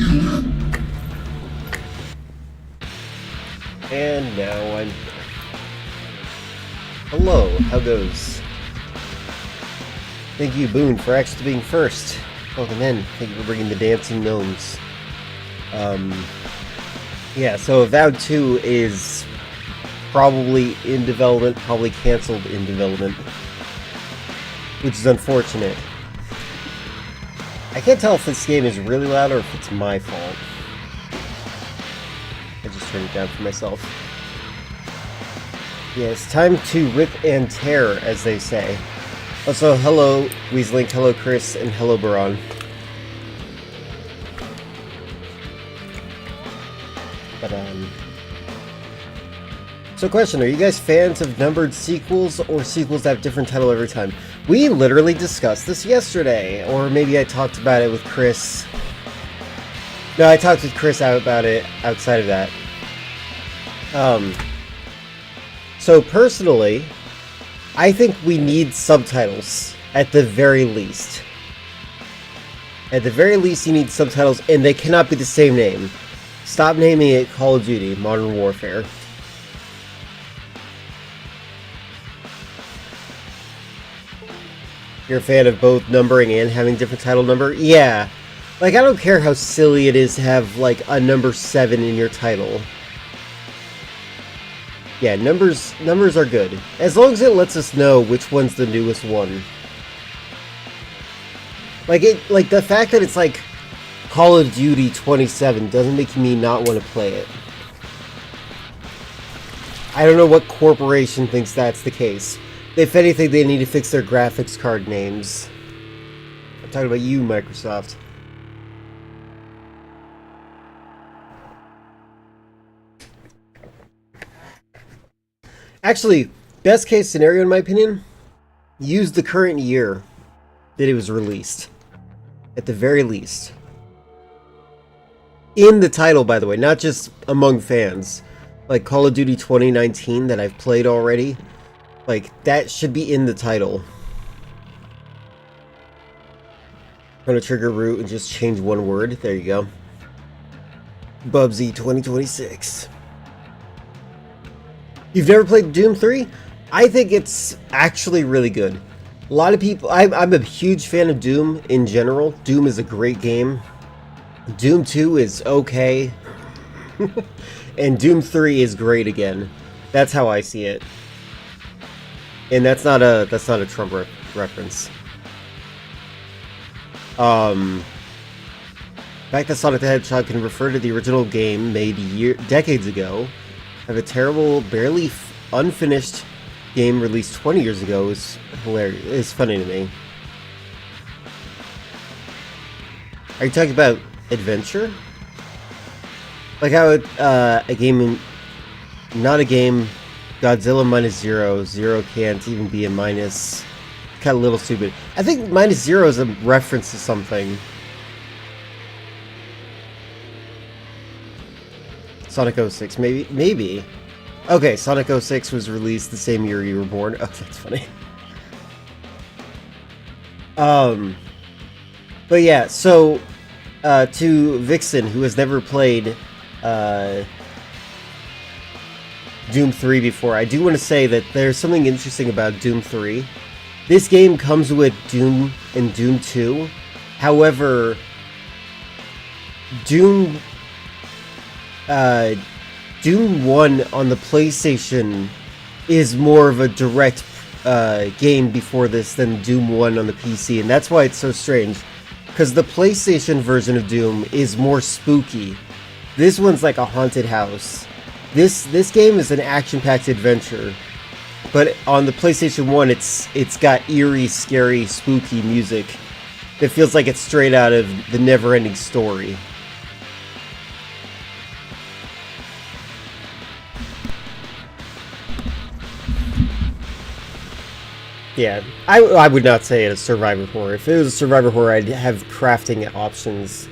And now I'm here. Hello, how goes? Thank you, Boone, for actually being first. Welcome in. Thank you for bringing the dancing gnomes. Yeah, so Avowed 2 is probably in development, probably canceled in development, which is unfortunate. I can't tell if this game is really loud or if it's my fault. I just turned it down for myself. Yeah, it's time to rip and tear, as they say. Also, hello Weaslink, hello Chris, and hello Baron. But, so question, are you guys fans of numbered sequels or sequels that have different title every time? We literally discussed this yesterday, or maybe I talked about it with Chris. No, I talked with Chris about it outside of that. So personally, I think we need subtitles at the very least. At the very least, you need subtitles, and they cannot be the same name. Stop naming it Call of Duty Modern Warfare. You're a fan of both numbering and having different title number? Yeah. Like, I don't care how silly it is to have, like, a number 7 in your title. Yeah, numbers are good. As long as it lets us know which one's the newest one. Like, the fact that it's, like, Call of Duty 27 doesn't make me not want to play it. I don't know what corporation thinks that's the case. If anything, they need to fix their graphics card names. I'm talking about you, Microsoft. Actually, best case scenario in my opinion, use the current year that it was released. At the very least. In the title, by the way, not just among fans. Like Call of Duty 2019 that I've played already. Like, that should be in the title. I'm gonna trigger root and just change one word. There you go. Bubsy 2026. You've never played Doom 3? I think it's actually really good. A lot of people... I'm a huge fan of Doom in general. Doom is a great game. Doom 2 is okay. And Doom 3 is great again. That's how I see it. And that's not a Trump reference. The fact that Sonic the Hedgehog can refer to the original game made decades ago, have a terrible, barely unfinished game released 20 years ago is hilarious. It's funny to me. Are you talking about adventure? Like how a game, not a game. Godzilla -0. Zero can't even be a minus. Kind of a little stupid. I think -0 is a reference to something. Sonic 06, maybe. Okay, Sonic 06 was released the same year you were born. Oh, that's funny. But yeah, so to Vixen, who has never played Doom 3 before, I do want to say that there's something interesting about Doom 3. This game comes with Doom and Doom 2. However, Doom 1 on the PlayStation is more of a direct game before this than Doom 1 on the PC, and that's why it's so strange. Because the PlayStation version of Doom is more spooky. This one's like a haunted house. This game is an action-packed adventure, but on the PlayStation 1, it's got eerie, scary, spooky music that feels like it's straight out of the Never-Ending Story. Yeah, I would not say it a survivor horror. If it was a survivor horror, I'd have crafting options.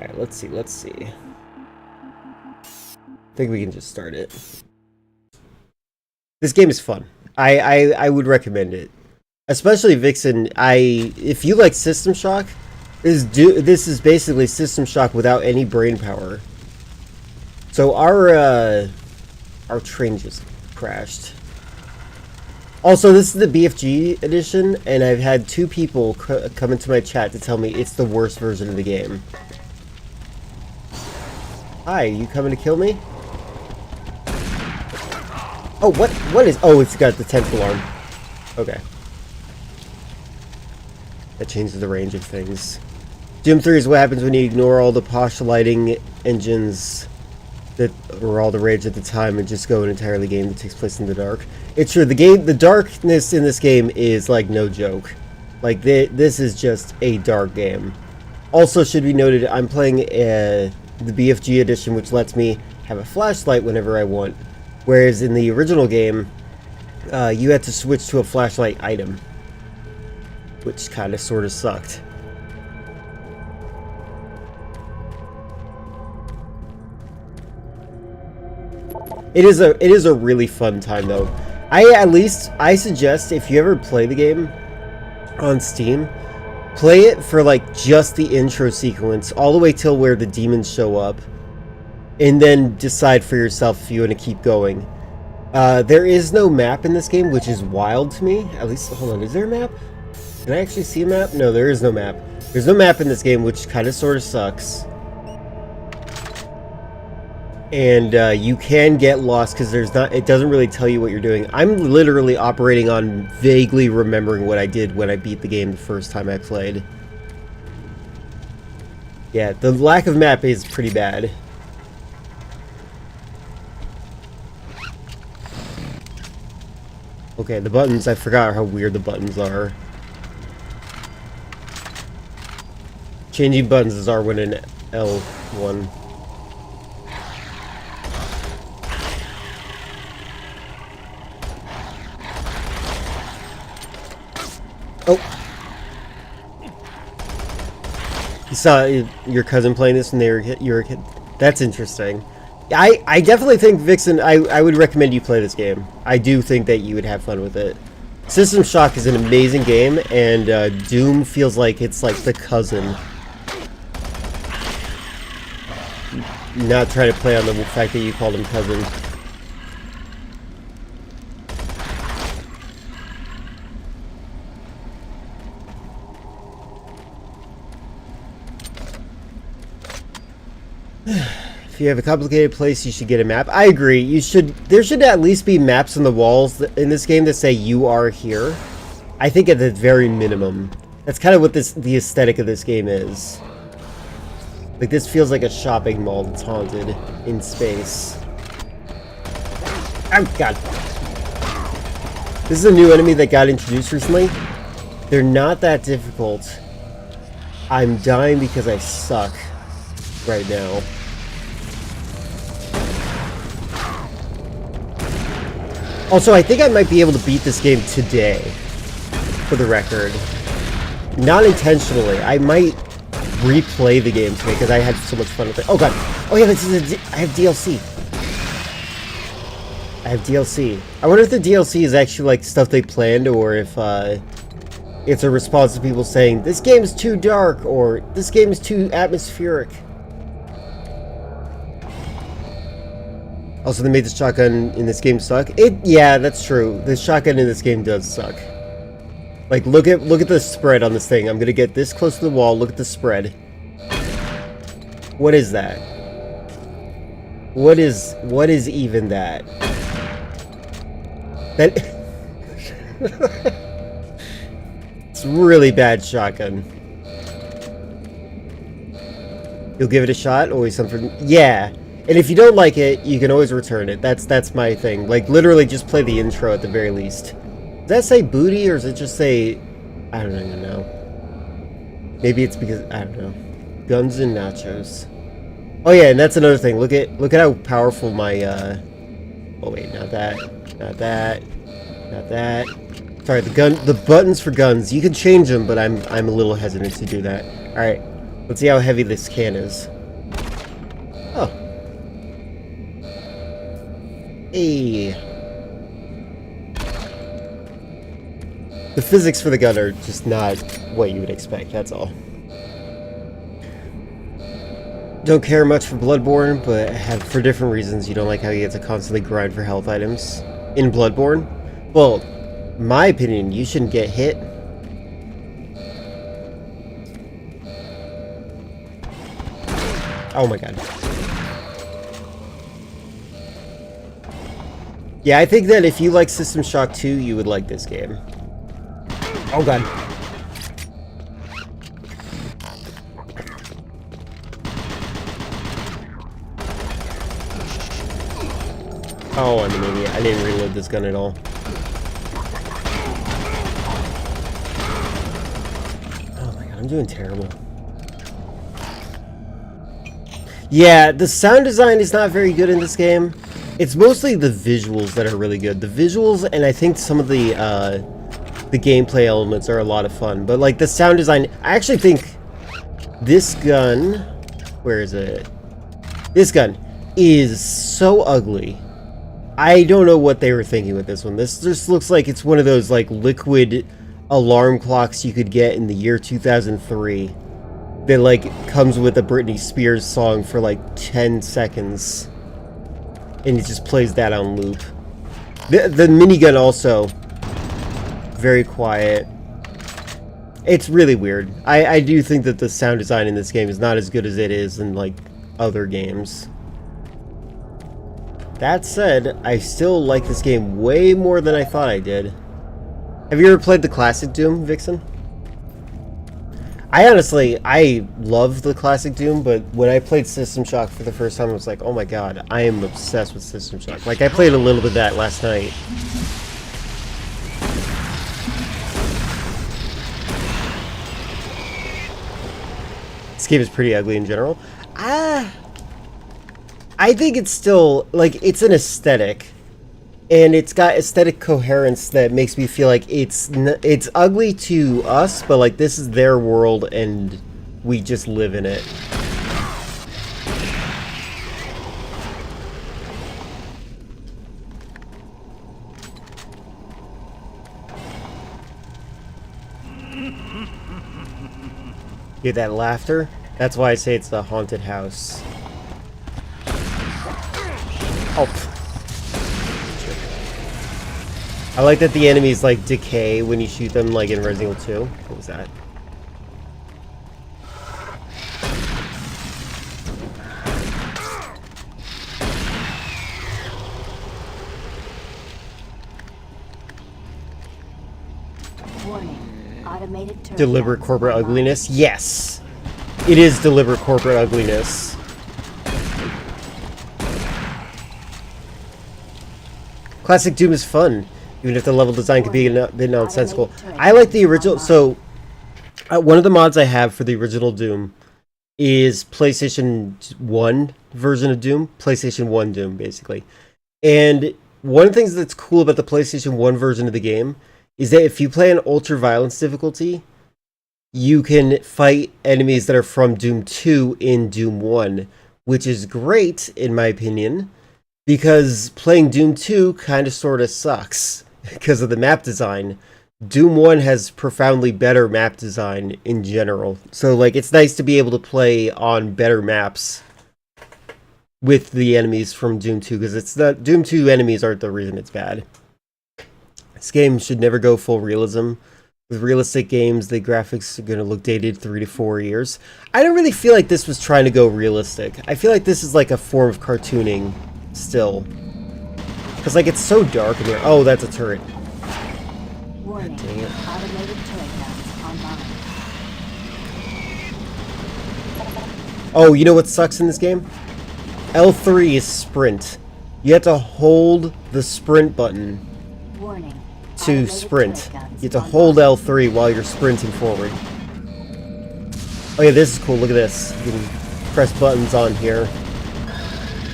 Alright, let's see. I think we can just start it. This game is fun. I would recommend it. Especially Vixen. If you like System Shock, This is basically System Shock without any brain power. So our train just crashed. Also, this is the BFG edition, and I've had 2 people come into my chat to tell me it's the worst version of the game. Hi, you coming to kill me? Oh, what is... Oh, it's got the 10th alarm. Okay. That changes the range of things. Doom 3 is what happens when you ignore all the posh lighting engines that were all the rage at the time and just go an entirely game that takes place in the dark. It's true, the darkness in this game is like no joke. Like this is just a dark game. Also should be noted, I'm playing the BFG edition, which lets me have a flashlight whenever I want, whereas in the original game, you had to switch to a flashlight item, which kind of sort of sucked. It is a really fun time though. I suggest if you ever play the game on Steam, play it for like just the intro sequence all the way till where the demons show up, and then decide for yourself if you want to keep going. There is no map in this game, which is wild to me. At least, hold on, is there a map? Can I actually see a map? No, there is no map. There's no map in this game, which kind of sort of sucks. And you can get lost because it doesn't really tell you what you're doing. I'm literally operating on vaguely remembering what I did when I beat the game the first time I played. Yeah, the lack of map is pretty bad. Okay, the buttons, I forgot how weird the buttons are. Changing buttons is R1 and L1. Oh! You saw your cousin playing this when you were a kid? That's interesting. I definitely think, Vixen, I would recommend you play this game. I do think that you would have fun with it. System Shock is an amazing game, and Doom feels like it's like the cousin. Not trying to play on the fact that you called him cousin. If you have a complicated place, you should get a map. I agree. There should at least be maps on the walls in this game that say you are here. I think at the very minimum. That's kind of what the aesthetic of this game is. Like, this feels like a shopping mall that's haunted in space. Oh, God. This is a new enemy that got introduced recently. They're not that difficult. I'm dying because I suck right now. Also, I think I might be able to beat this game today, for the record. Not intentionally. I might replay the game today because I had so much fun with it. Oh god. Oh yeah, I have DLC. I have DLC. I wonder if the DLC is actually like stuff they planned, or if it's a response to people saying, this game's too dark, or this game is too atmospheric. Also, they made the shotgun in this game suck. Yeah, that's true. The shotgun in this game does suck. Like, look at the spread on this thing. I'm gonna get this close to the wall. Look at the spread. What is that? What is even that? That it's really bad shotgun. You'll give it a shot? Always something. Yeah. And if you don't like it, you can always return it. That's my thing. Like, literally just play the intro at the very least. Does that say booty, or does it just say... I don't even know. Maybe it's because... I don't know. Guns and nachos. Oh yeah, and that's another thing. Look at how powerful my... Oh wait, not that. Not that. Not that. Sorry, the buttons for guns. You can change them, but I'm a little hesitant to do that. Alright. Let's see how heavy this can is. Oh. Hey. The physics for the gun are just not what you would expect, that's all. don't care much for Bloodborne, but have for different reasons. You don't like how you get to constantly grind for health items in Bloodborne. Well, my opinion, you shouldn't get hit. Oh my god. Yeah, I think that if you like System Shock 2, you would like this game. Oh god. Oh, I'm an idiot. I didn't reload this gun at all. Oh my god, I'm doing terrible. Yeah, the sound design is not very good in this game. It's mostly the visuals that are really good. The visuals, and I think some of the gameplay elements are a lot of fun. But like the sound design, I actually think this gun, where is it? This gun is so ugly. I don't know what they were thinking with this one. This just looks like it's one of those like liquid alarm clocks you could get in the year 2003. That like comes with a Britney Spears song for like 10 seconds. And it just plays that on loop. The minigun also, very quiet. It's really weird. I do think that the sound design in this game is not as good as it is in like other games. That said, I still like this game way more than I thought I did. Have you ever played the classic Doom, Vixen? I love the classic Doom, but when I played System Shock for the first time, I was like, oh my god, I am obsessed with System Shock. Like, I played a little bit of that last night. This game is pretty ugly in general. I think it's still, like, it's an aesthetic. And it's got aesthetic coherence that makes me feel like it's ugly to us, but like this is their world and we just live in it. Hear that laughter? That's why I say it's the haunted house. Oh. I like that the enemies like decay when you shoot them, like in Resident Evil 2. What was that? Warning. Automated turret Deliberate corporate ugliness? Yes! It is deliberate corporate ugliness. Classic Doom is fun. Even if the level design could be a bit nonsensical. I like the original. So, one of the mods I have for the original Doom is PlayStation 1 version of Doom. PlayStation 1 Doom, basically. And one of the things that's cool about the PlayStation 1 version of the game is that if you play on Ultra Violence difficulty, you can fight enemies that are from Doom 2 in Doom 1, which is great, in my opinion, because playing Doom 2 kind of sort of sucks. Because of the map design. Doom 1 has profoundly better map design in general. So, like, it's nice to be able to play on better maps with the enemies from Doom 2, because it's not, Doom 2 enemies aren't the reason it's bad. This game should never go full realism. With realistic games, the graphics are going to look dated 3 to 4 years. I don't really feel like this was trying to go realistic. I feel like this is like a form of cartooning still. Because, like, it's so dark in there. Oh, that's a turret. Warning. God dang it. Automated turret guns online. Oh, you know what sucks in this game? L3 is sprint. You have to hold the sprint button Warning. to Automated sprint. turret guns You have to online. hold L3 while you're sprinting forward. Oh yeah, this is cool. Look at this. You can press buttons on here.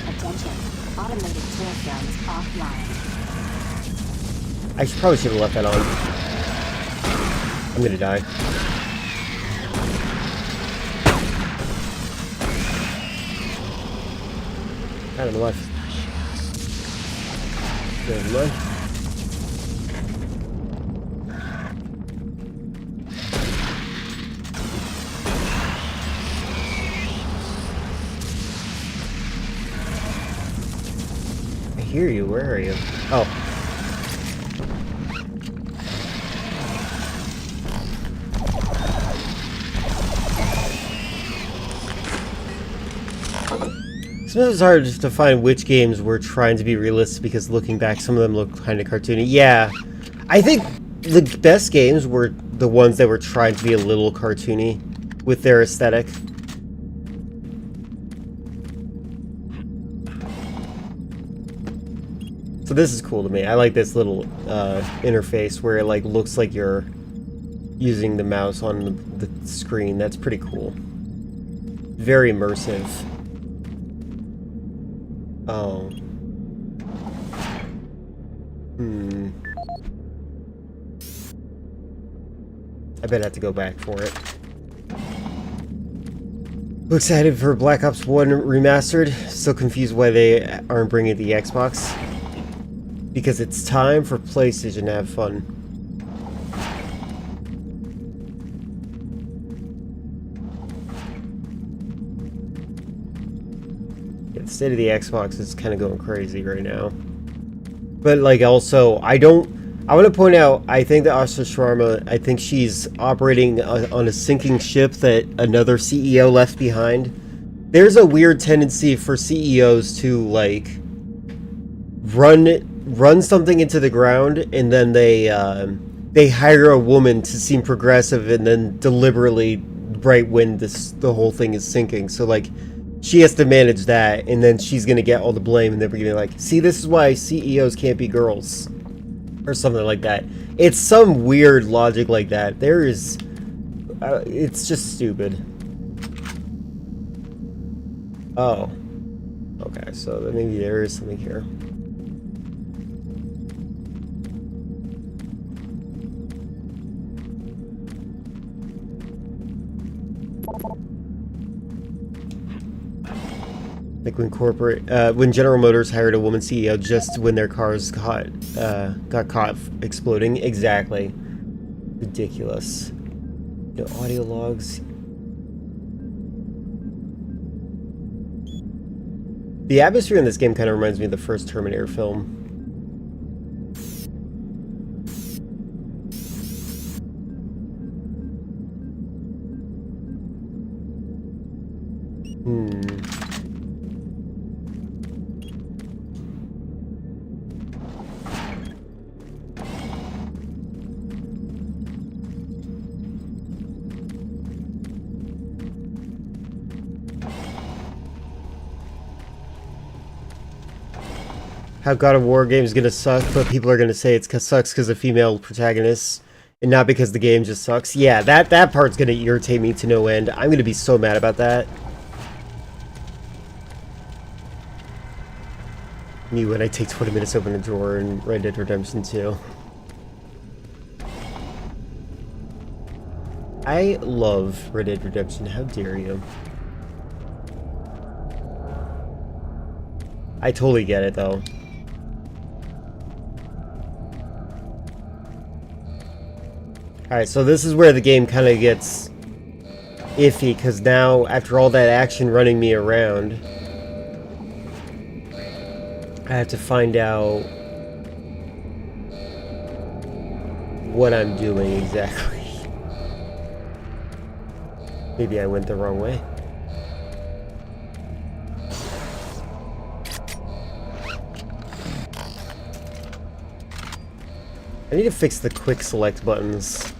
Attention. Automated turret guns offline. I probably should have left that on. I'm gonna die. Out of the life. Never mind. hear you. Where are you? Oh. Sometimes it's hard just to find which games were trying to be realistic because looking back, some of them look kind of cartoony. Yeah, I think the best games were the ones that were trying to be a little cartoony with their aesthetic. So this is cool to me. I like this little interface where it like looks like you're using the mouse on the screen. That's pretty cool. Very immersive. Oh. I bet I have to go back for it. I'm excited for Black Ops 1 Remastered. Still confused why they aren't bringing it to the Xbox. Because it's time for PlayStation to have fun. Yeah, the state of the Xbox is kind of going crazy right now. But, like, also, I want to point out, I think that Asha Sharma, I think she's operating on a sinking ship that another CEO left behind. There's a weird tendency for CEOs to, like, run something into the ground, and then they hire a woman to seem progressive, and then deliberately right when the whole thing is sinking. So like she has to manage that, and then she's gonna get all the blame, and they're gonna be like, see, this is why CEOs can't be girls, or something like that. It's some weird logic like that. There is it's just stupid. Oh, okay, so then maybe there is something here. Like when General Motors hired a woman CEO just when their cars got caught exploding. Exactly. Ridiculous. No audio logs. The atmosphere in this game kind of reminds me of the first Terminator film. How God of War game is gonna suck, but people are gonna say it sucks because of female protagonists, and not because the game just sucks. Yeah, that part's gonna irritate me to no end. I'm gonna be so mad about that. Me when I take 20 minutes to open a drawer in Red Dead Redemption 2. I love Red Dead Redemption. How dare you? I totally get it though. Alright, so this is where the game kind of gets iffy, because now, after all that action running me around, I have to find out what I'm doing exactly. Maybe I went the wrong way. I need to fix the quick select buttons.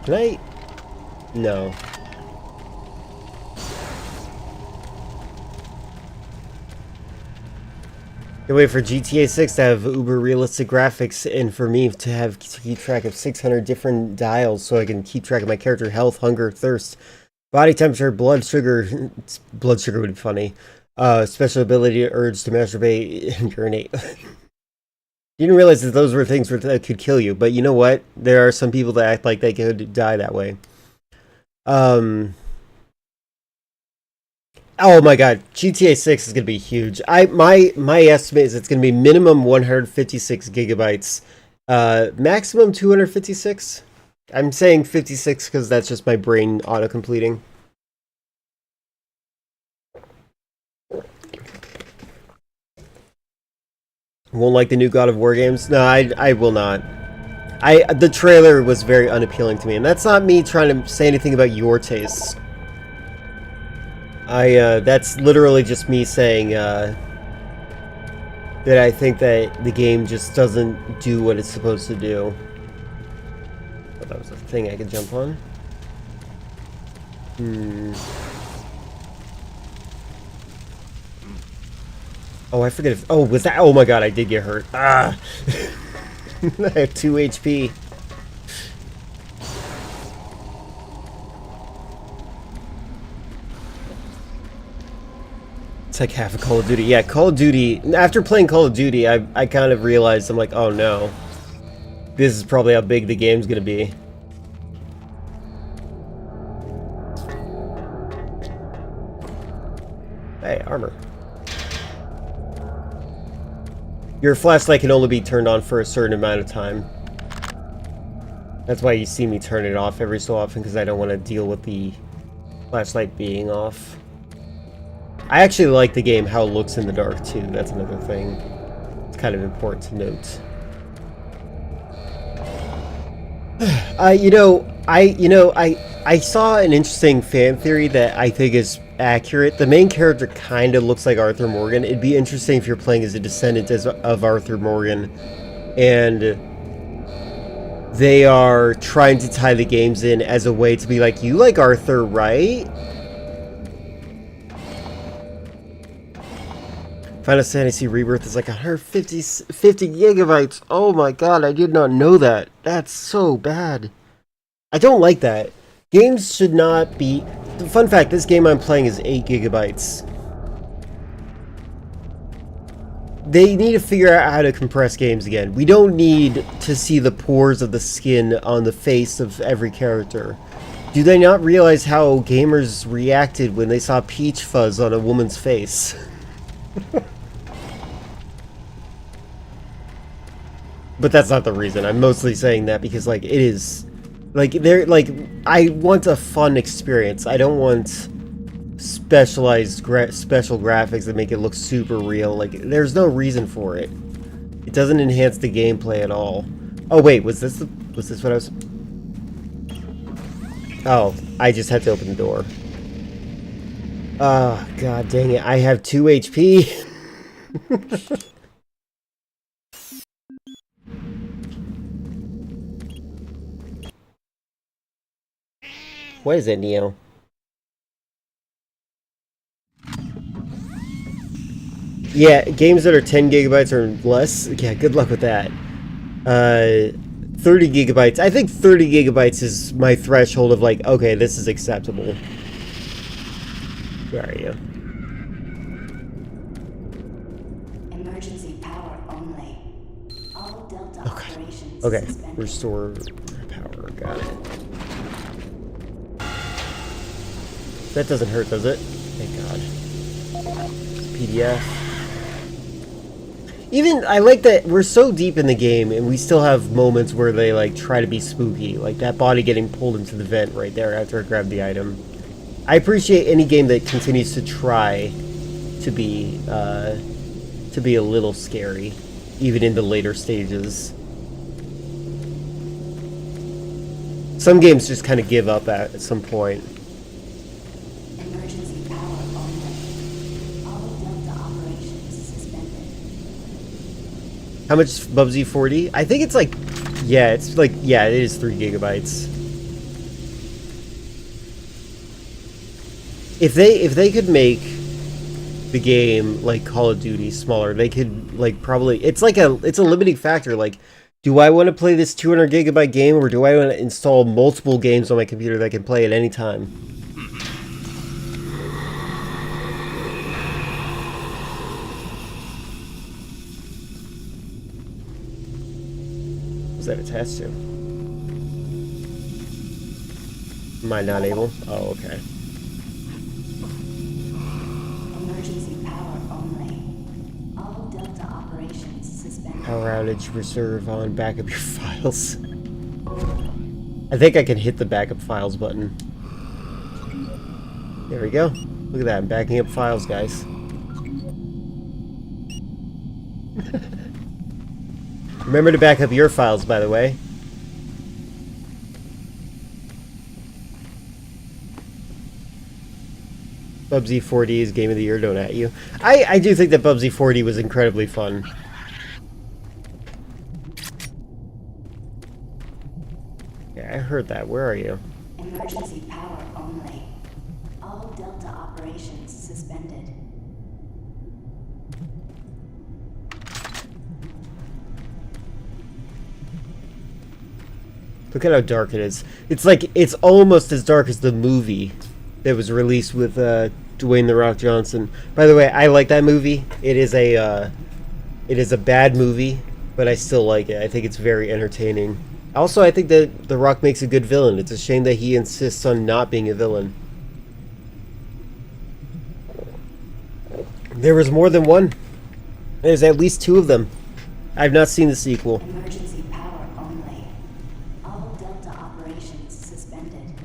Can I? No. Can't wait for GTA 6 to have uber realistic graphics, and for me to keep track of 600 different dials so I can keep track of my character health, hunger, thirst, body temperature, blood sugar. Blood sugar would be funny. Special ability, urge to masturbate and urinate. You didn't realize that those were things that could kill you, but you know what? There are some people that act like they could die that way. Oh my god, GTA 6 is gonna be huge. My estimate is it's gonna be minimum 156 gigabytes, maximum 256. I'm saying 56 because that's just my brain auto-completing. Won't like the new God of War games? No, I will not. The trailer was very unappealing to me, and that's not me trying to say anything about your tastes. That's literally just me saying, that I think that the game just doesn't do what it's supposed to do. Oh, that was a thing I could jump on. Oh, I forget if... Oh, was that... Oh my god, I did get hurt. Ah! I have 2 HP. It's like half a Call of Duty. Yeah, Call of Duty... After playing Call of Duty, I kind of realized, I'm like, oh no. This is probably how big the game's gonna be. Hey, armor. Your flashlight can only be turned on for a certain amount of time. That's why you see me turn it off every so often, because I don't want to deal with the flashlight being off. I actually like the game, how it looks in the dark, too. That's another thing. It's kind of important to note. I saw an interesting fan theory that I think is accurate. The main character kind of looks like Arthur Morgan. It'd be interesting if you're playing as a descendant of Arthur Morgan, and they are trying to tie the games in as a way to be like, you like Arthur, right? Final Fantasy Rebirth is like 150 gigabytes. Oh my god, I did not know that. That's so bad. I don't like that. Games should not be... Fun fact, this game I'm playing is 8 gigabytes. They need to figure out how to compress games again. We don't need to see the pores of the skin on the face of every character. Do they not realize how gamers reacted when they saw peach fuzz on a woman's face? But that's not the reason. I'm mostly saying that because, like, it is... Like, they're, like, I want a fun experience. I don't want specialized special graphics that make it look super real. Like, there's no reason for it. It doesn't enhance the gameplay at all. Oh, wait, was this what I was... Oh, I just had to open the door. Oh, god dang it. I have 2 HP. What is it, Neo? Yeah, games that are 10 gigabytes or less, yeah, good luck with that. 30 gigabytes. I think 30 gigabytes is my threshold of like, okay, this is acceptable. Where are you? Emergency power only. All Delta operations Okay, suspended. restore power, got it. That doesn't hurt, does it? Thank God. It's PDF. Even, I like that we're so deep in the game and we still have moments where they, like, try to be spooky. Like that body getting pulled into the vent right there after I grabbed the item. I appreciate any game that continues to try to be a little scary, even in the later stages. Some games just kind of give up at some point. Emergency power only. All Delta operations suspended. How much is Bubsy 40? I think it's like, yeah, it's like, yeah, it is 3 gigabytes. If they could make the game like Call of Duty smaller, they could like probably, it's a limiting factor. Like, do I want to play this 200 gigabyte game, or do I want to install multiple games on my computer that I can play at any time? Was that attached to? Am I not able? Oh, okay. Emergency power only. All Delta operations suspended. Power outage, reserve on, backup your files. I think I can hit the backup files button. There we go. Look at that, I'm backing up files, guys. Remember to back up your files, by the way. Bubsy 4D is Game of the Year, don't at you. I do think that Bubsy 4D was incredibly fun. Yeah, I heard that. Where are you? Emergency power only. All Delta operations suspended. Look at how dark it is. It's like, it's almost as dark as the movie that was released with Dwayne "The Rock" Johnson. By the way, I like that movie. It is a bad movie, but I still like it. I think it's very entertaining. Also, I think that The Rock makes a good villain. It's a shame that he insists on not being a villain. There was more than one. There's at least 2 of them. I've not seen the sequel. Emergency power only. All Delta operations suspended.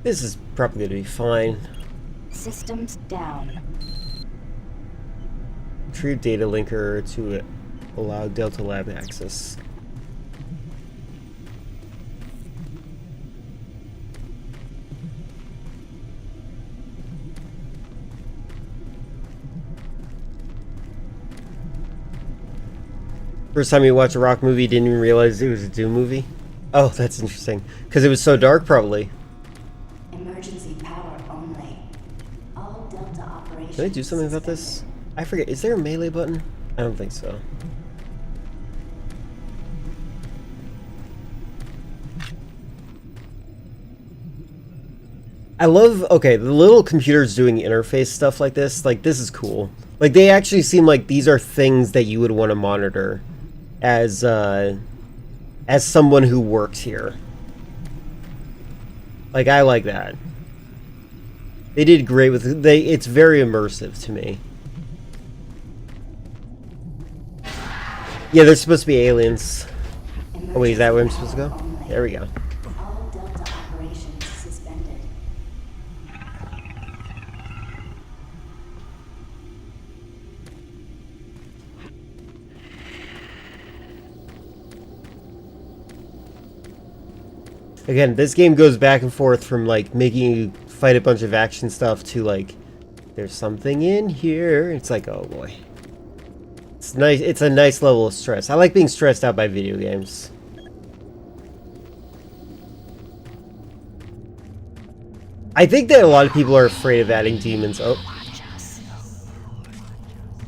This is probably going to be fine. Systems down. Retrieve data linker to allow Delta Lab access. First time you watch a Rock movie, you didn't even realize it was a Doom movie? Oh, that's interesting. Because it was so dark, probably. Emergency power only. All Delta operations. Can I do something about this? I forget. Is there a melee button? I don't think so. I love, okay, the little computers doing interface stuff like this is cool. Like, they actually seem like these are things that you would want to monitor as someone who works here. Like, I like that. They did great with it. It's very immersive to me. Yeah, they're supposed to be aliens. Oh wait, is that where I'm supposed to go? There we go. All Delta operations suspended. Again, this game goes back and forth from like making you fight a bunch of action stuff to like, there's something in here. It's like, oh boy. It's nice. It's a nice level of stress. I like being stressed out by video games. I think that a lot of people are afraid of adding demons. Oh.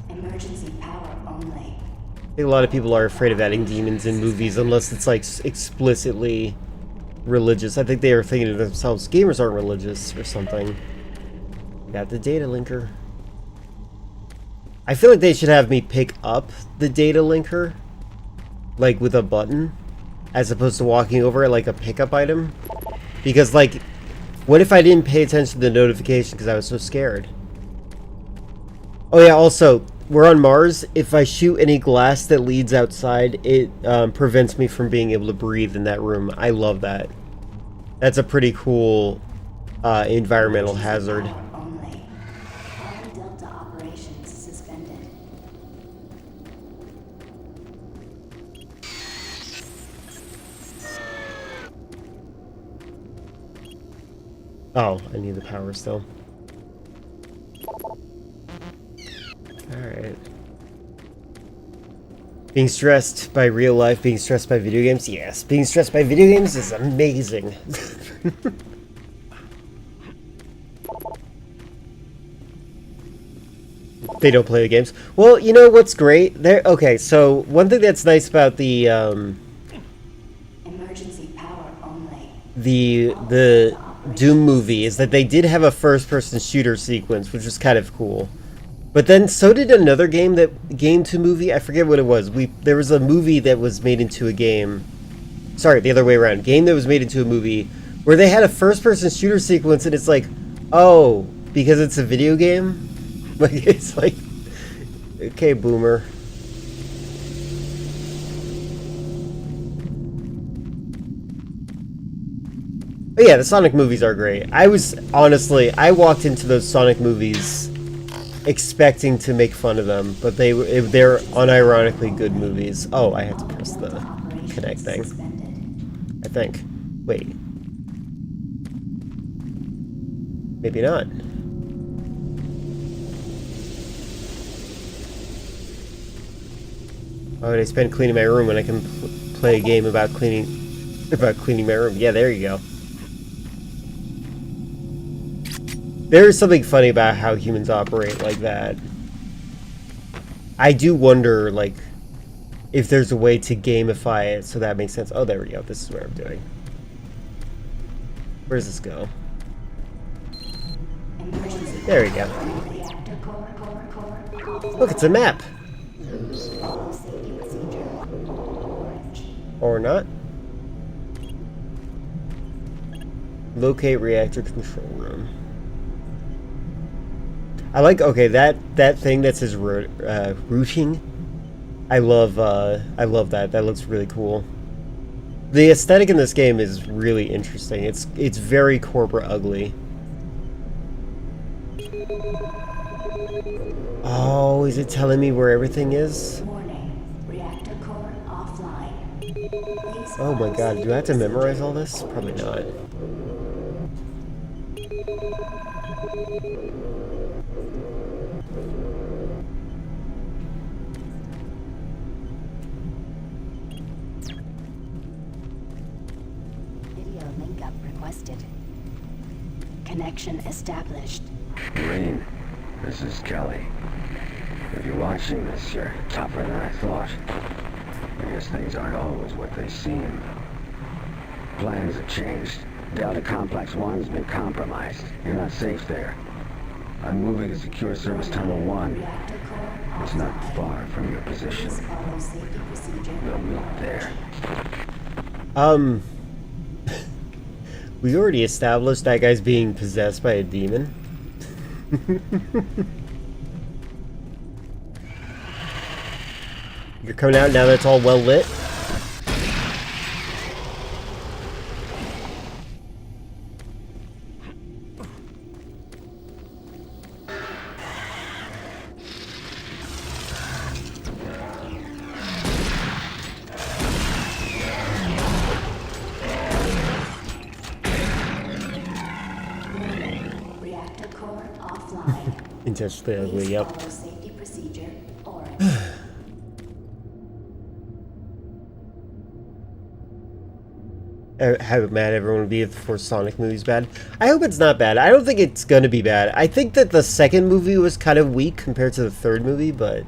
Emergency power only. I think a lot of people are afraid of adding demons in movies unless it's like explicitly religious. I think they are thinking to themselves, gamers aren't religious or something. Got the data linker. I feel like they should have me pick up the data linker, like with a button, as opposed to walking over it like a pickup item. Because, like, what if I didn't pay attention to the notification because I was so scared? Oh yeah, also, we're on Mars. If I shoot any glass that leads outside, it prevents me from being able to breathe in that room. I love that. That's a pretty cool environmental hazard. Only. All Delta operations suspended. Oh, I need the power still. Alright. Being stressed by real life, being stressed by video games? Yes, being stressed by video games is amazing. They don't play the games. Well, you know what's great? Okay, so one thing that's nice about the Emergency power only. the Doom movie is that they did have a first-person shooter sequence, which was kind of cool. But then so did another game to movie. I forget what it was. There was a movie that was made into a game. Sorry, the other way around. Game that was made into a movie where they had a first-person shooter sequence, and it's like, oh, because it's a video game. Like, it's like, okay, boomer. But yeah, the Sonic movies are great. I walked into those Sonic movies expecting to make fun of them, but they're unironically good movies. Oh, I had to press the connect thing. I think. Wait. Maybe not. Why would I spend cleaning my room when I can play a game about cleaning my room? Yeah, there you go. There is something funny about how humans operate like that. I do wonder, like, if there's a way to gamify it so that makes sense. Oh, there we go. This is what I'm doing. Where does this go? There we go. Look, it's a map. Or not. Locate reactor control room. I like, okay, that thing that says routing. I love that. That looks really cool. The aesthetic in this game is really interesting. It's very corporate ugly. Oh, is it telling me where everything is? Oh my god, do I have to memorize all this? Probably not. Video link up requested. Connection established. Green, this is Kelly. If you're watching this, you're tougher than I thought. I guess things aren't always what they seem. Plans have changed. Delta Complex 1's been compromised. You're not safe there. I'm moving to Secure Service Tunnel 1. It's not far from your position. We'll meet there. We already established that guy's being possessed by a demon. You're coming out now that it's all well lit. Reactor core offline. Intentionally ugly, yep. Safety procedure orange. How mad everyone would be if the first Sonic movie's bad. I hope it's not bad. I don't think it's gonna be bad. I think that the second movie was kind of weak compared to the third movie, but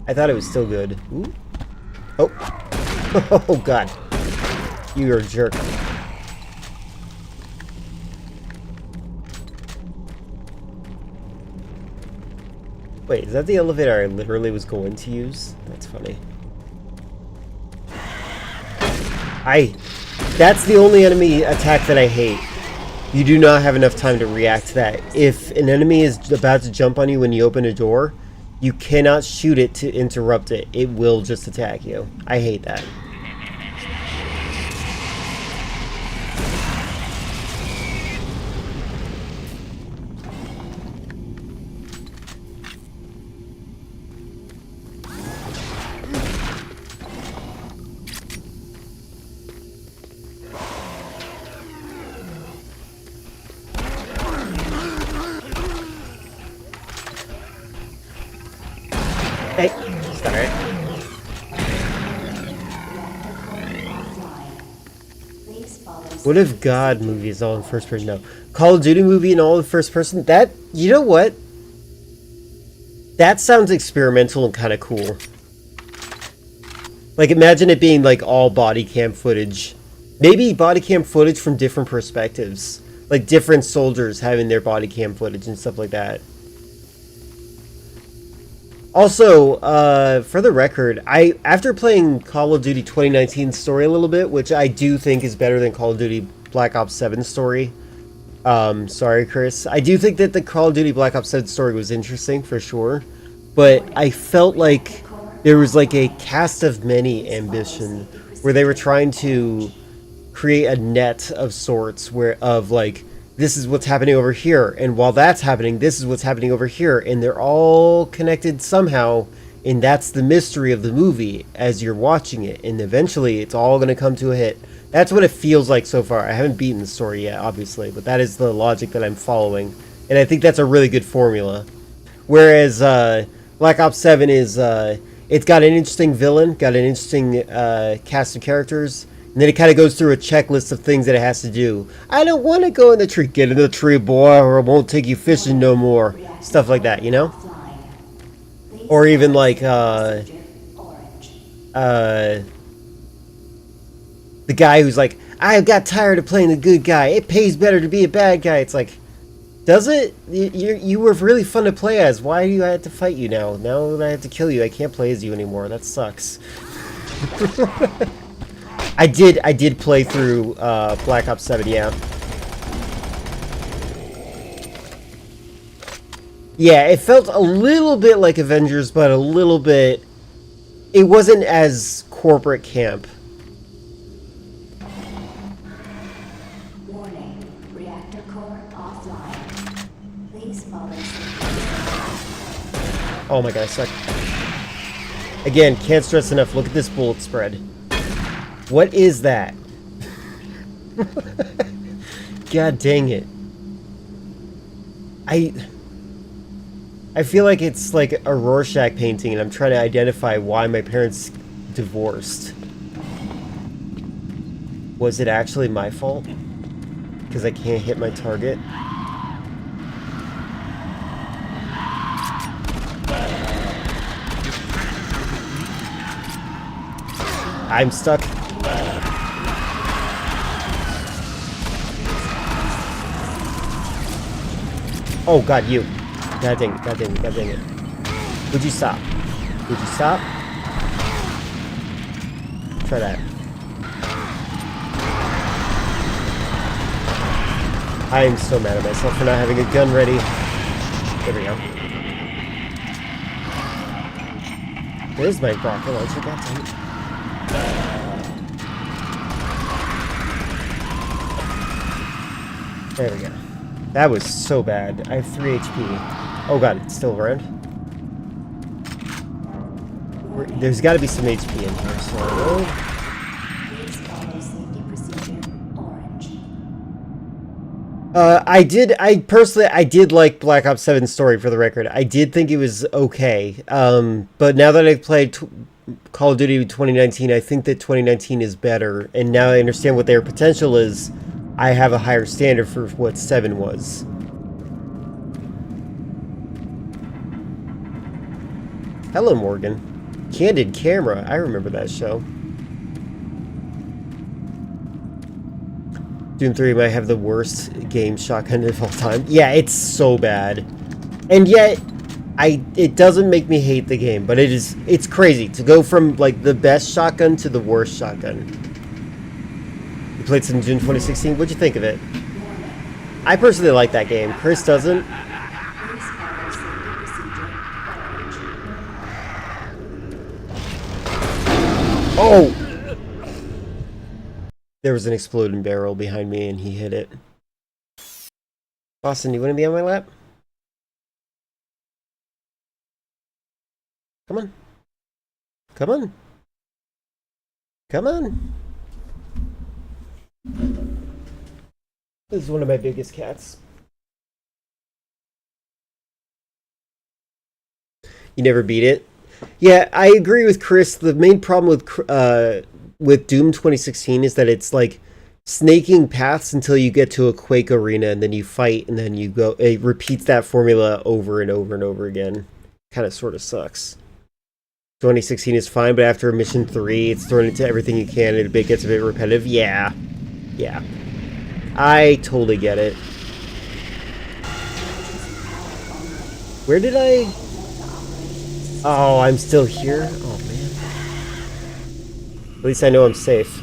I thought it was still good. Ooh. Oh. Oh god. You're a jerk. Wait, is that the elevator I literally was going to use? That's funny. That's the only enemy attack that I hate. You do not have enough time to react to that. If an enemy is about to jump on you when you open a door, you cannot shoot it to interrupt it. It will just attack you. I hate that. Hey, start it. What if God movie is all in first person? No. Call of Duty movie and all in first person? That, you know what? That sounds experimental and kind of cool. Like, imagine it being like all body cam footage. Maybe body cam footage from different perspectives. Like different soldiers having their body cam footage and stuff like that. Also, for the record, after playing Call of Duty 2019 story a little bit, which I do think is better than Call of Duty Black Ops 7 story. Sorry, Chris. I do think that the Call of Duty Black Ops 7 story was interesting, for sure. But I felt like there was like a cast of many ambition where they were trying to create a net of sorts of like this is what's happening over here, and while that's happening, this is what's happening over here, and they're all connected somehow, and that's the mystery of the movie as you're watching it, and eventually it's all going to come to a hit. That's what it feels like so far. I haven't beaten the story yet, obviously, but that is the logic that I'm following, and I think that's a really good formula. Whereas Black Ops 7 is, it's got an interesting villain, got an interesting cast of characters, and then it kind of goes through a checklist of things that it has to do. I don't want to go in the tree. Get in the tree, boy, or I won't take you fishing no more. Stuff like that, you know? Or even like, the guy who's like, I got tired of playing the good guy. It pays better to be a bad guy. It's like, does it? You were really fun to play as. Why do I have to fight you now? Now that I have to kill you, I can't play as you anymore. That sucks. I did play through Black Ops 7, yeah. Yeah, it felt a little bit like Avengers, but a little bit... It wasn't as corporate camp. Warning. Reactor core offline. Please follow. Oh my god, I suck. Again, can't stress enough. Look at this bullet spread. What is that? God dang it. I feel like it's like a Rorschach painting and I'm trying to identify why my parents divorced. Was it actually my fault? Because I can't hit my target? I'm stuck. Oh god, you. God dang it, god dang it, god dang it. Would you stop? Would you stop? Try that. I am so mad at myself for not having a gun ready. There we go. There's my rocket launcher, god dang it. There we go. That was so bad. I have 3 HP. Oh god, it's still around. There's got to be some HP in here, so... Please follow safety procedure orange. I did like Black Ops 7's story, for the record. I did think it was okay. But now that I've played Call of Duty 2019, I think that 2019 is better. And now I understand what their potential is. I have a higher standard for what 7 was. Hello, Morgan. Candid Camera. I remember that show. Doom 3 might have the worst game shotgun of all time. Yeah, it's so bad. And yet, it doesn't make me hate the game, but it's crazy to go from like the best shotgun to the worst shotgun. You played some June 2016. What'd you think of it? I personally like that game. Chris doesn't. Please follow safety procedure orange. Oh! There was an exploding barrel behind me and he hit it. Boston, you want to be on my lap? Come on. Come on. Come on. This is one of my biggest cats. You never beat it? Yeah, I agree with Chris. The main problem with Doom 2016 is that it's like snaking paths until you get to a Quake arena and then you fight and then you go. It repeats that formula over and over and over again. Kind of sort of sucks. 2016 is fine, but after mission 3, it's thrown into everything you can and it gets a bit repetitive. Yeah. Yeah. I totally get it. Where did I... Oh, I'm still here? Oh, man. At least I know I'm safe.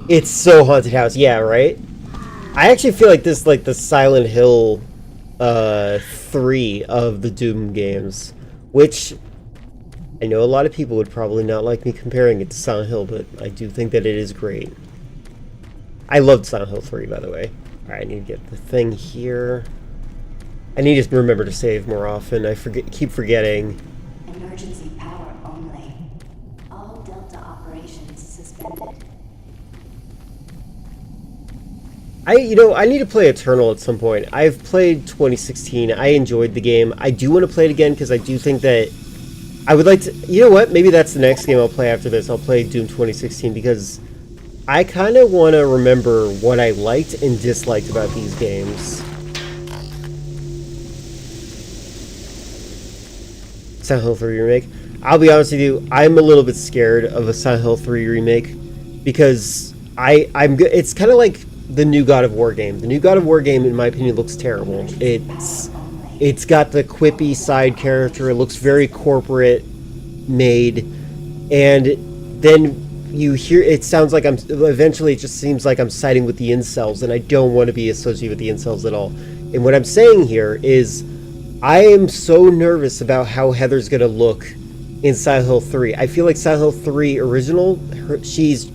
It's so haunted house. Yeah, right? I actually feel like this is like the Silent Hill 3 of the Doom games. Which I know a lot of people would probably not like me comparing it to Silent Hill, but I do think that it is great. I loved Silent Hill 3, by the way. Alright, I need to get the thing here. I need to remember to save more often. I keep forgetting. Emergency power only. All Delta operations suspended. I need to play Eternal at some point. I've played 2016. I enjoyed the game. I do want to play it again because I do think that I would like to... You know what? Maybe that's the next game I'll play after this. I'll play Doom 2016 because I kind of want to remember what I liked and disliked about these games. Silent Hill 3 remake. I'll be honest with you, I'm a little bit scared of a Silent Hill 3 remake because it's kind of like the new God of War game. The new God of War game, in my opinion, looks terrible. It's got the quippy side character. It looks very corporate made, and then you hear it sounds like eventually it just seems like I'm siding with the incels, and I don't want to be associated with the incels at all. And what I'm saying here is I am so nervous about how Heather's gonna look in Silent Hill 3. I feel like Silent Hill 3 original, she's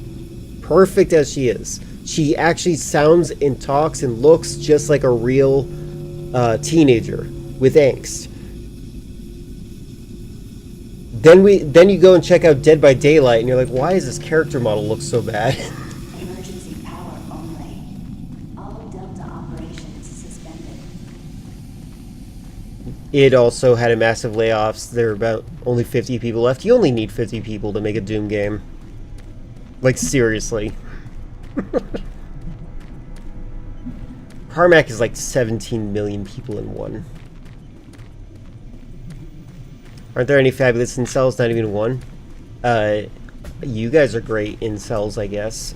perfect as she is. She actually sounds and talks and looks just like a real teenager with angst. Then you go and check out Dead by Daylight, and you're like, why does this character model look so bad? Emergency power only. All Delta operations suspended. It also had a massive layoffs. There are about only 50 people left. You only need 50 people to make a Doom game. Like, seriously. Carmack is like 17 million people in one. Aren't there any fabulous incels? Not even one. You guys are great incels, I guess.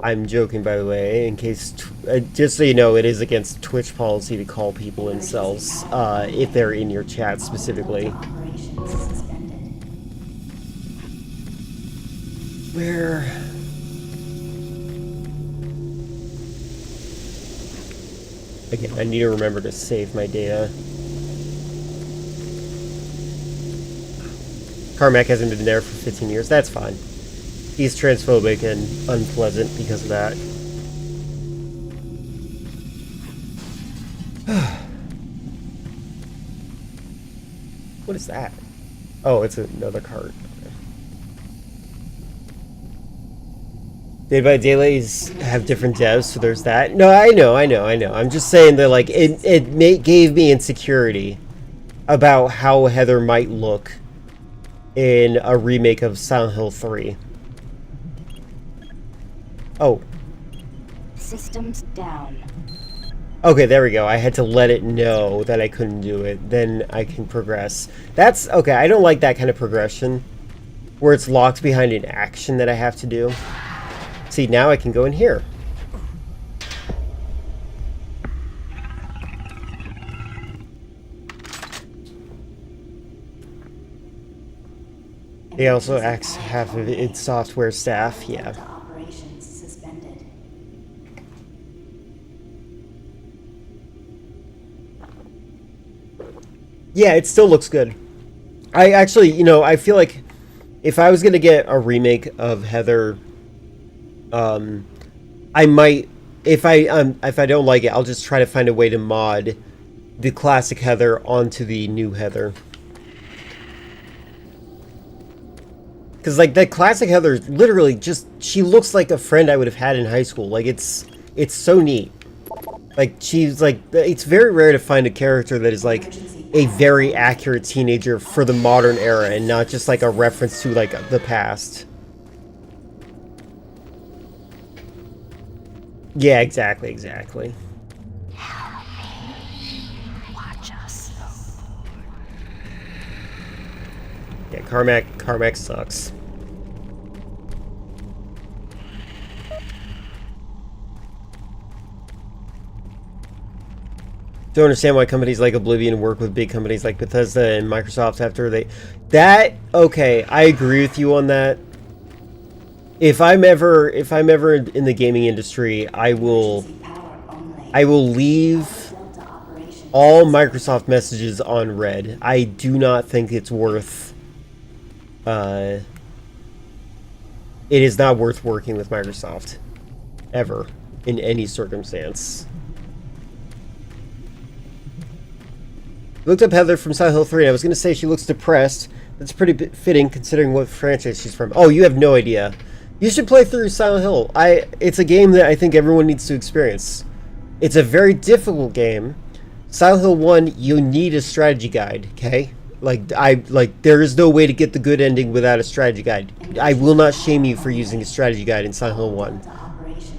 I'm joking, by the way, in case... just so you know, it is against Twitch policy to call people incels, if they're in your chat specifically. Where... Again, I need to remember to save my data. Carmack hasn't been there for 15 years. That's fine. He's transphobic and unpleasant because of that. What is that? Oh, it's another cart. Dead by Daylight have different devs, so there's that. No, I know. I'm just saying that, like, it gave me insecurity about how Heather might look in a remake of Silent Hill 3. Oh. Systems down. Okay, there we go. I had to let it know that I couldn't do it. Then I can progress. That's... Okay, I don't like that kind of progression where it's locked behind an action that I have to do. See, now I can go in here. He also acts half of its software staff, yeah. Operations suspended. Yeah, it still looks good. I actually, I feel like if I was going to get a remake of Heather... I might, if I don't like it, I'll just try to find a way to mod the classic Heather onto the new Heather. Because, like, that classic Heather is literally just, she looks like a friend I would have had in high school. Like, it's so neat. Like, she's, like, it's very rare to find a character that is, like, a very accurate teenager for the modern era and not just, like, a reference to, like, the past. Yeah, exactly. Watch us. Yeah, Carmack sucks. Don't understand why companies like Oblivion work with big companies like Bethesda and Microsoft after they... Okay, I agree with you on that. If I'm ever in the gaming industry, I will leave all Microsoft messages on red. I do not think it's worth... it is not worth working with Microsoft. Ever. In any circumstance. Looked up Heather from Silent Hill 3. I was going to say she looks depressed. That's pretty fitting considering what franchise she's from. Oh, you have no idea. You should play through Silent Hill. It's a game that I think everyone needs to experience. It's a very difficult game. Silent Hill 1, you need a strategy guide, okay? There is no way to get the good ending without a strategy guide. I will not shame you for using a strategy guide in Silent Hill 1.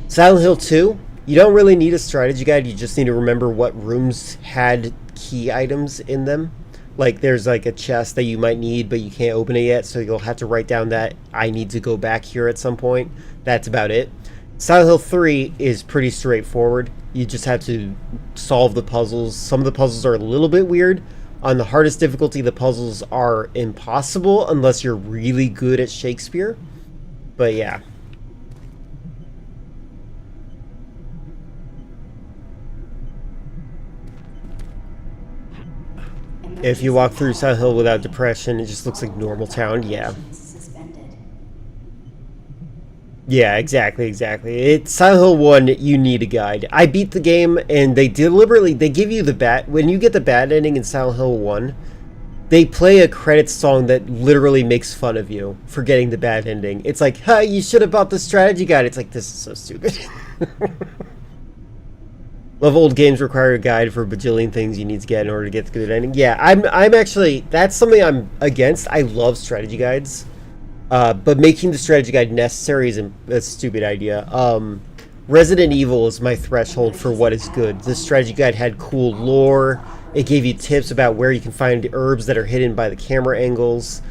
Silent Hill 2, you don't really need a strategy guide. You just need to remember what rooms had key items in them. Like there's like a chest that you might need but you can't open it yet, so you'll have to write down that I need to go back here at some point. That's about it. Silent Hill 3 is pretty straightforward. You just have to solve the puzzles. Some of the puzzles are a little bit weird. On the hardest difficulty, the puzzles are impossible unless you're really good at Shakespeare. But yeah. If you walk through Silent Hill without depression, it just looks like normal town. Yeah. Yeah, exactly. It's Silent Hill 1, you need a guide. I beat the game, and they give you the when you get the bad ending in Silent Hill 1, they play a credits song that literally makes fun of you for getting the bad ending. It's like, huh, you should have bought the strategy guide. It's like, this is so stupid. Love old games require a guide for a bajillion things you need to get in order to get the good ending. Yeah, I'm actually, that's something I'm against. I love strategy guides. But making the strategy guide necessary is a stupid idea. Resident Evil is my threshold for what is good. The strategy guide had cool lore. It gave you tips about where you can find herbs that are hidden by the camera angles.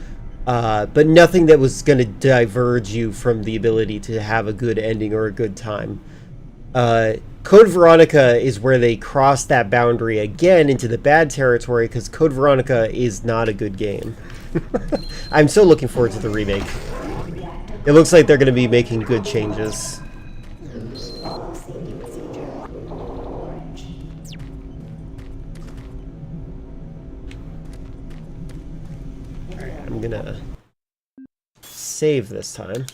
But nothing that was going to diverge you from the ability to have a good ending or a good time. Code Veronica is where they cross that boundary again into the bad territory, because Code Veronica is not a good game. I'm so looking forward to the remake. It looks like they're going to be making good changes. Alright, I'm going to save this time.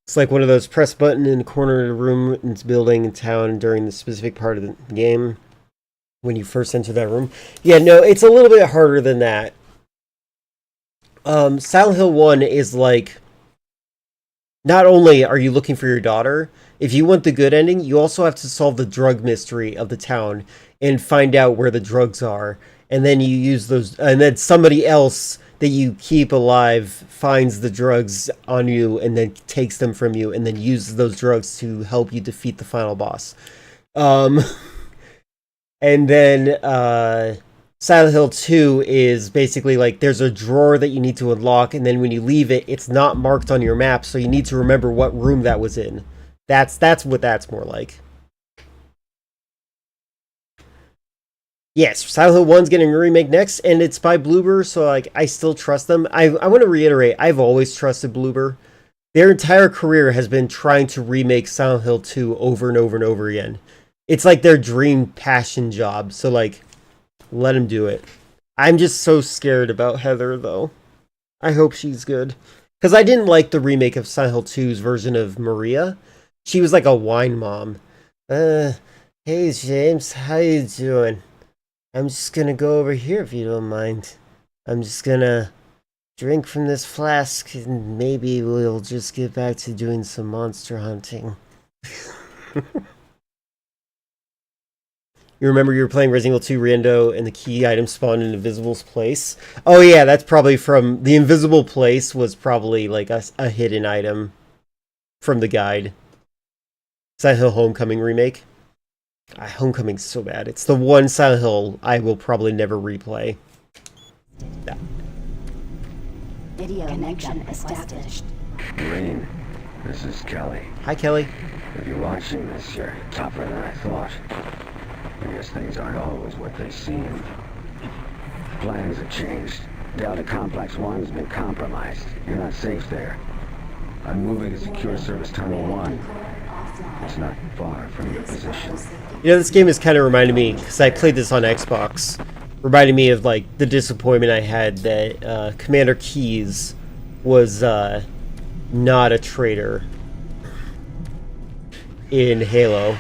It's like one of those press button in the corner of the room in this building in town during the specific part of the game when you first enter that room. Yeah, no, it's a little bit harder than that. Silent Hill 1 is like, not only are you looking for your daughter, if you want the good ending, you also have to solve the drug mystery of the town and find out where the drugs are. And then you use those, and then somebody else that you keep alive finds the drugs on you and then takes them from you and then uses those drugs to help you defeat the final boss. And then Silent Hill 2 is basically like there's a drawer that you need to unlock, and then when you leave it, it's not marked on your map, so you need to remember what room that was in. That's what that's more like. Yes, Silent Hill 1's getting a remake next, and it's by Bloober, so like I still trust them. I want to reiterate, I've always trusted Bloober. Their entire career has been trying to remake Silent Hill 2 over and over and over again. It's like their dream passion job, so like, let them do it. I'm just so scared about Heather, though. I hope she's good. Because I didn't like the remake of Silent Hill 2's version of Maria. She was like a wine mom. Hey James, how you doing? I'm just gonna go over here if you don't mind. I'm just gonna drink from this flask and maybe we'll just get back to doing some monster hunting. You remember you were playing Resident Evil 2 Rando and the key item spawned in Invisible's place? Oh yeah, that's probably from... The Invisible Place was probably like a hidden item from the guide. Silent Hill Homecoming remake. Homecoming's so bad. It's the one Silent Hill I will probably never replay. Yeah. Video connection established. Rain, this is Kelly. Hi, Kelly. If you're watching this, you're tougher than I thought. I guess things aren't always what they seem. Plans have changed. Delta Complex 1's been compromised. You're not safe there. I'm moving to Secure Service Tunnel 1. It's not far from your position. You know, this game has kind of reminded me, because I played this on Xbox, reminded me of, like, the disappointment I had that Commander Keyes was not a traitor in Halo.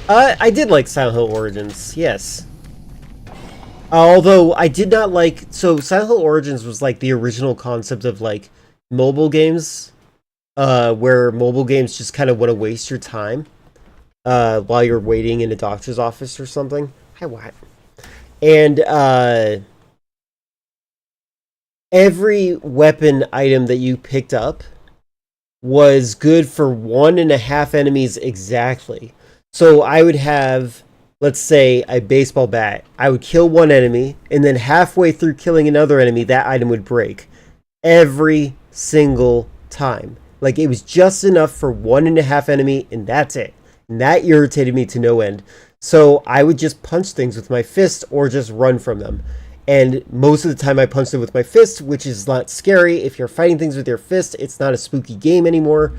I did like Silent Hill Origins, yes. Although I did not like... So Silent Hill Origins was like the original concept of like mobile games, where mobile games just kind of want to waste your time while you're waiting in a doctor's office or something. Hi, what? And every weapon item that you picked up was good for 1.5 enemies exactly. So I would have, let's say, a baseball bat. I would kill one enemy, and then halfway through killing another enemy, that item would break. Every single time. Like, it was just enough for 1.5 enemy, and that's it. And that irritated me to no end. So I would just punch things with my fist or just run from them. And most of the time I punched it with my fist, which is not scary. If you're fighting things with your fist, it's not a spooky game anymore.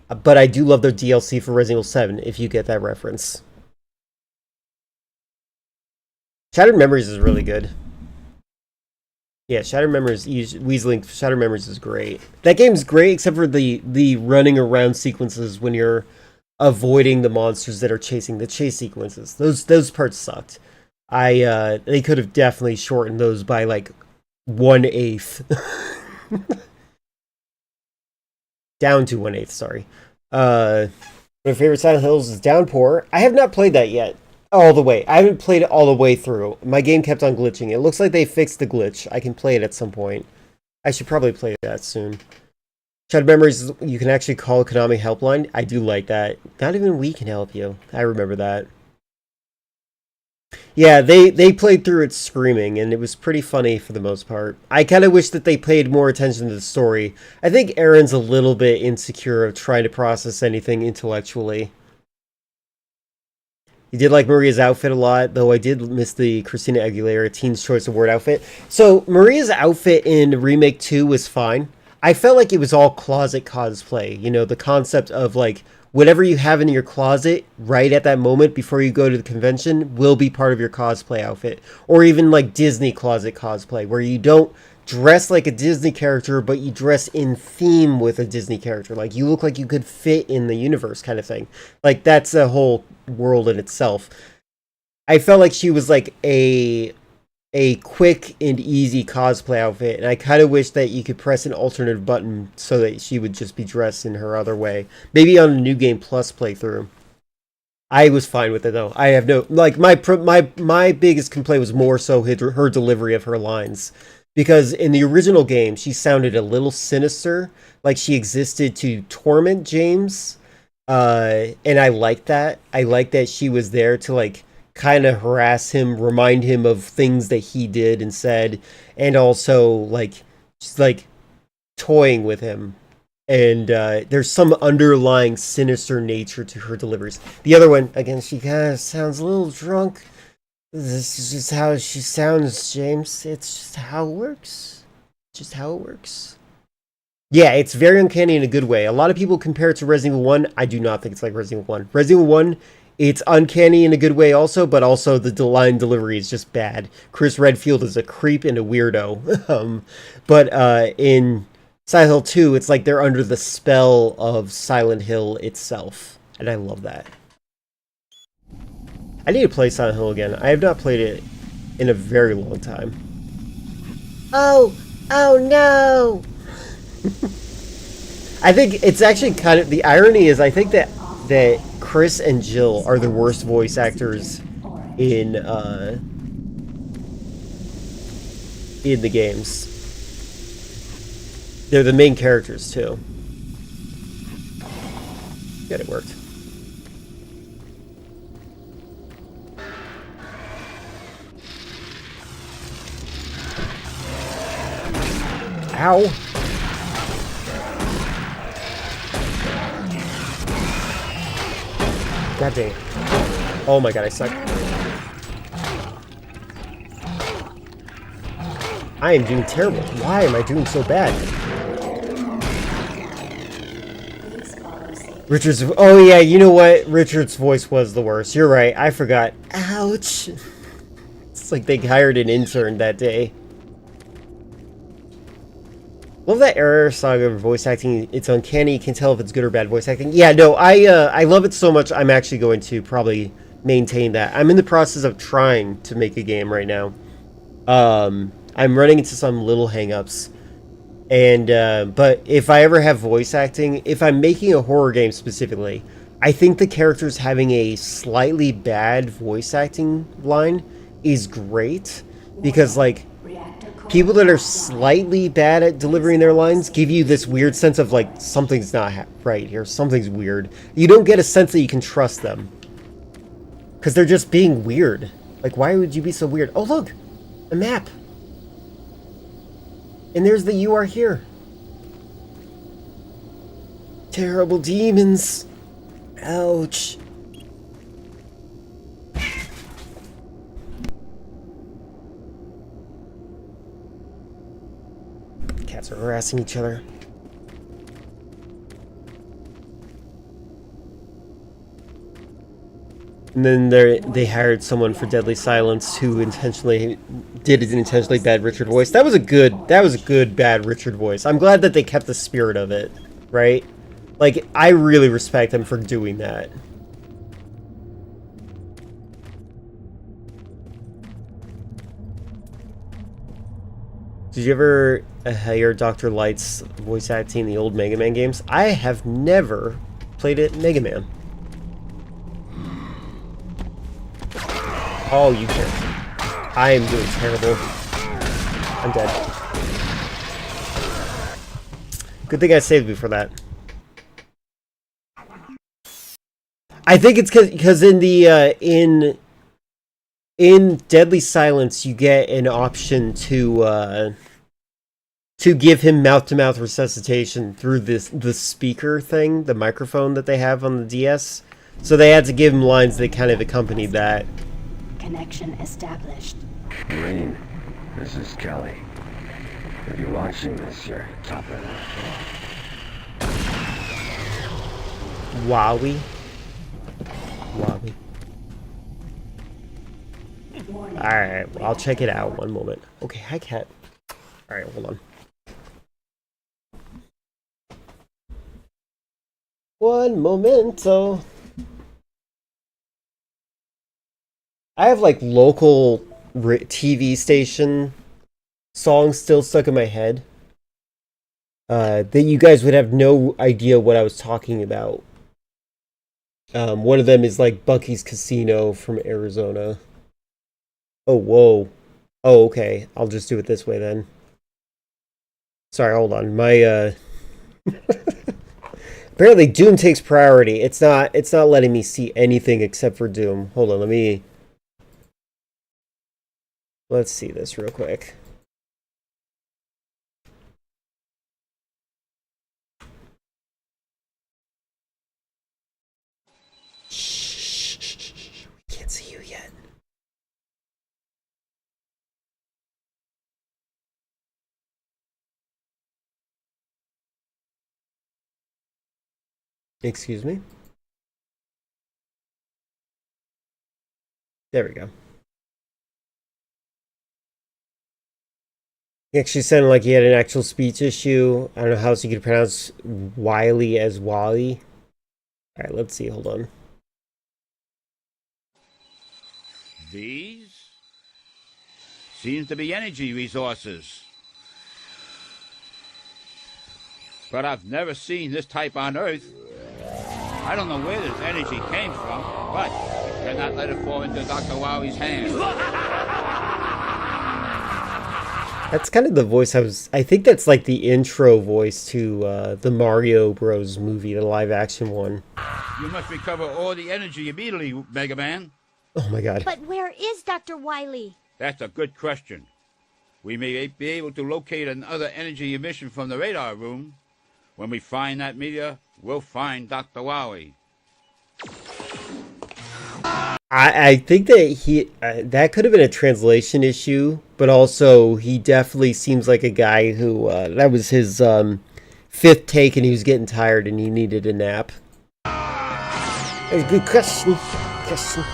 But I do love their DLC for Resident Evil 7, if you get that reference. Shattered Memories is really good. Yeah, Shattered Memories, Weaseling Shattered Memories is great. That game's great, except for the running around sequences when you're avoiding the monsters that are chasing the chase sequences. Those parts sucked. They could have definitely shortened those by like 1/8. Down to 1/8, sorry. My favorite Silent Hills is Downpour. I have not played that yet. All the way. I haven't played it all the way through. My game kept on glitching. It looks like they fixed the glitch. I can play it at some point. I should probably play that soon. Shattered Memories, you can actually call a Konami helpline. I do like that. Not even we can help you. I remember that. Yeah, they played through it screaming, and it was pretty funny for the most part. I kind of wish that they paid more attention to the story. I think Aaron's a little bit insecure of trying to process anything intellectually. You did like Maria's outfit a lot, though I did miss the Christina Aguilera Teen's Choice Award outfit. So, Maria's outfit in Remake 2 was fine. I felt like it was all closet cosplay. You know, the concept of, like, whatever you have in your closet right at that moment before you go to the convention will be part of your cosplay outfit. Or even, like, Disney closet cosplay, where you don't dress like a Disney character, but you dress in theme with a Disney character. Like, you look like you could fit in the universe kind of thing. Like, that's a whole world in itself. I felt like she was like a quick and easy cosplay outfit, and I kind of wish that you could press an alternate button so that she would just be dressed in her other way. Maybe on a New Game Plus playthrough. I was fine with it though. I have no, like, my biggest complaint was more so her delivery of her lines. Because in the original game, she sounded a little sinister, like she existed to torment James. And I liked that. I liked that she was there to, like, kind of harass him, remind him of things that he did and said, and also, like, just, like, toying with him. And there's some underlying sinister nature to her deliveries. The other one, again, she kind of sounds a little drunk. This is just how she sounds, James. It's just how it works. Just how it works. Yeah, it's very uncanny in a good way. A lot of people compare it to Resident Evil 1. I do not think it's like Resident Evil 1. Resident Evil 1, it's uncanny in a good way also, but also the line delivery is just bad. Chris Redfield is a creep and a weirdo. But in Silent Hill 2, it's like they're under the spell of Silent Hill itself. And I love that. I need to play Silent Hill again. I have not played it in a very long time. Oh no! I think it's actually kind of, the irony is I think that Chris and Jill are the worst voice actors in the games. They're the main characters too. Good, it worked. Ow! God dang. Oh my god, I suck. I am doing terrible. Why am I doing so bad? Richard's... Oh, yeah, you know what? Richard's voice was the worst. You're right. I forgot. Ouch. It's like they hired an intern that day. Love that Error Saga of voice acting. It's uncanny. You can tell if it's good or bad voice acting. Yeah, no, I love it so much. I'm actually going to probably maintain that. I'm in the process of trying to make a game right now. I'm running into some little hangups. And, but if I ever have voice acting, if I'm making a horror game specifically, I think the characters having a slightly bad voice acting line is great. Because, like, people that are slightly bad at delivering their lines give you this weird sense of, like, something's not right here. Something's weird. You don't get a sense that you can trust them. Because they're just being weird. Like, why would you be so weird? Oh, look! A map! And there's the "You Are Here." Terrible demons. Ouch. Cats are harassing each other. And then they hired someone for Deadly Silence who intentionally did an intentionally bad Richard voice. That was a good bad Richard voice. I'm glad that they kept the spirit of it, right? Like, I really respect them for doing that. Did you ever hear Dr. Light's voice acting in the old Mega Man games? I have never played it Mega Man. Oh, you can't. I am doing terrible. I'm dead. Good thing I saved me for that. I think it's because in the in Deadly Silence you get an option to give him mouth-to-mouth resuscitation through the speaker thing, the microphone that they have on the DS. So they had to give him lines that kind of accompanied that. Connection established. Rain, this is Kelly. If you're watching this, you're top of that. Wowie. Wowie. Alright, well, I'll check it out. One moment. Okay, hi, cat. Alright, hold on. One momento. I have, like, local TV station songs still stuck in my head. That you guys would have no idea what I was talking about. One of them is, like, Bucky's Casino from Arizona. Oh, whoa. Oh, okay. I'll just do it this way, then. Sorry, hold on. My, Apparently, Doom takes priority. It's not letting me see anything except for Doom. Hold on, let's see this real quick. Shh. We can't see you yet. Excuse me? There we go. He actually sounded like he had an actual speech issue. I don't know how else you could pronounce Wiley as Wally. Alright, let's see. Hold on. These seems to be energy resources. But I've never seen this type on Earth. I don't know where this energy came from, but I cannot let it fall into Dr. Wowie's hands. That's kind of the voice I think that's like the intro voice to the Mario Bros. Movie, the live action one. You must recover all the energy immediately, Mega Man. Oh my god. But where is Dr. Wily? That's a good question. We may be able to locate another energy emission from the radar room. When we find that meteor, we'll find Dr. Wowie. I think that that could have been a translation issue, but also he definitely seems like a guy who that was his fifth take and he was getting tired and he needed a nap. That's a good question. Question.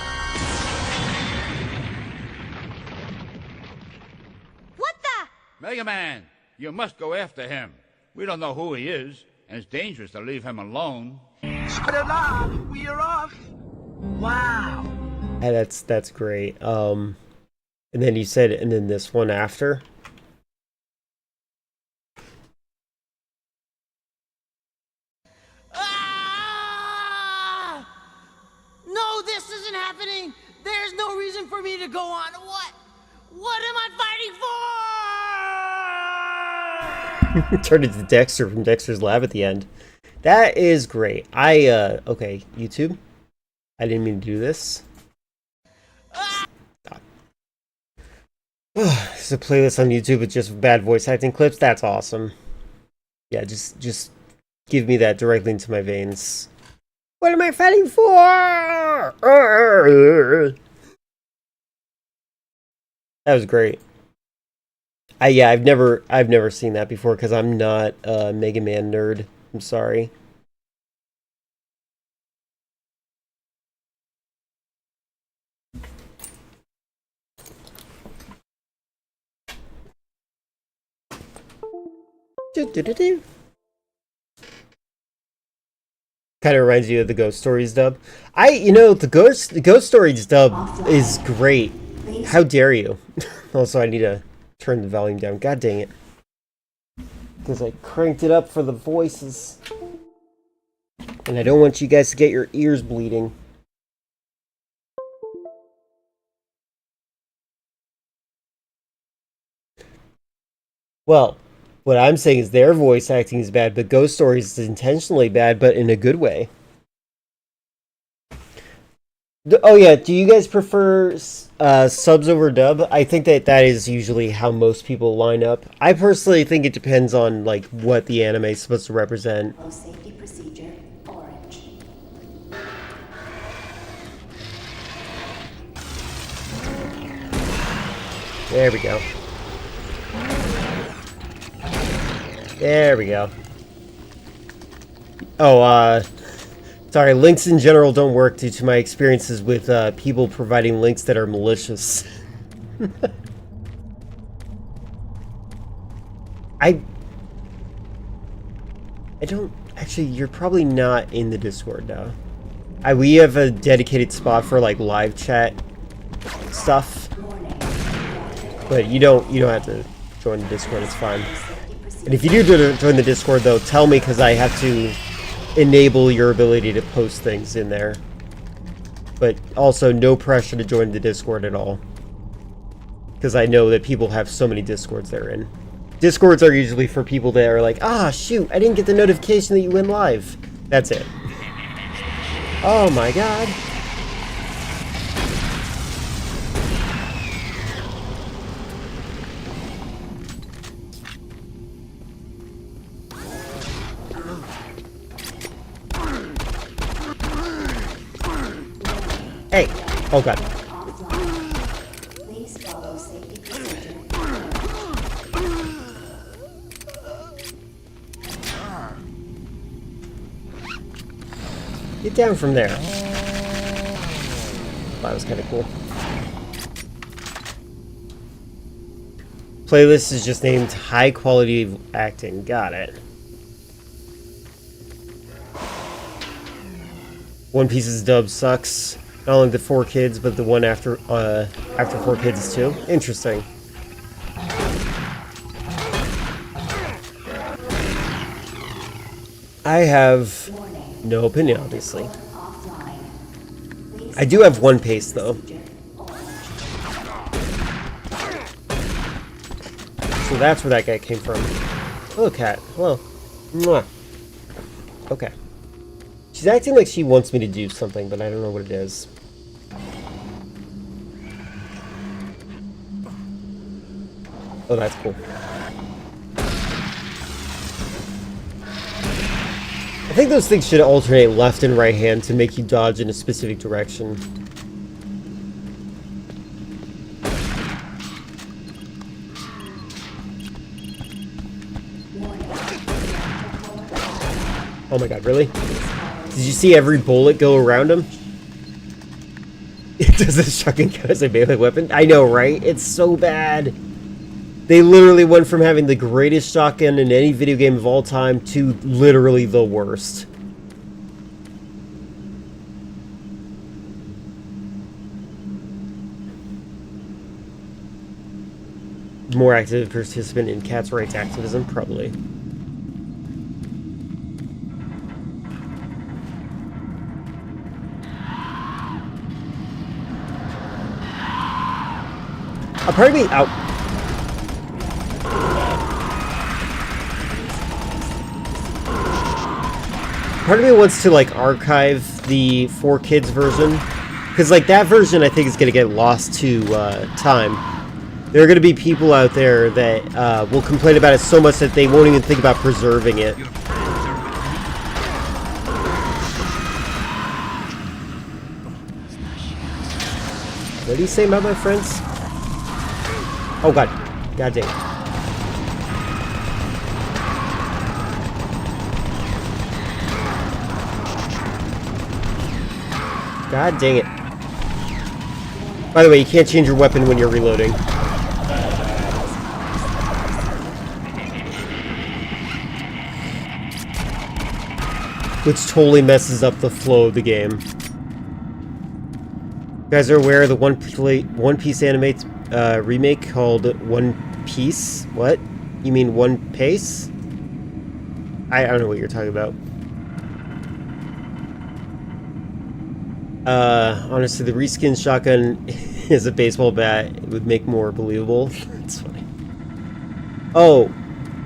What the? Mega Man, you must go after him. We don't know who he is, and it's dangerous to leave him alone. We are off. Wow. Hey, that's great. And then you said, and then this one after. Ah! No, this isn't happening. There's no reason for me to go on. What am I fighting for? Turned into Dexter from Dexter's Lab at the end. That is great. Okay, YouTube. I didn't mean to do this. Stop. There's a playlist on YouTube with just bad voice acting clips. That's awesome. Yeah, just give me that directly into my veins. What am I fighting for? That was great. I've never seen that before because I'm not a Mega Man nerd. I'm sorry. Kind of reminds you of the Ghost Stories dub. The Ghost Stories dub is great. How dare you? Also, I need to turn the volume down. God dang it. Because I cranked it up for the voices. And I don't want you guys to get your ears bleeding. Well, what I'm saying is their voice acting is bad, but Ghost Stories is intentionally bad, but in a good way. Oh yeah, do you guys prefer subs over dub? I think that is usually how most people line up. I personally think it depends on like what the anime is supposed to represent. Low safety procedure, orange. There we go. There we go. Oh, sorry, links in general don't work due to my experiences with people providing links that are malicious. I don't... Actually, you're probably not in the Discord now. We have a dedicated spot for, like, live chat stuff. But you don't have to join the Discord, it's fine. And if you do join the Discord, though, tell me, because I have to enable your ability to post things in there. But also, no pressure to join the Discord at all. Because I know that people have so many Discords they're in. Discords are usually for people that are like, ah, shoot, I didn't get the notification that you went live. That's it. Oh my god. Hey! Oh god. Please follow safety procedure. Get down from there. That was kind of cool. Playlist is just named High Quality Acting. Got it. One Piece's dub sucks. Not only the 4 kids, but the one after 4 kids too. Interesting. I have no opinion, obviously. I do have one pace, though. So that's where that guy came from. Hello, cat. Hello. Mwah. Okay. She's acting like she wants me to do something, but I don't know what it is. Oh, that's cool. I think those things should alternate left and right hand to make you dodge in a specific direction. Oh my god, really? Did you see every bullet go around him? Does this shotgun count as a melee weapon? I know, right? It's so bad. They literally went from having the greatest shotgun in any video game of all time to literally the worst. More active participant in cats' rights activism, probably. A part of me out. Part of me wants to like archive the 4Kids version, because like that version I think is gonna get lost to time. There are gonna be people out there that will complain about it so much that they won't even think about preserving it. What do you say about my friends? Oh god. God dang it. God dang it. By the way, you can't change your weapon when you're reloading. Which totally messes up the flow of the game. You guys are aware of the One Piece anime remake called One Piece? What? You mean One Pace? I don't know what you're talking about. Honestly, the reskin shotgun is a baseball bat. It would make more believable. It's funny. Oh,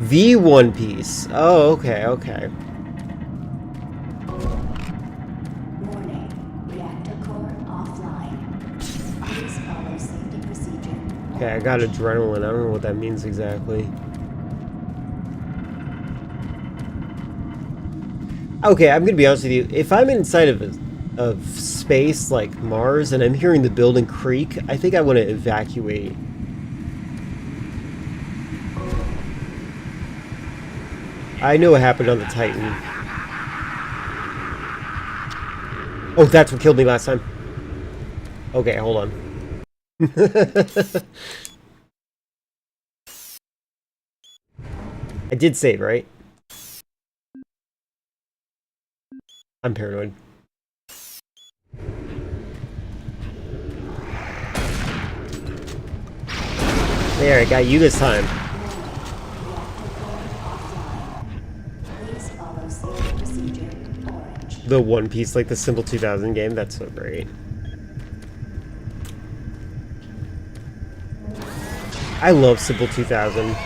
the One Piece. Oh, okay, okay. Warning. Reactor core offline. Please follow safety procedure. Okay, I got adrenaline. I don't know what that means exactly. Okay, I'm gonna be honest with you. If I'm inside of space like Mars and I'm hearing the building creak, I think I want to evacuate. I know what happened on the Titan. Oh, that's what killed me last time. Okay, hold on. I did save, right? I'm paranoid. There, I got you this time. Please follow safety procedure. Orange. The One Piece, like the Simple 2000 game, that's so great. I love Simple 2000.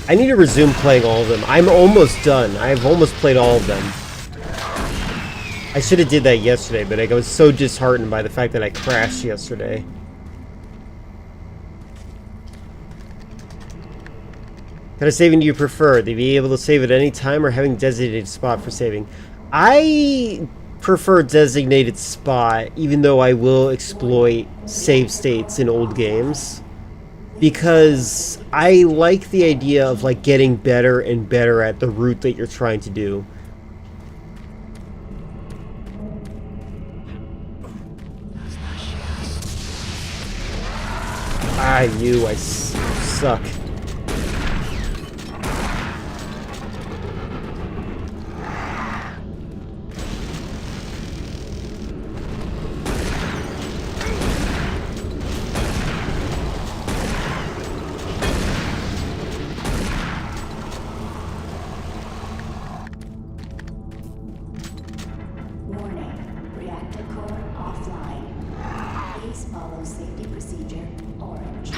I need to resume playing all of them. I'm almost done. I've almost played all of them. I should have did that yesterday, but I was so disheartened by the fact that I crashed yesterday. What kind of saving do you prefer? To be able to save at any time or having designated spot for saving? I prefer designated spot, even though I will exploit save states in old games. Because I like the idea of like getting better and better at the route that you're trying to do. I knew I suck. Warning. Reactor core offline. Please follow safety procedure. Orange.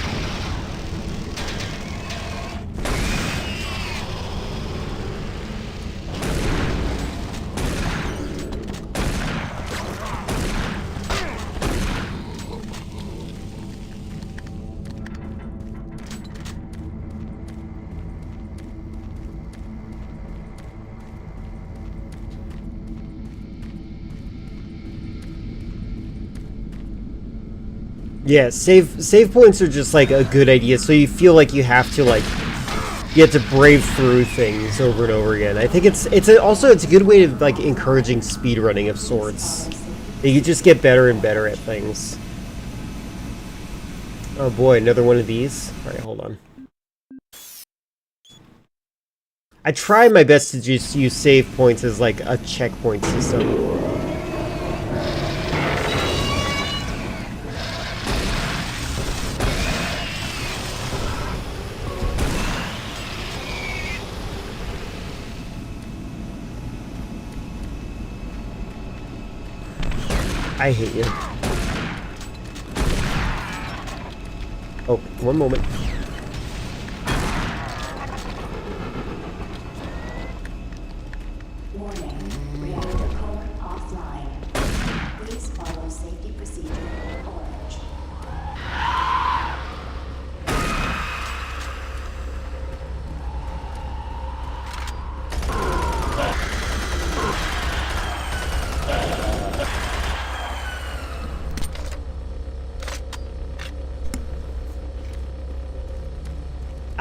Yeah, save points are just like a good idea, so you feel like you have to like you have to brave through things over and over again. I think it's a good way of like encouraging speedrunning of sorts. You just get better and better at things. Oh boy, another one of these. All right, hold on. I try my best to just use save points as like a checkpoint system. I hate you. Oh, one moment. Warning, reactor core offline. Please follow safety procedure orange.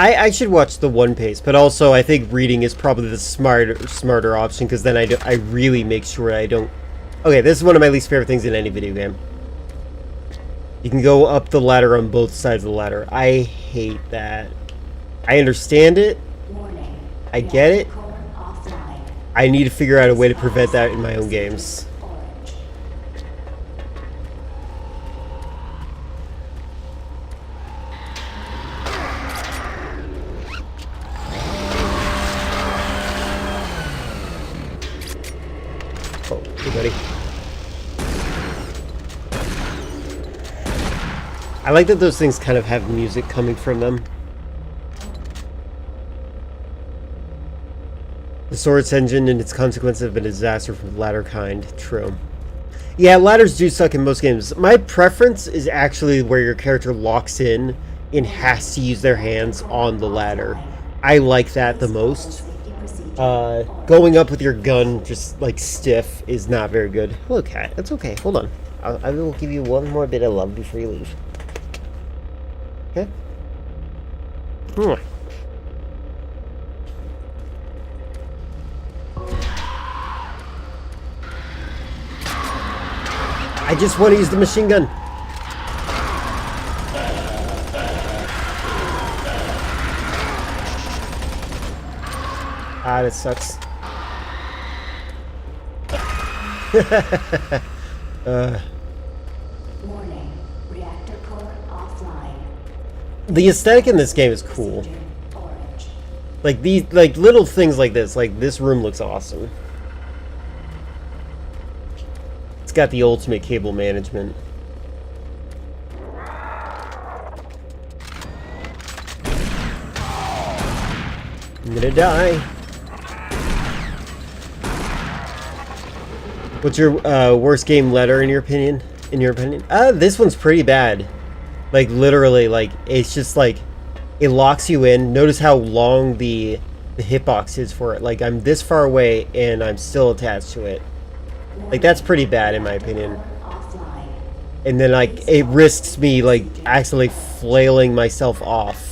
I should watch the One Pace, but also I think reading is probably the smarter option, because then I really make sure I don't... Okay, this is one of my least favorite things in any video game. You can go up the ladder on both sides of the ladder. I hate that. I understand it. Warning, I get it. core offline. I need to figure out a way to prevent that in my own games. Orange. Oh, hey buddy. I like that those things kind of have music coming from them. The sword's engine and its consequences have been a disaster for the latter kind. True. Yeah, ladders do suck in most games. My preference is actually where your character locks in and has to use their hands on the ladder. I like that the most. Going up with your gun just like stiff is not very good. Hello, cat. That's okay. Hold on. I will give you one more bit of love before you leave. Okay? I just want to use the machine gun. Ah, that sucks. Warning, reactor core offline. The aesthetic in this game is cool. Procedure orange. Like these, like little things like this room looks awesome. It's got the ultimate cable management. I'm gonna die. What's your worst game letter in your opinion? This one's pretty bad. Like literally, like it's just like it locks you in. Notice how long the hitbox is for it. Like I'm this far away and I'm still attached to it. Like that's pretty bad in my opinion. Offline. And then like it risks me like accidentally flailing myself off.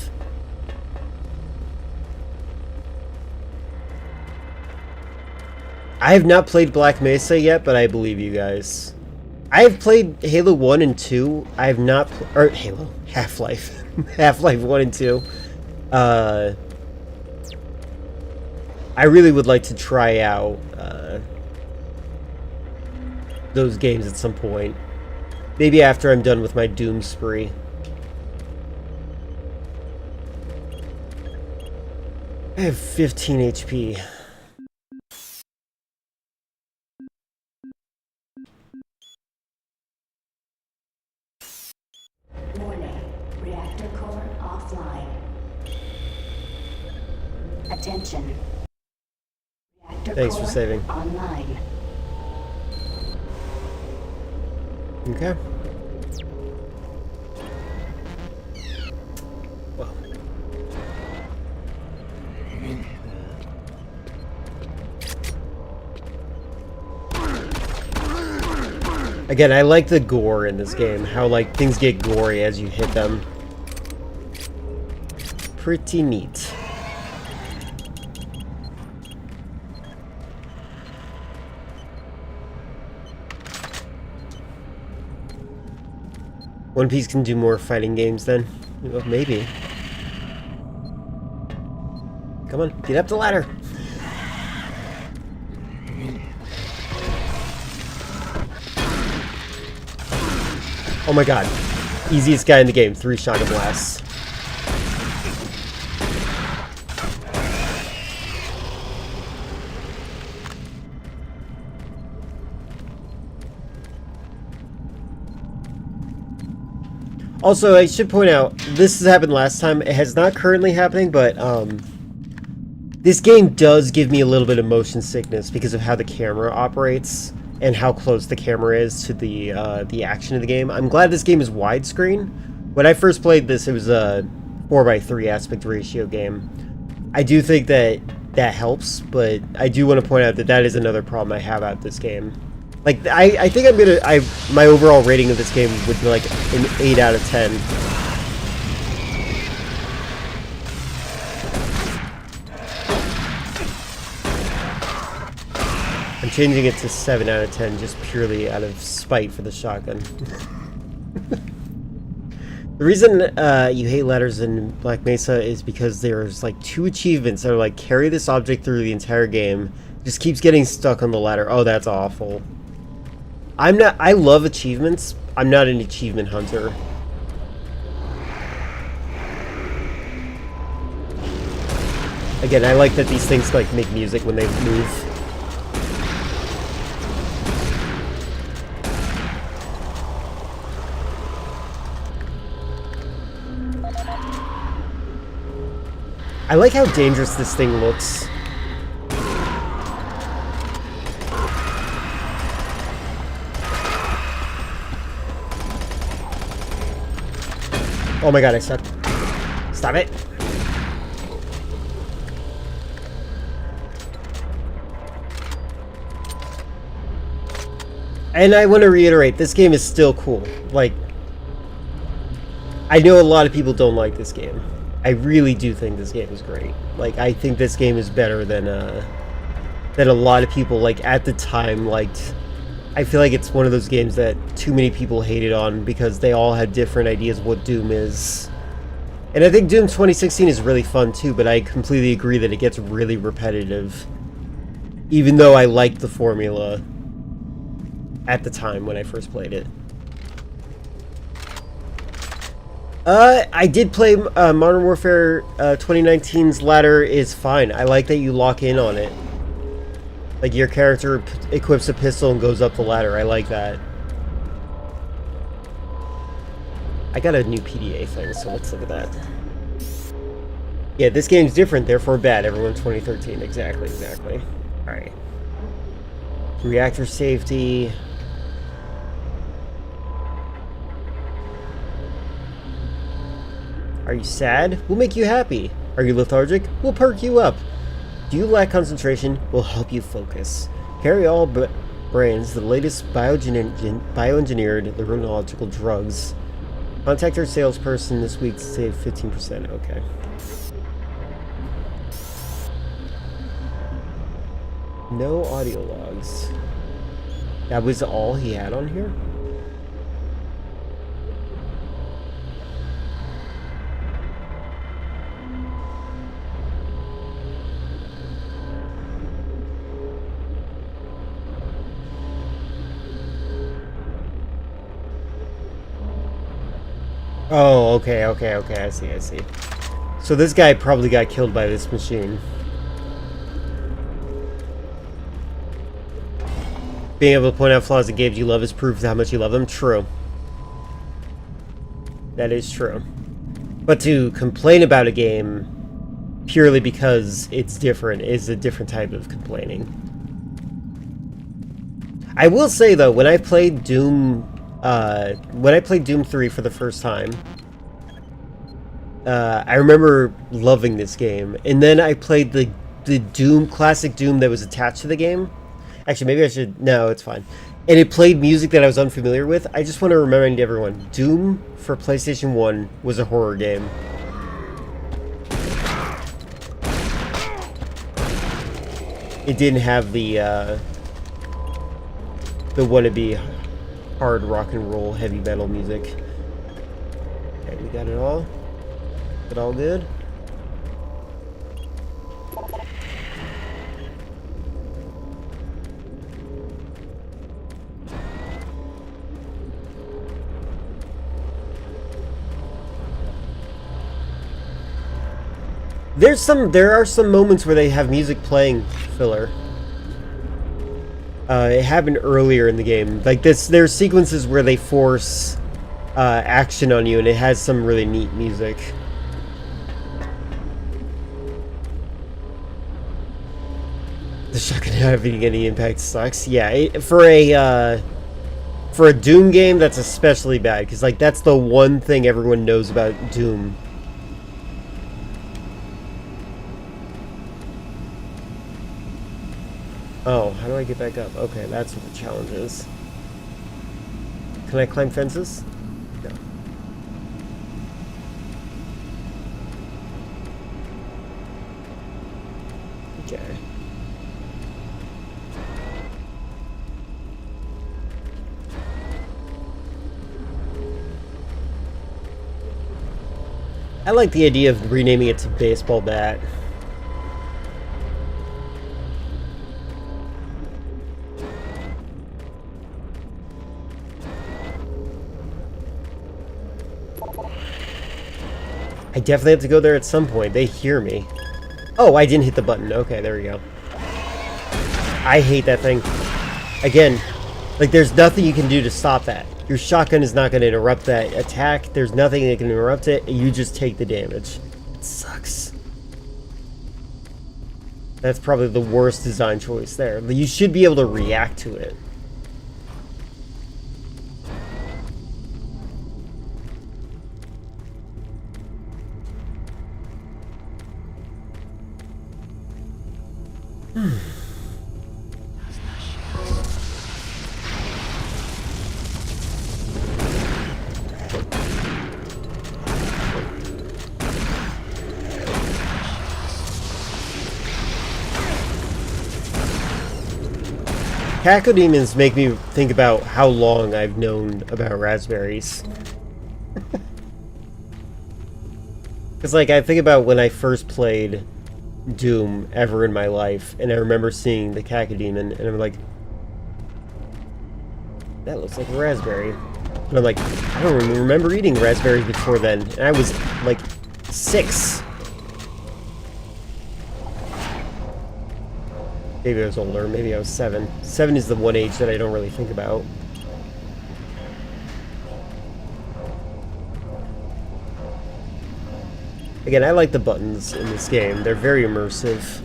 I have not played Black Mesa yet, but I believe you guys. I have played Halo 1 and 2. I have not... Or Halo. Half-Life. Half-Life 1 and 2. I really would like to try out those games at some point. Maybe after I'm done with my Doom spree. I have 15 HP. Warning, reactor core offline. Attention. Reactor Thanks for core saving. Online. Okay. Well. Again, I like the gore in this game. How, like, things get gory as you hit them. Pretty neat. One Piece can do more fighting games then. Well, maybe. Come on, get up the ladder. Oh my god. Easiest guy in the game, 3 shotgun blasts. Also, I should point out, this has happened last time. It has not currently happening, but this game does give me a little bit of motion sickness because of how the camera operates and how close the camera is to the action of the game. I'm glad this game is widescreen. When I first played this, it was a 4:3 aspect ratio game. I do think that that helps, but I do want to point out that that is another problem I have at this game. Like, I think my overall rating of this game would be like an 8 out of 10. I'm changing it to 7 out of 10 just purely out of spite for the shotgun. The reason you hate ladders in Black Mesa is because there's like 2 achievements that are like, carry this object through the entire game. Just keeps getting stuck on the ladder. Oh, that's awful. I love achievements. I'm not an achievement hunter. Again, I like that these things like make music when they move. I like how dangerous this thing looks. Oh my god, I suck. Stop it. And I want to reiterate, this game is still cool. Like, I know a lot of people don't like this game. I really do think this game is great. Like, I think this game is better than a lot of people, like, at the time liked. I feel like it's one of those games that too many people hated on because they all had different ideas of what Doom is. And I think Doom 2016 is really fun too, but I completely agree that it gets really repetitive. Even though I liked the formula at the time when I first played it. I did play Modern Warfare 2019's ladder is fine. I like that you lock in on it. Like, your character equips a pistol and goes up the ladder. I like that. I got a new PDA thing, so let's look at that. Yeah, this game's different, therefore bad. Everyone 2013. Exactly. Alright. Reactor safety. Are you sad? We'll make you happy. Are you lethargic? We'll perk you up. Do you lack concentration? We'll help you focus. Carry all brains, the latest bioengineered neurological drugs. Contact our salesperson this week to save 15%. Okay. No audio logs. That was all he had on here? Oh, okay, I see. So this guy probably got killed by this machine. Being able to point out flaws in games you love is proof of how much you love them. True. That is true. But to complain about a game purely because it's different is a different type of complaining. I will say, though, when I played Doom 3 for the first time, I remember loving this game. And then I played the Doom, classic Doom that was attached to the game. Actually, maybe I should... No, it's fine. And it played music that I was unfamiliar with. I just want to remind everyone, Doom for PlayStation 1 was a horror game. It didn't have the wannabe hard rock and roll heavy metal music. Okay, we got it all. It all good? There are some moments where they have music playing filler. It happened earlier in the game. Like this, there's sequences where they force action on you, and it has some really neat music. The shotgun having any impact sucks. Yeah, for a Doom game, that's especially bad because like that's the one thing everyone knows about Doom. Oh, how do I get back up? Okay, that's what the challenge is. Can I climb fences? No. Okay. I like the idea of renaming it to baseball bat. I definitely have to go there at some point. They hear me. Oh, I didn't hit the button. Okay, there we go. I hate that thing. Again, like there's nothing you can do to stop that. Your shotgun is not going to interrupt that attack. There's nothing that can interrupt it. You just take the damage. It sucks. That's probably the worst design choice there. You should be able to react to it. Cacodemons make me think about how long I've known about raspberries. Because, like, I think about when I first played Doom ever in my life, and I remember seeing the cacodemon, and I'm like, that looks like a raspberry. And I'm like, I don't remember eating raspberries before then, and I was, like, 6. Maybe I was older, maybe I was 7. 7 is the one age that I don't really think about. Again, I like the buttons in this game. They're very immersive.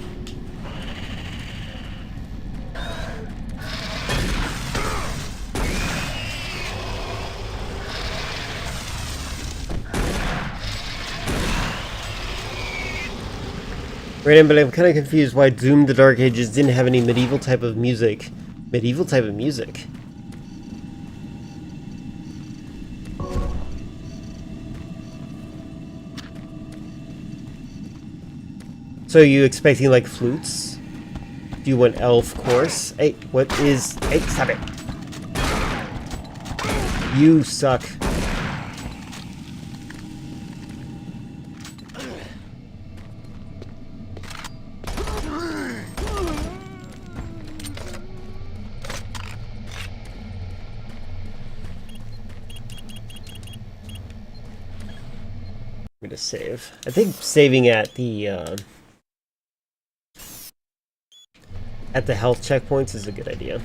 Right, but I'm kind of confused why Doom the Dark Ages didn't have any medieval type of music. Medieval type of music? So you expecting like flutes? Do you want elf chorus? Hey, what is... Hey, stop it. You suck. I'm gonna save. I think saving at the health checkpoints is a good idea.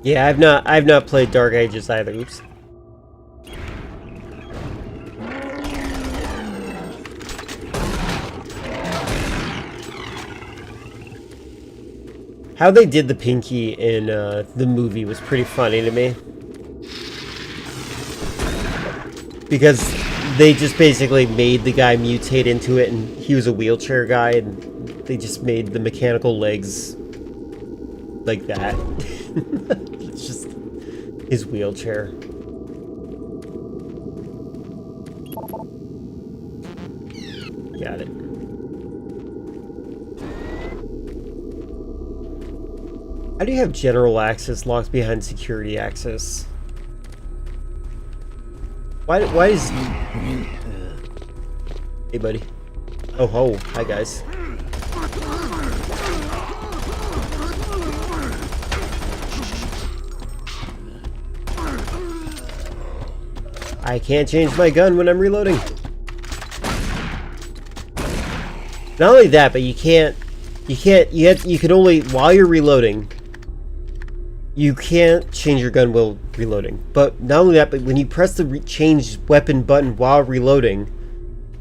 Yeah, I've not played Dark Ages either. Oops. How they did the pinky in the movie was pretty funny to me. Because they just basically made the guy mutate into it, and he was a wheelchair guy, and they just made the mechanical legs like that. It's just his wheelchair. Got it. How do you have general access locked behind security access? Why is... Hey, buddy. Oh, ho. Hi, guys. I can't change my gun when I'm reloading. Not only that, but you can only, while you're reloading, you can't change your gun while reloading. But not only that, but when you press the change weapon button while reloading,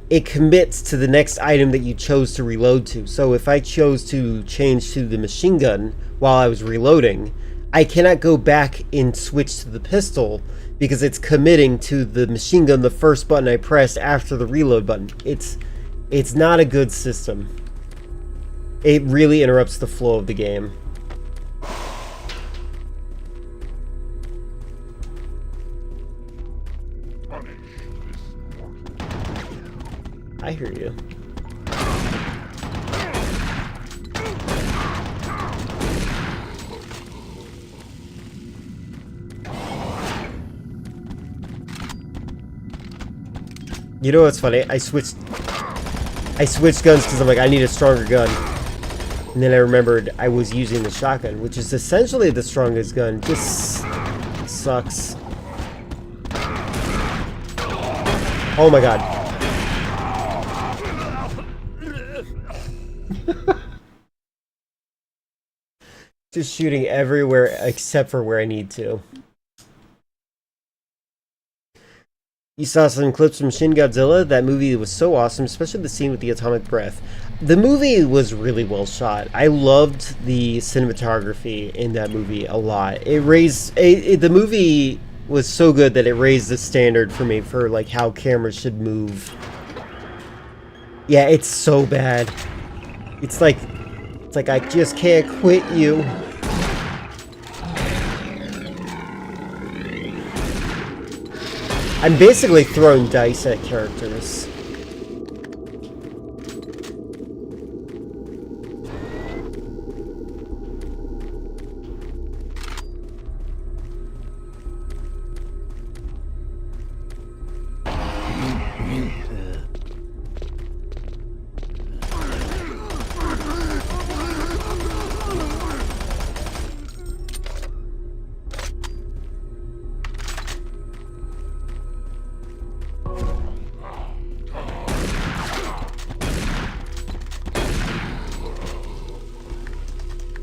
it commits to the next item that you chose to reload to. So if I chose to change to the machine gun while I was reloading, I cannot go back and switch to the pistol because it's committing to the machine gun, the first button I pressed after the reload button. It's not a good system. It really interrupts the flow of the game. I hear you. You know what's funny? I switched guns because I'm like, I need a stronger gun. And then I remembered I was using the shotgun, which is essentially the strongest gun. Just sucks. Oh my god. Just shooting everywhere except for where I need to. You saw some clips from Shin Godzilla. That movie was so awesome, especially the scene with the atomic breath. The movie was really well shot. I loved the cinematography in that movie a lot. The movie was so good that it raised the standard for me for like how cameras should move. Yeah, it's so bad. It's like I just can't quit you. I'm basically throwing dice at characters.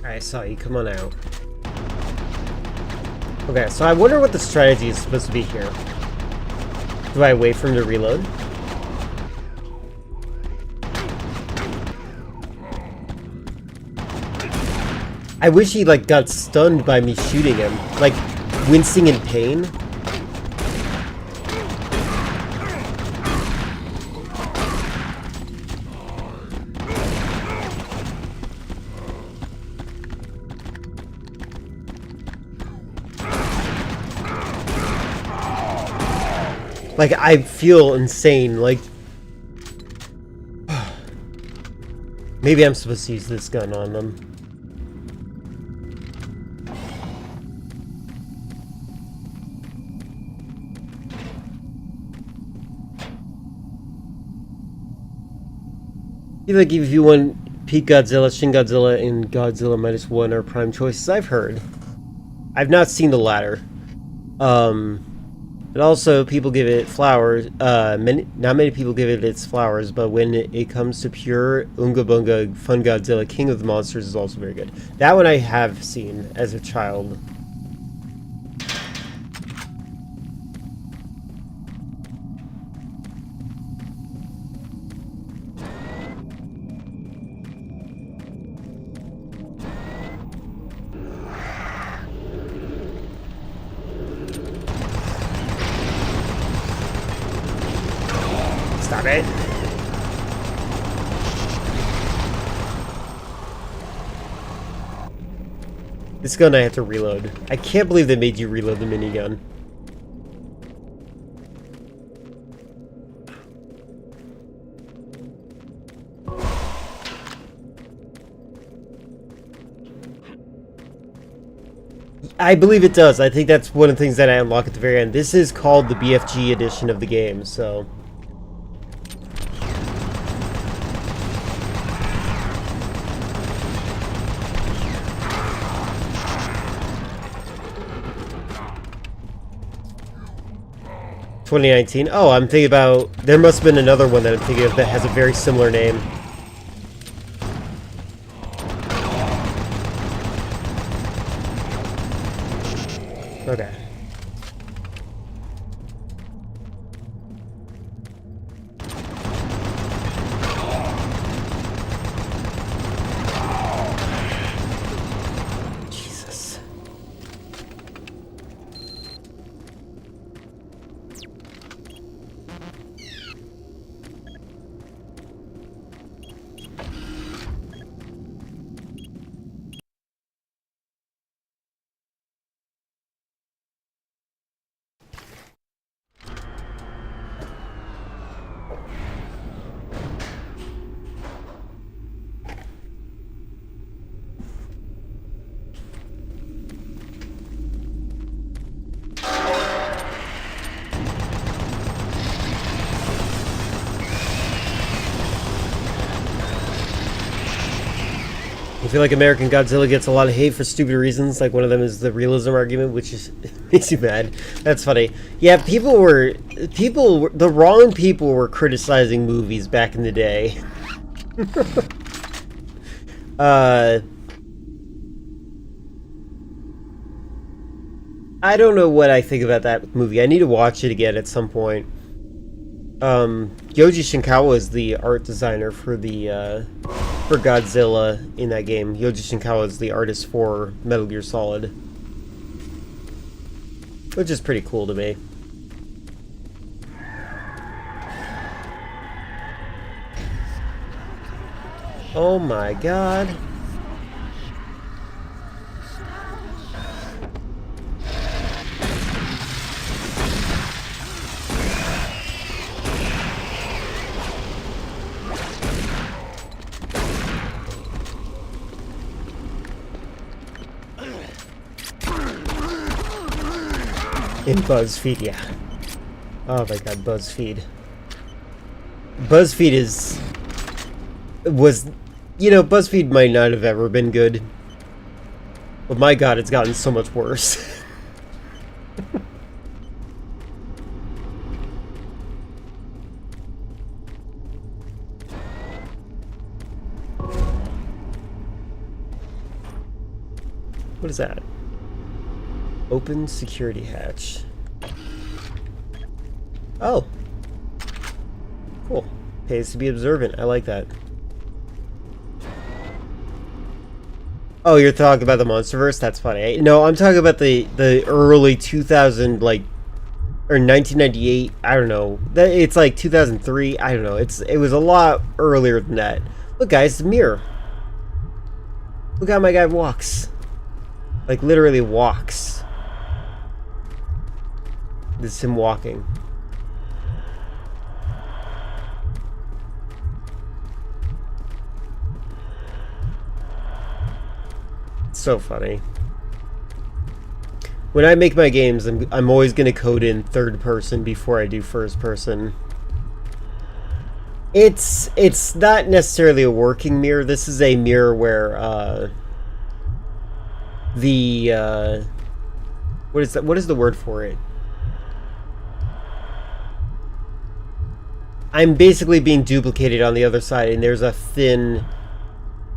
I saw you. Come on out. Okay, so I wonder what the strategy is supposed to be here. Do I wait for him to reload? I wish he, like, got stunned by me shooting him. Like, wincing in pain. Like, I feel insane, like... Maybe I'm supposed to use this gun on them. I feel like if you want Pete Godzilla, Shin Godzilla, and Godzilla Minus One are prime choices, I've heard. I've not seen the latter. And also, people give it flowers. Not many people give it its flowers, but when it comes to pure Unga Bunga Fun Godzilla, King of the Monsters is also very good. That one I have seen as a child. Stop it. This gun I have to reload. I can't believe they made you reload the minigun. I believe it does. I think that's one of the things that I unlock at the very end. This is called the BFG edition of the game, so... ...2019. Oh, I'm thinking about... There must have been another one that I'm thinking of that has a very similar name. Okay. Jesus. I feel like American Godzilla gets a lot of hate for stupid reasons. Like one of them is the realism argument, which is makes you mad. That's funny. Yeah, the wrong people were criticizing movies back in the day. I don't know what I think about that movie. I need to watch it again at some point. Yoji Shinkawa is the art designer for the for Godzilla in that game. Yoji Shinkawa is the artist for Metal Gear Solid, which is pretty cool to me. Oh my god. In BuzzFeed, yeah. Oh my god, BuzzFeed. BuzzFeed BuzzFeed might not have ever been good. But my god, it's gotten so much worse. What is that? Open security hatch. Oh. Cool. Pays to be observant. I like that. Oh, you're talking about the Monsterverse? That's funny. No, I'm talking about the early 2000, like, or 1998. I don't know. It's like 2003. I don't know. It was a lot earlier than that. Look, guys, the mirror. Look how my guy walks. Like, literally walks. This is him walking. It's so funny. When I make my games, I'm always going to code in third person before I do first person. It's not necessarily a working mirror. This is a mirror where what is that? What is the word for it? I'm basically being duplicated on the other side, and there's a thin,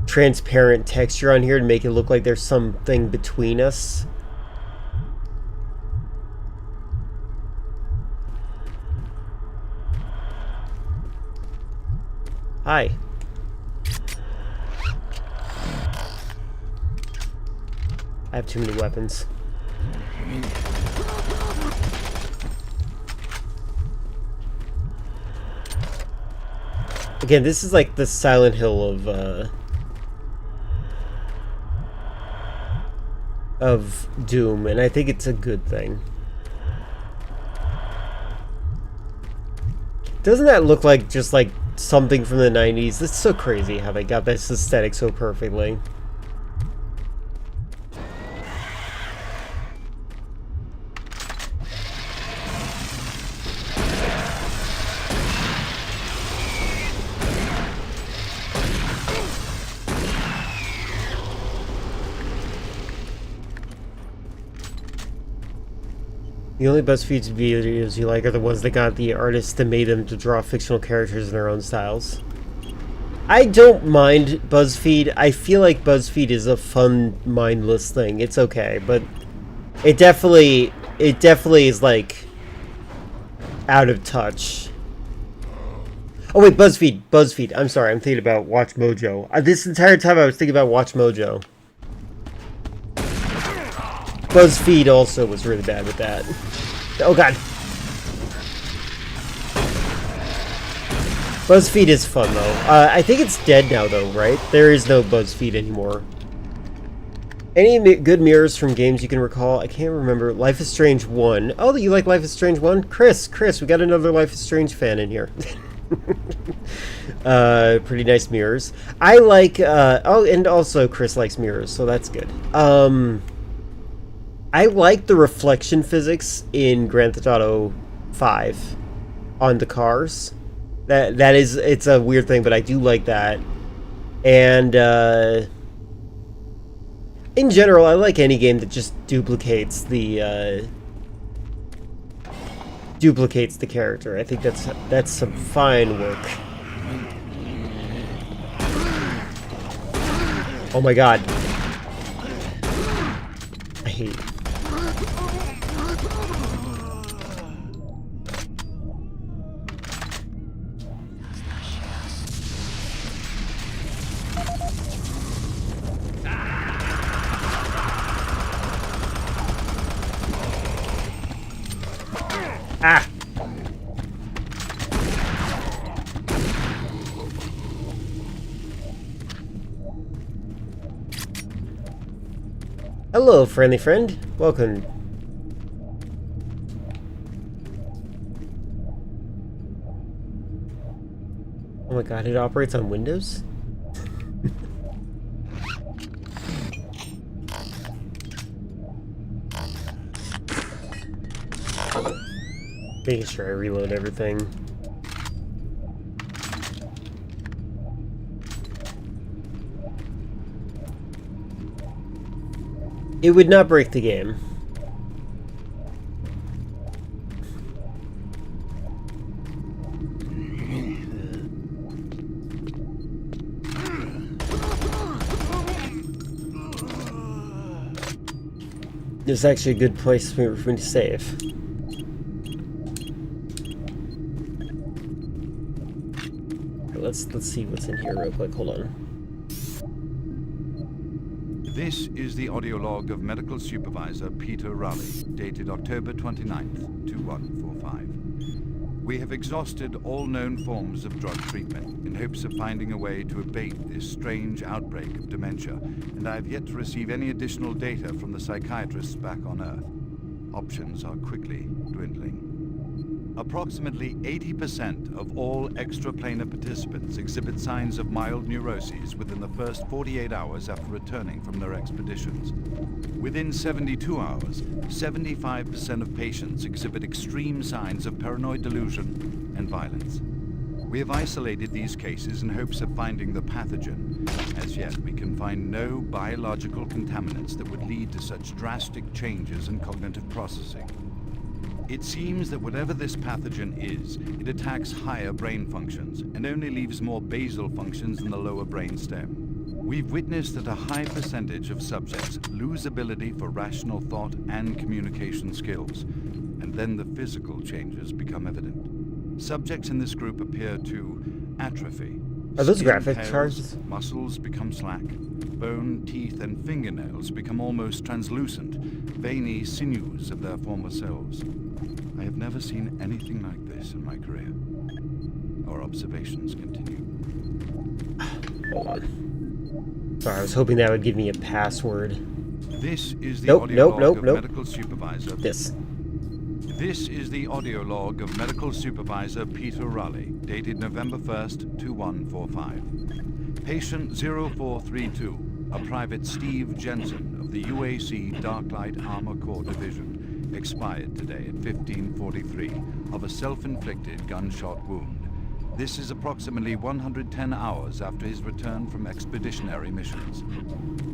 transparent texture on here to make it look like there's something between us. Hi. I have too many weapons. Again, this is like the Silent Hill of Doom, and I think it's a good thing. Doesn't that look like just like something from the 90s? It's so crazy how they got this aesthetic so perfectly. The only BuzzFeed videos you like are the ones that got the artists that made them to draw fictional characters in their own styles. I don't mind BuzzFeed. I feel like BuzzFeed is a fun, mindless thing. It's okay, but it definitely is like out of touch. Oh wait, BuzzFeed. I'm sorry, I'm thinking about Watch Mojo. This entire time I was thinking about Watch Mojo. BuzzFeed also was really bad with that. Oh god. BuzzFeed is fun though. I think it's dead now though, right? There is no BuzzFeed anymore. Any good mirrors from games you can recall? I can't remember. Life is Strange 1. Oh, you like Life is Strange 1? Chris, we got another Life is Strange fan in here. Pretty nice mirrors. I like, oh, and also Chris likes mirrors, so that's good. I like the reflection physics in Grand Theft Auto 5 on the cars. That is, it's a weird thing, but I do like that. And, in general, I like any game that just duplicates the character. I think that's some fine work. Oh my god. I hate it. Ah! Hello, friendly friend. Welcome. Oh my god, it operates on Windows? Making sure I reload everything. It would not break the game. This is actually a good place for me to save. Let's see what's in here real quick. Hold on. This is the audio log of Medical Supervisor Peter Raleigh, dated October 29th, 2145. We have exhausted all known forms of drug treatment in hopes of finding a way to abate this strange outbreak of dementia, and I have yet to receive any additional data from the psychiatrists back on Earth. Options are quickly dwindling. Approximately 80% of all extraplanar participants exhibit signs of mild neuroses within the first 48 hours after returning from their expeditions. Within 72 hours, 75% of patients exhibit extreme signs of paranoid delusion and violence. We have isolated these cases in hopes of finding the pathogen. As yet, we can find no biological contaminants that would lead to such drastic changes in cognitive processing. It seems that whatever this pathogen is, it attacks higher brain functions and only leaves more basal functions in the lower brain stem. We've witnessed that a high percentage of subjects lose ability for rational thought and communication skills, and then the physical changes become evident. Subjects in this group appear to atrophy. Are those Skin graphic pales, cards? Muscles become slack. Bone, teeth, and fingernails become almost translucent, veiny sinews of their former selves. I have never seen anything like this in my career. Our observations continue. Hold on. Sorry, I was hoping that would give me a password. This is the audio log of Medical Supervisor. This is the audio log of Medical Supervisor Peter Raleigh, dated November 1st, 2145. Patient 0432, a Private Steve Jensen of the UAC Darklight Armor Corps Division, expired today at 15:43 of a self-inflicted gunshot wound. This is approximately 110 hours after his return from expeditionary missions.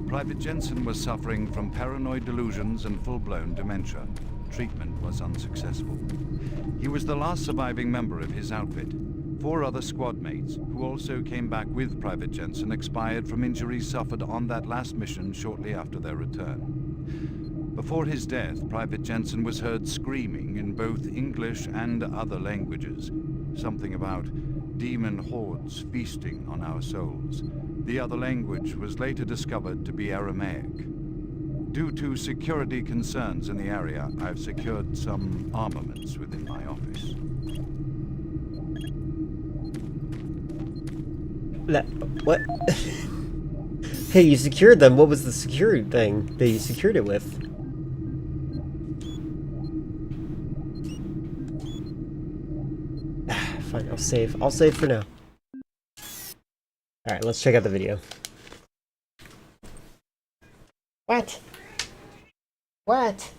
Private Jensen was suffering from paranoid delusions and full-blown dementia. treatment was unsuccessful. He was the last surviving member of his outfit. 4 other squad mates, who also came back with Private Jensen, expired from injuries suffered on that last mission shortly after their return. Before his death, Private Jensen was heard screaming in both English and other languages, something about demon hordes feasting on our souls. The other language was later discovered to be Aramaic. Due to security concerns in the area, I've secured some armaments within my office. What? Hey, you secured them. What was the security thing that you secured it with? Fine, I'll save. I'll save for now. Alright, let's check out the video. What? What?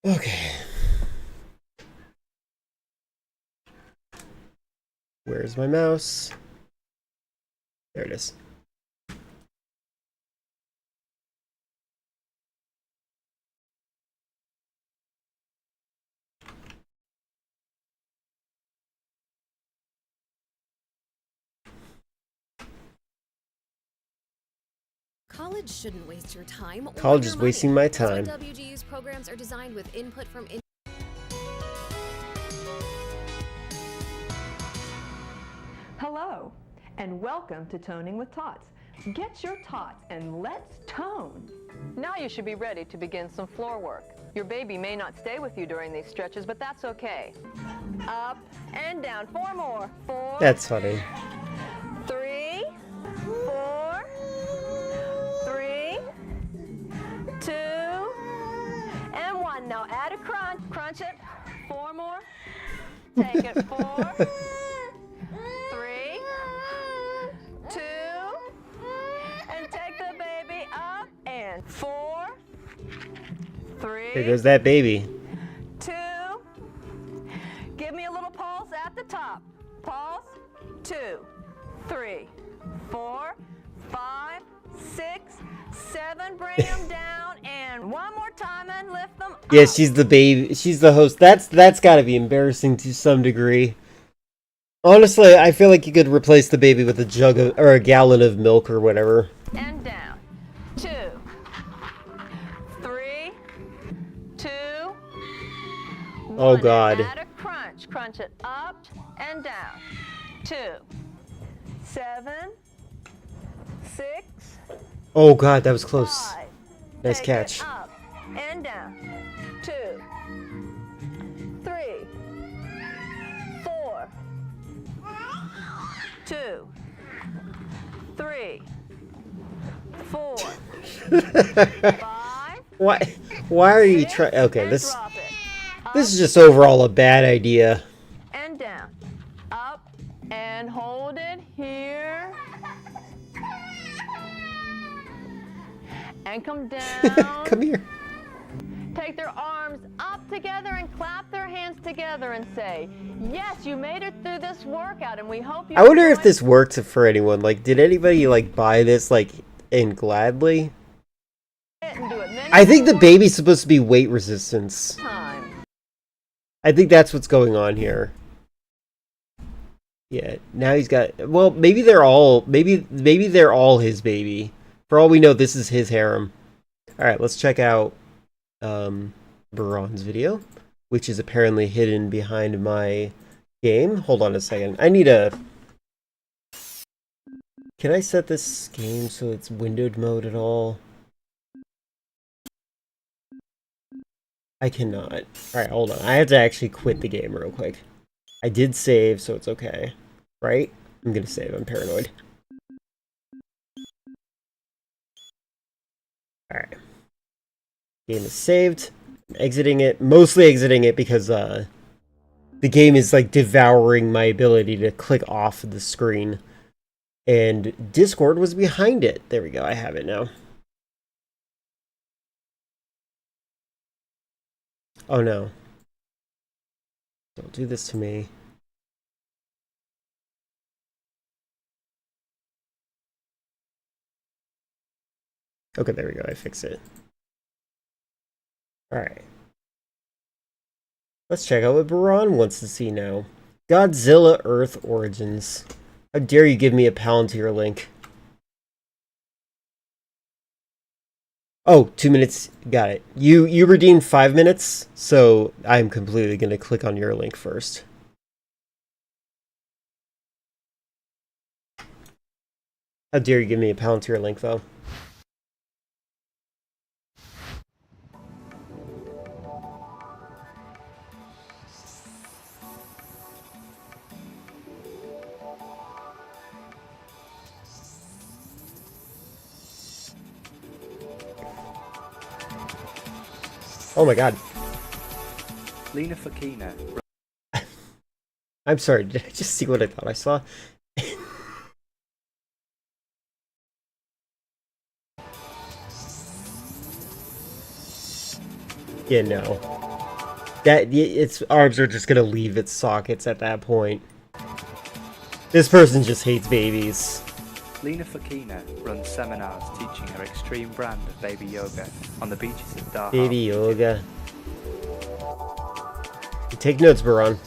Okay. Where's my mouse? There it is. College shouldn't waste your time. College is wasting my time. That's why WGU's programs are designed with input from. Hello, and welcome to Toning with Tots. Get your tots and let's tone. Now you should be ready to begin some floor work. Your baby may not stay with you during these stretches, but that's okay. Up and down. 4 more. 4. That's funny. 3, 4, 3, 2, and 1. Now add a crunch. Crunch it. 4 more. Take it. 4, 3, 2, and take the baby up. And 4, 3. There goes that baby. 2. Give me a little pulse at the top. Pulse. 2, 3, 4, 5, 6, 7. Bring them down, and 1 more time and lift them up. Yeah, she's the baby. She's the host. That's got to be embarrassing to some degree. Honestly, I feel like you could replace the baby with a jug of, or a gallon of milk or whatever. And down. 2, 3, 2. Oh 1. God. Add a crunch. Crunch it up and down. 2, 7, 6. Oh God, that was close. 5. Nice Take catch. it up and down. 2, 3, 4, 2, 3, 4, 5. Why are you 6, trying? Okay, and this drop it. this is just overall a bad idea. And down. Up and hold it here. And come down. Come here. Take their arms up together and clap their hands together and say, yes, you made it through this workout, and we hope you I wonder if enjoyed this works for anyone. Like, did anybody like buy this like in gladly? it and do it many I think the more baby's supposed to be weight resistance. times. I think that's what's going on here. Yeah, now he's got. Well, maybe they're all. Maybe they're all his baby. For all we know, this is his harem. All right, let's check out Baron's video, which is apparently hidden behind my game. Hold on a second. I need a. Can I set this game so it's windowed mode at all? I cannot. Alright, hold on. I have to actually quit the game real quick. I did save, so it's okay. Right? I'm gonna save. I'm paranoid. Alright. Game is saved. I'm exiting it. Mostly exiting it because the game is like devouring my ability to click off the screen. And Discord was behind it. There we go. I have it now. Oh no. Don't do this to me. Okay, there we go. I fixed it. Alright. Let's check out what Baran wants to see now. Godzilla Earth Origins. How dare you give me a Palantir link? Oh, 2 minutes. Got it. You redeemed 5 minutes, so I'm completely going to click on your link first. How dare you give me a Palantir link, though? Oh my god. Lena Fakina. I'm sorry, did I just see what I thought I saw? Yeah, no. Its arms are just gonna leave its sockets at that point. This person just hates babies. Lena Fakina runs seminars teaching her extreme brand of baby yoga on the beaches of Dahab. Baby yoga. Take notes, Baran.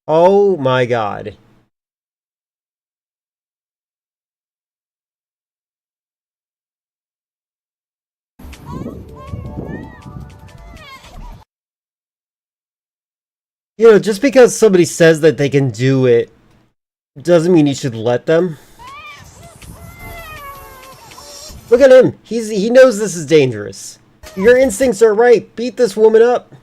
Oh my god. You know, just because somebody says that they can do it doesn't mean you should let them. Look at him. He knows this is dangerous. Your instincts are right. Beat this woman up.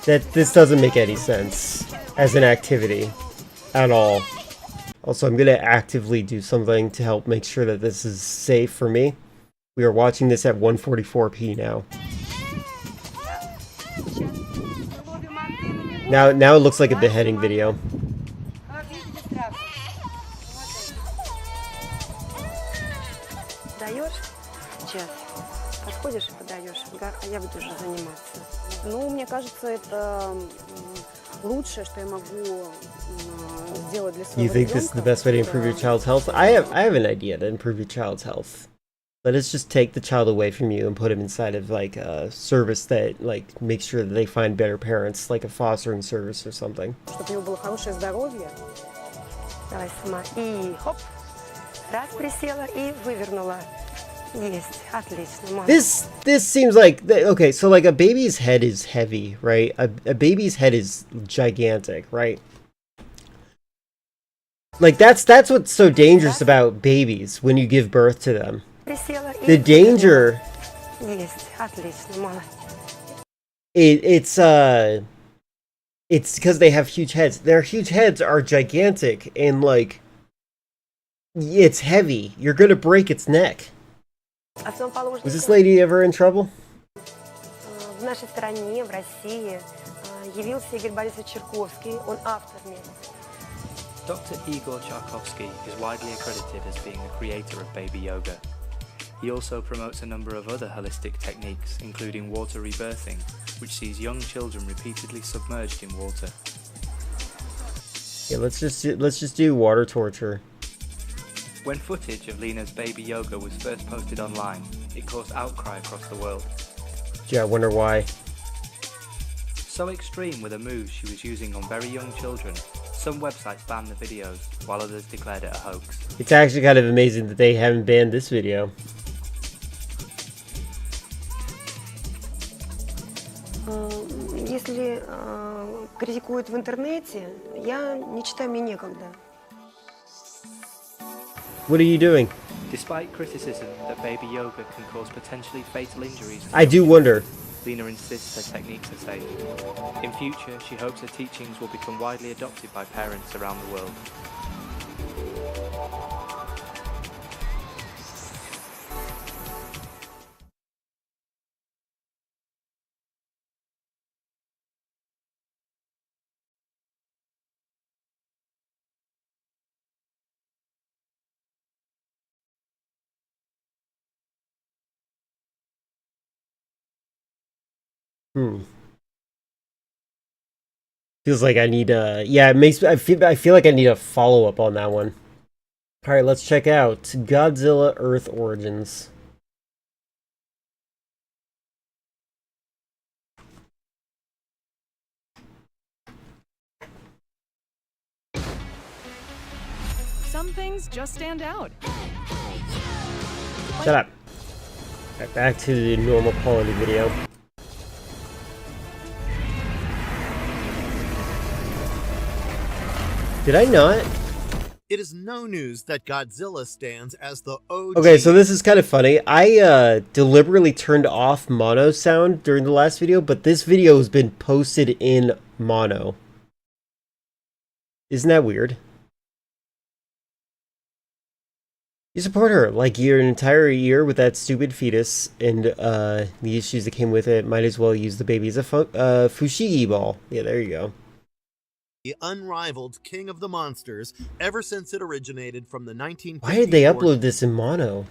This doesn't make any sense as an activity at all. Also, I'm gonna actively do something to help make sure that this is safe for me. We are watching this at 144p now. Now it looks like a beheading video. Ну, мне кажется, это лучшее, что я могу сделать для своего You think this is the best way to improve your child's health? I have an idea to improve your child's health. Let us just take the child away from you and put him inside of like a service that like makes sure that they find better parents, like a fostering service or something. Чтобы у него было хорошее здоровье. Давай сама. И хоп. Раз присела и вывернула. Есть. Отлично. This seems like okay, so like a baby's head is heavy, right? A baby's head is gigantic, right? Like that's what's so dangerous about babies when you give birth to them. The danger it's because they have huge heads. Their huge heads are gigantic and like it's heavy. You're gonna break its neck. Was this lady ever in trouble? В нашей стране, в России, явился Игорь Борисович Чирковский, он автор Dr. Igor Tchaikovsky is widely accredited as being the creator of baby yoga. He also promotes a number of other holistic techniques, including water rebirthing, which sees young children repeatedly submerged in water. Yeah, let's just do water torture. When footage of Lena's baby yoga was first posted online, it caused outcry across the world. Yeah, I wonder why. So extreme were the moves she was using on very young children, some websites banned the videos, while others declared it a hoax. It's actually kind of amazing that they haven't banned this video. Если критикуют в интернете, я не читаю, мне некогда. What are you doing? Despite criticism that baby yoga can cause potentially fatal injuries, I do wonder. Lena insists her techniques are safe. In future, she hopes her teachings will become widely adopted by parents around the world. Feels like I need yeah, it makes I feel like I need a follow-up on that one. Alright, let's check out Godzilla Earth Origins. Some things just stand out. Shut up. Right, back to the normal quality video. Did I not? It is no news that Godzilla stands as the OG. Okay, so this is kind of funny. I deliberately turned off mono sound during the last video, but this video has been posted in mono. Isn't that weird? You support her, like your entire year with that stupid fetus and the issues that came with it. Might as well use the baby as a Fushigi ball. Yeah, there you go. The unrivaled king of the monsters ever since it originated from the 1954 Why did they upload this in mono?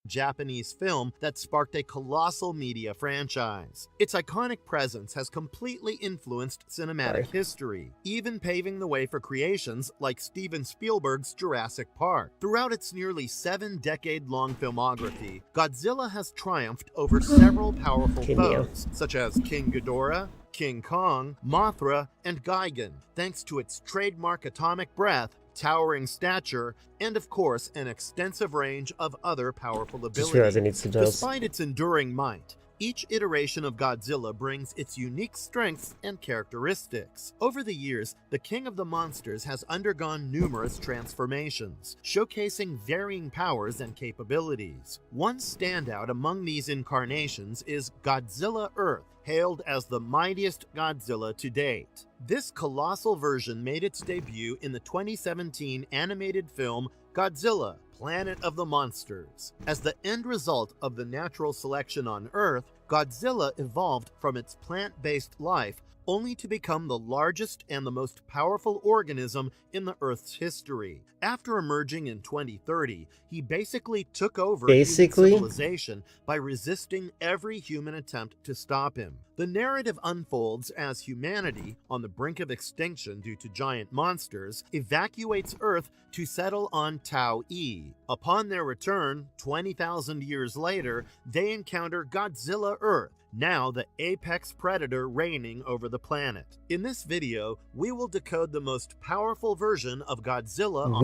Japanese film that sparked a colossal media franchise. Its iconic presence has completely influenced cinematic history, even paving the way for creations like Steven Spielberg's Jurassic Park. Throughout its nearly 7-decade-long filmography, Godzilla has triumphed over several powerful foes, such as King Ghidorah, King Kong, Mothra, and Gigan, thanks to its trademark atomic breath, towering stature, and of course, an extensive range of other powerful abilities. Just realized I need subtitles. Despite its enduring might, each iteration of Godzilla brings its unique strengths and characteristics. Over the years, the King of the Monsters has undergone numerous transformations, showcasing varying powers and capabilities. One standout among these incarnations is Godzilla Earth, hailed as the mightiest Godzilla to date. This colossal version made its debut in the 2017 animated film Godzilla, Planet of the Monsters. As the end result of the natural selection on Earth, Godzilla evolved from its plant-based life only to become the largest and the most powerful organism in the Earth's history. After emerging in 2030, he basically took over human civilization by resisting every human attempt to stop him. The narrative unfolds as humanity, on the brink of extinction due to giant monsters, evacuates Earth to settle on Tau-E. Upon their return, 20,000 years later, they encounter Godzilla Earth, now the apex predator reigning over the planet. In this video, we will decode the most powerful version of Godzilla.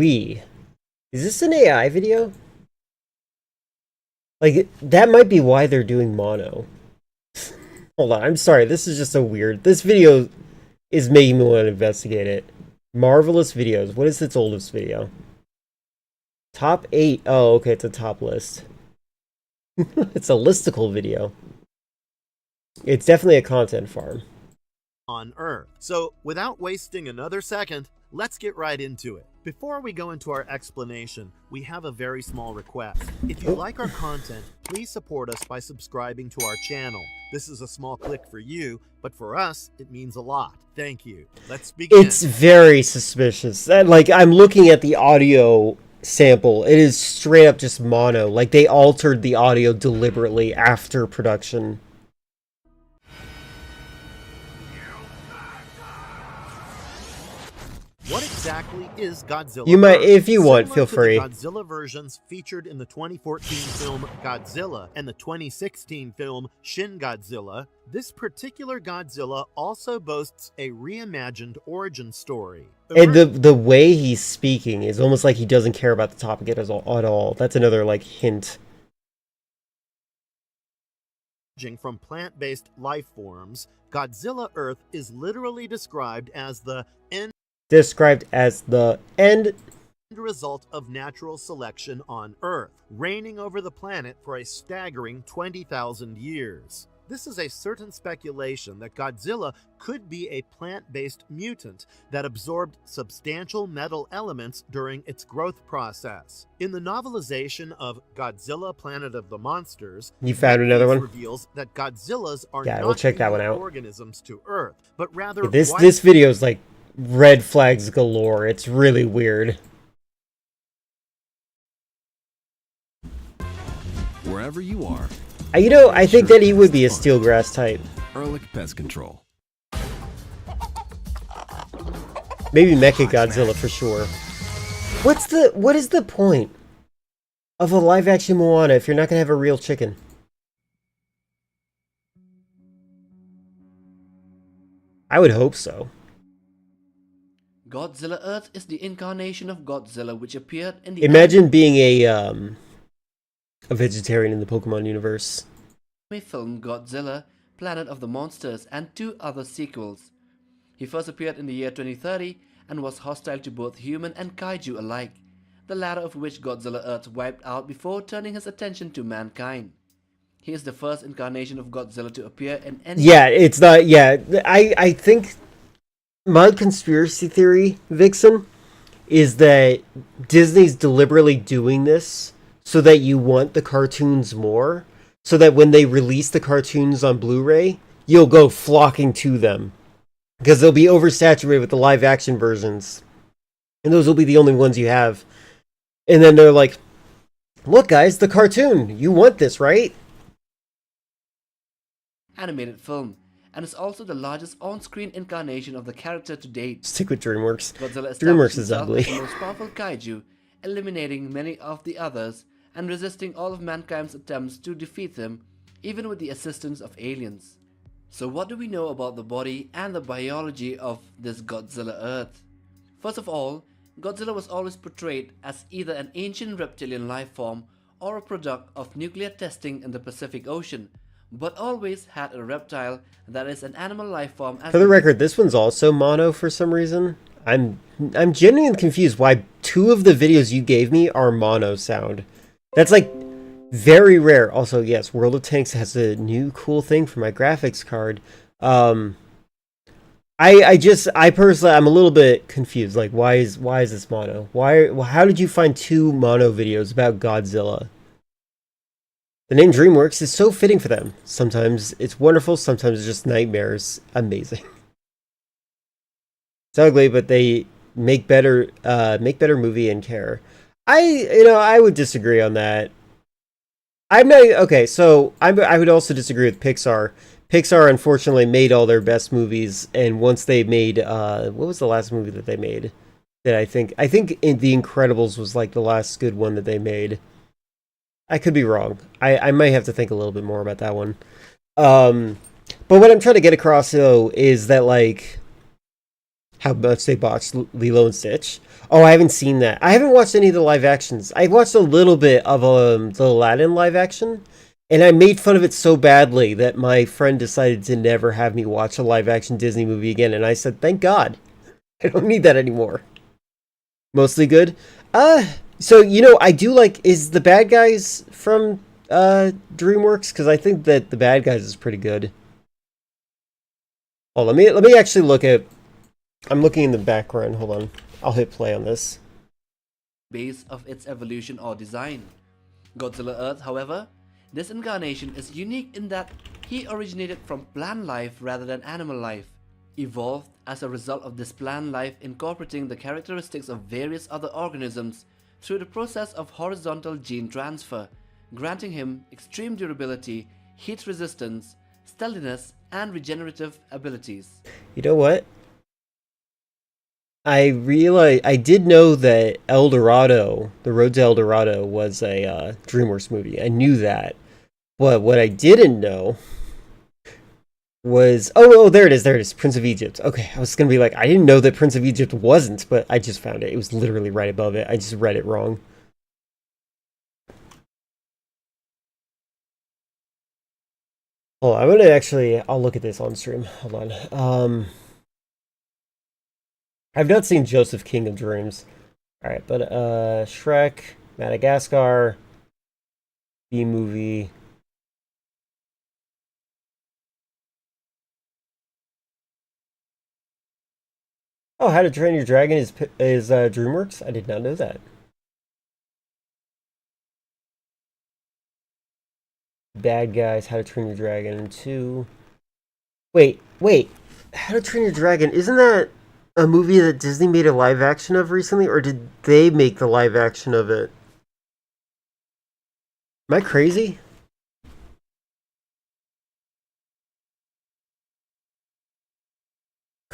Is this an AI video? Like, that might be why they're doing mono. Hold on, I'm sorry, this is just so weird. This video is making me want to investigate it. Marvelous videos. What is its oldest video? Top 8. Oh, okay, it's a top list. It's a listicle video. It's definitely a content farm. On Earth. So, without wasting another second, let's get right into it. Before we go into our explanation, we have a very small request. If you like our content, please support us by subscribing to our channel. This is a small click for you, but for us, it means a lot. Thank you. Let's begin. It's very suspicious. Like, I'm looking at the audio sample. It is straight up just mono. Like, they altered the audio deliberately after production. What exactly is Godzilla? You might, if you want, feel free. The Godzilla versions featured in the 2014 film Godzilla and the 2016 film Shin Godzilla, this particular Godzilla also boasts a reimagined origin story. And the way he's speaking is almost like he doesn't care about the topic at all. That's another, like, hint. From plant-based life forms, Godzilla Earth is literally described as the end result of natural selection on Earth, reigning over the planet for a staggering 20,000 years. This is a certain speculation that Godzilla could be a plant-based mutant that absorbed substantial metal elements during its growth process. In the novelization of Godzilla Planet of the Monsters, you found another one? Reveals that Godzillas are we'll check that one out. organisms to Earth, but rather this video is like red flags galore. It's really weird. Wherever you are. You know, I think that he would be a Steelgrass type. Ehrlich Pest Control. Maybe Mechagodzilla for sure. What is the point of a live action Moana if you're not gonna have a real chicken? I would hope so. Godzilla Earth is the incarnation of Godzilla which appeared in the Imagine being a vegetarian in the Pokemon universe. anime film Godzilla, Planet of the Monsters, and 2 other sequels. He first appeared in the year 2030 and was hostile to both human and kaiju alike, the latter of which Godzilla Earth wiped out before turning his attention to mankind. He is the first incarnation of Godzilla to appear in any... Yeah, it's not... Yeah, I think my conspiracy theory, Vixen, is that Disney's deliberately doing this so that you want the cartoons more, so that when they release the cartoons on Blu-ray, you'll go flocking to them. Because they'll be oversaturated with the live-action versions. And those will be the only ones you have. And then they're like, look guys, the cartoon! You want this, right? animated film, and is also the largest on-screen incarnation of the character to date. Stick with DreamWorks. Godzilla DreamWorks is himself ugly. as the most powerful kaiju, eliminating many of the others and resisting all of mankind's attempts to defeat him, even with the assistance of aliens. So what do we know about the body and the biology of this Godzilla Earth? First of all, Godzilla was always portrayed as either an ancient reptilian life form or a product of nuclear testing in the Pacific Ocean, but always had a reptile that is an animal life form. For the record, this one's also mono for some reason. I'm genuinely confused why 2 of the videos you gave me are mono sound. That's like very rare. Also, yes, World of Tanks has a new cool thing for my graphics card. I personally, I'm a little bit confused. Like, why is this mono? How did you find 2 mono videos about Godzilla? The name DreamWorks is so fitting for them. Sometimes it's wonderful, sometimes it's just nightmares. Amazing. It's ugly, but they make better movie and care. I would disagree on that. I'm not okay. So I would also disagree with Pixar. Pixar unfortunately made all their best movies, and once they made what was the last movie that they made? That I think The Incredibles was like the last good one that they made. I could be wrong. I might have to think a little bit more about that one. But what I'm trying to get across though is that like how much they botched Lilo and Stitch. Oh, I haven't seen that. I haven't watched any of the live actions. I watched a little bit of the Aladdin live action, and I made fun of it so badly that my friend decided to never have me watch a live action Disney movie again, and I said, thank God. I don't need that anymore. Mostly good. So, I do like, is the Bad Guys from DreamWorks? Because I think that the Bad Guys is pretty good. Oh, let me actually look at, I'm looking in the background, hold on. I'll hit play on this. Base of its evolution or design. Godzilla Earth, however, this incarnation is unique in that he originated from plant life rather than animal life, evolved as a result of this plant life incorporating the characteristics of various other organisms through the process of horizontal gene transfer, granting him extreme durability, heat resistance, stealthiness, and regenerative abilities. You know what? I did know that El Dorado, The Road to El Dorado, was a DreamWorks movie. I knew that. But what I didn't know was... Oh, there it is, Prince of Egypt. Okay, I was going to be like, I didn't know that Prince of Egypt wasn't, but I just found it. It was literally right above it. I just read it wrong. Hold on, I'm going to actually... I'll look at this on stream. Hold on. I've not seen Joseph King of Dreams. Alright, but Shrek, Madagascar, B-movie. Oh, How to Train Your Dragon is DreamWorks? I did not know that. Bad Guys, How to Train Your Dragon 2. Wait. How to Train Your Dragon, isn't that a movie that Disney made a live action of recently, or did they make the live action of it? Am I crazy?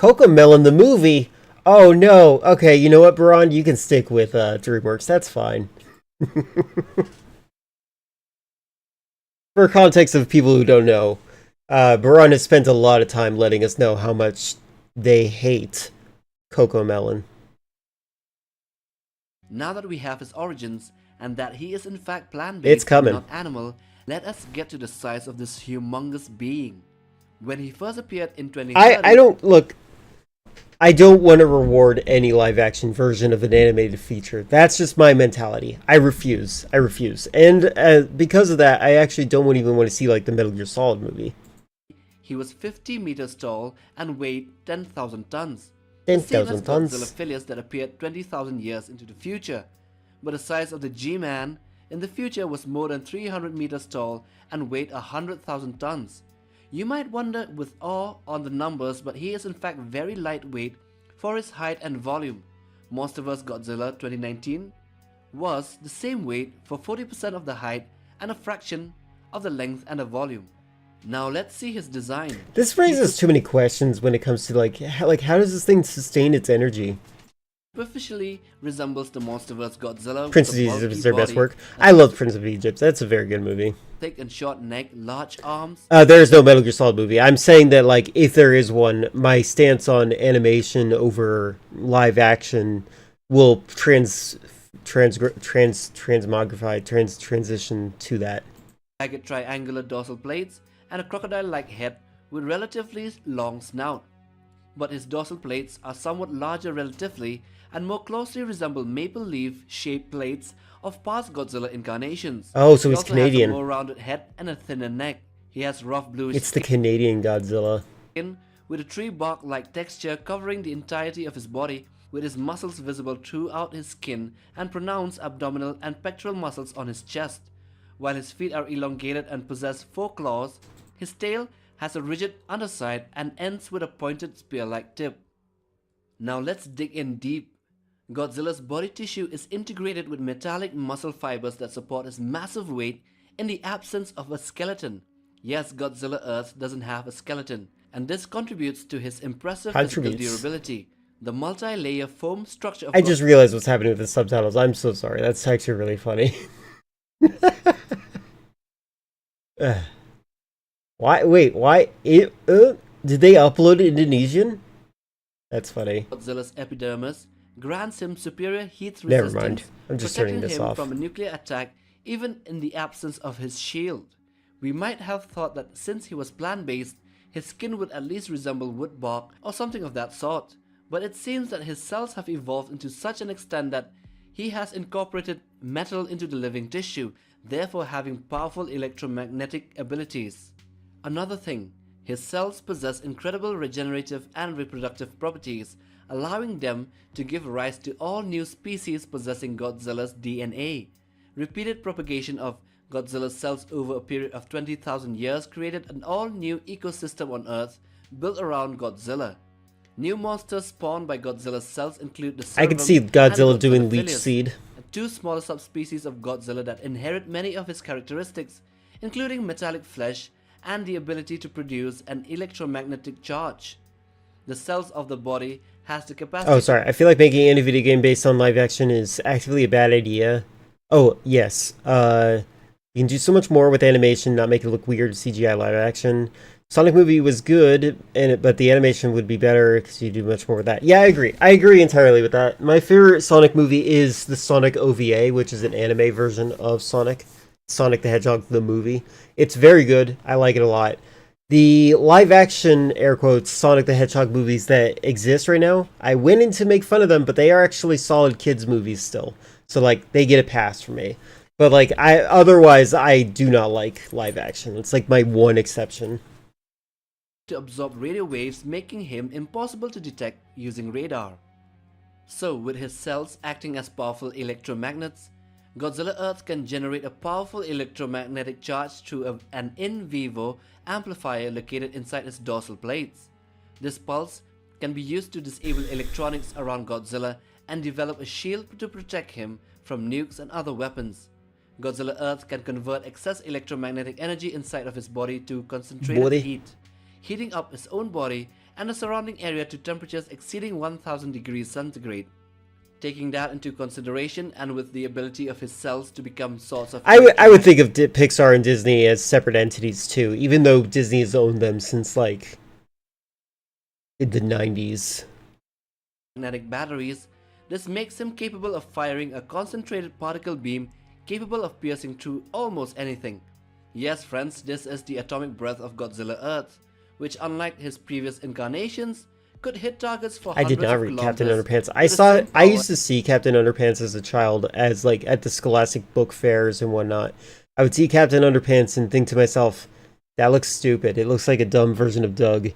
Cocomelon the movie? Oh no. Okay, you know what, Baron? You can stick with DreamWorks. That's fine. For context of people who don't know, Baron has spent a lot of time letting us know how much they hate Cocomelon. Now that we have his origins, and that he is in fact It's plant-based and coming. not animal, let us get to the size of this humongous being. When he first appeared in 2030... I don't, look, I don't want to reward any live-action version of an animated feature. That's just my mentality. I refuse. And because of that, I actually don't even want to see, like, the Metal Gear Solid movie. He was 50 meters tall and weighed 10,000 tons. 10,000 tons. The same as Godzilla Phileas that appeared 20,000 years into the future. But the size of the G-Man in the future was more than 300 meters tall and weighed 100,000 tons. You might wonder with awe on the numbers, but he is in fact very lightweight for his height and volume. Monsterverse Godzilla 2019 was the same weight for 40% of the height and a fraction of the length and the volume. Now let's see his design. This raises too many questions when it comes to like how does this thing sustain its energy? Superficially resembles the Monsterverse Godzilla. Prince of Egypt is their best work. I love Prince of Egypt. That's a very good movie. Thick and short neck, large arms. There is no Metal Gear Solid movie. I'm saying that like if there is one, my stance on animation over live action will transition to that. Jagged triangular dorsal plates and a crocodile-like head with relatively long snout. But his dorsal plates are somewhat larger relatively and more closely resemble maple leaf-shaped plates of past Godzilla incarnations. Oh, so he he's also Canadian. has a more rounded head and a thinner neck. He has rough bluish It's the Canadian Godzilla. skin with a tree bark-like texture covering the entirety of his body, with his muscles visible throughout his skin and pronounced abdominal and pectoral muscles on his chest. While his feet are elongated and possess 4 claws, his tail has a rigid underside and ends with a pointed spear-like tip. Now let's dig in deep. Godzilla's body tissue is integrated with metallic muscle fibers that support his massive weight in the absence of a skeleton. Yes, Godzilla Earth doesn't have a skeleton, and this contributes to his impressive physical durability. The multi-layer foam structure of I just realized what's happening with the subtitles. I'm so sorry. That's actually really funny. Why? Wait, why? Did they upload it in Indonesian? That's funny. Godzilla's epidermis grants him superior heat Never resistance, mind. I'm just turning protecting this him off. from a nuclear attack even in the absence of his shield. We might have thought that since he was plant-based, his skin would at least resemble wood bark or something of that sort, but it seems that his cells have evolved into such an extent that he has incorporated metal into the living tissue, therefore having powerful electromagnetic abilities. Another thing, his cells possess incredible regenerative and reproductive properties, allowing them to give rise to all new species possessing Godzilla's DNA. Repeated propagation of Godzilla's cells over a period of 20,000 years created an all-new ecosystem on Earth built around Godzilla. New monsters spawned by Godzilla's cells include the I can Cerebrum see and Godzilla Godzilla doing leech Phileas, seed. and 2 smaller subspecies of Godzilla that inherit many of his characteristics, including metallic flesh and the ability to produce an electromagnetic charge. The cells of the body has the capacity... Oh, sorry. I feel like making any video game based on live action is actively a bad idea. Oh, yes. You can do so much more with animation, not make it look weird CGI live action. Sonic movie was good, but the animation would be better because you do much more with that. Yeah, I agree. I agree entirely with that. My favorite Sonic movie is the Sonic OVA, which is an anime version of Sonic. Sonic the Hedgehog, the movie. It's very good. I like it a lot. The live-action, air quotes, Sonic the Hedgehog movies that exist right now, I went in to make fun of them, but they are actually solid kids' movies still. So, like, they get a pass from me. But, like, otherwise, I do not like live-action. It's, like, my one exception. to absorb radio waves, making him impossible to detect using radar. So, with his cells acting as powerful electromagnets, Godzilla Earth can generate a powerful electromagnetic charge through an in vivo amplifier located inside its dorsal plates. This pulse can be used to disable electronics around Godzilla and develop a shield to protect him from nukes and other weapons. Godzilla Earth can convert excess electromagnetic energy inside of his body to concentrated heat. heating up his own body and the surrounding area to temperatures exceeding 1000 degrees centigrade. Taking that into consideration, and with the ability of his cells to become sorts of... I would think of Pixar and Disney as separate entities too, even though Disney has owned them since like in the 90s. Magnetic batteries, this makes him capable of firing a concentrated particle beam capable of piercing through almost anything. Yes friends, this is the atomic breath of Godzilla Earth, which unlike his previous incarnations, could hit targets for I hundreds did not of read Captain kilometers Underpants. I used to see Captain Underpants as a child, as like at the Scholastic book fairs and whatnot. I would see Captain Underpants and think to myself, that looks stupid. It looks like a dumb version of Doug.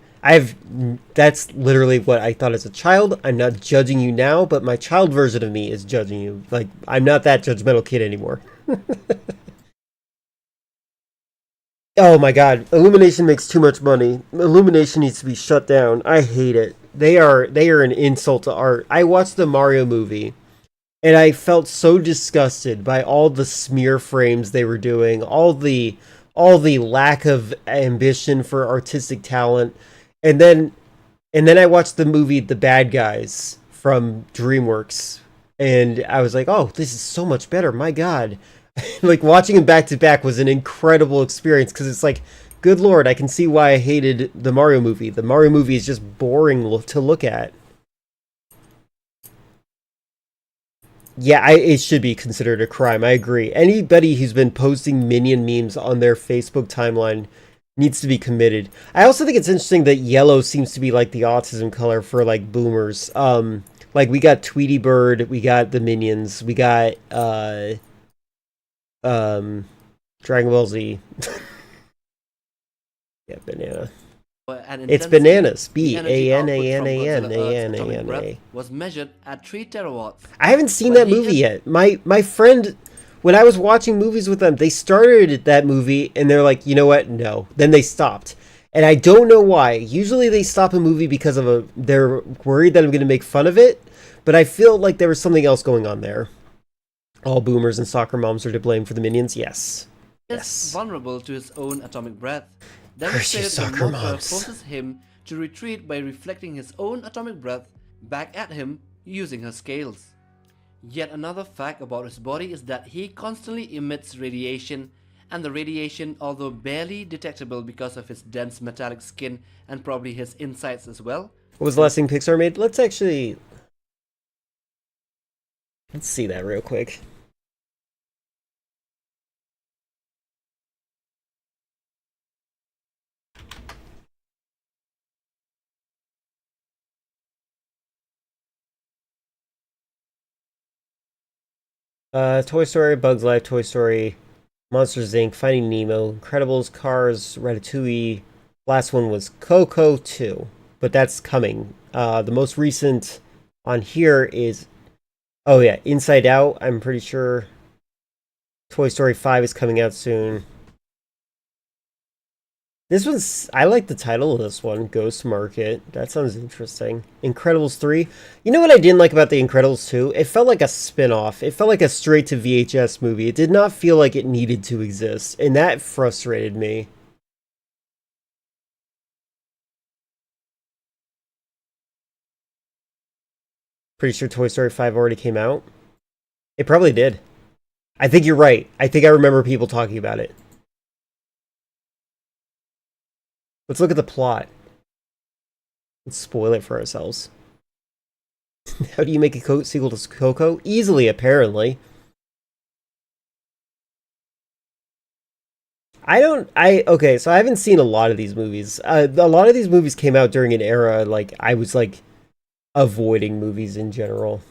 That's literally what I thought as a child. I'm not judging you now, but my child version of me is judging you. Like, I'm not that judgmental kid anymore. Oh my god, Illumination makes too much money. Illumination needs to be shut down. I hate it. They are an insult to art. I watched the Mario movie, and I felt so disgusted by all the smear frames they were doing, all the lack of ambition for artistic talent. And then I watched the movie The Bad Guys from DreamWorks, and I was like, oh, this is so much better. My god. Like, watching them back to back was an incredible experience, because it's like, good lord, I can see why I hated the Mario movie. The Mario movie is just boring to look at. Yeah, it should be considered a crime. I agree. Anybody who's been posting Minion memes on their Facebook timeline needs to be committed. I also think it's interesting that yellow seems to be like the autism color for like boomers. Like, we got Tweety Bird, we got the Minions, we got Dragon Ball Z. Yeah, banana. It's bananas. B-A-N-A-N-A-N-A-N-A-N-A. was measured at 3 terawatts. I haven't seen that movie yet. My friend, when I was watching movies with them, they started that movie and they're like, you know what? No. Then they stopped. And I don't know why. Usually they stop a movie because of they're worried that I'm going to make fun of it. But I feel like there was something else going on there. All boomers and soccer moms are to blame for the Minions? Yes. Is vulnerable to his own atomic breath. Curse you, Demonstrated soccer that Monster moms. forces him to retreat by reflecting his own atomic breath back at him using her scales. Yet another fact about his body is that he constantly emits radiation, and the radiation, although barely detectable because of his dense metallic skin and probably his insides as well. What was the last thing Pixar made? Let's see that real quick. Toy Story, Bugs Life, Toy Story, Monsters Inc., Finding Nemo, Incredibles, Cars, Ratatouille. Last one was Coco 2, but that's coming. The most recent on here is, oh yeah, Inside Out, I'm pretty sure. Toy Story 5 is coming out soon. This one's, I like the title of this one, Ghost Market. That sounds interesting. Incredibles 3. You know what I didn't like about the Incredibles 2? It felt like a spin-off. It felt like a straight-to-VHS movie. It did not feel like it needed to exist, and that frustrated me. Pretty sure Toy Story 5 already came out. It probably did. I think you're right. I think I remember people talking about it. Let's look at the plot. Let's spoil it for ourselves. How do you make a sequel to Coco? Easily, apparently. Okay, so I haven't seen a lot of these movies. A lot of these movies came out during an era, like, I was, like, avoiding movies in general.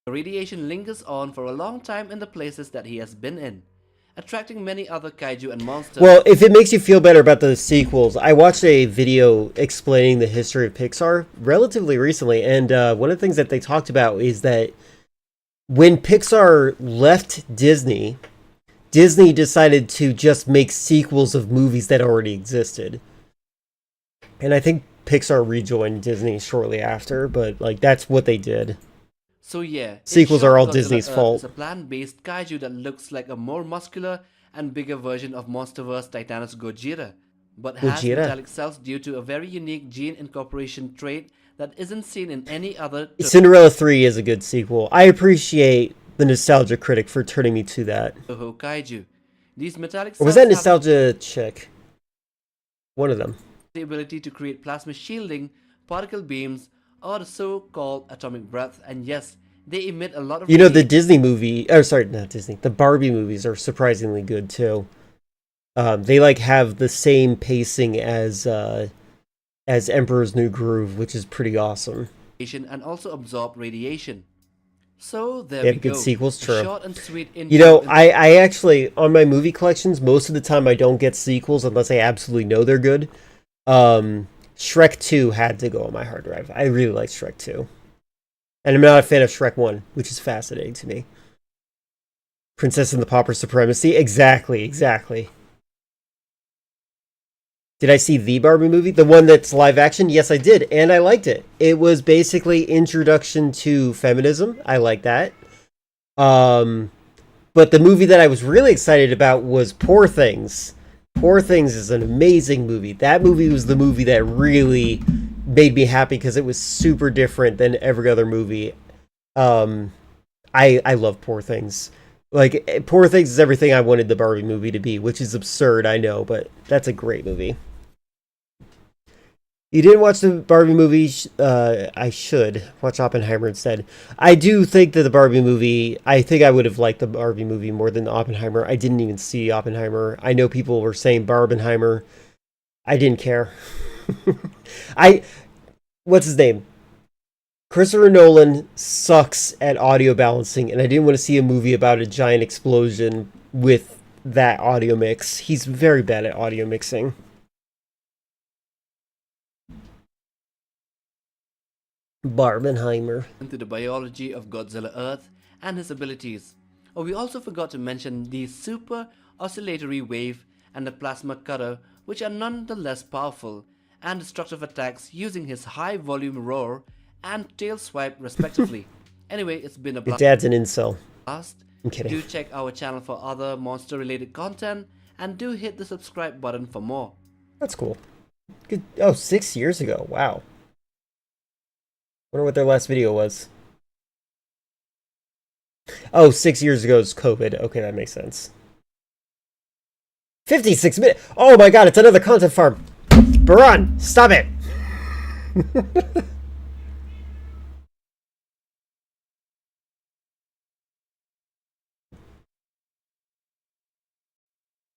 The radiation lingers on for a long time in the places that he has been in, attracting many other kaiju and monsters. Well, if it makes you feel better about the sequels, I watched a video explaining the history of Pixar relatively recently, and one of the things that they talked about is that when Pixar left Disney, Disney decided to just make sequels of movies that already existed. And I think Pixar rejoined Disney shortly after, but like that's what they did. So yeah, sequels are all Godzilla Disney's Earth fault. is a plant-based kaiju that looks like a more muscular and bigger version of MonsterVerse Titanus Gojira. but has Gojira. metallic cells due to a very unique gene incorporation trait that isn't seen in any other. Cinderella 3 is a good sequel. I appreciate the Nostalgia Critic for turning me to that. Toho kaiju. These metallic cells Or was that have Nostalgia Chick? One of them. the ability to create plasma shielding, particle beams, or the so-called atomic breath, and yes, they emit a lot of. You know, the Disney movie, oh sorry, not Disney, the Barbie movies are surprisingly good too. They like have the same pacing as Emperor's New Groove, which is pretty awesome. And also absorb radiation. So there They we have good go. sequels, A true. short and sweet You know, I actually, on my movie collections, most of the time I don't get sequels unless I absolutely know they're good. Shrek 2 had to go on my hard drive. I really like Shrek 2. And I'm not a fan of Shrek 1, which is fascinating to me. Princess and the Pauper Supremacy? Exactly. Did I see the Barbie movie? The one that's live action? Yes, I did, and I liked it. It was basically introduction to feminism. I like that. But the movie that I was really excited about was Poor Things. Poor Things is an amazing movie. That movie was the movie that really made me happy because it was super different than every other movie. I love Poor Things. Like, Poor Things is everything I wanted the Barbie movie to be, which is absurd, I know, but that's a great movie. You didn't watch the Barbie movie? I should watch Oppenheimer instead. I do think that the Barbie movie, I think I would have liked the Barbie movie more than Oppenheimer. I didn't even see Oppenheimer. I know people were saying Barbenheimer. I didn't care. What's his name? Christopher Nolan sucks at audio balancing, and I didn't want to see a movie about a giant explosion with that audio mix. He's very bad at audio mixing. Barbenheimer. Into the biology of Godzilla Earth and his abilities. Oh, we also forgot to mention the super oscillatory wave and the plasma cutter, which are nonetheless powerful and destructive attacks using his high volume roar and tail swipe respectively. Anyway, it's been a Your blast. dad's an incel. I'm kidding. Do check our channel for other monster related content and do hit the subscribe button for more. That's cool. Good. Oh, 6 years ago. Wow. Wonder what their last video was. Oh, 6 years ago is COVID. Okay, that makes sense. 56 minutes. Oh my god, it's another content farm. Baran, stop it.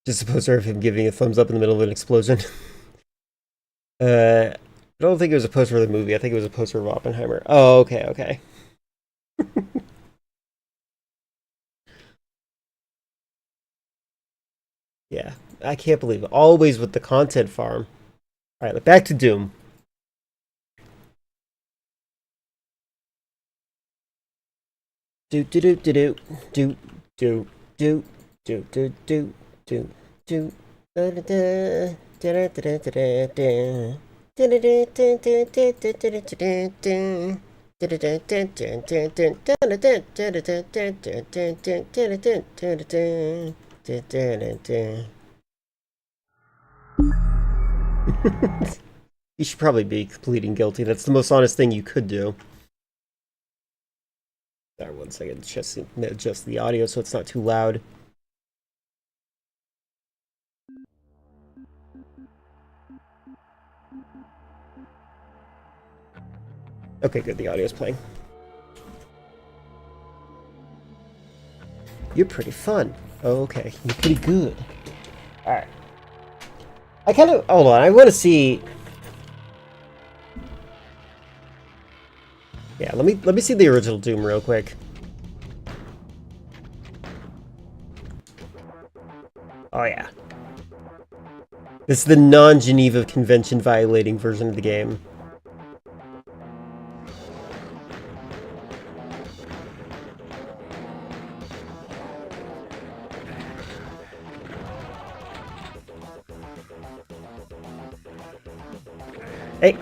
Just a poster of him giving a thumbs up in the middle of an explosion. I don't think it was a poster of the movie. I think it was a poster of Oppenheimer. Oh, okay. Yeah, I can't believe it. Always with the content farm. Alright, back to Doom. You should probably be pleading guilty. That's the most honest thing you could do. Sorry, 1 second. Just adjust the audio so it's not too loud. Okay, good. The audio's playing. You're pretty fun. Oh, okay. You're pretty good. Alright. I kind of... Hold on. I want to see... Yeah, let me see the original Doom real quick. Oh, yeah. This is the non-Geneva Convention violating version of the game. Hey!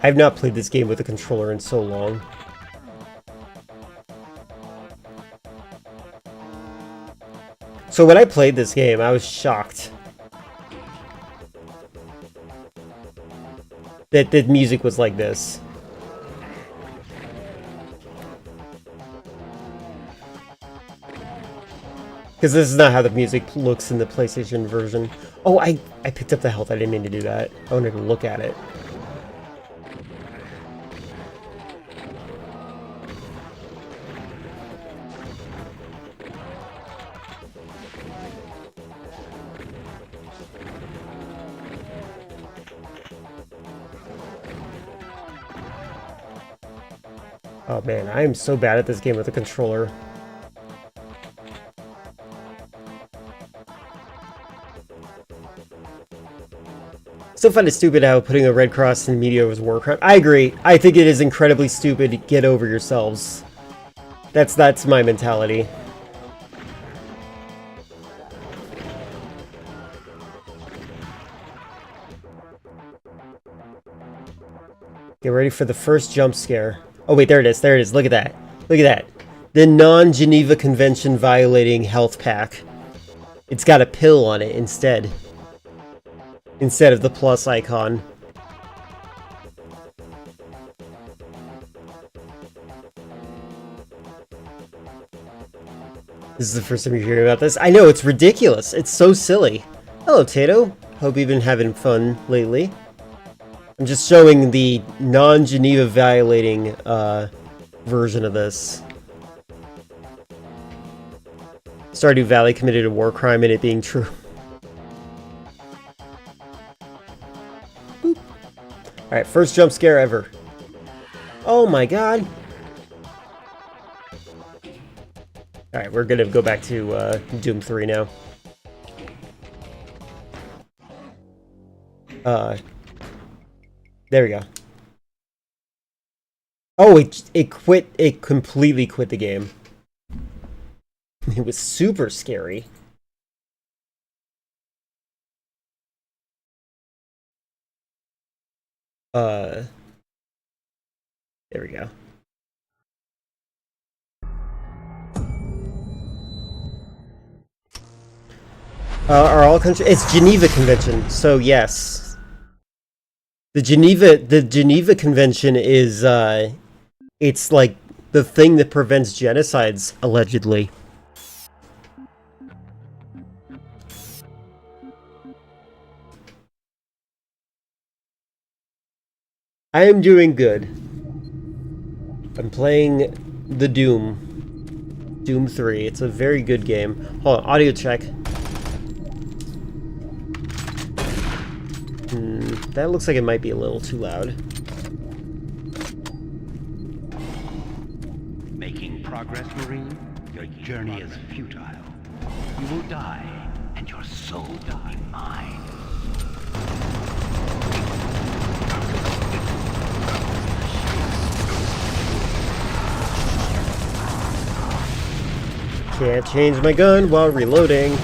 I have not played this game with a controller in so long. So when I played this game, I was shocked. that the music was like this. Because this is not how the music looks in the PlayStation version. Oh, I picked up the health. I didn't mean to do that. I wanted to look at it. Oh man, I am so bad at this game with a controller. Still find it stupid how putting a red cross in media was war crime. I agree. I think it is incredibly stupid. Get over yourselves. That's my mentality. Get ready for the first jump scare. Oh wait, there it is. There it is. Look at that. Look at that. The non-Geneva Convention violating health pack. It's got a pill on it instead. Instead of the plus icon. This is the first time you're hearing about this. I know, it's ridiculous. It's so silly. Hello, Tato. Hope you've been having fun lately. I'm just showing the non-Geneva violating version of this. Stardew Valley committed a war crime and it being true. Alright, first jump scare ever. Oh my god. Alright, we're gonna go back to Doom 3 now. There we go. Oh, it quit. It completely quit the game. It was super scary. There we go. Are all countries? It's Geneva Convention, so yes. The Geneva Convention is it's like the thing that prevents genocides, allegedly. I am doing good. I'm playing the Doom 3. It's a very good game. Hold on, audio check. That looks like it might be a little too loud. Making progress, Marine? Your journey is futile. You will die, and your soul will be mine. Can't change my gun while reloading.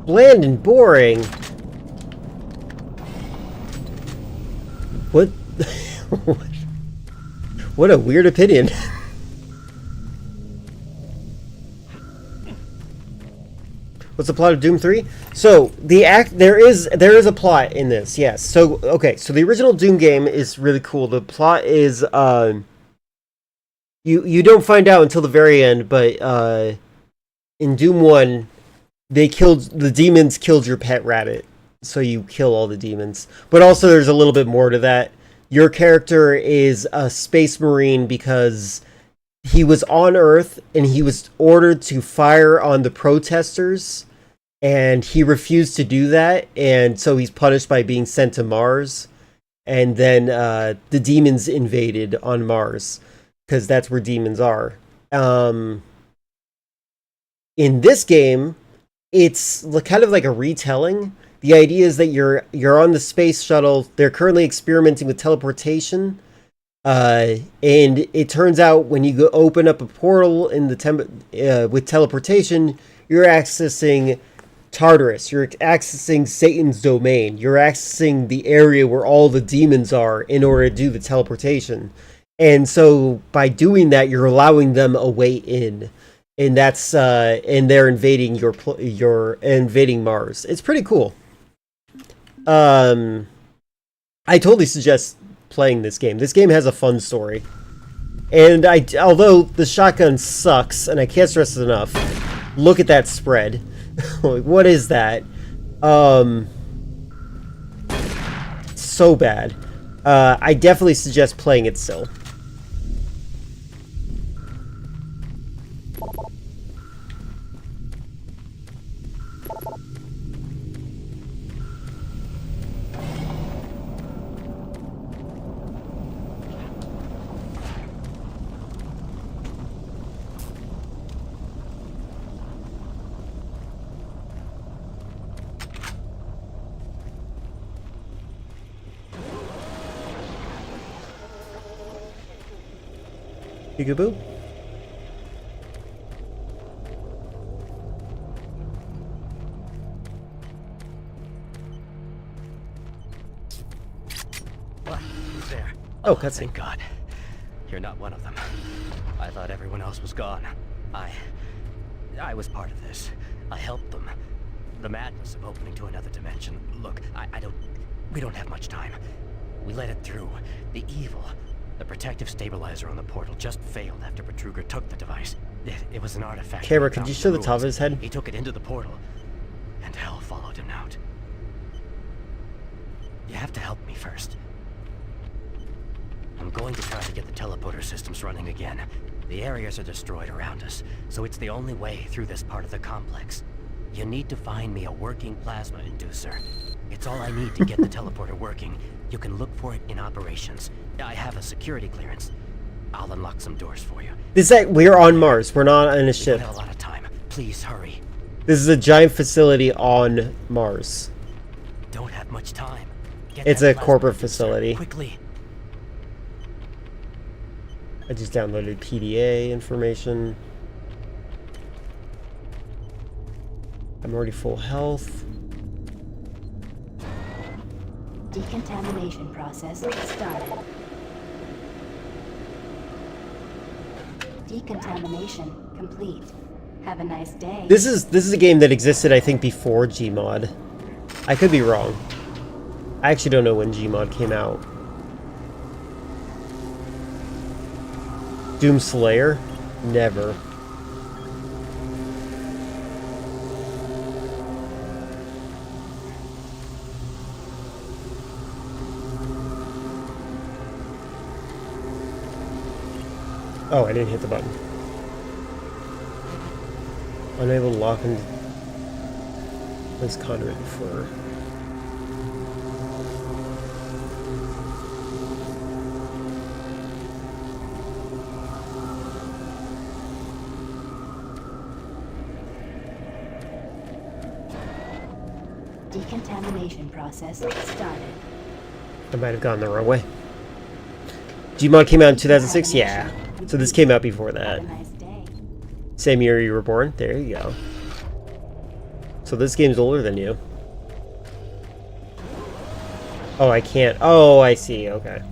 Bland and boring. What? What a weird opinion. What's the plot of Doom 3? So there is a plot in this, yes. So okay, so the original Doom game is really cool. The plot is you don't find out until the very end, but in Doom 1 the demons killed your pet rabbit. So you kill all the demons. But also there's a little bit more to that. Your character is a space marine because he was on Earth and he was ordered to fire on the protesters. And he refused to do that, and so he's punished by being sent to Mars. And then the demons invaded on Mars, because that's where demons are. In this game, it's kind of like a retelling. The idea is that you're on the space shuttle. They're currently experimenting with teleportation. And it turns out when you go open up a portal in the with teleportation, you're accessing Tartarus. You're accessing Satan's domain. You're accessing the area where all the demons are in order to do the teleportation. And so by doing that, you're allowing them a way in, and that's and they're invading your invading Mars. It's pretty cool. I totally suggest playing this game. This game has a fun story, and although the shotgun sucks, and I can't stress it enough, look at that spread. What is that? So bad. I definitely suggest playing it still. Peekaboo. What? Who's there? Oh, cutscene. Thank God. You're not one of them. I thought everyone else was gone. I was part of this. I helped them. The madness of opening to another dimension. Look, we don't have much time. We let it through. The evil. The protective stabilizer on the portal just failed after Betruger took the device. It was an artifact. Camera, could you show the top of his head? He took it into the portal, and hell followed him out. You have to help me first. I'm going to try to get the teleporter systems running again. The areas are destroyed around us, so it's the only way through this part of the complex. You need to find me a working plasma inducer. It's all I need to get the teleporter working. You can look for it in operations. I have a security clearance. I'll unlock some doors for you. We're on Mars. We're not on a ship. We don't have a lot of time. Please hurry. This is a giant facility on Mars. Don't have much time. It's a corporate facility. Quickly. I just downloaded PDA information. I'm already full health. Decontamination process started. Decontamination complete. Have a nice day. This is a game that existed, I think, before Gmod. I could be wrong. I actually don't know when Gmod came out. Doom Slayer? Never. Oh, I didn't hit the button. Unable to lock in this conduit for... Decontamination process started. I might have gone the wrong way. Gmod came out in 2006? Yeah. So this came out before that. Same year you were born? There you go. So this game's older than you. Oh, I can't. Oh, I see. Okay.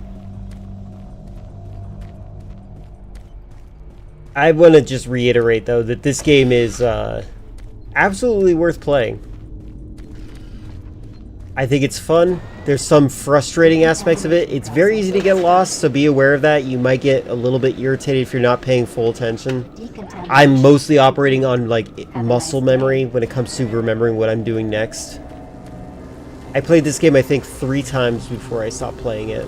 I want to just reiterate, though, that this game is absolutely worth playing. I think it's fun. There's some frustrating aspects of it. It's very easy to get lost, so be aware of that. You might get a little bit irritated if you're not paying full attention. I'm mostly operating on, like, muscle memory when it comes to remembering what I'm doing next. I played this game, I think, 3 times before I stopped playing it.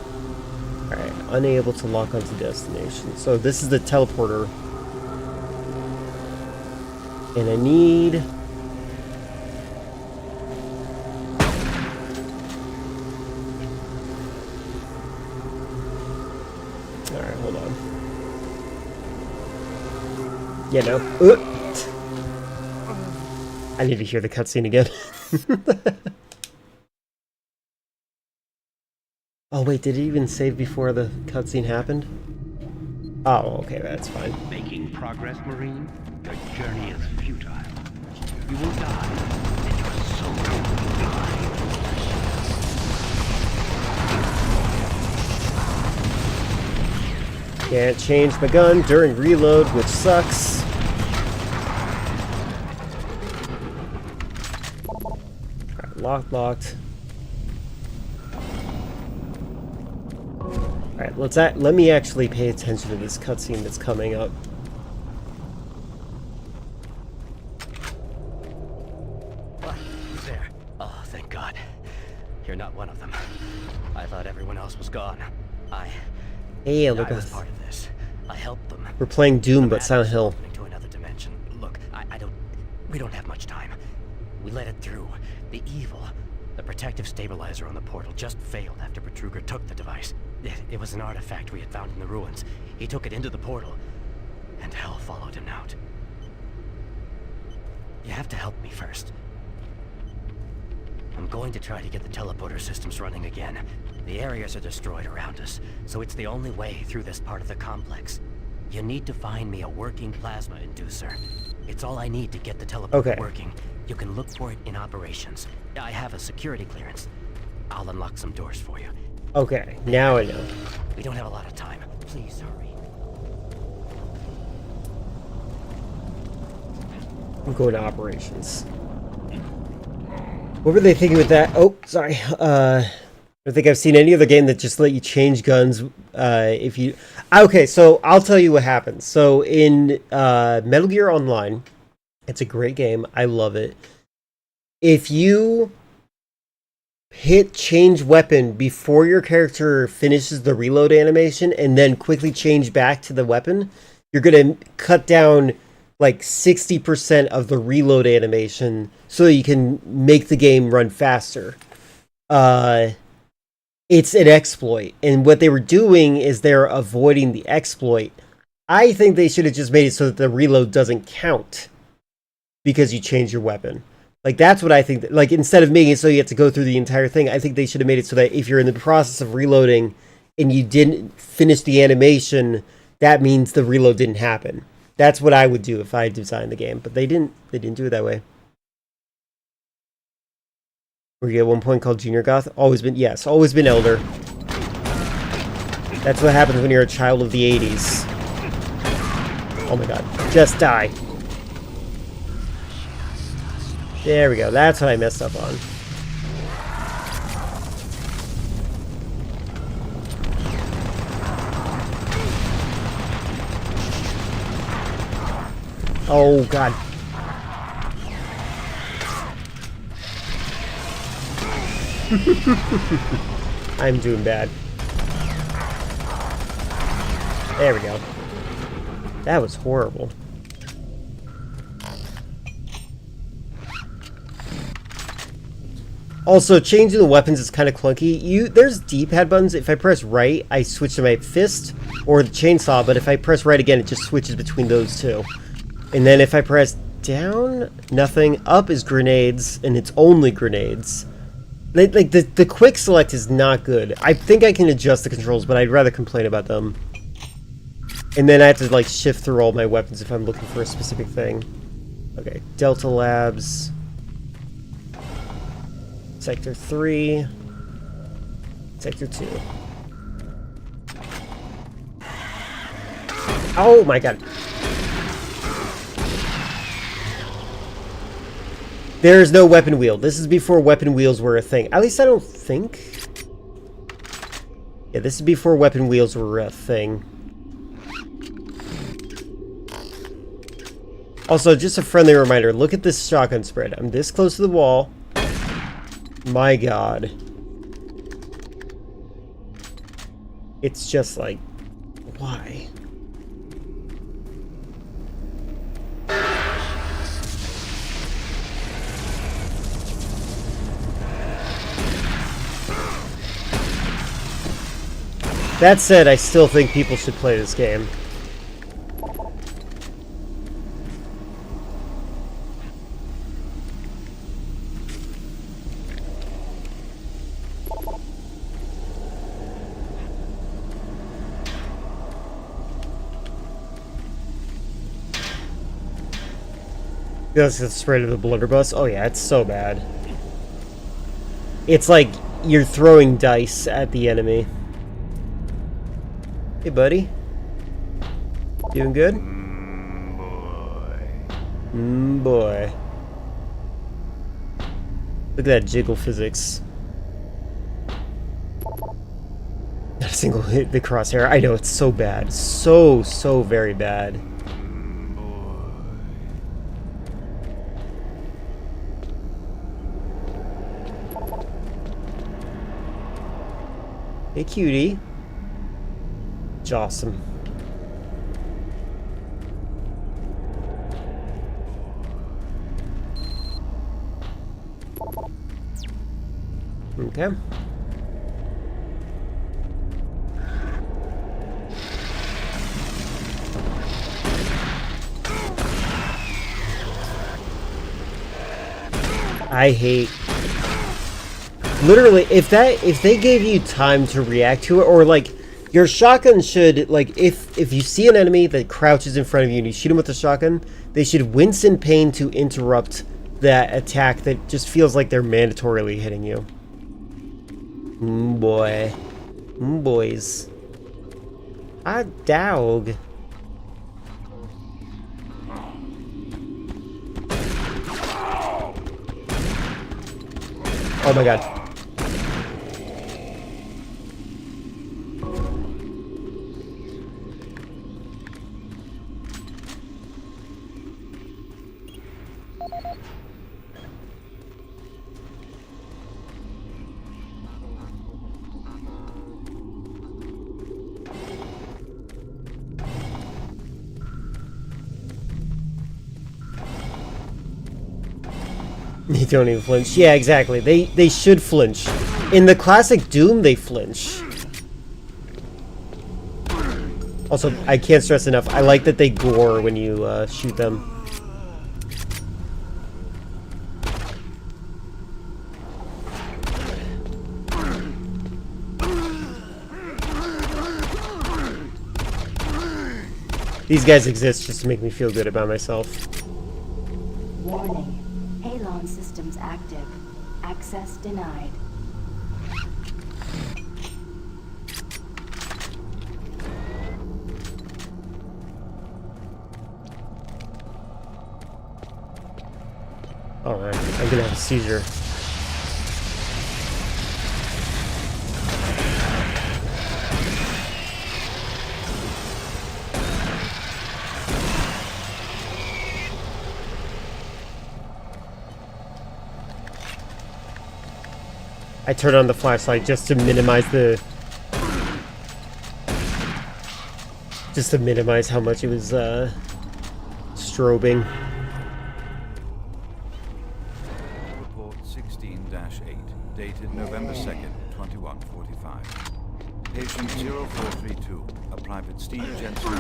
Alright, unable to lock onto destination. So this is the teleporter. And I need... Alright, hold on. Yeah, no. I need to hear the cutscene again. Oh wait, did it even save before the cutscene happened? Oh, okay, that's fine. Making progress, Marine? Your journey is futile. You will die, and your soul will die. Can't change my gun during reload, which sucks. Alright, locked. Alright, let me actually pay attention to this cutscene that's coming up. Who's there? Oh, thank God. You're not one of them. I thought everyone else was gone. Hey, I look was at part of this. I helped them. We're playing Doom, but Silent Hill. To another dimension. Look, we don't have much time. We let it through. The evil, the protective stabilizer on the portal just failed after Betruger took the device. It was an artifact we had found in the ruins. He took it into the portal, and hell followed him out. You have to help me first. I'm going to try to get the teleporter systems running again. The areas are destroyed around us, so it's the only way through this part of the complex. You need to find me a working plasma inducer. It's all I need to get the teleporter working. You can look for it in operations. I have a security clearance. I'll unlock some doors for you. Okay, now I know. We don't have a lot of time. Please hurry. I'm going to operations. What were they thinking with that? Oh, sorry. I don't think I've seen any other game that just let you change guns if you... Okay, so I'll tell you what happens. So in Metal Gear Online, it's a great game. I love it. If you hit change weapon before your character finishes the reload animation and then quickly change back to the weapon, you're going to cut down like 60% of the reload animation so you can make the game run faster. It's an exploit, and what they were doing is they're avoiding the exploit. I think they should have just made it so that the reload doesn't count because you change your weapon. Like, that's what I think. Like, instead of making it so you have to go through the entire thing, I think they should have made it so that if you're in the process of reloading and you didn't finish the animation, that means the reload didn't happen. That's what I would do if I designed the game, but they didn't do it that way. Were you at one point called Junior Goth? Always been Elder. That's what happens when you're a child of the 80s. Oh my god. Just die. There we go. That's what I messed up on. Oh god. I'm doing bad. There we go. That was horrible. Also, changing the weapons is kind of clunky. There's D-pad buttons. If I press right, I switch to my fist or the chainsaw, but if I press right again, it just switches between those two. And then if I press down, nothing. Up is grenades, and it's only grenades. Like, the quick select is not good. I think I can adjust the controls, but I'd rather complain about them. And then I have to, like, shift through all my weapons if I'm looking for a specific thing. Okay, Delta Labs. Sector 3. Sector 2. Oh my god. There's no weapon wheel. This is before weapon wheels were a thing. At least I don't think. Yeah, this is before weapon wheels were a thing. Also, just a friendly reminder, look at this shotgun spread. I'm this close to the wall. My god. It's just like, why? That said, I still think people should play this game. That's the spread of the blunderbuss. Oh yeah, it's so bad. It's like you're throwing dice at the enemy. Hey, buddy. Doing good? Boy. Look at that jiggle physics. Not a single hit the crosshair. I know, it's so bad. So very bad. Hey, cutie. It's awesome. Okay. I hate... Literally, if they gave you time to react to it, or like, your shotgun should, like, if you see an enemy that crouches in front of you and you shoot him with a shotgun, they should wince in pain to interrupt that attack that just feels like they're mandatorily hitting you. Boy. Boys. Ah, dog. Oh my god. They don't even flinch. Yeah, exactly. They should flinch. In the classic Doom, they flinch. Also, I can't stress enough, I like that they gore when you shoot them. These guys exist just to make me feel good about myself. Warning. Halon systems active. Access denied. Alright, I'm gonna have a seizure. I turned on the flashlight just to minimize the... just to minimize how much it was, strobing. Report 16-8, dated November 2nd, 2145. Patient 0432, a Private Steve Jensen,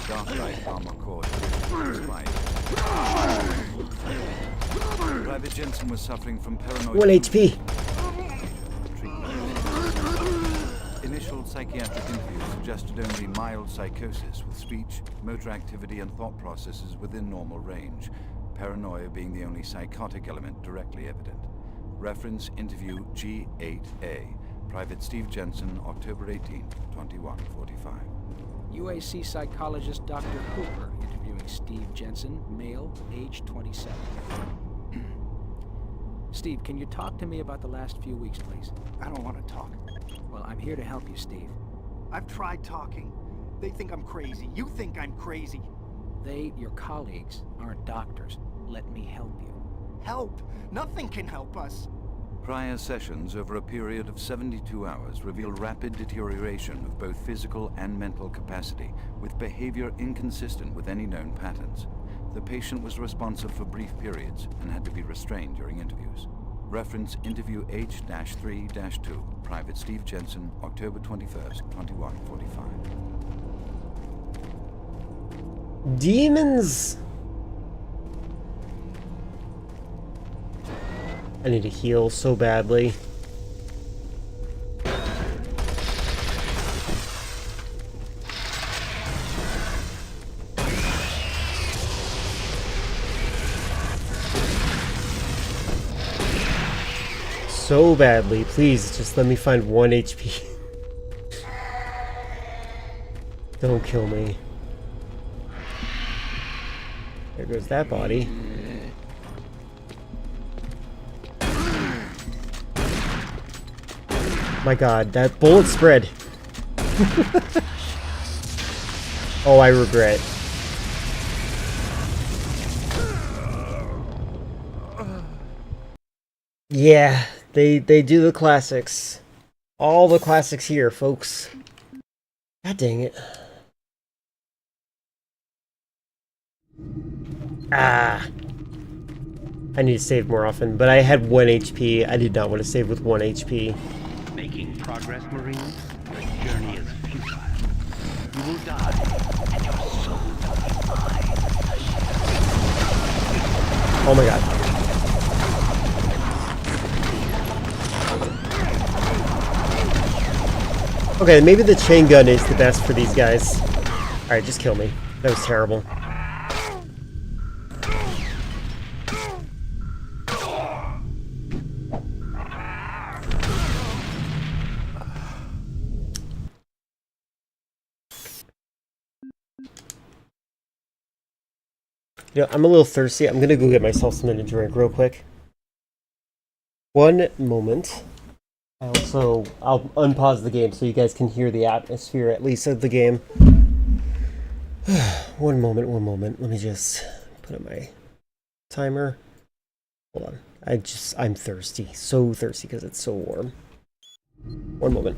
Dark Light Armor Corps. Private Jensen was suffering from paranoid... 1 HP. Initial psychiatric interviews suggested only mild psychosis with speech, motor activity, and thought processes within normal range, paranoia being the only psychotic element directly evident. Reference interview G8A, Private Steve Jensen, October 18, 2145. UAC psychologist Dr. Hooper interviewing Steve Jensen, male, age 27. Steve, can you talk to me about the last few weeks, please? I don't want to talk. Well, I'm here to help you, Steve. I've tried talking. They think I'm crazy. You think I'm crazy. They, your colleagues, aren't doctors. Let me help you. Help? Nothing can help us. Prior sessions over a period of 72 hours revealed rapid deterioration of both physical and mental capacity, with behavior inconsistent with any known patterns. The patient was responsive for brief periods and had to be restrained during interviews. Reference interview H-3-2, Private Steve Jensen, October 21st, 2145. Demons! I need to heal so badly. So badly. Please, just let me find 1 HP. Don't kill me. There goes that body. My god, that bullet spread. Oh, I regret. Yeah, they do the classics. All the classics here, folks. God dang it. Ah. I need to save more often, but I had 1 HP. I did not want to save with 1 HP. Making progress, Marines? Your journey is futile. You will die, and your soul will be mine. Oh my god. Okay, maybe the chain gun is the best for these guys. Alright, just kill me. That was terrible. You know, I'm a little thirsty. I'm gonna go get myself something to drink real quick. One moment. I'll unpause the game so you guys can hear the atmosphere, at least, of the game. One moment. Let me just put up my timer. Hold on. I'm thirsty. So thirsty because it's so warm. One moment.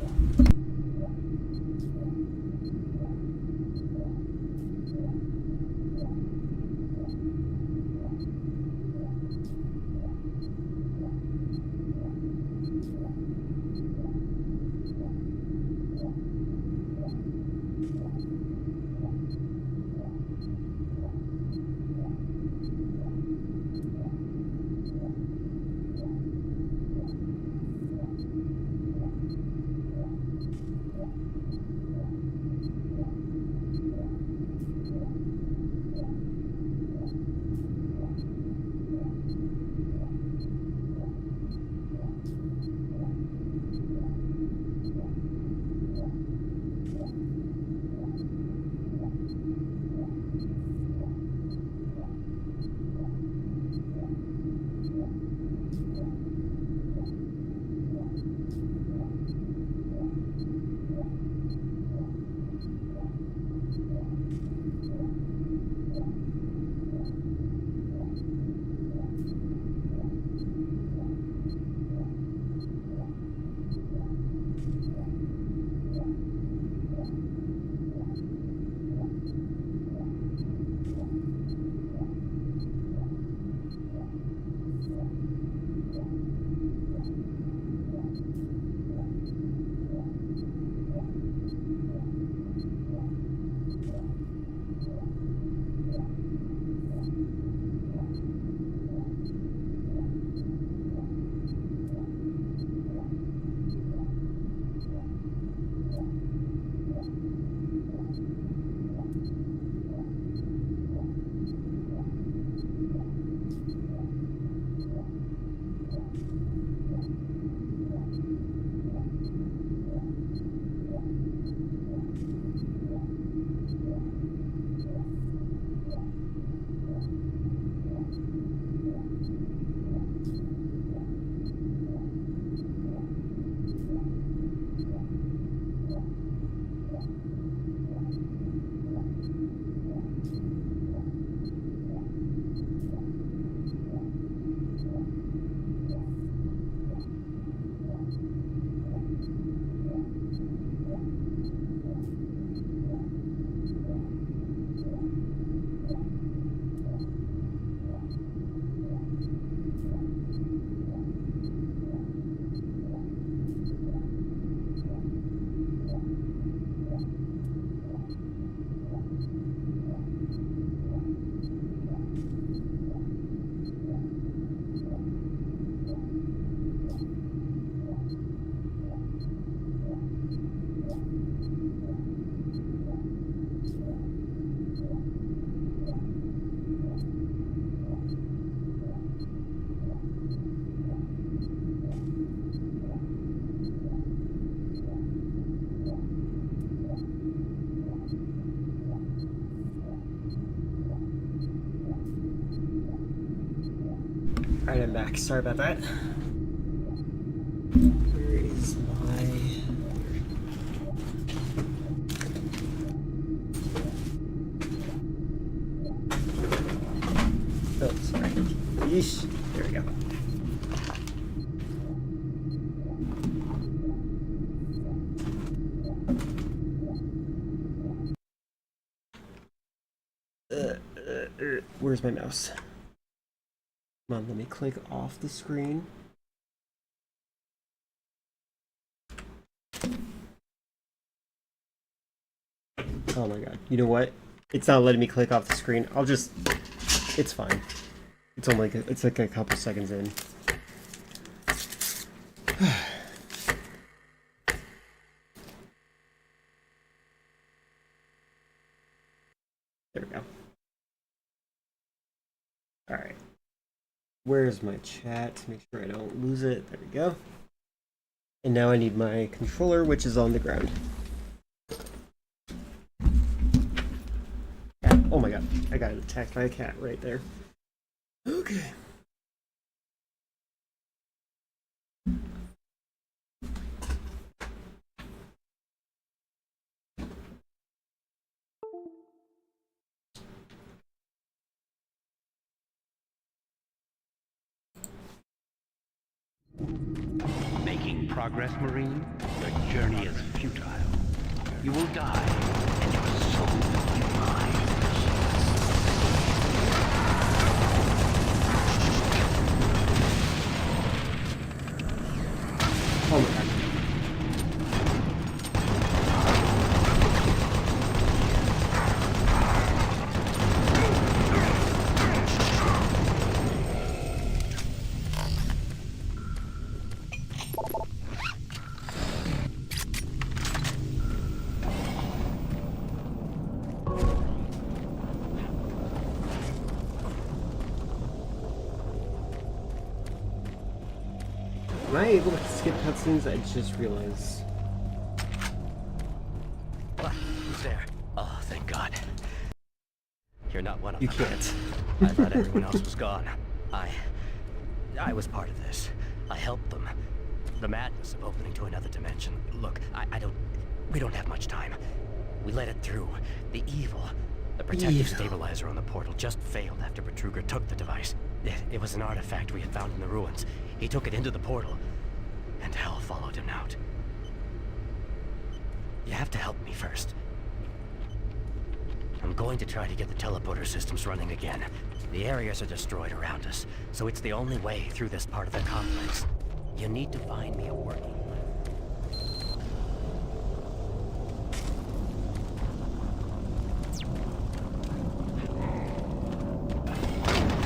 Alright, I'm back. Sorry about that. Where is my... Oh, sorry. Yeesh. There we go. Where's my mouse? Come on, let me click off the screen. Oh my god. You know what? It's not letting me click off the screen. I'll just... It's fine. It's only like it's like a couple seconds in. There we go. Alright. Where's my chat? To make sure I don't lose it. There we go. And now I need my controller, which is on the ground. Cat. Oh my god. I got attacked by a cat right there. Okay. Making progress, Marine? Your journey is futile. You will die, and your soul will be mine. Oh my god. Am I able to skip cutscenes? I just realized. Who's there? Oh, thank God. You're not one of You them. can't. I thought everyone else was gone. I was part of this. I helped them. The madness of opening to another dimension. Look, we don't have much time. We let it through. The evil. The protective stabilizer on the portal just failed after Betruger took the device. It was an artifact we had found in the ruins. He took it into the portal, and hell followed him out. You have to help me first. I'm going to try to get the teleporter systems running again. The areas are destroyed around us, so it's the only way through this part of the complex. You need to find me a working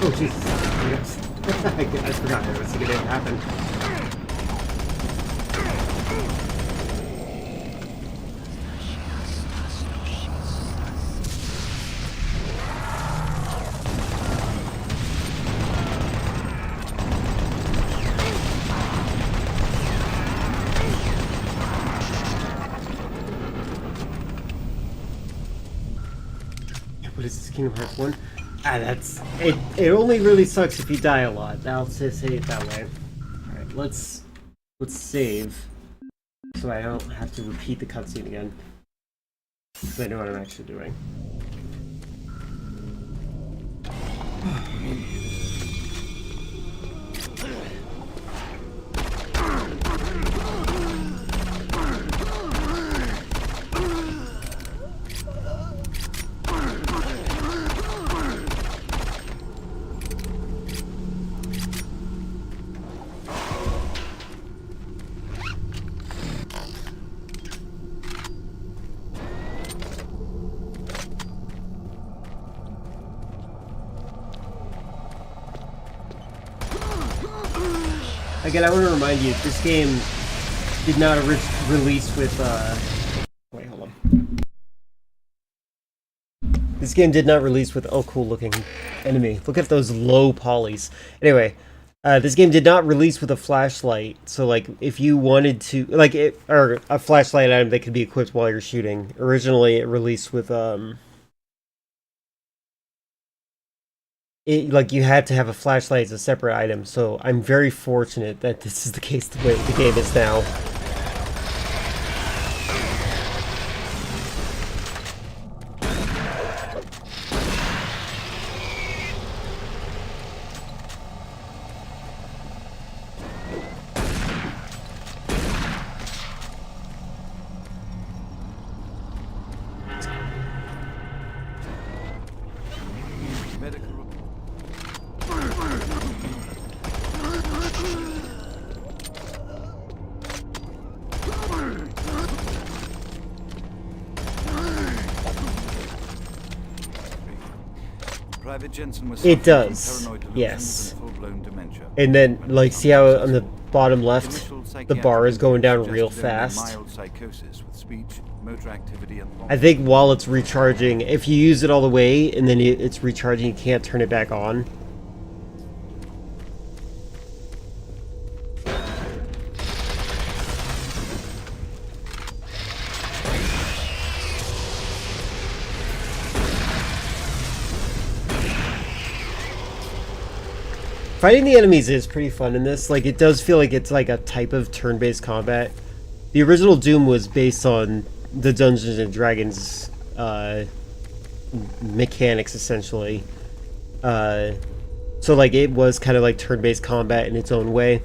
Oh Jesus! I forgot it was gonna happen. What is this, Kingdom Hearts 1? That's it. It only really sucks if you die a lot. I'll just say it that way. All right, let's save, so I don't have to repeat the cutscene again. Because I know what I'm actually doing. Again, I want to remind you, this game did not release with, wait, hold on. This game did not release with, oh, cool looking enemy. Look at those low polys. Anyway, this game did not release with a flashlight, so, like, if you wanted to, like, or a flashlight item that could be equipped while you're shooting. Originally, it released with, like you had to have a flashlight as a separate item. So I'm very fortunate that this is the case the way the game is now. Private Jensen was It suffering does, from paranoid delusions yes. and full-blown dementia. And then, like, see how on the bottom left, the bar is going down real Suggested only fast? mild psychosis with speech, motor activity, and I think while it's recharging, if you use it all the way and then it's recharging, you can't turn it back on. Fighting the enemies is pretty fun in this. Like, it does feel like it's like a type of turn-based combat. The original Doom was based on the Dungeons and Dragons mechanics, essentially. So, like, it was kind of like turn-based combat in its own way.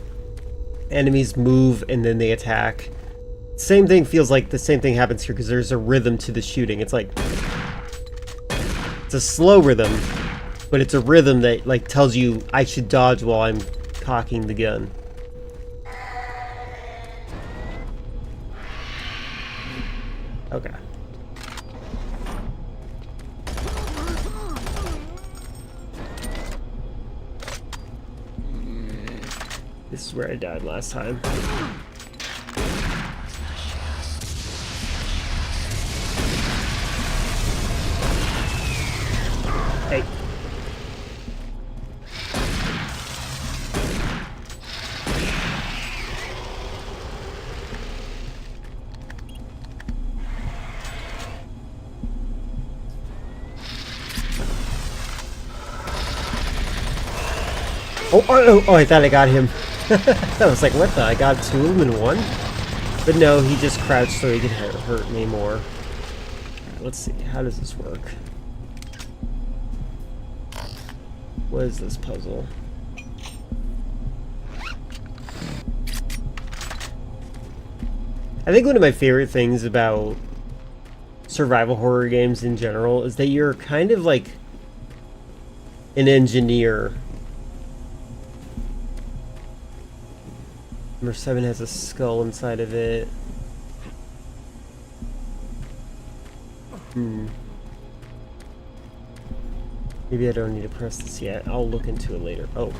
Enemies move and then they attack. Same thing feels like the same thing happens here because there's a rhythm to the shooting. It's like... it's a slow rhythm. But it's a rhythm that, like, tells you I should dodge while I'm cocking the gun. Okay. This is where I died last time. Hey. Oh, I thought I got him. I was like, what the? I got two of them in one? But no, he just crouched so he could hurt me more. Right, let's see, how does this work? What is this puzzle? I think one of my favorite things about survival horror games in general is that you're kind of like an engineer. Number 7 has a skull inside of it. Maybe I don't need to press this yet. I'll look into it later. Oh.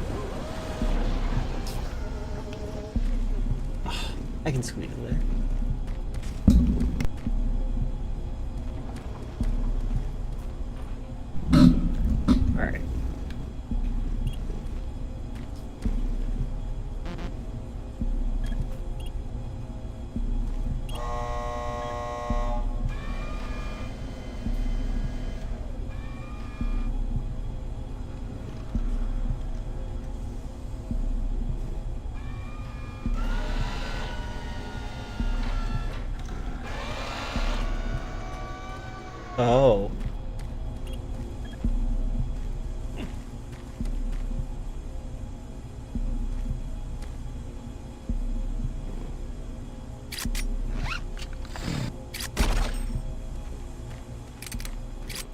I can squeeze in there. Alright. Oh.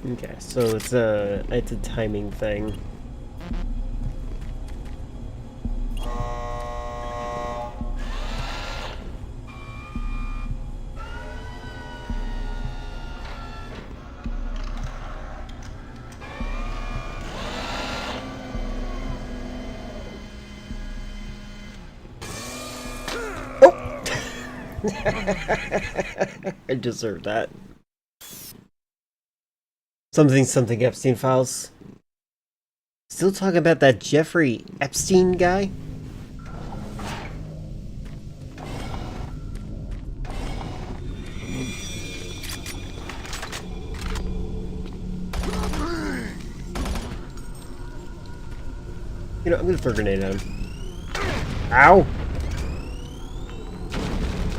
Okay, so it's a timing thing. I deserve that. Something Epstein files. Still talking about that Jeffrey Epstein guy? You know, I'm gonna throw a grenade at him. Ow!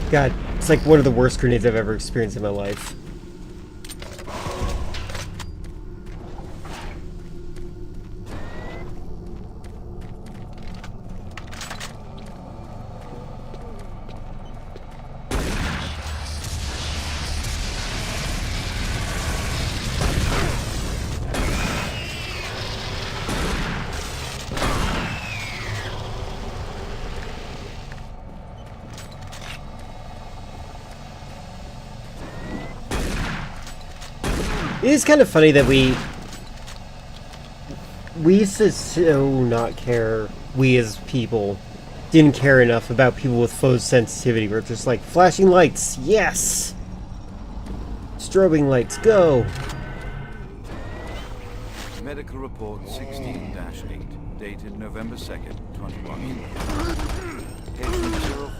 God, it's like one of the worst grenades I've ever experienced in my life. It is kind of funny that we used to so not care, we as people didn't care enough about people with photosensitivity. We're just like, flashing lights, yes! Strobing lights, go! Medical report 16-8, dated November 2nd, 21. Patient 04.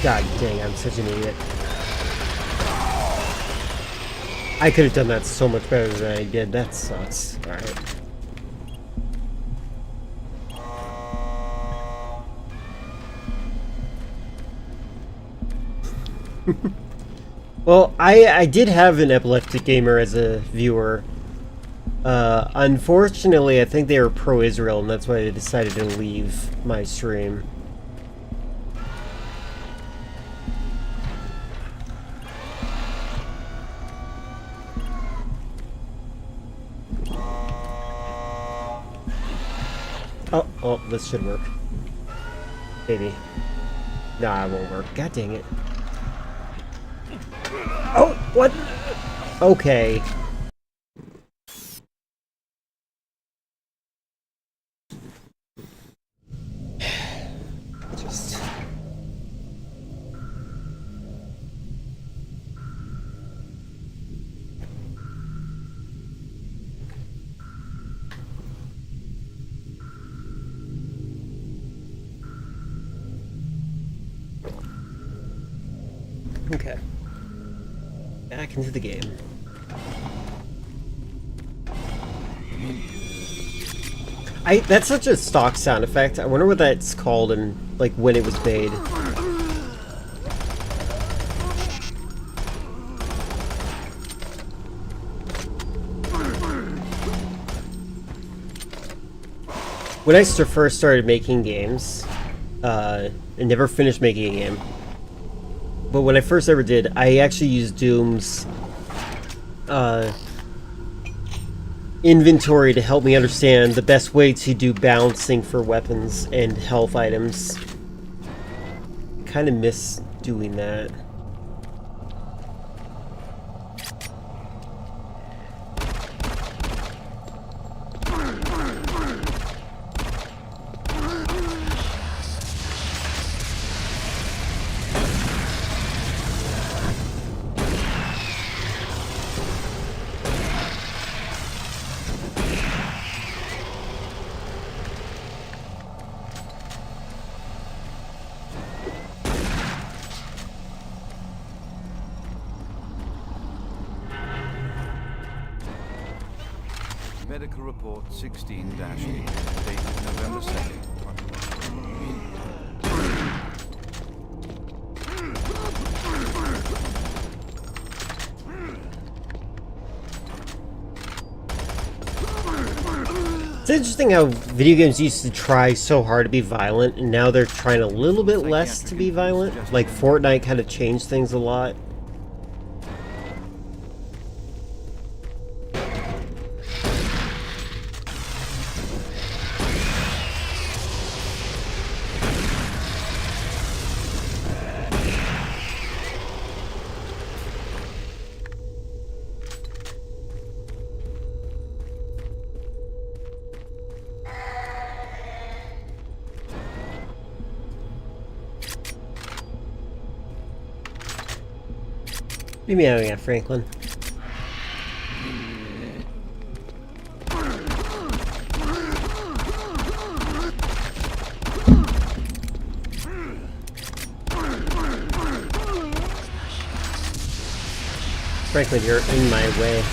God dang, I'm such an idiot. I could have done that so much better than I did. That sucks. Alright. Well, I did have an epileptic gamer as a viewer. Unfortunately, I think they were pro-Israel, and that's why they decided to leave my stream. Oh, this should work. Maybe. Nah, it won't work. God dang it. Oh, what? Okay. Just... Okay. Back into the game. That's such a stock sound effect. I wonder what that's called and like when it was made. When I first started making games, I never finished making a game. But when I first ever did, I actually used DooM's inventory to help me understand the best way to do balancing for weapons and health items. Kind of miss doing that. Medical Report 16-8, dated November 2nd, 2021. It's interesting how video games used to try so hard to be violent, and now they're trying a little bit less to be violent. Like Fortnite kind of changed things a lot. What do you mean I got Franklin? Franklin, you're in my way.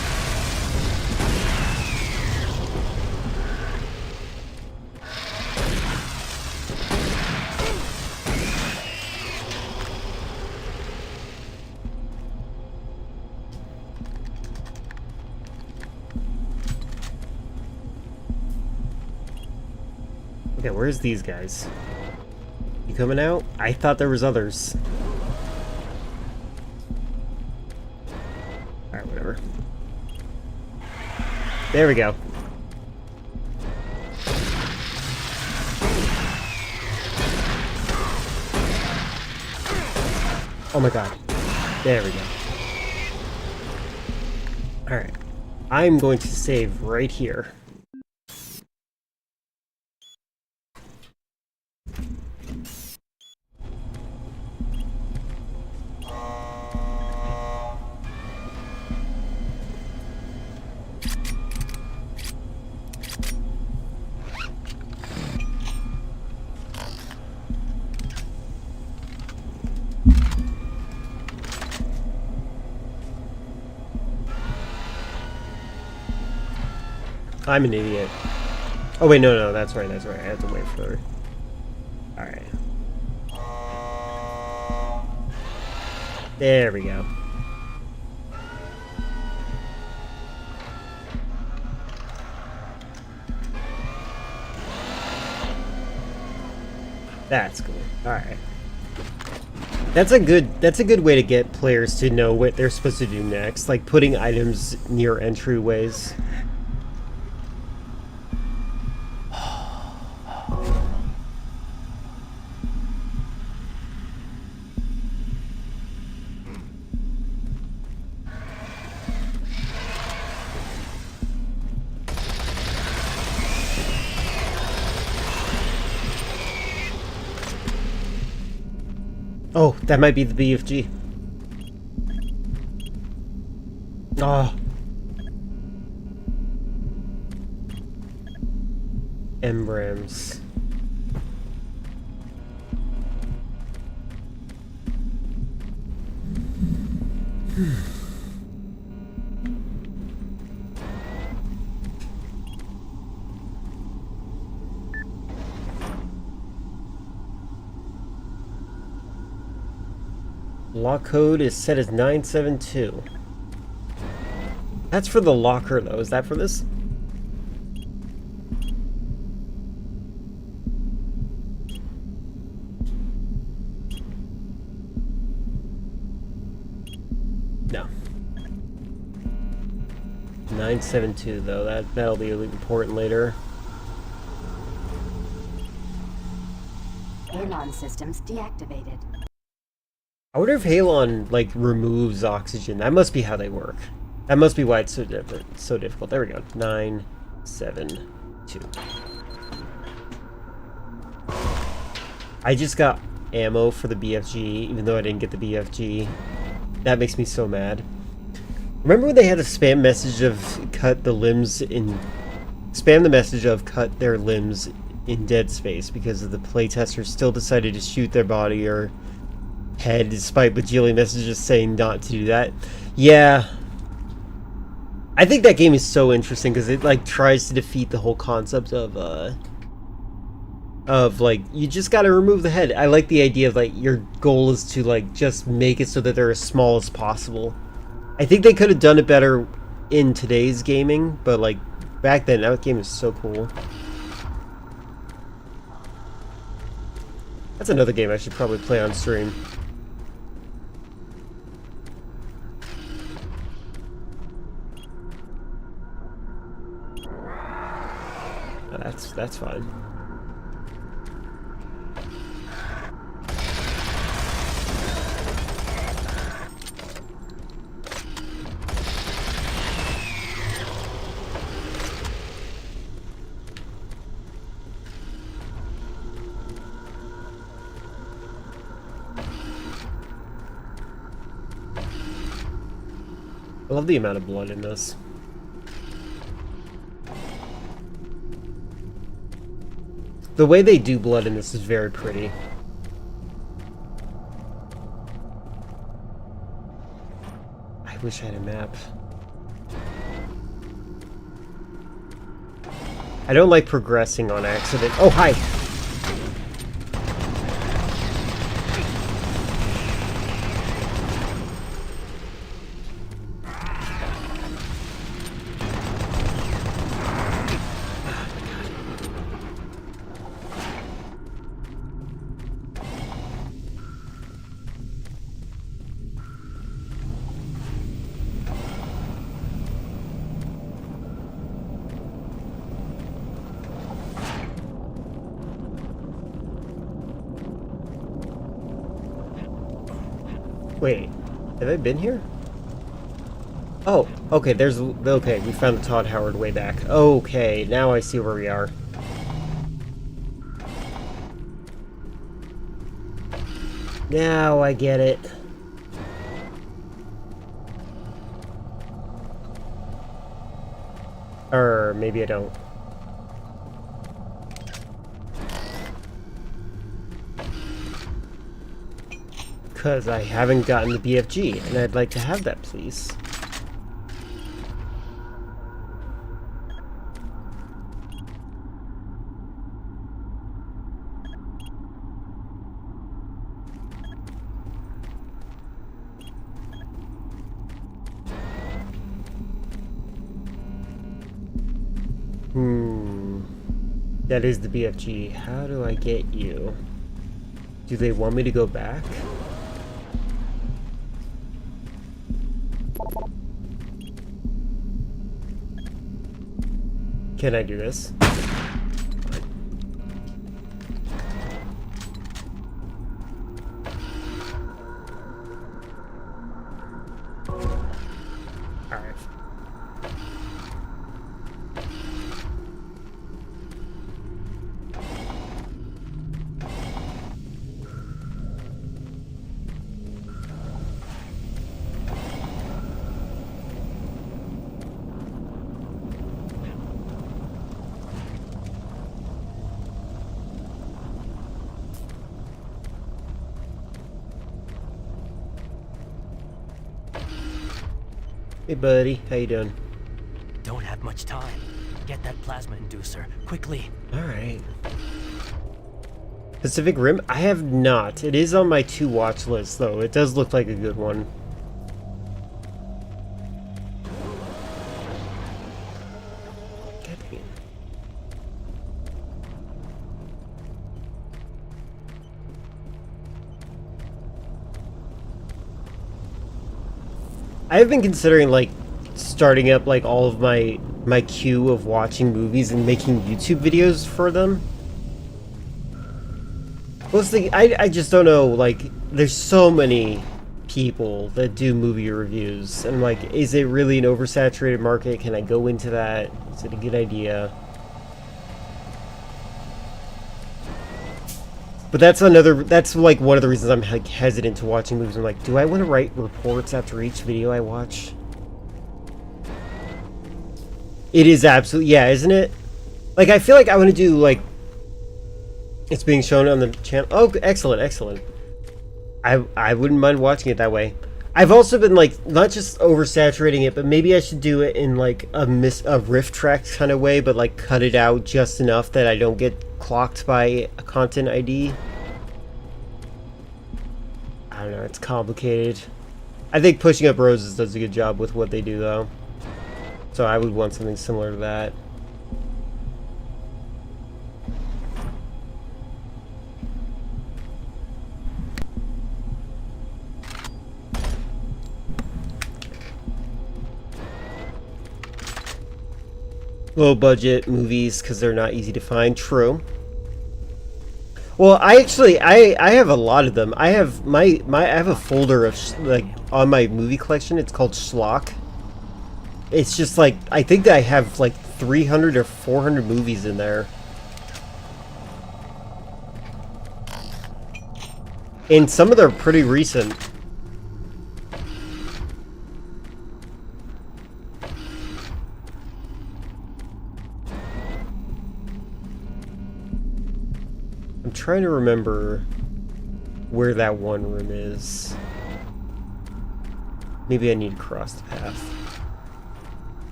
Okay, where's these guys? You coming out? I thought there was others. Alright, whatever. There we go. Oh my god. There we go. Alright. I'm going to save right here. I'm an idiot. Oh wait, no, that's right, I have to wait for her. Alright. There we go. That's cool. Alright. That's a good way to get players to know what they're supposed to do next, like putting items near entryways. Oh, that might be the BFG. Oh. Embrems. Lock code is set as 972. That's for the locker, though. Is that for this? No. 972, though. That'll be important later. Halon systems deactivated. I wonder if Halon, like, removes oxygen. That must be how they work. That must be why it's so difficult. There we go. 972. I just got ammo for the BFG, even though I didn't get the BFG. That makes me so mad. Remember when they had a spam message of cut the message of cut their limbs in dead space because of the playtesters still decided to shoot their body or head despite bajillion messages saying not to do that? Yeah. I think that game is so interesting because it like tries to defeat the whole concept of like you just got to remove the head. I like the idea of like your goal is to like just make it so that they're as small as possible. I think they could have done it better in today's gaming, but like back then that game is so cool. That's another game I should probably play on stream. That's fine. I love the amount of blood in this. The way they do blood in this is very pretty. I wish I had a map. I don't like progressing on accident. Oh, hi! Wait, have I been here? Oh, okay, okay, we found the Todd Howard way back. Okay, now I see where we are. Now I get it. Or maybe I don't. Because I haven't gotten the BFG, and I'd like to have that, please. That is the BFG. How do I get you? Do they want me to go back? Can I do this? Alright. Hey buddy, how you doing? Don't have much time. Get that plasma inducer, quickly. Alright. Pacific Rim? I have not. It is on my to watch list though. It does look like a good one. I've been considering like starting up like all of my queue of watching movies and making YouTube videos for them. Mostly, I just don't know, like there's so many people that do movie reviews and like is it really an oversaturated market? Can I go into that? Is it a good idea? But that's like one of the reasons I'm like hesitant to watching movies. I'm like, do I want to write reports after each video I watch? It is absolutely, yeah, isn't it? Like, I feel like I want to do, like, it's being shown on the channel. Oh, excellent, excellent. I wouldn't mind watching it that way. I've also been like not just oversaturating it, but maybe I should do it in like a riff track kind of way, but like cut it out just enough that I don't get clocked by a content ID. I don't know, it's complicated. I think Pushing Up Roses does a good job with what they do though. So I would want something similar to that. Low budget movies because they're not easy to find. True. Well, I have a lot of them. I have I have a folder of like on my movie collection. It's called Schlock. It's just like I think that I have like 300 or 400 movies in there. And some of them are pretty recent. I'm trying to remember where that one room is. Maybe I need to cross the path.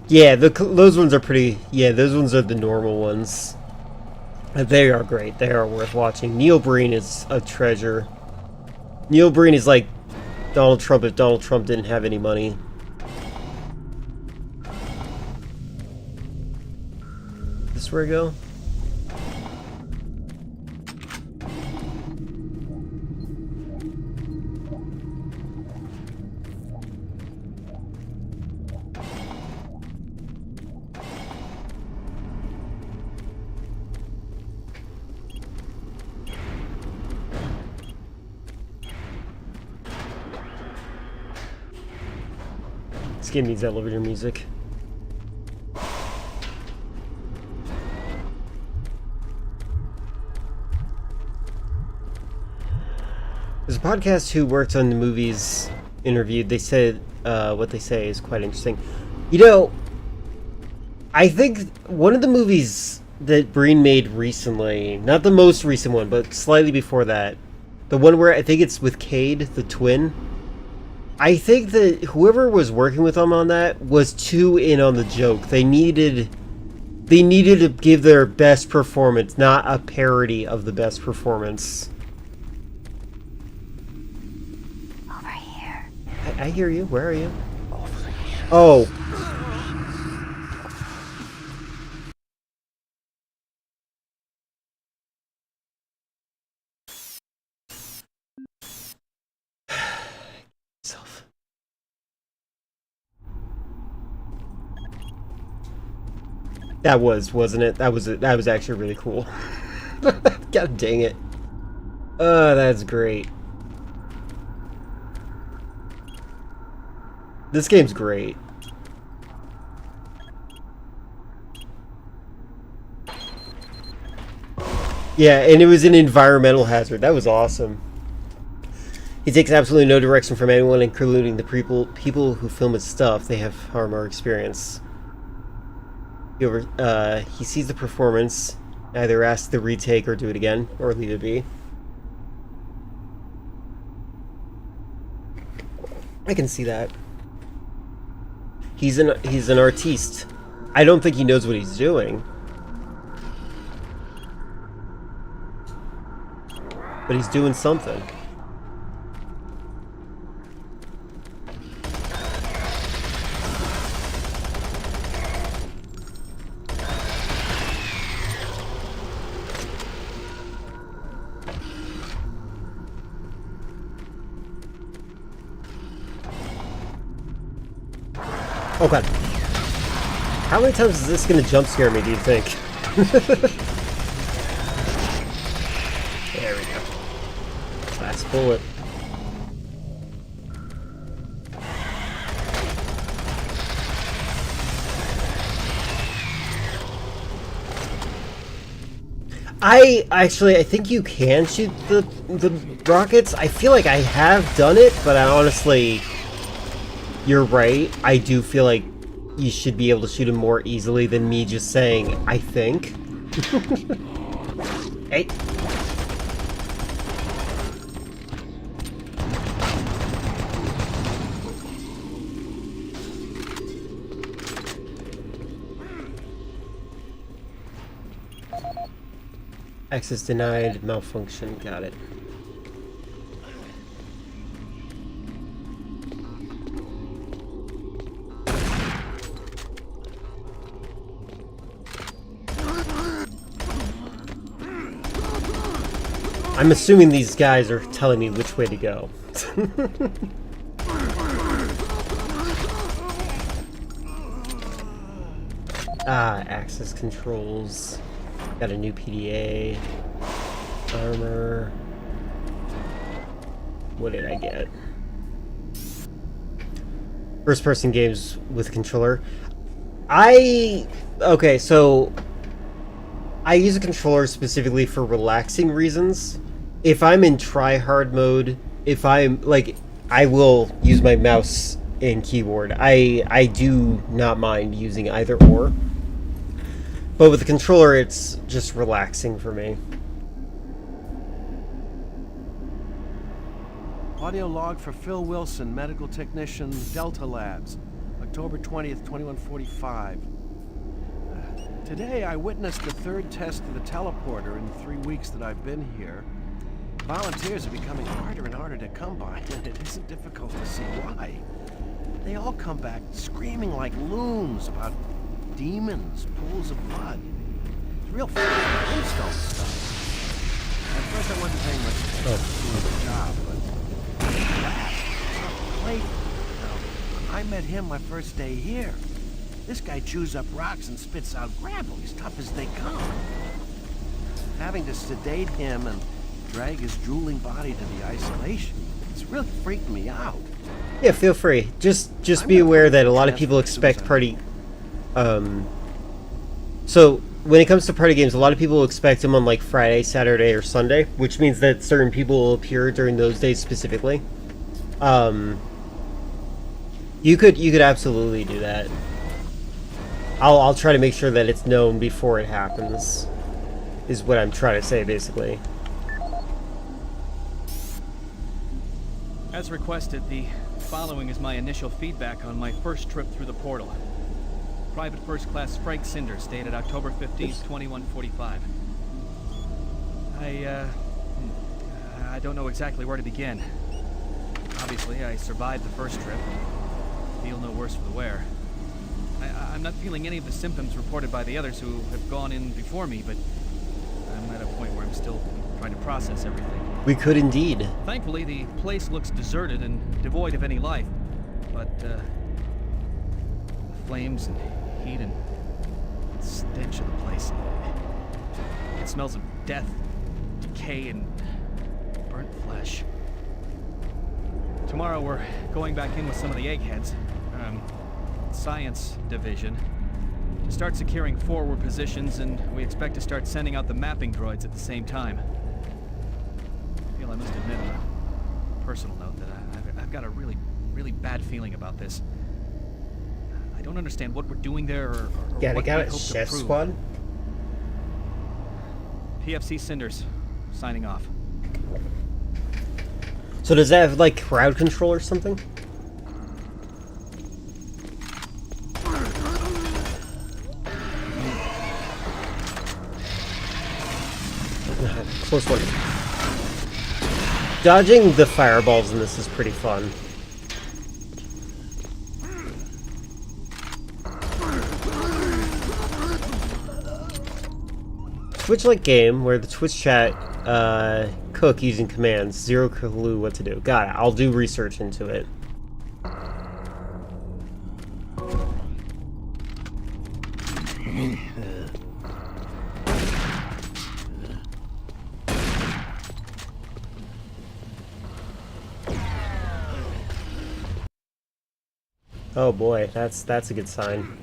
Yeah, those ones are pretty... Yeah, those ones are the normal ones. They are great. They are worth watching. Neil Breen is a treasure. Neil Breen is like Donald Trump if Donald Trump didn't have any money. This where I go? This game needs elevator music. There's a podcast who worked on the movies interviewed. They said what they say is quite interesting. You know, I think one of the movies that Breen made recently, not the most recent one, but slightly before that, the one where I think it's with Cade, the twin, I think that whoever was working with him on that was too in on the joke. They needed to give their best performance, not a parody of the best performance. Over here. I hear you. Where are you? Oh. That wasn't it? That was actually really cool. God dang it. Oh, that's great. This game's great. Yeah, and it was an environmental hazard. That was awesome. He takes absolutely no direction from anyone, including the people who film his stuff. They have harm our experience. He sees the performance, either asks the retake or do it again, or leave it be. I can see that. He's an artiste. I don't think he knows what he's doing. But he's doing something. Oh god. How many times is this gonna jump scare me, do you think? There we go. Last bullet. I think you can shoot the rockets. I feel like I have done it, but I honestly... You're right. I do feel like you should be able to shoot him more easily than me just saying, I think. Hey. Access denied, malfunction, got it. I'm assuming these guys are telling me which way to go. Access controls. Got a new PDA. Armor. What did I get? First person games with controller. Okay, so I use a controller specifically for relaxing reasons. If I'm in try-hard mode, if I'm like, I will use my mouse and keyboard. I do not mind using either or. But with the controller, it's just relaxing for me. Audio log for Phil Wilson, medical technician, Delta Labs, October 20th, 2145. Today, I witnessed the third test of the teleporter in the 3 weeks that I've been here. Volunteers are becoming harder and harder to come by, and it isn't difficult to see why. They all come back screaming like loons about demons, pools of blood. It's real Flintstone stuff. At first, I wasn't paying much attention to the job, but last, Clayton, I met him my first day here. This guy chews up rocks and spits out gravel. He's tough as they come. Having to sedate him and drag his drooling body to the isolation, it's really freaked me out. Yeah, feel free. Just be aware that a lot of people expect party. So when it comes to party games, a lot of people expect them on like Friday, Saturday, or Sunday, which means that certain people will appear during those days specifically. You could absolutely do that. I'll try to make sure that it's known before it happens, is what I'm trying to say, basically. As requested, the following is my initial feedback on my first trip through the portal. Private First Class Frank Cinders, dated October 15th, 2145. I don't know exactly where to begin. Obviously, I survived the first trip. Feel no worse for the wear. I'm not feeling any of the symptoms reported by the others who have gone in before me, but I'm at a point where I'm still trying to process everything. We could indeed. Thankfully, the place looks deserted and devoid of any life, but the flames and heat and stench of the place. It smells of death, decay, and burnt flesh. Tomorrow we're going back in with some of the eggheads. Science division, to start securing forward positions, and we expect to start sending out the mapping droids at the same time. I feel I must admit on a personal note that I've got a really bad feeling about this. I don't understand what we're doing there or Yeah, what they got we a hope chef to prove. squad. PFC Cinders, signing off. So does that have like crowd control or something? Close one. Dodging the fireballs in this is pretty fun. Twitch-like game where the Twitch chat cook using commands. Zero clue what to do. Got it. I'll do research into it. Oh boy, that's a good sign.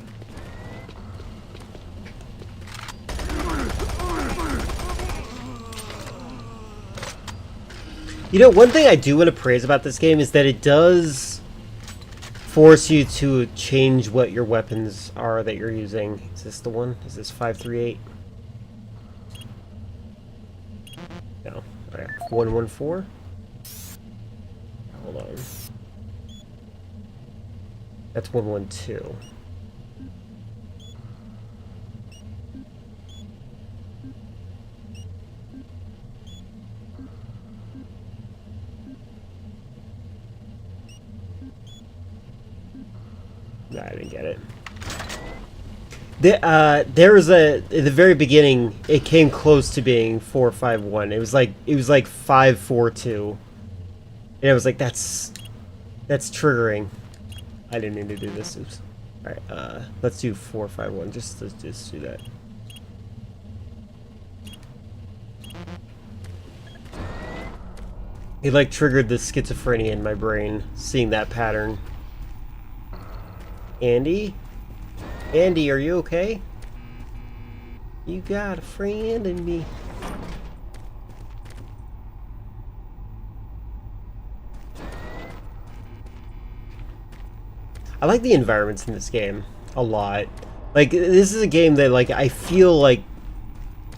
You know, one thing I do want to praise about this game is that it does force you to change what your weapons are that you're using. Is this the one? Is this 538? No. Alright, 114? Hold on. That's 112. No, I didn't get it. There was at the very beginning, it came close to being 451. It was like 542. And I was like, that's triggering. I didn't mean to do this. Oops. Alright, let's do 451. Let's just do that. It like triggered the schizophrenia in my brain, seeing that pattern. Andy? Andy, are you okay? You got a friend in me. I like the environments in this game a lot. Like, this is a game that, like, I feel like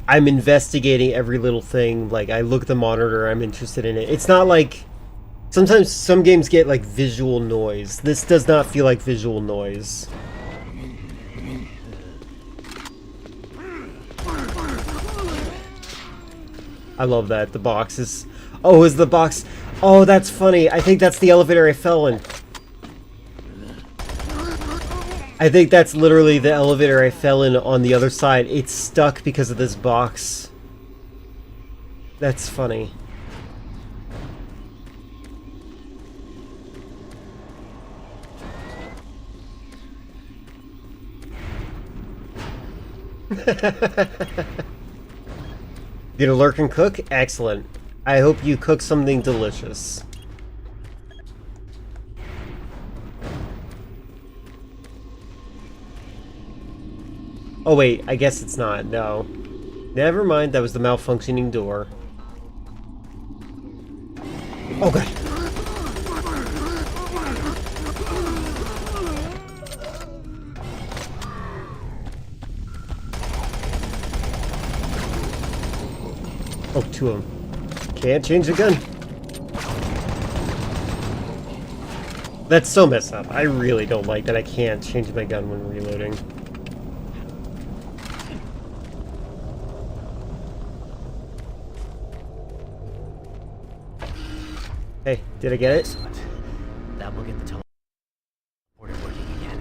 I'm investigating every little thing. Like, I look at the monitor, I'm interested in it. It's not like... Sometimes some games get, like, visual noise. This does not feel like visual noise. I love that. The box is... Oh, is the box... Oh, that's funny. I think that's the elevator I fell in. I think that's literally the elevator I fell in on the other side. It's stuck because of this box. That's funny. You gonna lurk and cook? Excellent. I hope you cook something delicious. Oh wait, I guess it's not. No. Never mind, that was the malfunctioning door. Oh god. Oh, two of them. Can't change the gun. That's so messed up. I really don't like that I can't change my gun when reloading. Hey, did I get it? Excellent. That will get the teleporter working again.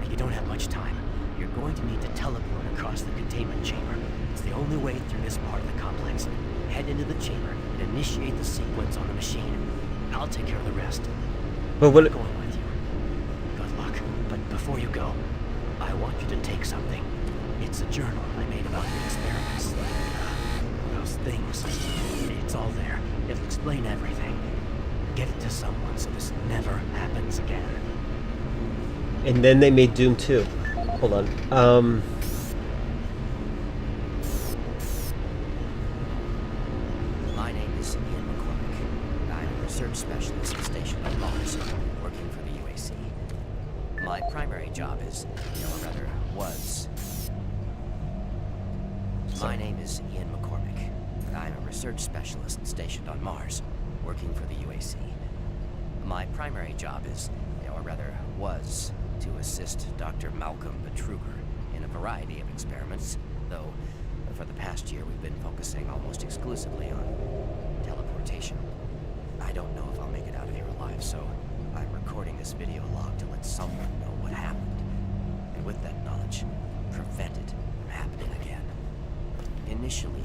And you don't have much time. You're going to need to teleport across the containment chamber. It's the only way through this part of the complex. Head into the chamber and initiate the sequence on the machine. I'll take care of the rest. But what? I'm going with you. Good luck. But before you go, I want you to take something. It's a journal I made about the experiments. Those things. It's all there. It'll explain everything. Give it to someone so this never happens again. And then they made Doom 2. Hold on. My name is Ian McCormick. I'm a research specialist stationed on Mars, working for the UAC. My primary job is, or rather, was... My name is Ian McCormick. I'm a research specialist stationed on Mars, working for the UAC. My primary job is, or rather was, to assist Dr. Malcolm Betruger in a variety of experiments, though for the past year we've been focusing almost exclusively on teleportation. I don't know if I'll make it out of here alive, so I'm recording this video log to let someone know what happened, and with that knowledge, prevent it from happening again. Initially,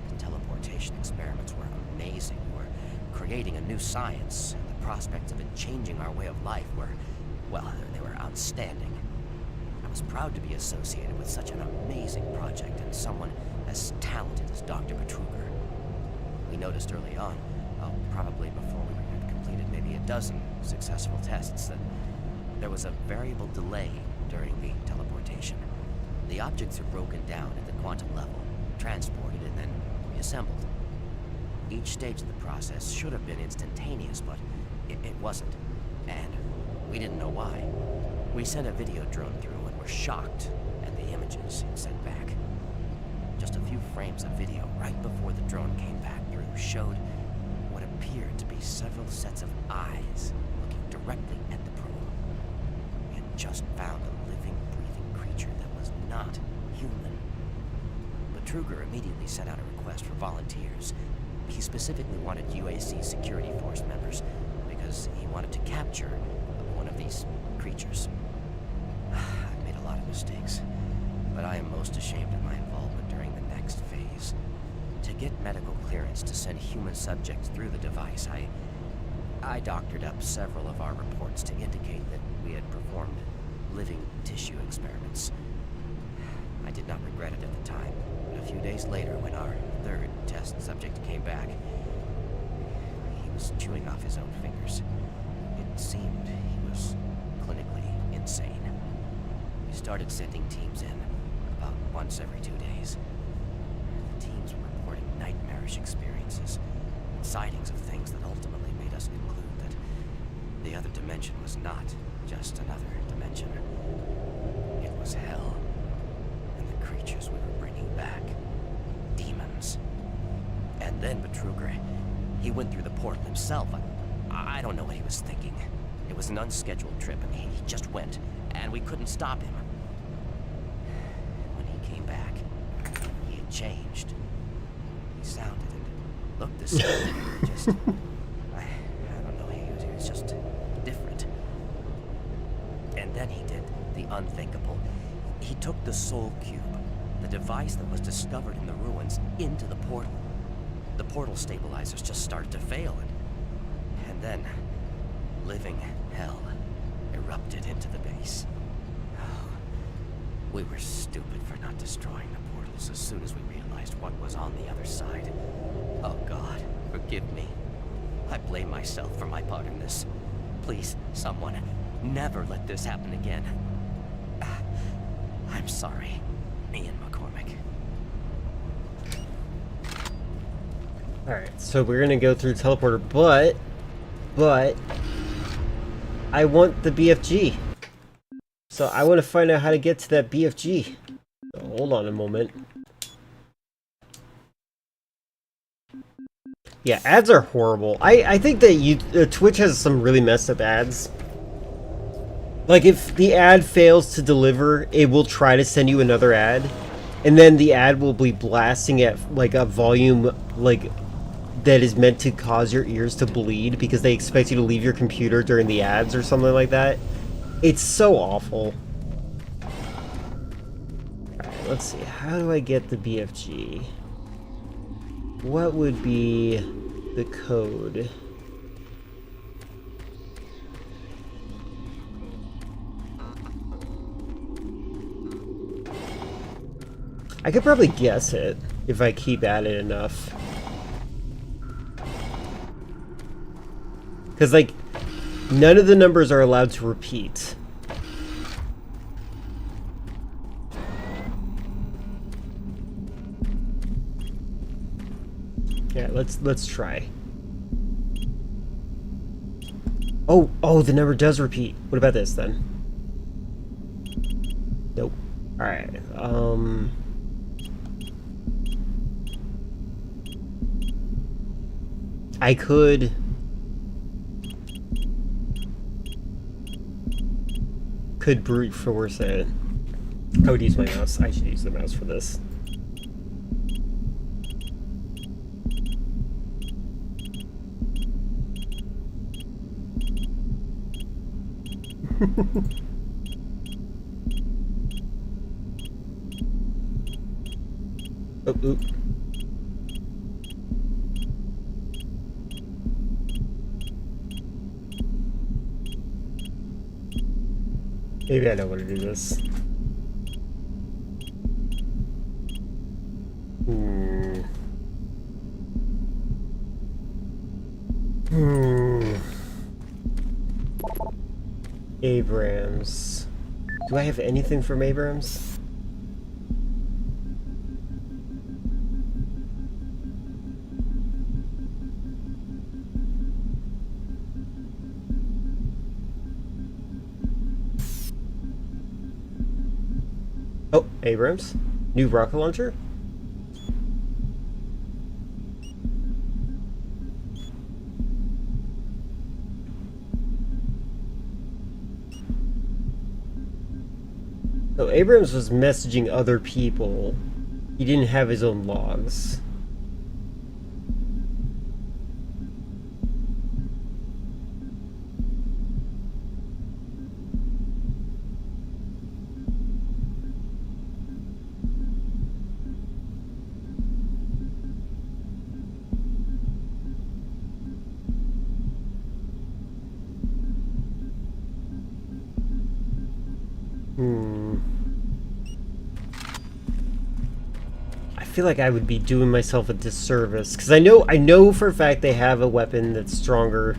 the teleportation experiments were amazing. We were creating a new science, and the prospects of it changing our way of life were, well, they were outstanding. I was proud to be associated with such an amazing project and someone as talented as Dr. Betruger. We noticed early on, probably before we had completed maybe a dozen successful tests, that there was a variable delay during the teleportation. The objects are broken down at the quantum level, transported, and then reassembled. Each stage of the process should have been instantaneous, but it wasn't. And we didn't know why. We sent a video drone through and were shocked at the images it sent back. Just a few frames of video right before the drone came back through showed what appeared to be several sets of eyes looking directly at the probe. We had just found a living, breathing creature that was not human. Betruger immediately sent out a request for volunteers. He specifically wanted UAC security force members because he wanted to capture one of these creatures. mistakes, but I am most ashamed of my involvement during the next phase. To get medical clearance to send human subjects through the device, I doctored up several of our reports to indicate that we had performed living tissue experiments. I did not regret it at the time, but a few days later, when our third test subject came back, he was chewing off his own fingers. It seemed he was clinically insane. We started sending teams in about once every 2 days. The teams were reporting nightmarish experiences, sightings of things that ultimately made us conclude that the other dimension was not just another dimension. It was hell, and the creatures we were bringing back, demons. And then Betruger, he went through the portal himself. I don't know what he was thinking. It was an unscheduled trip, and he just went, and we couldn't stop him. When he came back, he had changed. He sounded and looked the same. Just, I don't know, he was just different. And then he did the unthinkable. He took the Soul Cube, the device that was discovered in the ruins, into the portal. The portal stabilizers just started to fail, and then living hell erupted into the base. Oh, we were stupid for not destroying the portals as soon as we realized what was on the other side. Oh God, forgive me. I blame myself for my part in this. Please, someone, never let this happen again. I'm sorry, Ian McCormick. Alright, so we're gonna go through teleporter, but I want the BFG. So I want to find out how to get to that BFG. So hold on a moment. Yeah, ads are horrible. I think that Twitch has some really messed up ads. Like, if the ad fails to deliver, it will try to send you another ad. And then the ad will be blasting at, like, a volume, like, that is meant to cause your ears to bleed because they expect you to leave your computer during the ads or something like that. It's so awful. Alright, let's see. How do I get the BFG? What would be the code? I could probably guess it if I keep at it enough. Because, like, none of the numbers are allowed to repeat. Yeah, let's try. Oh, the number does repeat. What about this then? Nope. Alright, I could brute force it. I would use my mouse. I should use the mouse for this. Oop. Maybe I know what to do this. Abrams. Do I have anything from Abrams? Oh, Abrams? New rocket launcher? So Abrams was messaging other people. He didn't have his own logs. I feel like I would be doing myself a disservice because I know for a fact they have a weapon that's stronger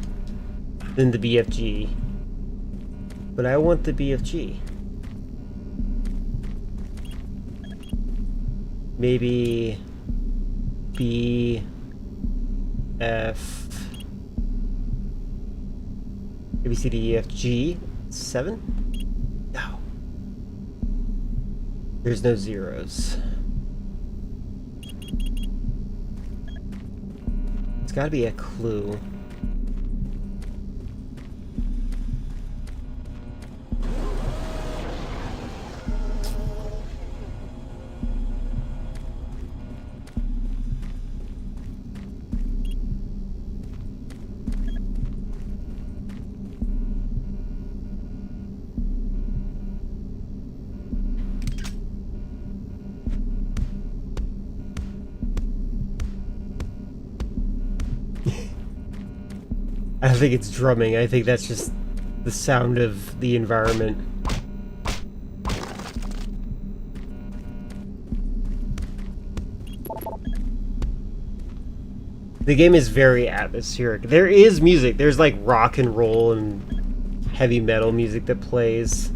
than the BFG, but I want the BFG. Maybe B F A B C D E F G 7? No. There's no zeros. It's gotta be a clue. I don't think it's drumming. I think that's just the sound of the environment. The game is very atmospheric. There is music. There's like rock and roll and heavy metal music that plays.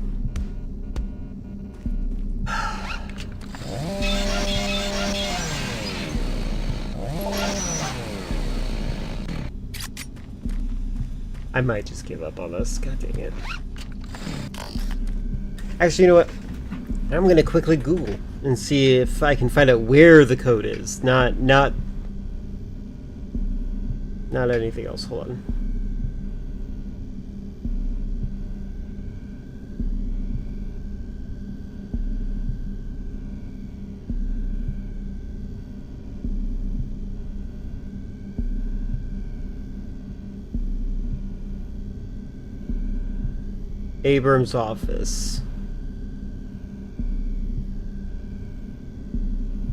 I might just give up on this. God dang it. Actually, you know what? I'm gonna quickly Google and see if I can find out where the code is. Not anything else. Hold on. Abrams' office.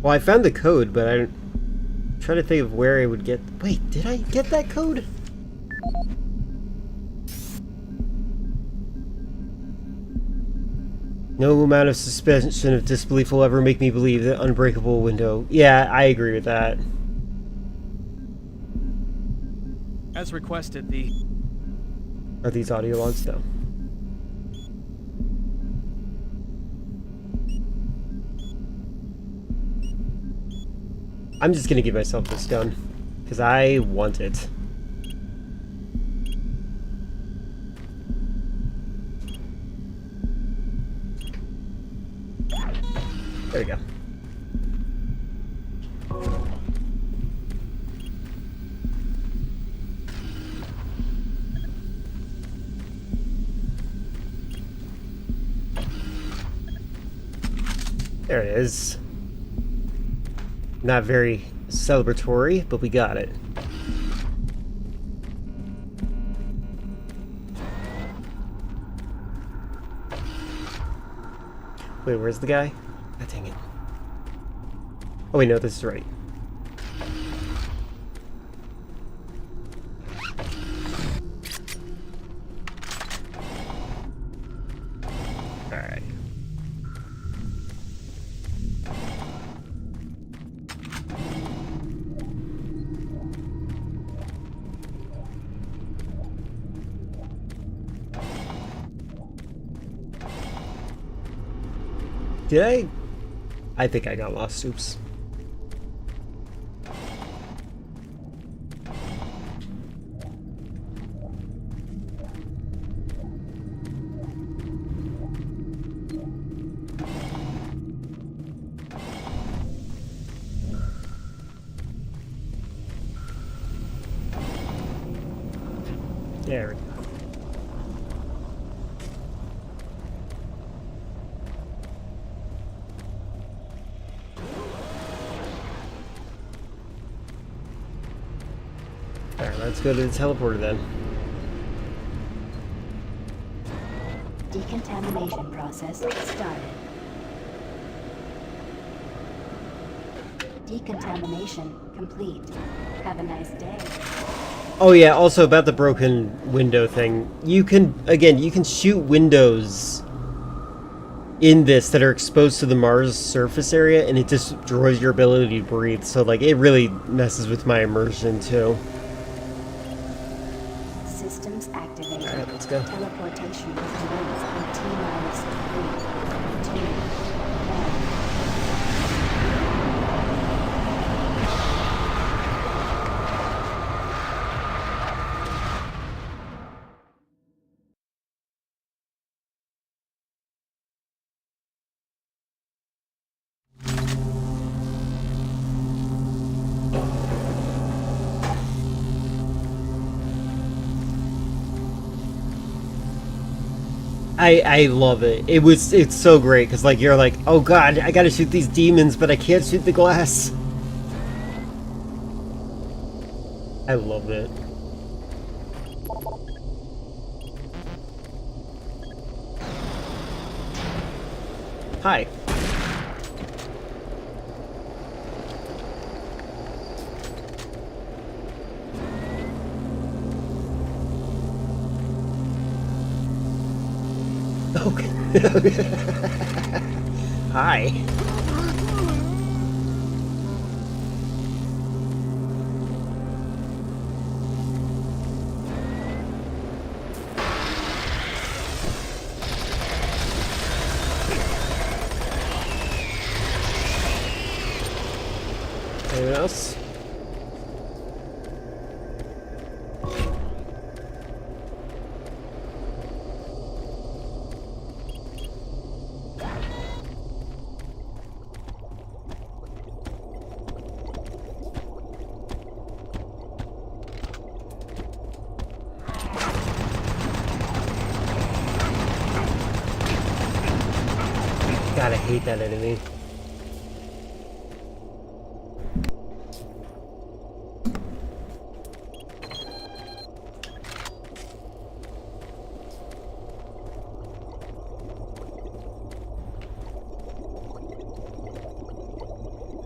Well, I found the code, but I'm trying to think of where I would get... Wait, did I get that code? No amount of suspension of disbelief will ever make me believe that unbreakable window. Yeah, I agree with that. As requested, Are these audio logs? No. I'm just gonna give myself this gun, because I want it. There we go. There it is. Not very celebratory, but we got it. Wait, where's the guy? God dang it. Oh wait, no, this is right. Alright. Did I? I think I got lost. Oops. There we go. Alright, let's go to the teleporter then. Decontamination process started. Decontamination complete. Have a nice day. Oh yeah, also about the broken window thing. You can, again, you can shoot windows in this that are exposed to the Mars surface area, and it destroys your ability to breathe. So like it really messes with my immersion too. Systems activated. All right, let's go. Teleportation will commence in T-minus 3, 2, 1. I love it. It's so great because like you're like, oh god, I gotta shoot these demons, but I can't shoot the glass. I love it. Hi. Okay. Hi. Anyone else? God, I hate that enemy.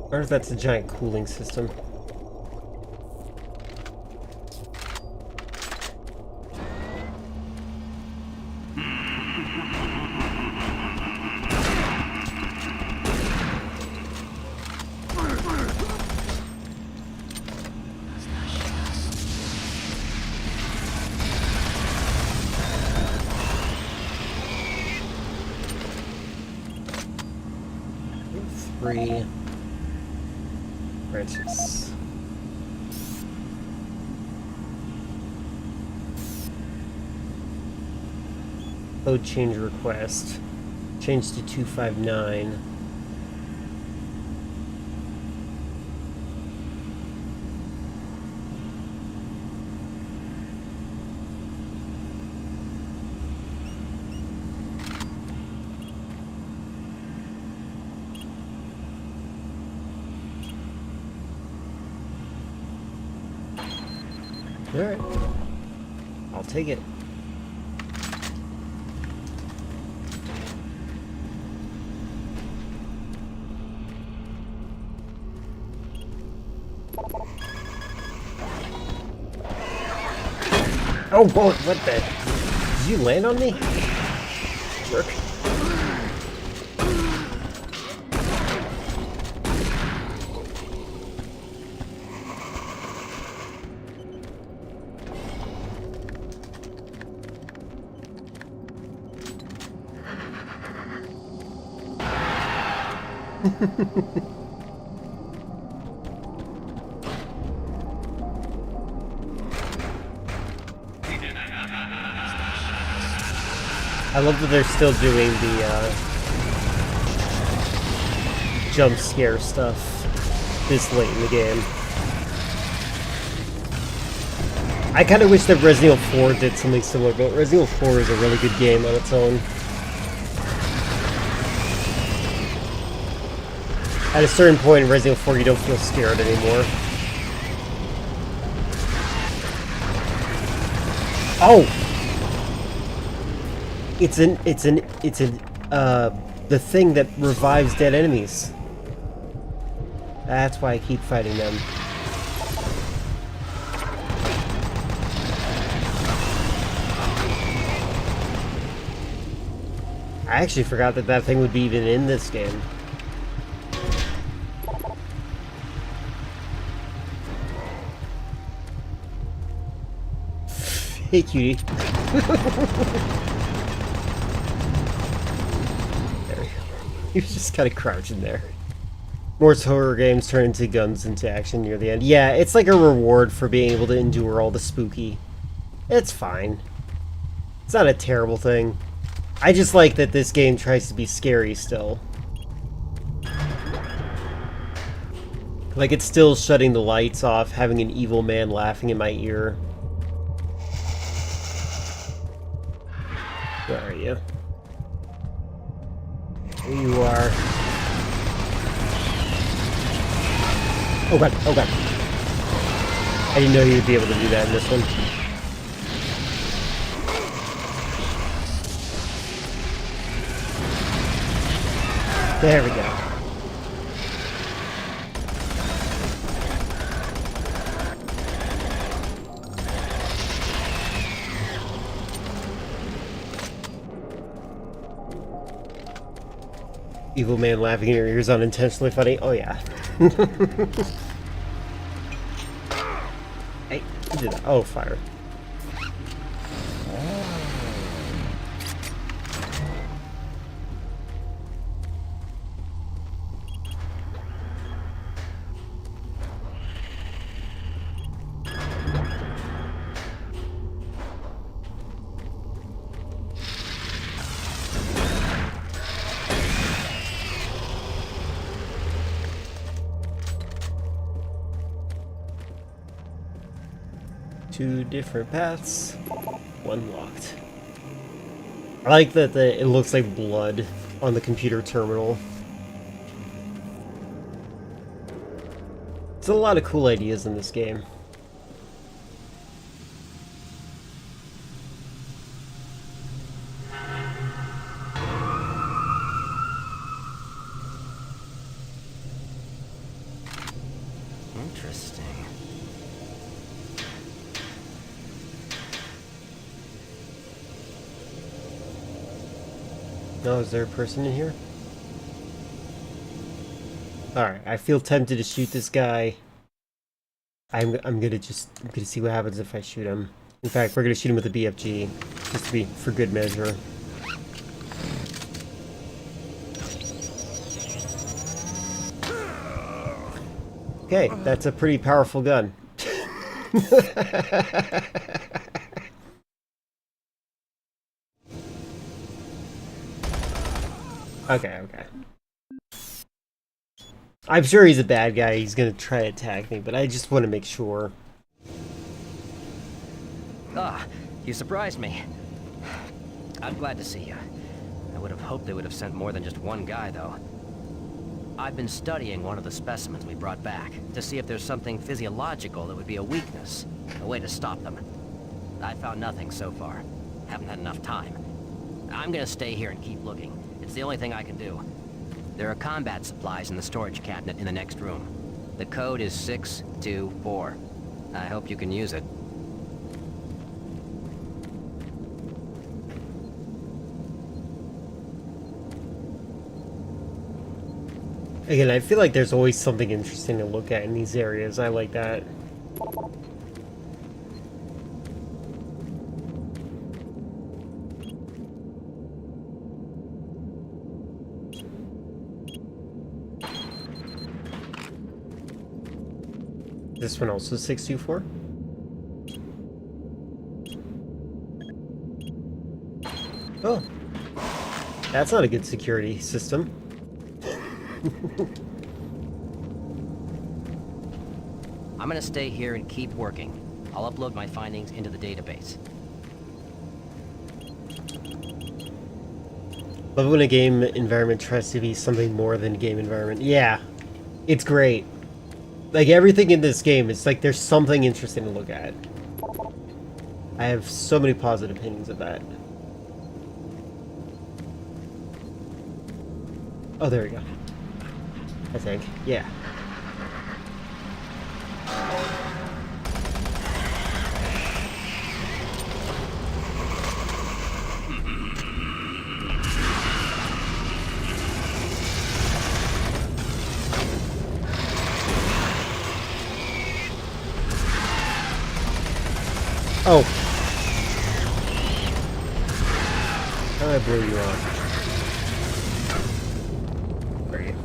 I wonder if that's a giant cooling system. Three branches. Code change request. Change to 259. Alright. I'll take it. Oh, boy, what the? Did you land on me? Jerk. I love that they're still doing the jump scare stuff this late in the game. I kind of wish that Resident Evil 4 did something similar, but Resident Evil 4 is a really good game on its own. At a certain point in Resident Evil 4, you don't feel scared anymore. Oh! It's the thing that revives dead enemies. That's why I keep fighting them. I actually forgot that that thing would be even in this game. Hey, cutie. There. He was just kind of crouching there. Most horror games turn into guns into action near the end. Yeah, it's like a reward for being able to endure all the spooky. It's fine. It's not a terrible thing. I just like that this game tries to be scary still. Like, it's still shutting the lights off, having an evil man laughing in my ear. Where are you? There you are. Oh god, oh god. I didn't know you'd be able to do that in this one. There we go. Evil man laughing in your ears unintentionally funny. Oh yeah. Hey, who did that? Oh, fire. Two different paths, one locked. I like that it looks like blood on the computer terminal. There's a lot of cool ideas in this game. Interesting. Oh, is there a person in here? Alright, I feel tempted to shoot this guy. I'm gonna see what happens if I shoot him. In fact, we're gonna shoot him with a BFG, just to be for good measure. Okay, that's a pretty powerful gun. Okay. I'm sure he's a bad guy. He's gonna try to attack me, but I just want to make sure. Ah, you surprised me. I'm glad to see you. I would have hoped they would have sent more than just one guy, though. I've been studying one of the specimens we brought back to see if there's something physiological that would be a weakness, a way to stop them. I found nothing so far. Haven't had enough time. I'm gonna stay here and keep looking. It's the only thing I can do. There are combat supplies in the storage cabinet in the next room. The code is 624. I hope you can use it. Again, I feel like there's always something interesting to look at in these areas. I like that. This one also 624? Oh. That's not a good security system. I'm gonna stay here and keep working. I'll upload my findings into the database. Love when a game environment tries to be something more than a game environment. Yeah, it's great. Like, everything in this game, it's like there's something interesting to look at. I have so many positive opinions of that. Oh, there we go. I think. Yeah. How do I blow you off? Great.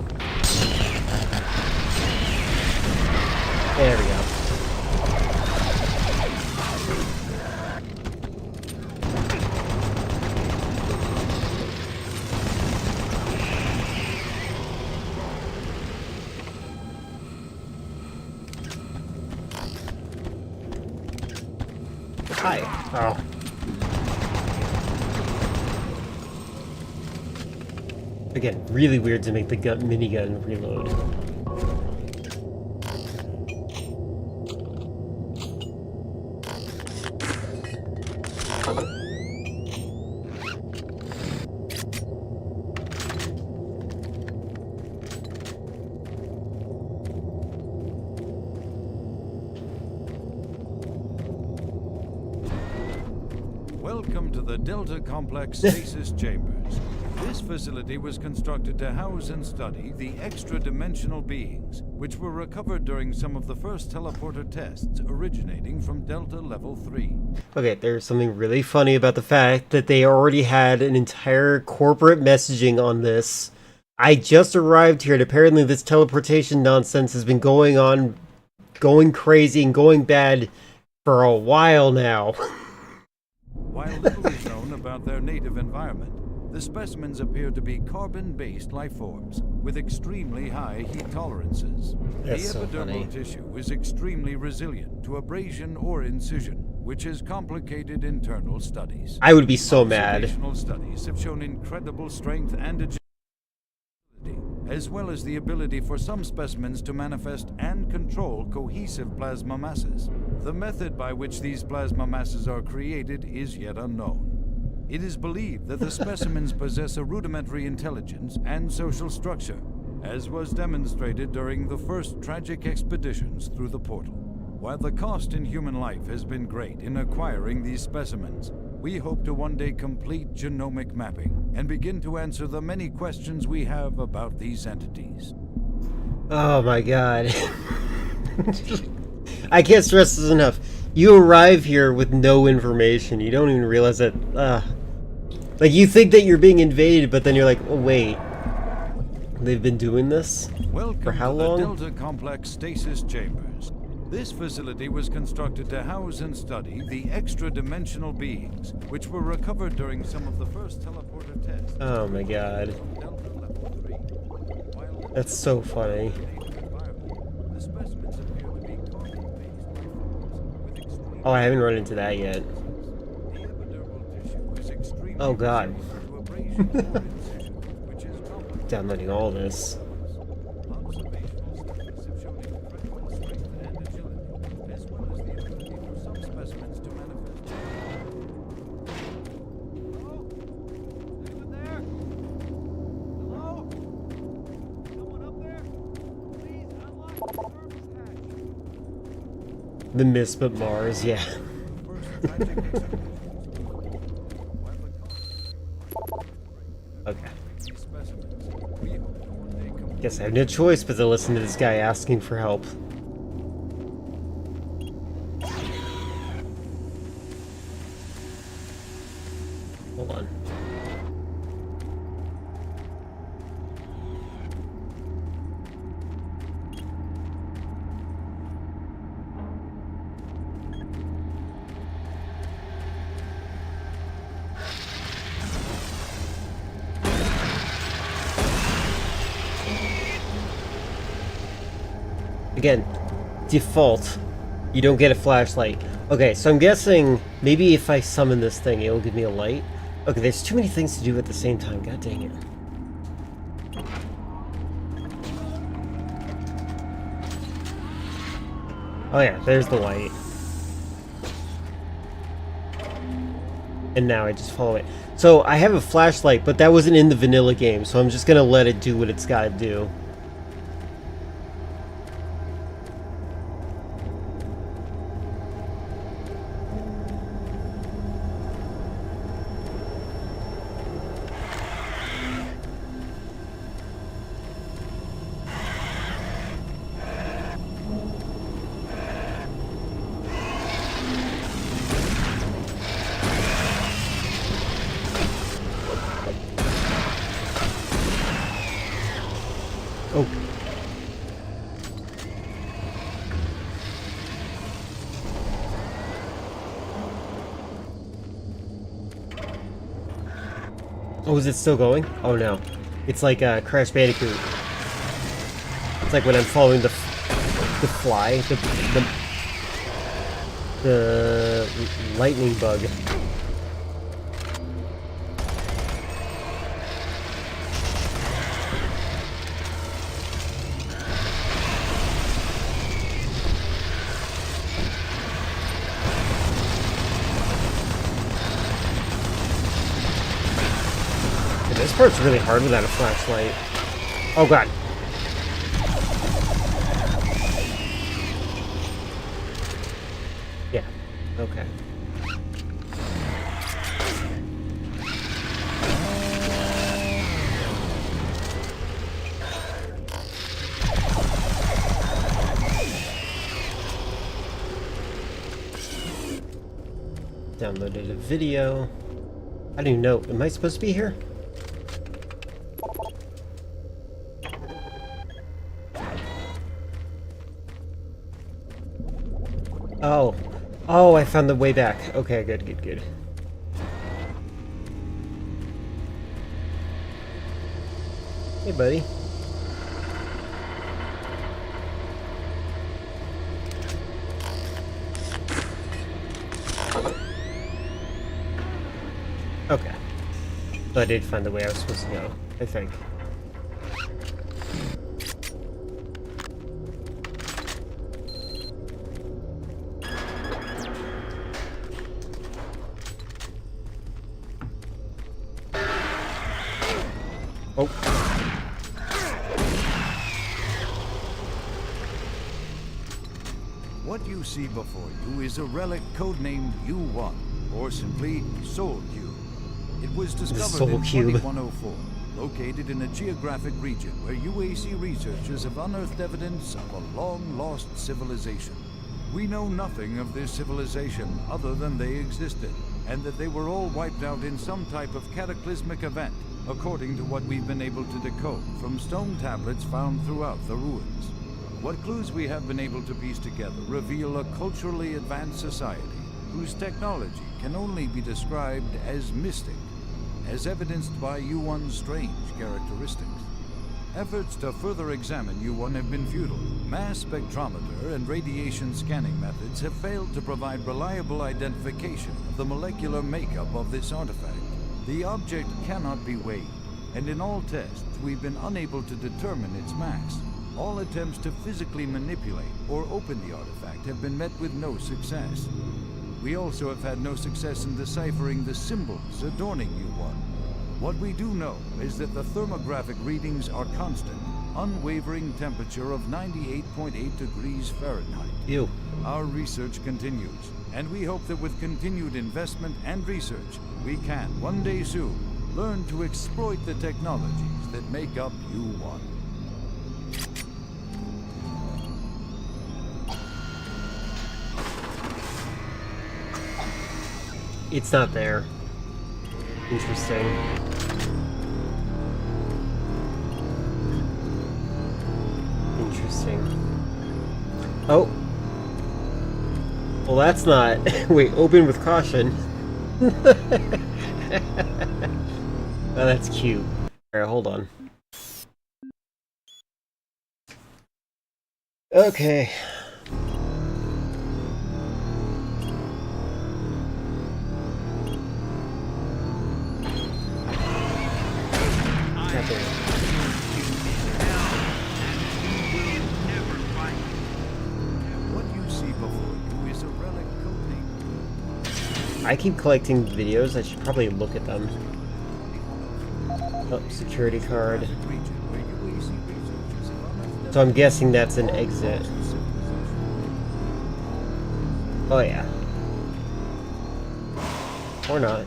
There we go. Hi. Oh. Again, really weird to make the minigun reload. Welcome to the Delta Complex Stasis Chambers. This facility was constructed to house and study the extra-dimensional beings, which were recovered during some of the first teleporter tests originating from Delta Level 3. Okay, there's something really funny about the fact that they already had an entire corporate messaging on this. I just arrived here, and apparently this teleportation nonsense has been going on, going crazy and going bad for a while now. While little is known about their native environment, the specimens appear to be carbon-based life forms with extremely high heat tolerances. That's The so funny. epidermal tissue is extremely resilient to abrasion or incision, which has complicated internal studies. I would be so mad. Observational studies have shown incredible strength and agility, as well as the ability for some specimens to manifest and control cohesive plasma masses. The method by which these plasma masses are created is yet unknown. It is believed that the specimens possess a rudimentary intelligence and social structure, as was demonstrated during the first tragic expeditions through the portal. While the cost in human life has been great in acquiring these specimens, we hope to one day complete genomic mapping and begin to answer the many questions we have about these entities. Oh my god. I can't stress this enough. You arrive here with no information. You don't even realize that... like, you think that you're being invaded, but then you're like, oh wait. They've been doing this? Welcome For how to long? the Delta Complex Stasis Chambers. This facility was constructed to house and study the extra-dimensional beings, which were recovered during some of the first teleporter tests. Oh my god. That's so funny. Oh, I haven't run into that yet. Oh god. Downloading all this. The Mist but Mars, yeah. Okay. Guess I have no choice but to listen to this guy asking for help. Hold on. Again, default, you don't get a flashlight. Okay, so I'm guessing maybe if I summon this thing, it'll give me a light. Okay, there's too many things to do at the same time. God dang it. Oh yeah, there's the light. And now I just follow it. So I have a flashlight, but that wasn't in the vanilla game, so I'm just gonna let it do what it's gotta do. Oh, is it still going? Oh no. It's like Crash Bandicoot. It's like when I'm following the fly, the lightning bug. This part's really hard without a flashlight. Oh god. Yeah, okay. Downloaded a video. I don't even know. Am I supposed to be here? Oh. Oh, I found the way back. Okay, good, good, good. Hey, buddy. Okay. So I did find the way I was supposed to go, I think. Oh. What you see before you is a relic codenamed U1, or simply Soul Cube. It was discovered in 2104, located in a geographic region where UAC researchers have unearthed evidence of a long-lost civilization. We know nothing of this civilization other than they existed, and that they were all wiped out in some type of cataclysmic event, according to what we've been able to decode from stone tablets found throughout the ruins. What clues we have been able to piece together reveal a culturally advanced society whose technology can only be described as mystic, as evidenced by U1's strange characteristics. Efforts to further examine U1 have been futile. Mass spectrometer and radiation scanning methods have failed to provide reliable identification of the molecular makeup of this artifact. The object cannot be weighed, and in all tests, we've been unable to determine its mass. All attempts to physically manipulate or open the artifact have been met with no success. We also have had no success in deciphering the symbols adorning U1. What we do know is that the thermographic readings are constant, unwavering temperature of 98.8 degrees Fahrenheit. Ew. Our research continues, and we hope that with continued investment and research, we can, one day soon, learn to exploit the technologies that make up U1. It's not there. Interesting. Interesting. Oh. Well, that's not... Wait, open with caution. Oh, that's cute. Alright, hold on. Okay. What you see before you is a relic codename. I keep collecting videos. I should probably look at them. Oh, security card. So I'm guessing that's an exit. Oh yeah. Or not.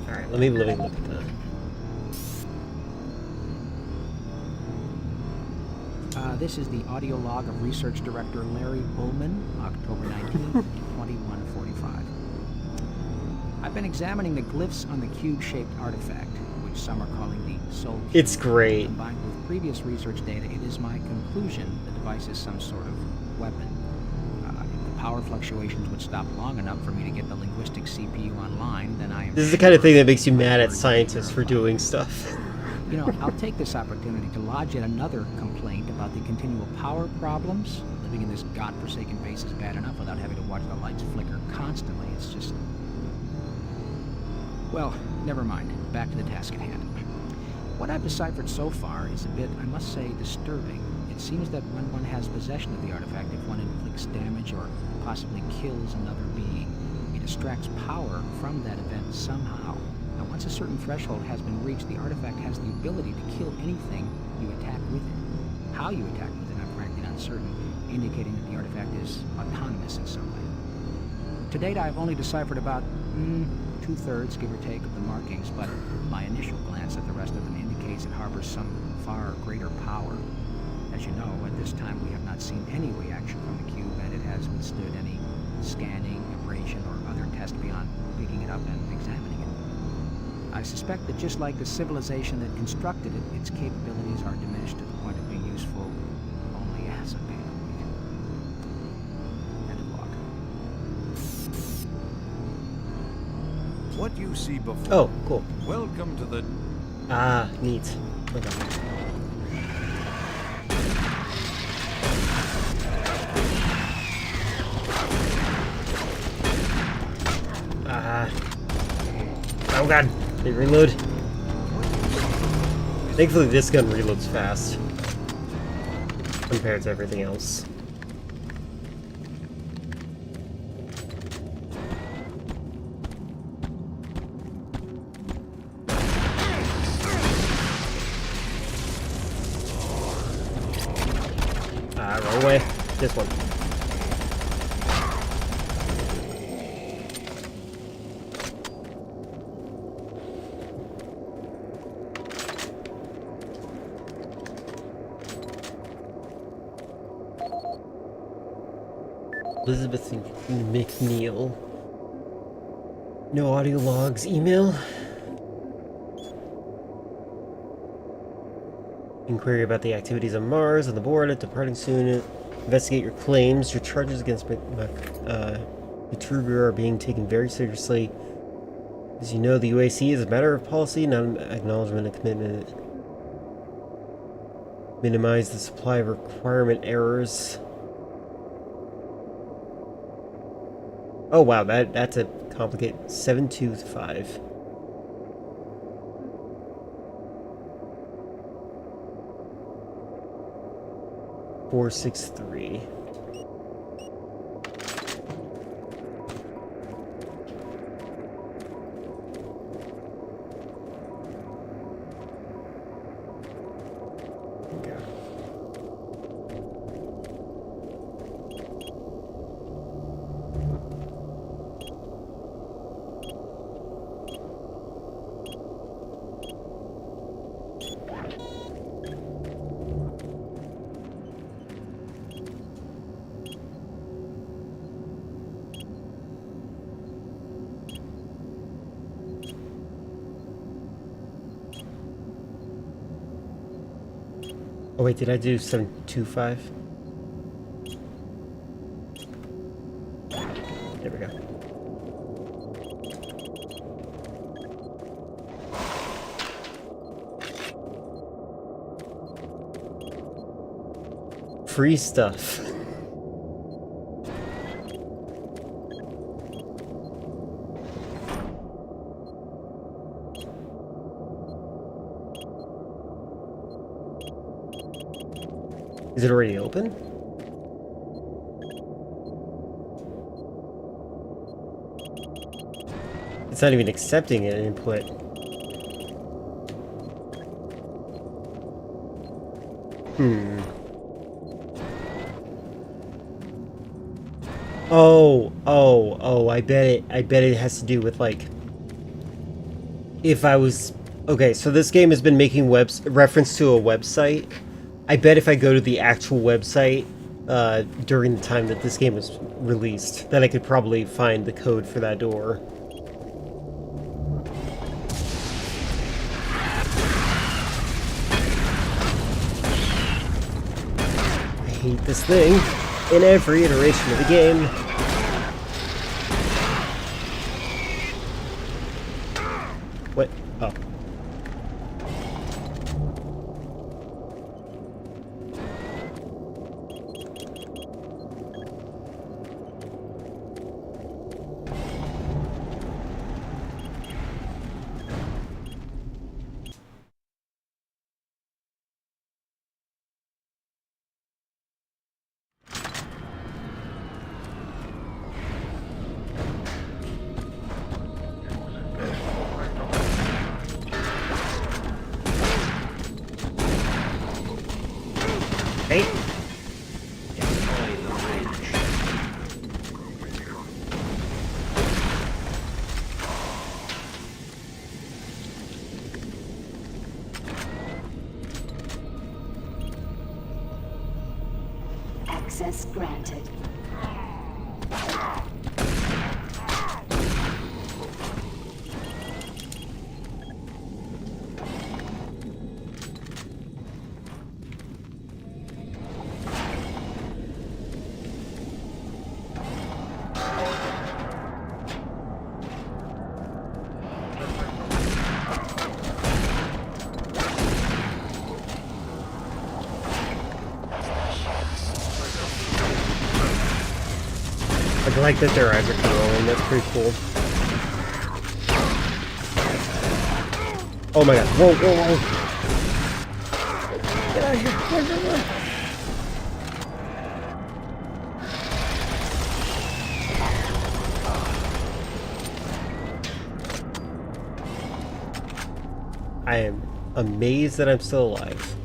Alright, let me look at that. This is the audio log of Research Director Larry Bullman, October 19th, 2145. I've been examining the glyphs on the cube-shaped artifact, which some are calling the Soul Cube. It's great. Combined with previous research data, it is my conclusion the device is some sort of weapon. If the power fluctuations would stop long enough for me to get the linguistic CPU online, then I am This is the kind of thing that makes you mad at scientists for doing stuff. You know, I'll take this opportunity to lodge yet another complaint about the continual power problems. Living in this godforsaken base is bad enough without having to watch the lights flicker constantly. It's just... Well, never mind. Back to the task at hand. What I've deciphered so far is a bit, I must say, disturbing. It seems that when one has possession of the artifact, if one inflicts damage or possibly kills another being, it extracts power from that event somehow. Now, once a certain threshold has been reached, the artifact has the ability to kill anything you attack with it. How you attack with it, I'm frankly uncertain, indicating that the artifact is autonomous in some way. To date, I've only deciphered about 2/3, give or take, of the markings, but my initial glance at the rest of them indicates it harbors some far greater power. As you know, at this time we have not seen any reaction from the cube, and it has withstood any scanning, abrasion, or other test beyond picking it up and examining it. I suspect that just like the civilization that constructed it, its capabilities are diminished to the point of being useful only as a paperweight. End of log. What you see before. Oh, cool. Welcome to the... Ah, neat. Okay. Oh god, they reload. Thankfully this gun reloads fast compared to everything else. Wrong way. This one. Elizabeth McNeil. No audio logs. Email. Inquiry about the activities on Mars on the board at departing soon. Investigate your claims. Your charges against Matruger are being taken very seriously. As you know, the UAC is a matter of policy, not an acknowledgement of commitment. Minimize the supply of requirement errors. Oh wow, that's a complicated 725. Four 6-3. Oh wait, did I do 725? There we go. Free stuff. Is it already open? It's not even accepting an input. Oh, I bet it has to do with, like, if I was... Okay, so this game has been making reference to a website. I bet if I go to the actual website during the time that this game was released, then I could probably find the code for that door. I hate this thing. in every iteration of the game. What? Oh. Hey. Access granted. I like that their eyes are rolling, that's pretty cool. Oh my god, whoa, whoa, whoa! Get out of here, run, run, run! I am amazed that I'm still alive.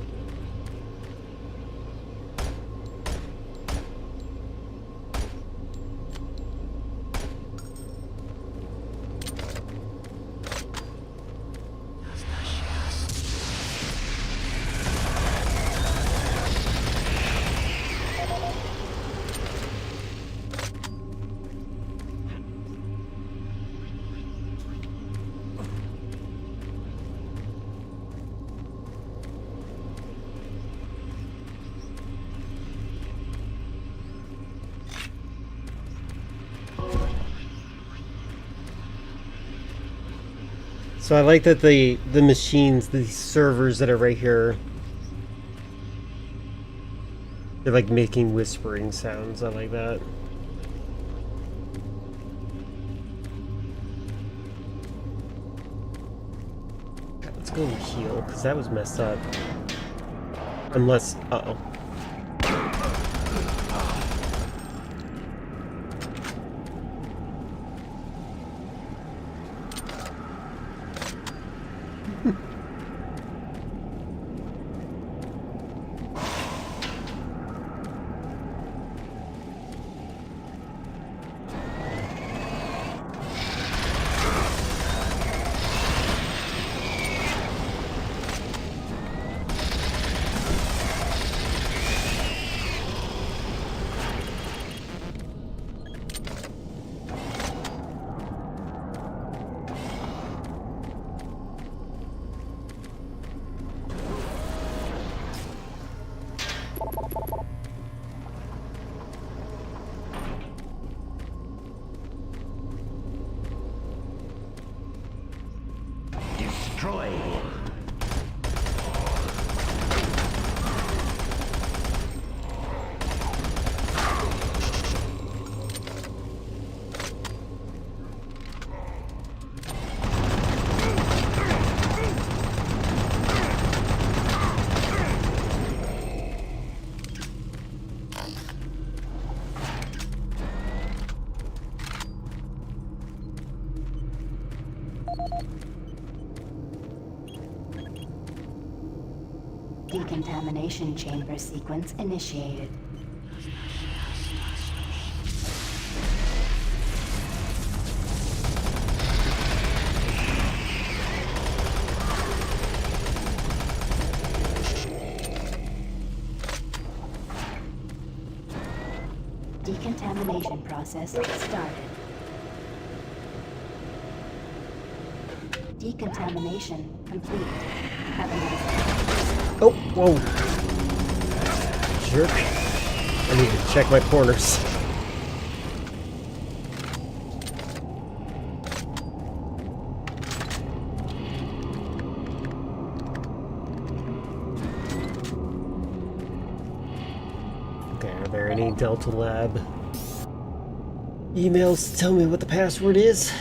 So I like that the machines, the servers that are right here, they're like making whispering sounds. I like that. Let's go heal, because that was messed up. Unless, uh-oh. Destroy him. Decontamination chamber sequence initiated. Decontamination process started. Decontamination complete. Have a nice day. Oh, whoa. Jerk. I need to check my corners. Okay, are there any Delta Lab emails to tell me what the password is?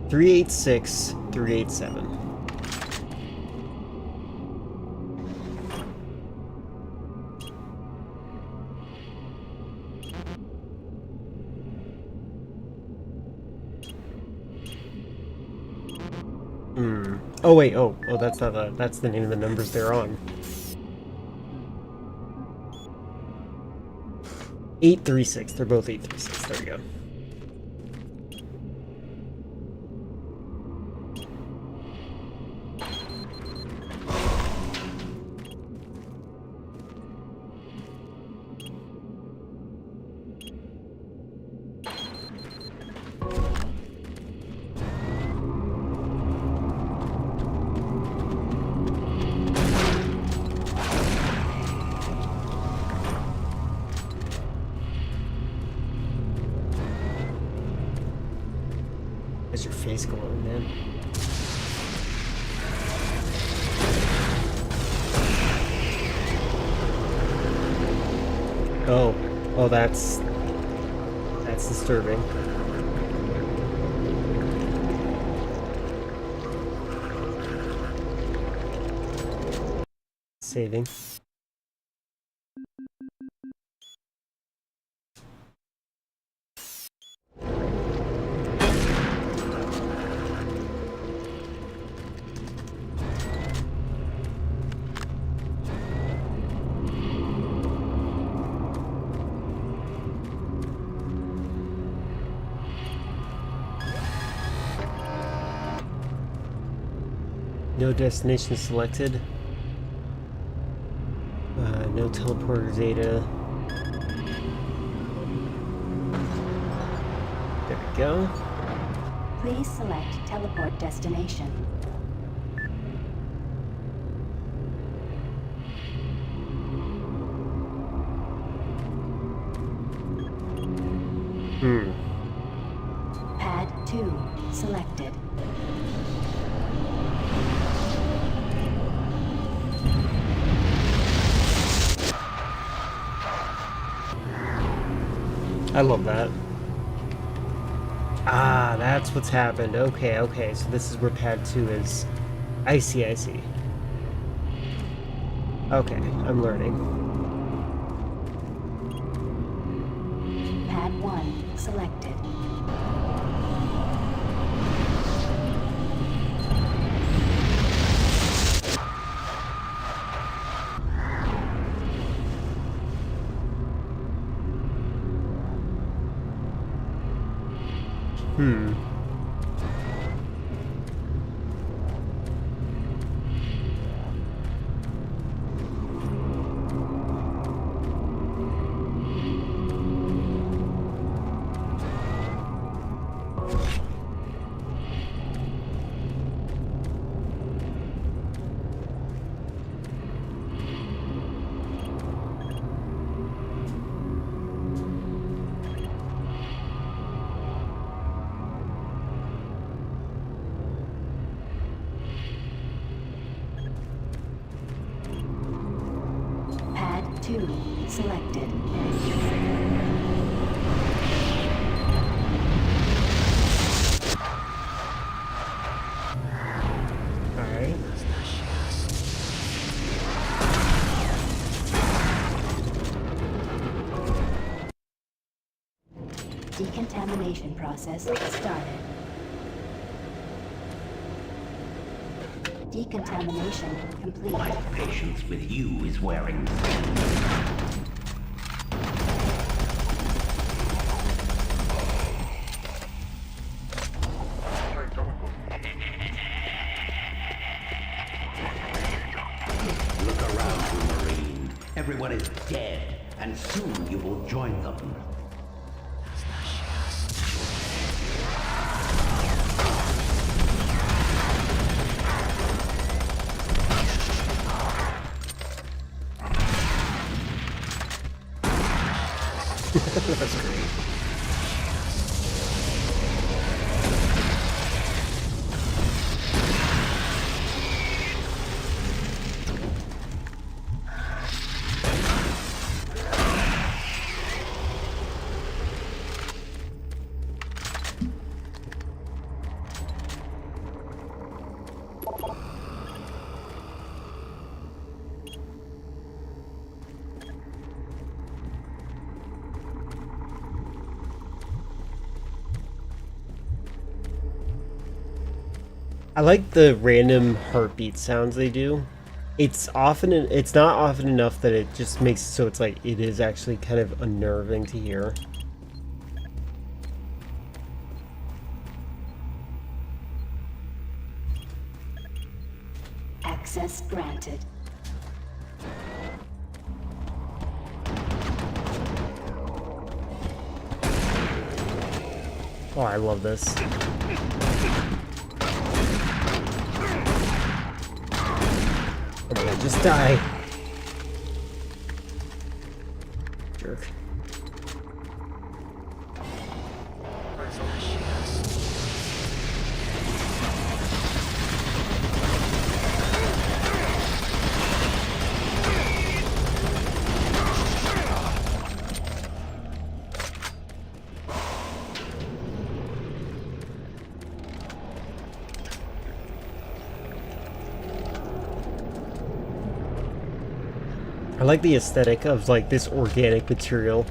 386-387. Oh wait, oh, that's not that's the name of the numbers they're on. 836, they're both 836, there we go. How's your face glowing, man? Oh, that's disturbing. Saving. No destination selected. No teleporter data. There we go. Please select teleport destination. Pad 2 selected. I love that. Ah, that's what's happened. Okay, okay, so this is where pad 2 is. I see, I see. Okay, I'm learning. Pad 1 selected. Pad 2 selected. Alright. Decontamination process started. Decontamination complete. My patience with you is wearing thin. Look around you, Marine. Everyone is dead, and soon you will join them. That's great. I like the random heartbeat sounds they do. It's not often enough that it just makes it so it's like it is actually kind of unnerving to hear. Access granted. Oh, I love this. Oh my god, just die. Jerk. I like the aesthetic of like this organic material.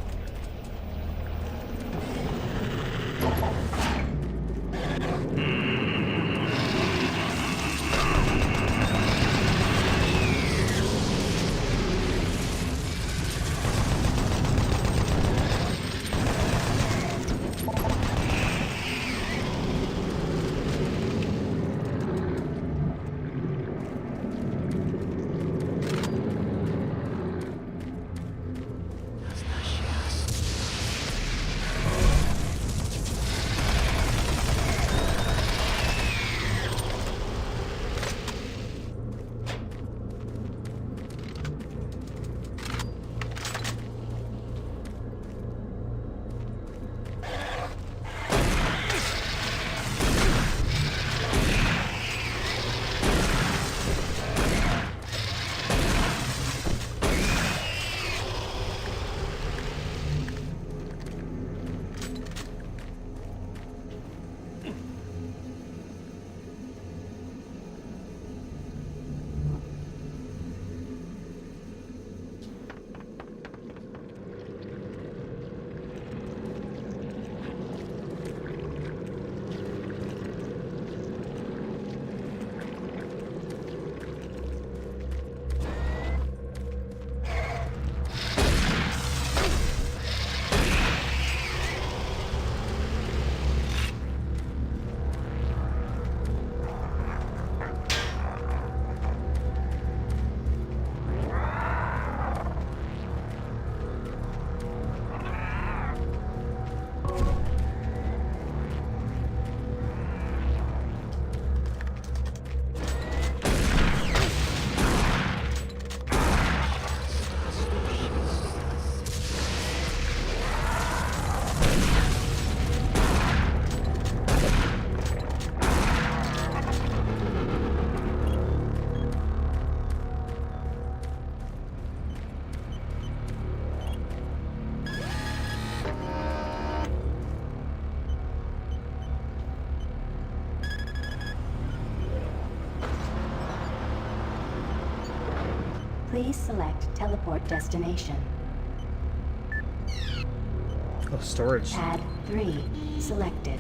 Please select teleport destination. Oh, storage. Pad 3 selected.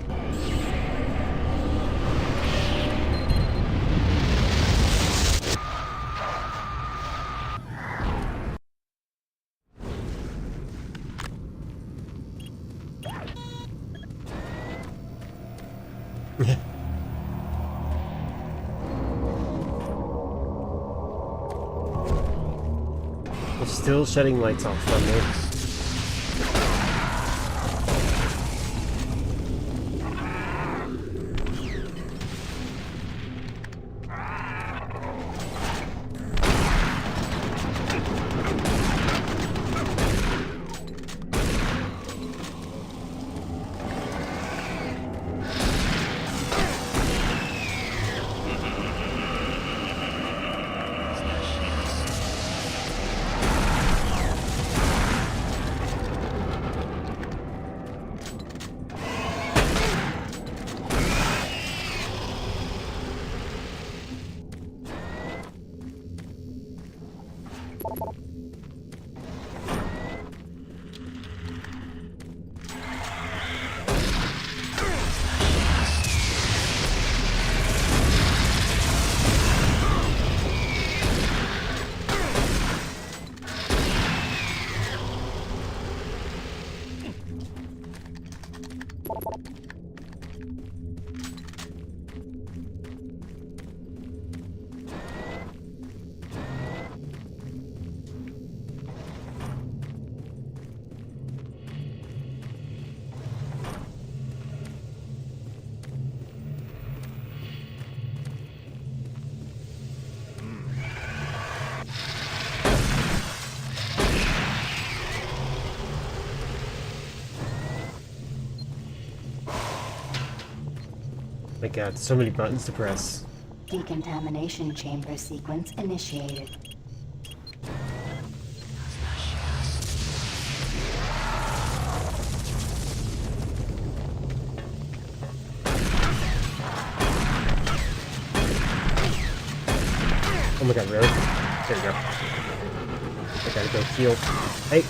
They're still shedding lights off from me. My god, so many buttons to press. Decontamination chamber sequence initiated. Oh my god, really? There you go. I gotta go heal. Hey!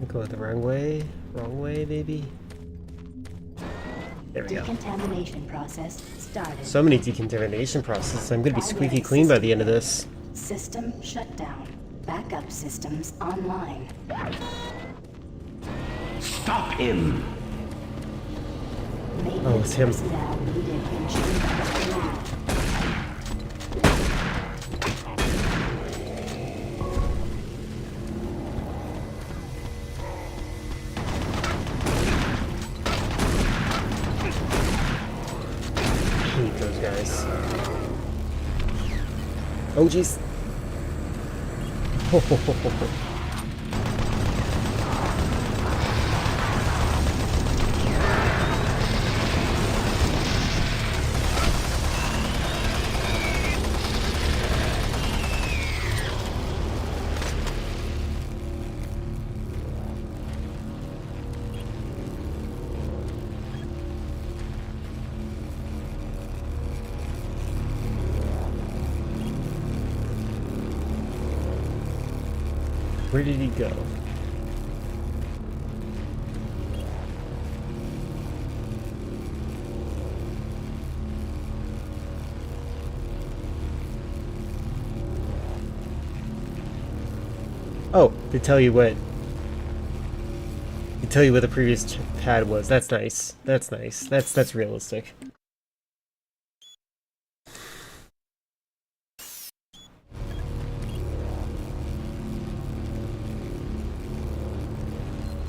Go the wrong way, maybe. There we go. Decontamination process started. So many decontamination processes. I'm gonna be squeaky clean by the end of this. System shut down. Backup systems online. Stop him! Oh, it's him. Personnel needed in chamber. Guys. Oh jeez. Where did he go? Oh, they tell you what. They tell you what the previous pad was. That's nice. That's nice. That's realistic.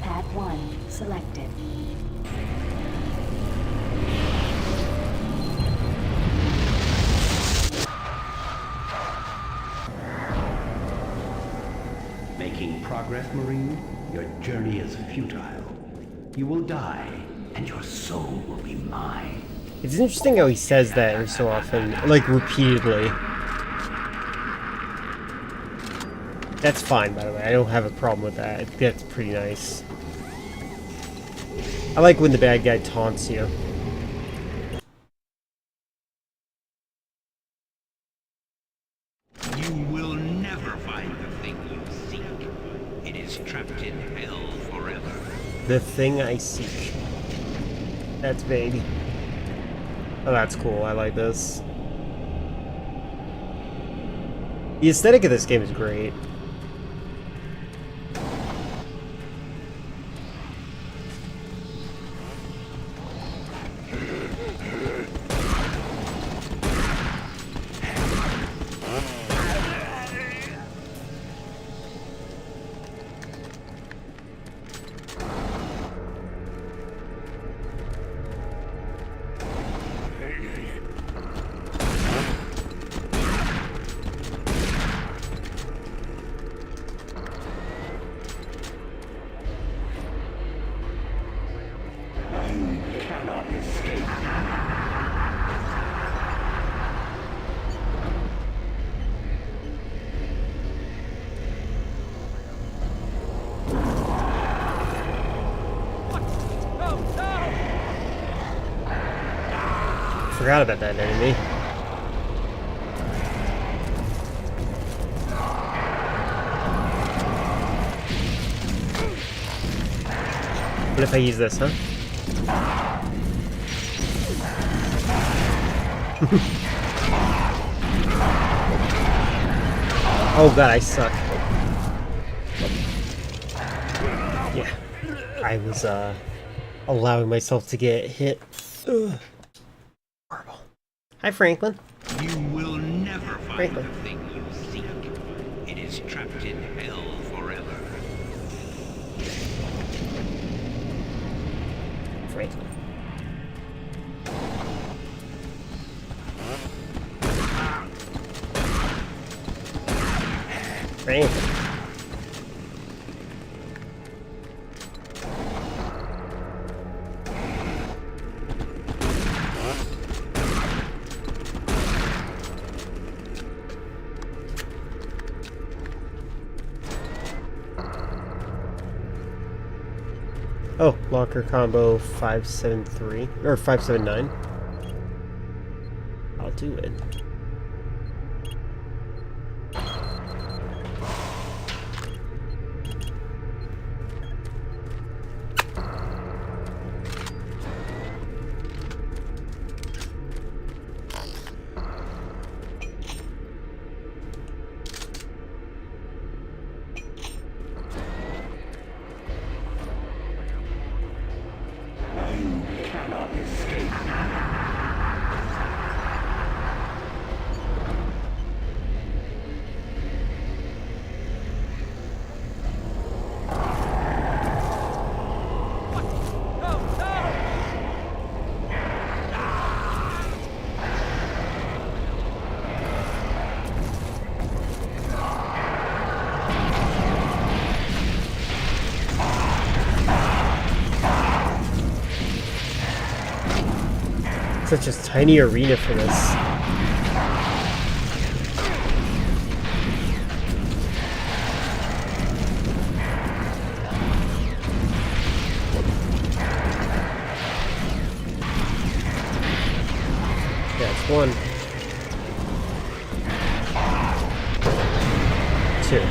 Pad 1 selected. Making progress, Marine? Your journey is futile. You will die, and your soul will be mine. It's interesting how he says that every so often, like repeatedly. That's fine, by the way. I don't have a problem with that. I think that's pretty nice. I like when the bad guy taunts you. You will never find the thing you seek. It is trapped in hell forever. The thing I seek. That's vague. Oh, that's cool. I like this. The aesthetic of this game is great. Forgot about that enemy. What if I use this, huh? Oh god, I suck. Yeah. I was, allowing myself to get hit. Ugh. Horrible. Hi, Franklin. You will never find Frankly. the thing you seek. It is trapped in hell forever. Frankly. Frankly. Oh, locker combo 573 or 579. I'll do it. Such a tiny arena for this. Yeah, it's 1, 2.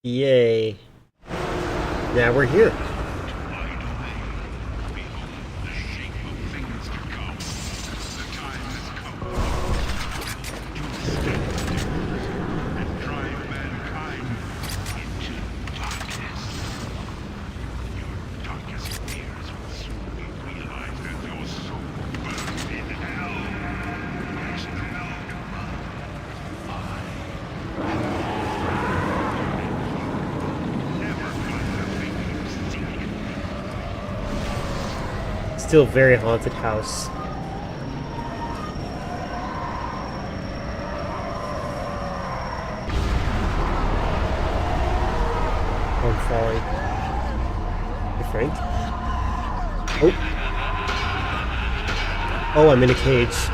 Yay. Now we're here. Still very haunted house. I'm falling. Hey, Frank? Oh. Oh, I'm in a cage.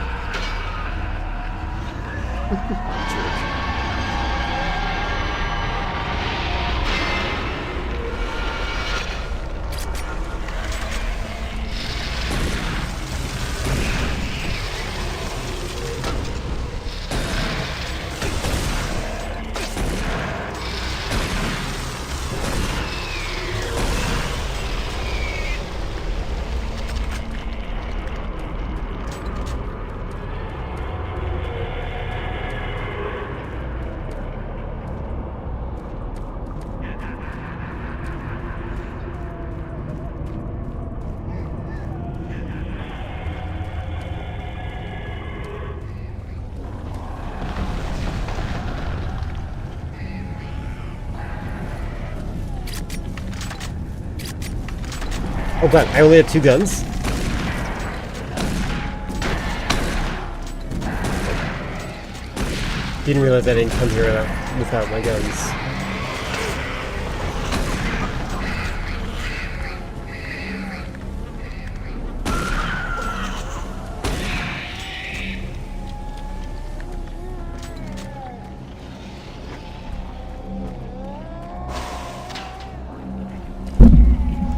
Oh god, I only have 2 guns. Didn't realize I didn't come here without my guns.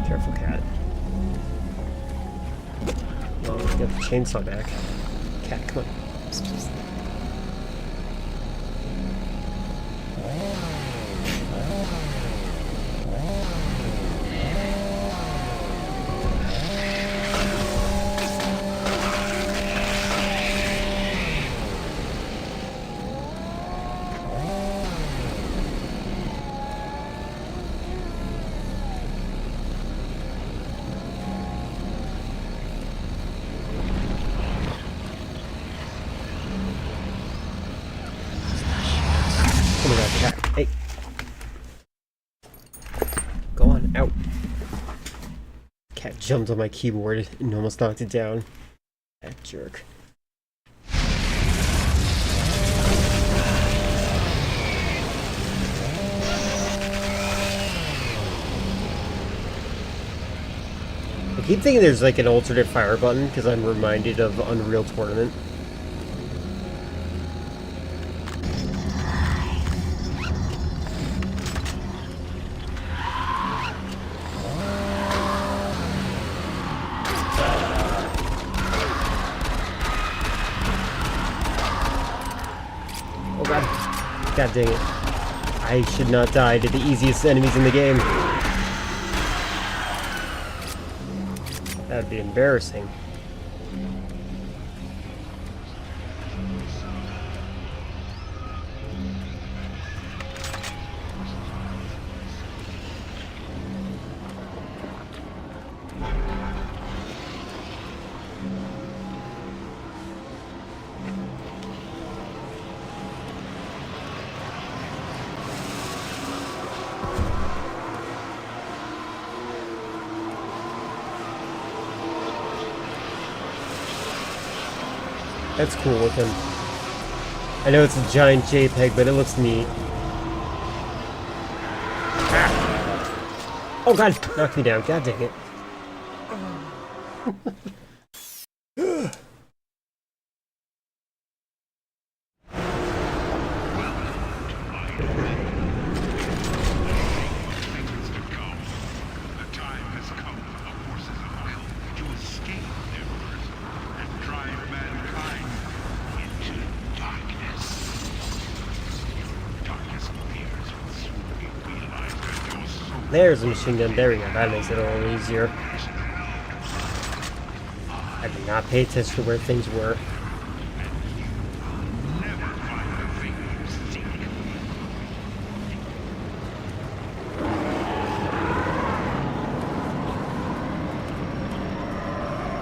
Careful, cat. Well, we got the chainsaw back. Cat, come on. Cat jumped on my keyboard and almost knocked it down. That jerk. I keep thinking there's like an alternate fire button because I'm reminded of Unreal Tournament. Oh god. God dang it. I should not die to the easiest enemies in the game. That'd be embarrassing. That's cool looking. I know it's a giant JPEG, but it looks neat. Ah. Oh god, knocked me down. God dang it. There's a machine gun. There we go. That makes it a little easier. I did not pay attention to where things were.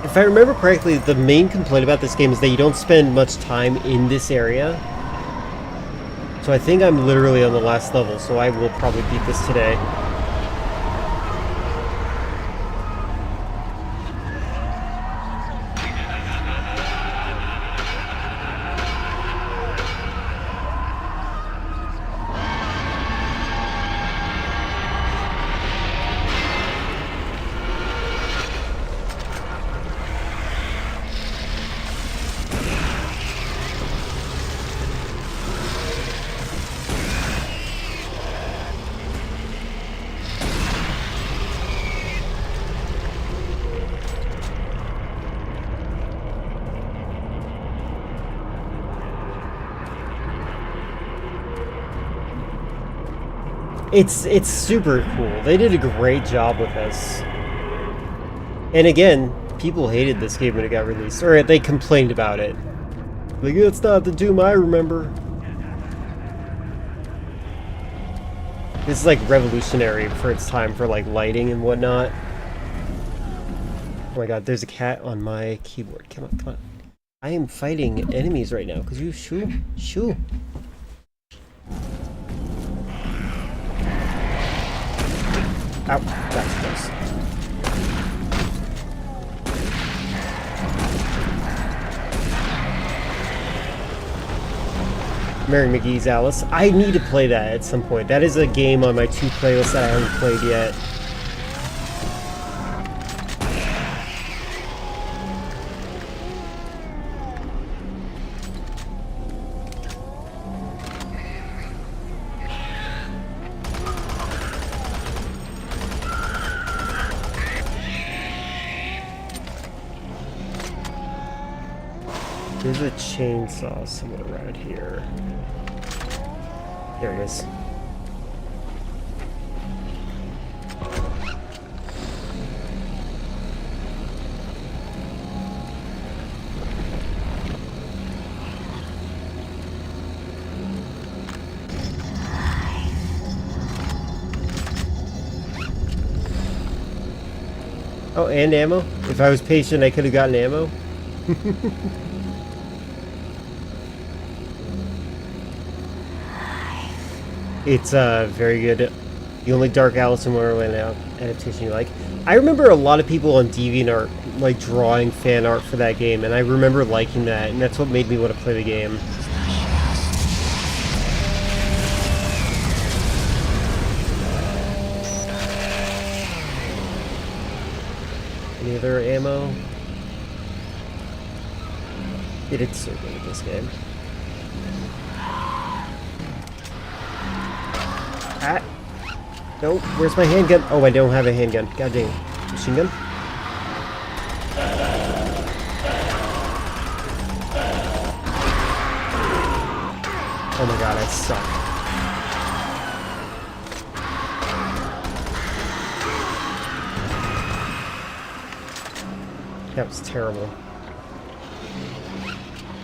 If I remember correctly, the main complaint about this game is that you don't spend much time in this area. So I think I'm literally on the last level, so I will probably beat this today. It's super cool. They did a great job with this. And again, people hated this game when it got released. Or they complained about it. Like, it's not the Doom I remember. This is like revolutionary for its time for like lighting and whatnot. Oh my god, there's a cat on my keyboard. Come on, come on. I am fighting enemies right now. Could you shoo? Shoo. Ow, that's close. Mary McGee's Alice. I need to play that at some point. That is a game on my 2 playlists that I haven't played yet. There's a chainsaw somewhere around here. There it is. Oh, and ammo? If I was patient, I could have gotten ammo. It's very good. The only Dark Alice in Wonderland adaptation you like. I remember a lot of people on DeviantArt like drawing fan art for that game, and I remember liking that, and that's what made me want to play the game. Any other ammo? It's so good at this game. Ah! No, where's my handgun? Oh, I don't have a handgun. God dang it. Machine gun? Oh my god, I suck. That was terrible.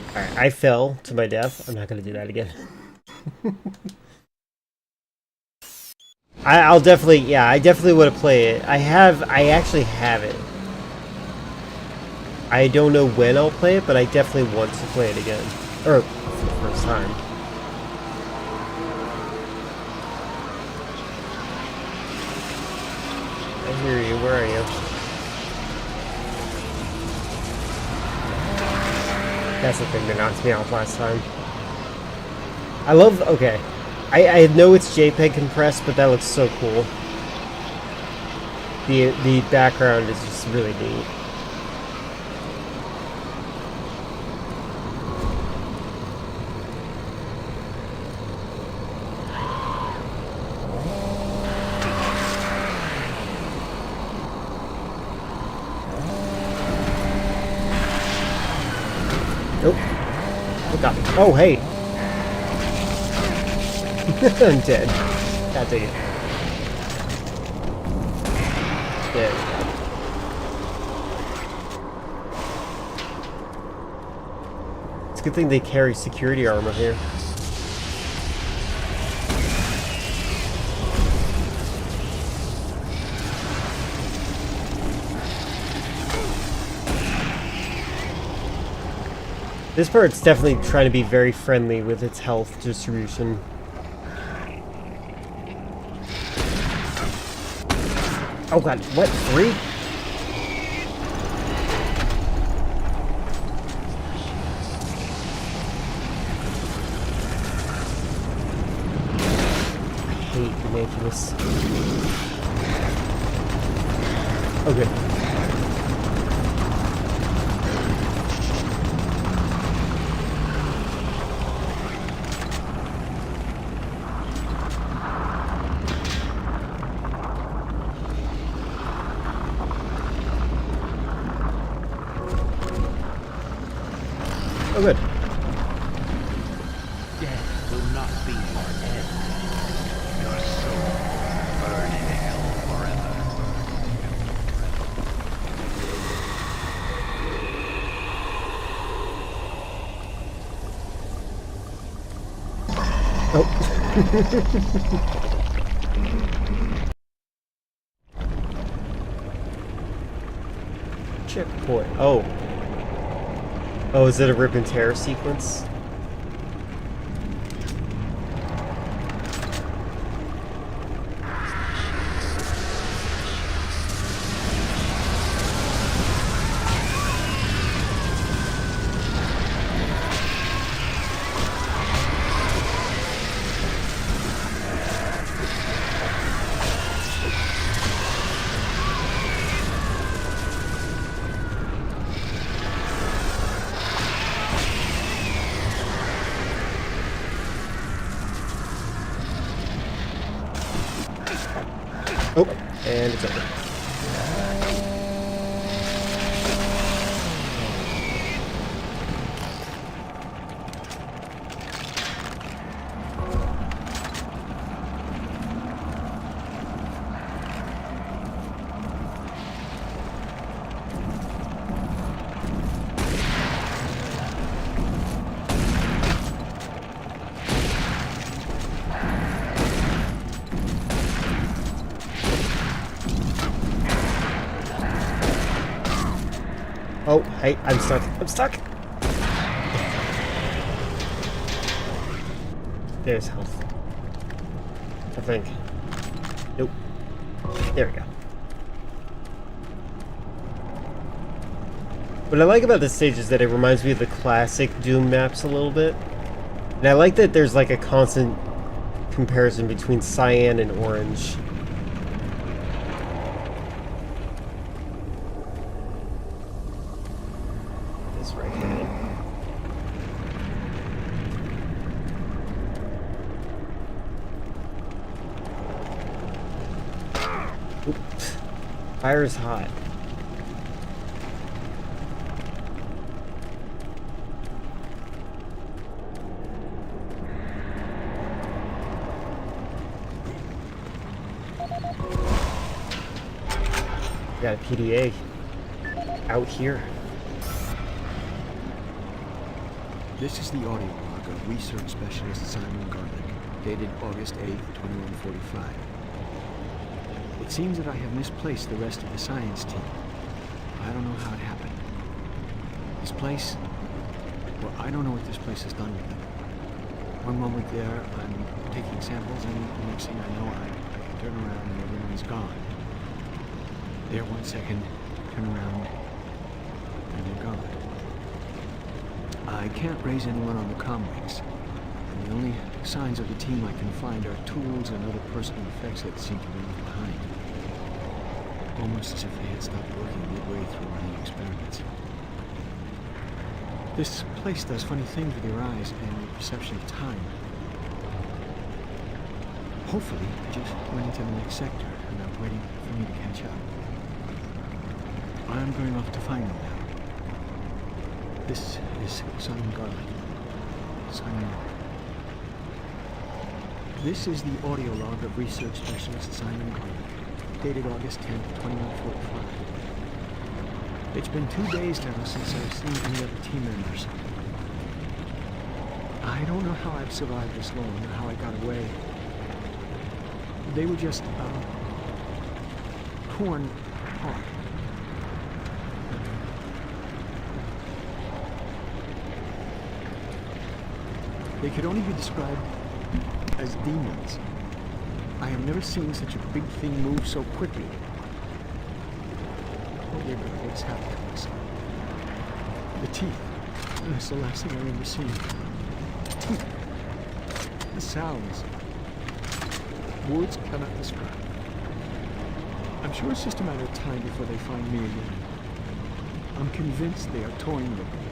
Alright, I fell to my death. I'm not gonna do that again. I'll definitely, yeah, I definitely want to play it. I actually have it. I don't know when I'll play it, but I definitely want to play it again. Or, for the first time. I hear you, where are you? That's the thing that knocked me off last time. I love, okay. I know it's JPEG compressed, but that looks so cool. The background is just really neat. Nope. Look up. Oh, hey. I'm dead. God dang it. There we go. It's a good thing they carry security armor here. This part's definitely trying to be very friendly with its health distribution. Oh god, what? 3? I hate ridiculous. Oh good. Oh, good. Death will not be your end. Your soul will burn in hell forever. Oh. Checkpoint. Oh. Oh, is it a rip and tear sequence? Oh, and it's over. Oh, hey, I'm stuck. I'm stuck! There's health. I think. Nope. There we go. What I like about this stage is that it reminds me of the classic Doom maps a little bit. And I like that there's like a constant comparison between cyan and orange. This right here. Oops. Fire's hot. Got a PDA out here. This is the audio log of Research Specialist Simon Garlick, dated August 8th, 2145. It seems that I have misplaced the rest of the science team. I don't know how it happened. This place, well, I don't know what this place has done with them. One moment there, I'm taking samples, and the next thing I know, I can turn around and everyone's gone. There 1 second, turn around, and they're gone. I can't raise anyone on the comlinks, and the only signs of the team I can find are tools and other personal effects that seem to be left behind. Almost as if they had stopped working midway through running experiments. This place does funny things with your eyes and your perception of time. Hopefully, I just went into the next sector, and they're waiting for me to catch up. I'm going off to find them now. This is Simon Garlick. Signing off. This is the audio log of Research Specialist Simon Garlick, dated August 10th, 2145. It's been 2 days now since I've seen any other team members. I don't know how I've survived this long or how I got away. They were just, torn apart. They could only be described as demons. I have never seen such a big thing move so quickly. Oh, there goes what's happened to us. The teeth. That's the last thing I remember seeing. The teeth. The sounds. Words cannot describe. I'm sure it's just a matter of time before they find me again. I'm convinced they are toying with me,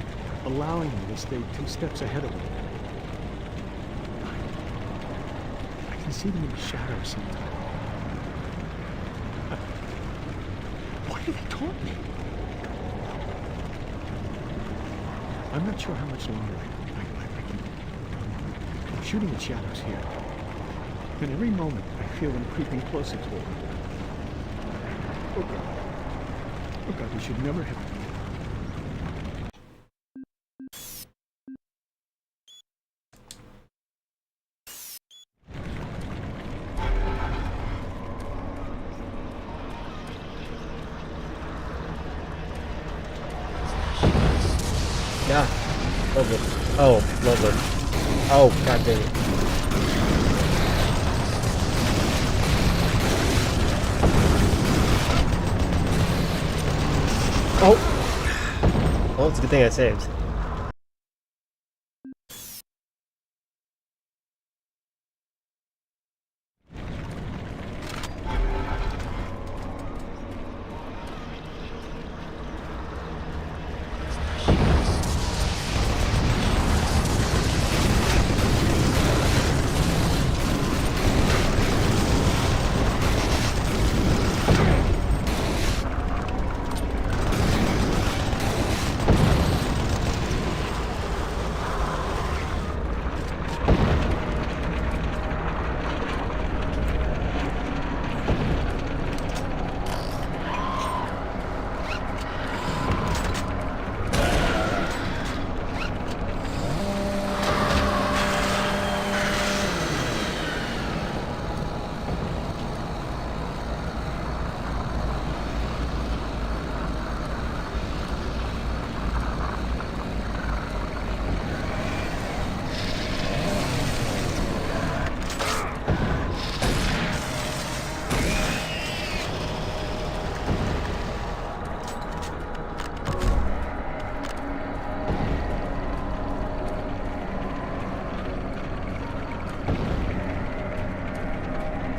allowing me to stay 2 steps ahead of them. I can see them in the shadows sometimes. Why do they taunt me? I'm not sure how much longer I can. I'm shooting at shadows here. And every moment I feel them creeping closer toward me. Oh God. Oh God, we should never have. Yeah. Love it. Oh, love it. Oh, God dang it. Oh! Well, it's a good thing I saved.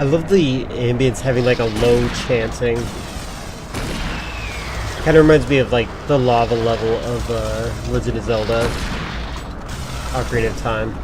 I love the ambience having like a low chanting. Kind of reminds me of like the lava level of Legend of Zelda Ocarina of Time.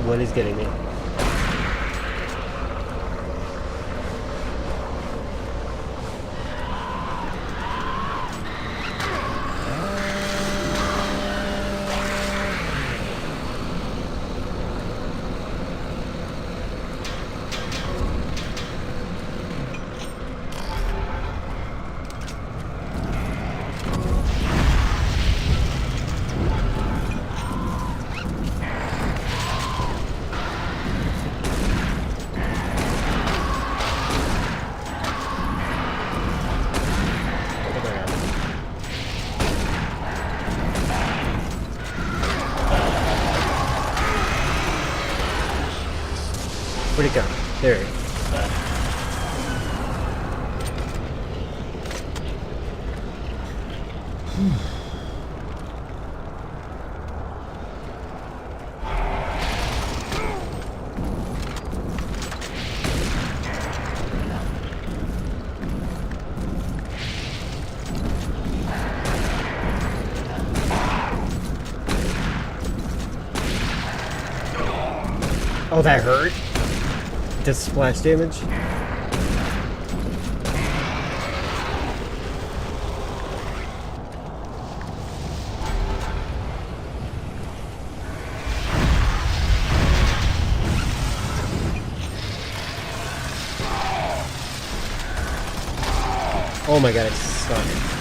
What is getting me? Where'd it go? There it is. Oh, that hurt? Does splash damage? Oh my god, it sucks.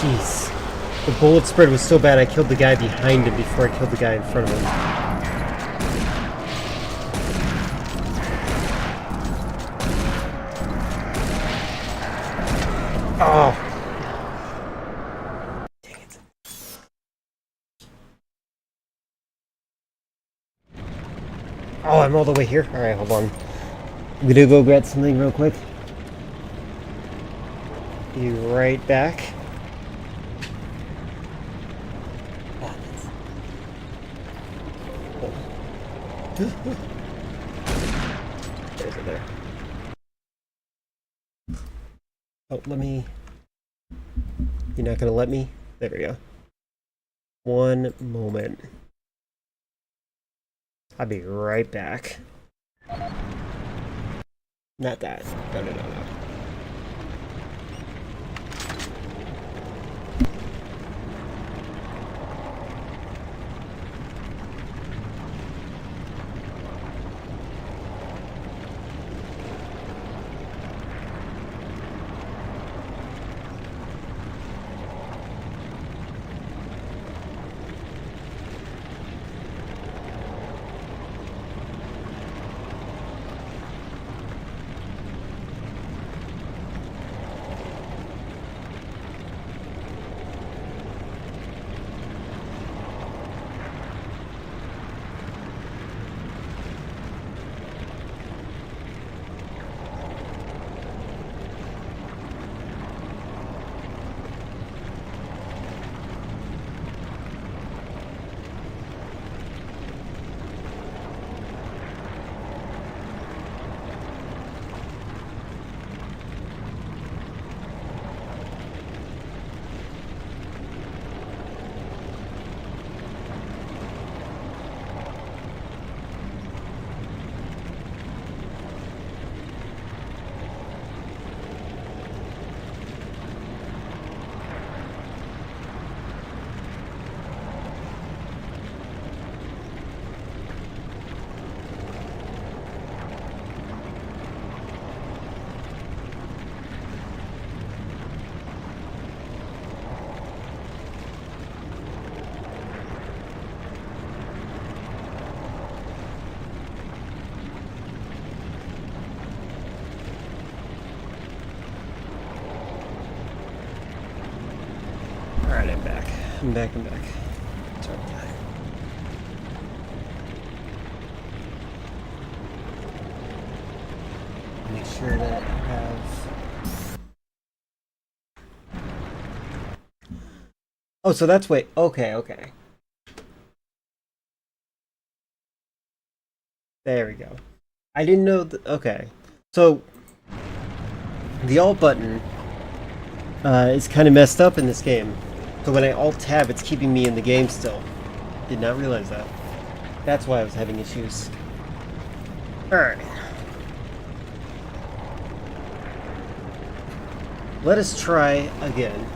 Jeez. The bullet spread was so bad I killed the guy behind him before I killed the guy in front of him. Oh! Dang it. Oh, I'm all the way here? Alright, hold on. I'm gonna go grab something real quick. Be right back. There's it there. Oh, let me... You're not gonna let me? There we go. One moment. I'll be right back. Not that. No, no, no, no. I'm back. Sorry. Make sure that I have... Oh, so that's wait. Okay. There we go. I didn't know that. Okay. So, the alt button is kind of messed up in this game. So when I alt tab, it's keeping me in the game still. Did not realize that. That's why I was having issues. Alright. Let us try again.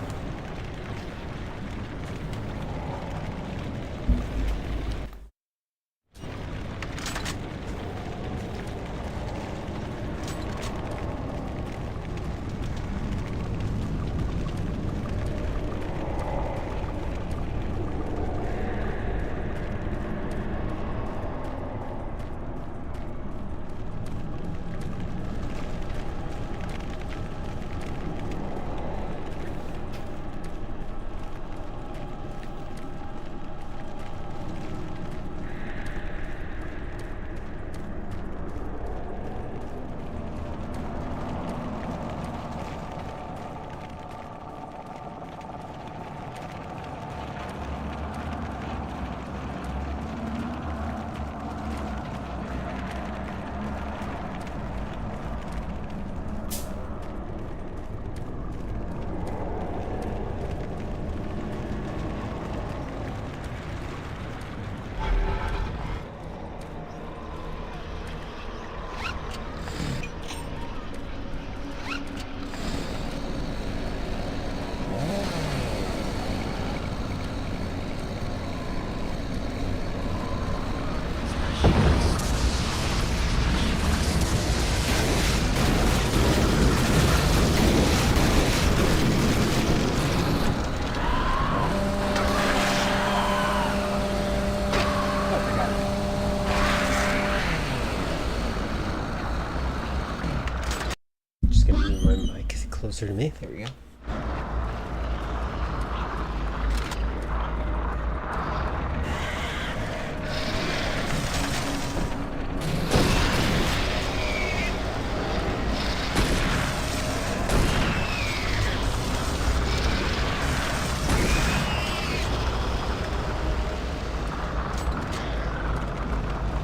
Closer to me. There we go.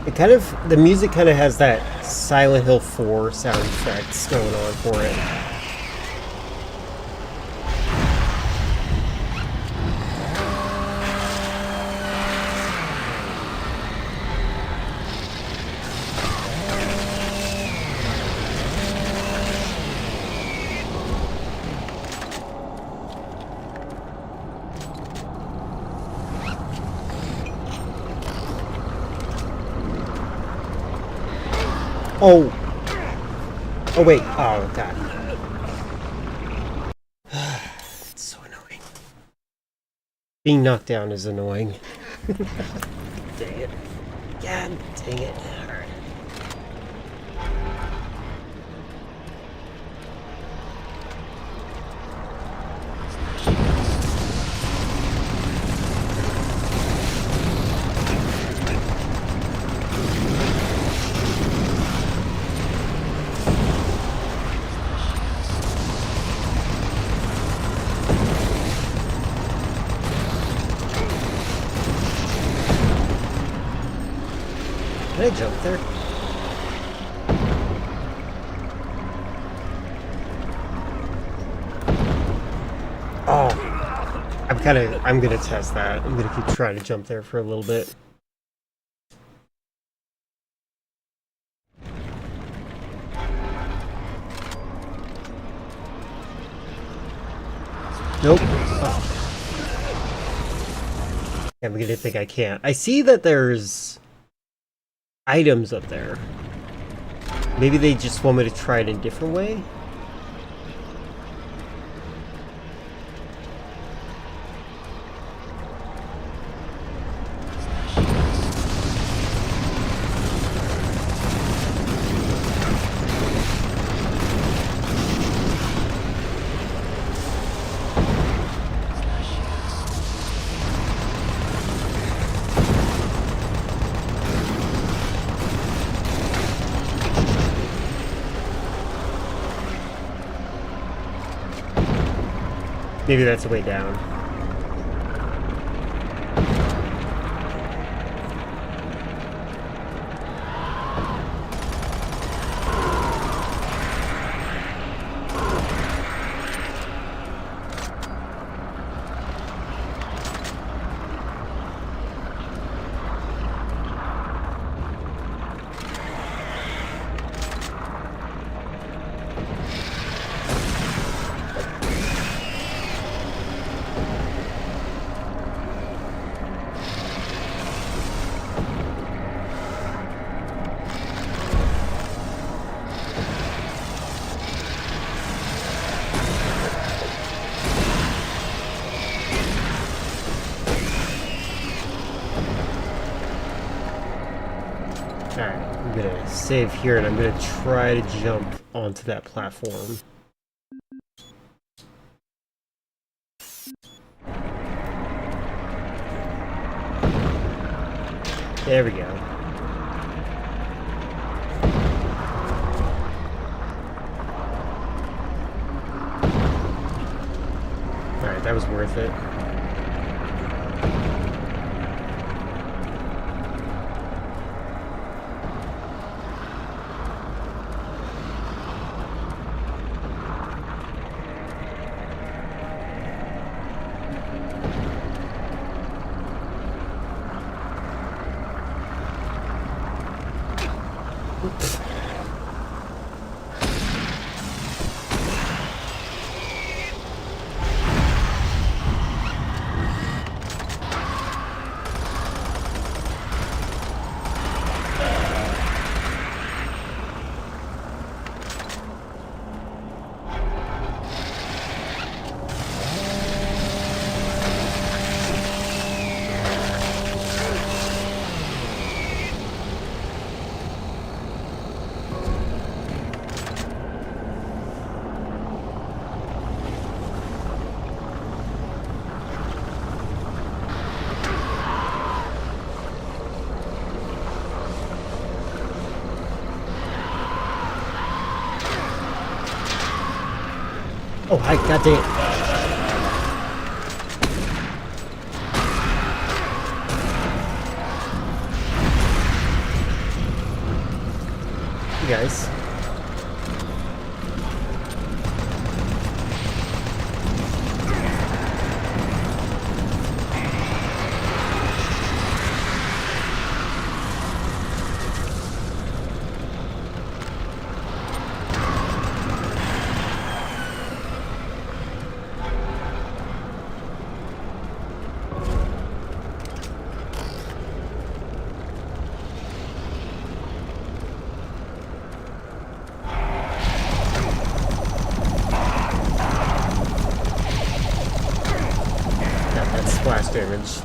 It kind of, the music kind of has that Silent Hill 4 sound effects going on for it. Oh! Oh wait, oh god. It's so annoying. Being knocked down is annoying. Dang it. God dang it. Alright. Did I jump there? Oh, I'm gonna test that. I'm gonna keep trying to jump there for a little bit. Nope. Oh. I'm gonna think I can't. I see that there's items up there. Maybe they just want me to try it in a different way? Maybe that's the way down. Alright, I'm gonna save here and I'm gonna try to jump onto that platform. There we go. Alright, that was worth it. Oh, hi, goddamn. You guys. Splash damage.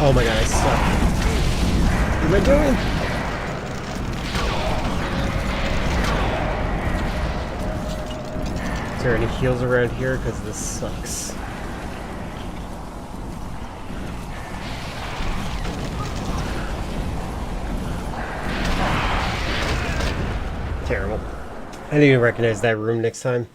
Oh my god, I suck. What am I doing? Is there any heals around here? Because this sucks. Terrible. I didn't even recognize that room next time.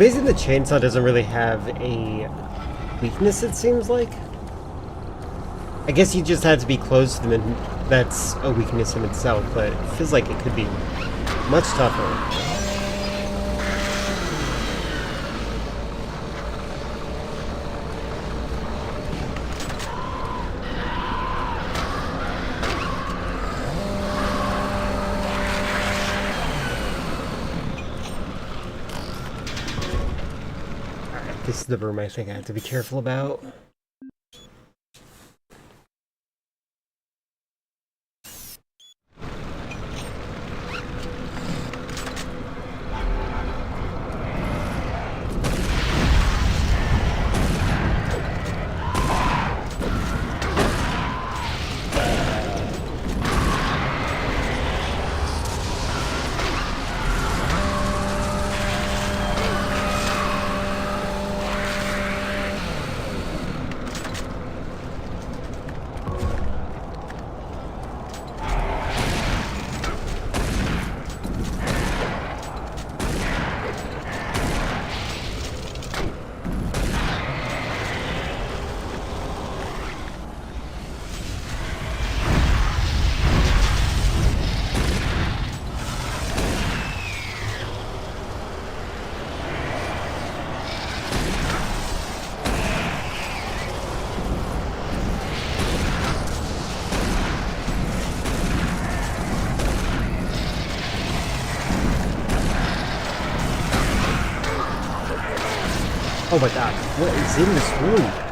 amazing the chainsaw doesn't really have a weakness, it seems like. I guess you just had to be close to them, and that's a weakness in itself, but it feels like it could be much tougher. This is the room I think I have to be careful about. Oh my god, what is in this room?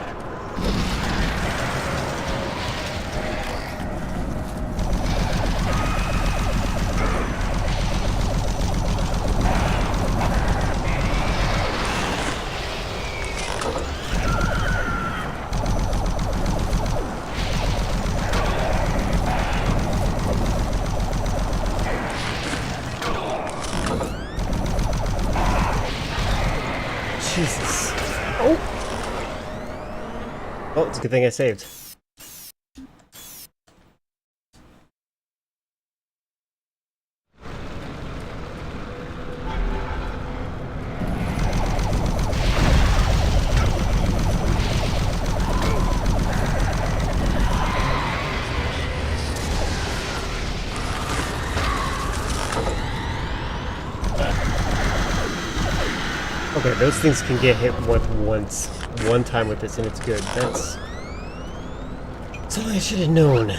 Jesus. Oh! Oh, it's a good thing I saved. Okay, those things can get hit with one time with this and it's good. That's something I should have known.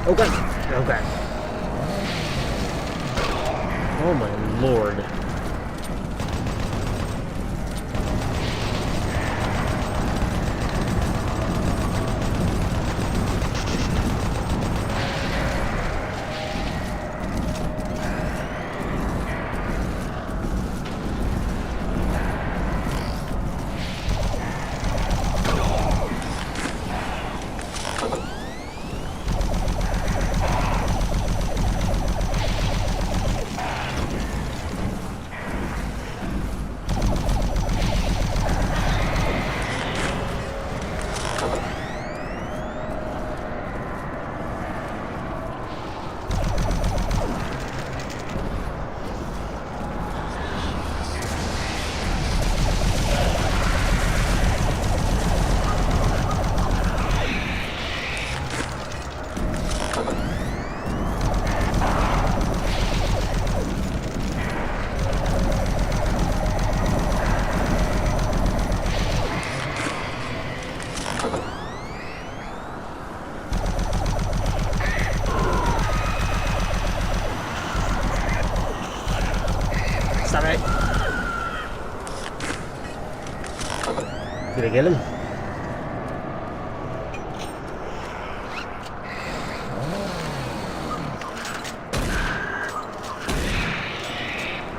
Oh god! Oh god! Oh my lord! Did I get him?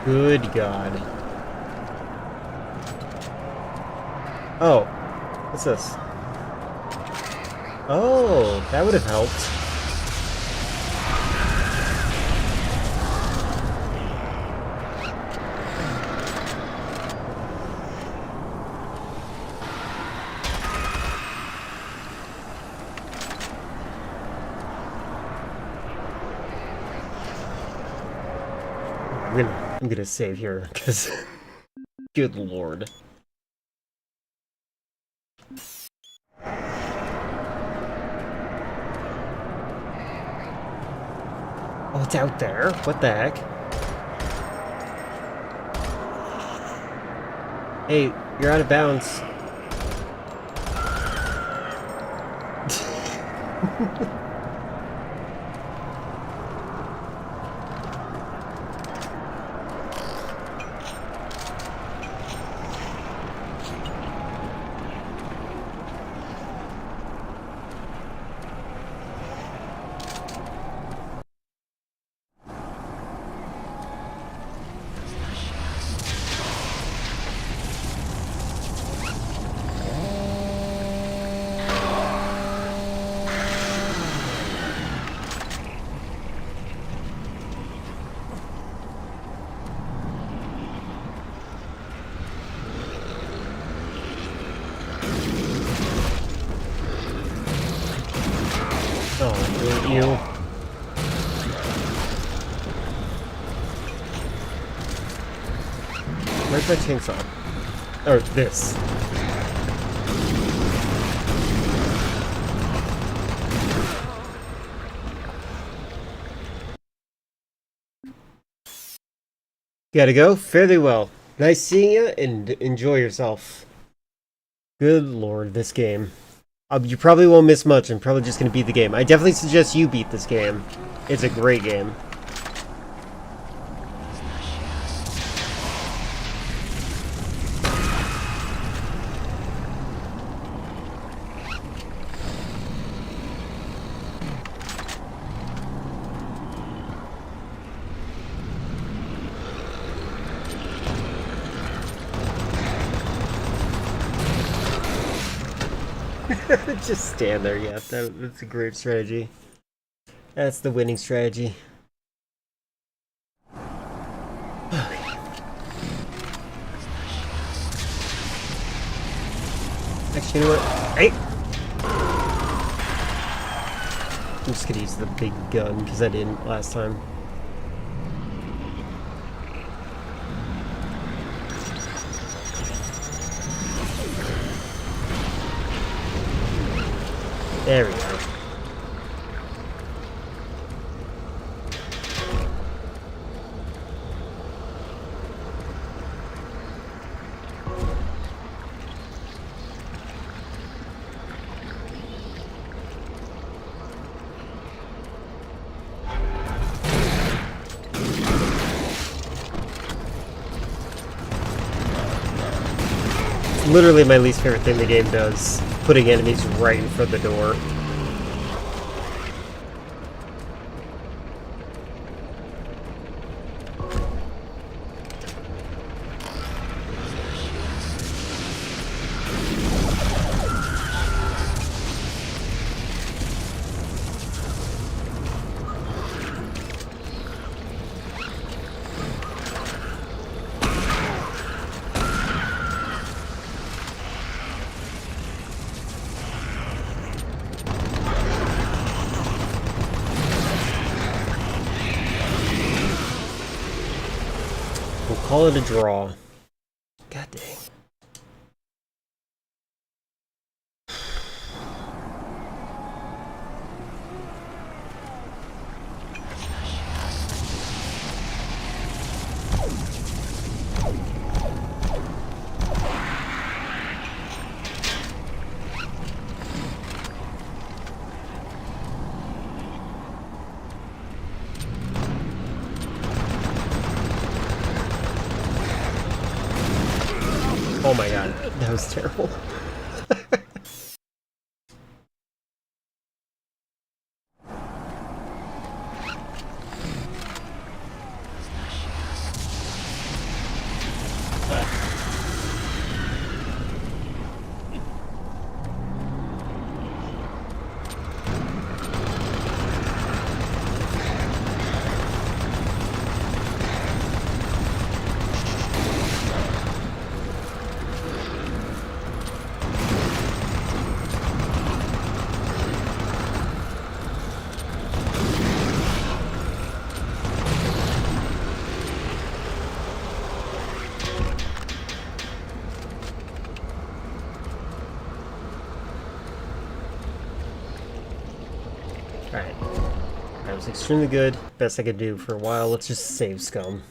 Good God. Oh. What's this? Oh, that would have helped. I'm gonna save here, because... Good Lord. Oh, it's out there? What the heck? Hey, you're out of bounds. Oh, you. Where's my chainsaw? Or this. Gotta go? Fare thee well. Nice seeing you, and enjoy yourself. Good Lord, this game. You probably won't miss much. I'm probably just gonna beat the game. I definitely suggest you beat this game. It's a great game. Just stand there, yeah. That's a great strategy. That's the winning strategy. Okay. Actually, you know what? Hey! I'm just gonna use the big gun, because I didn't last time. There we go. It's literally my least favorite thing the game does. Putting enemies right in front of the door. Call it a draw. God dang. Oh my god, that was terrible. Alright. That was extremely good. Best I could do for a while. Let's just save scum.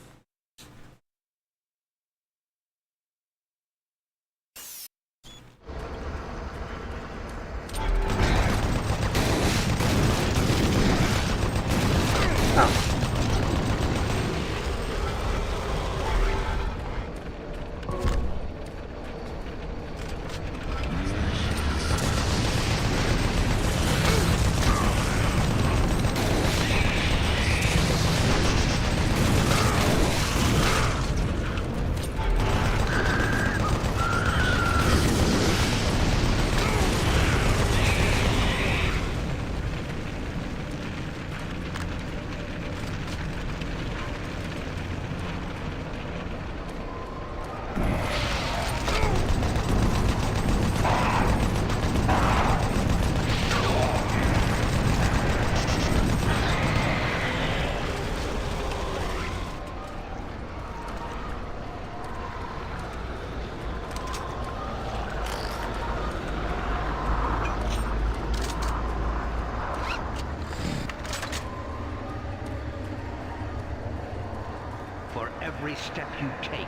For every step you take,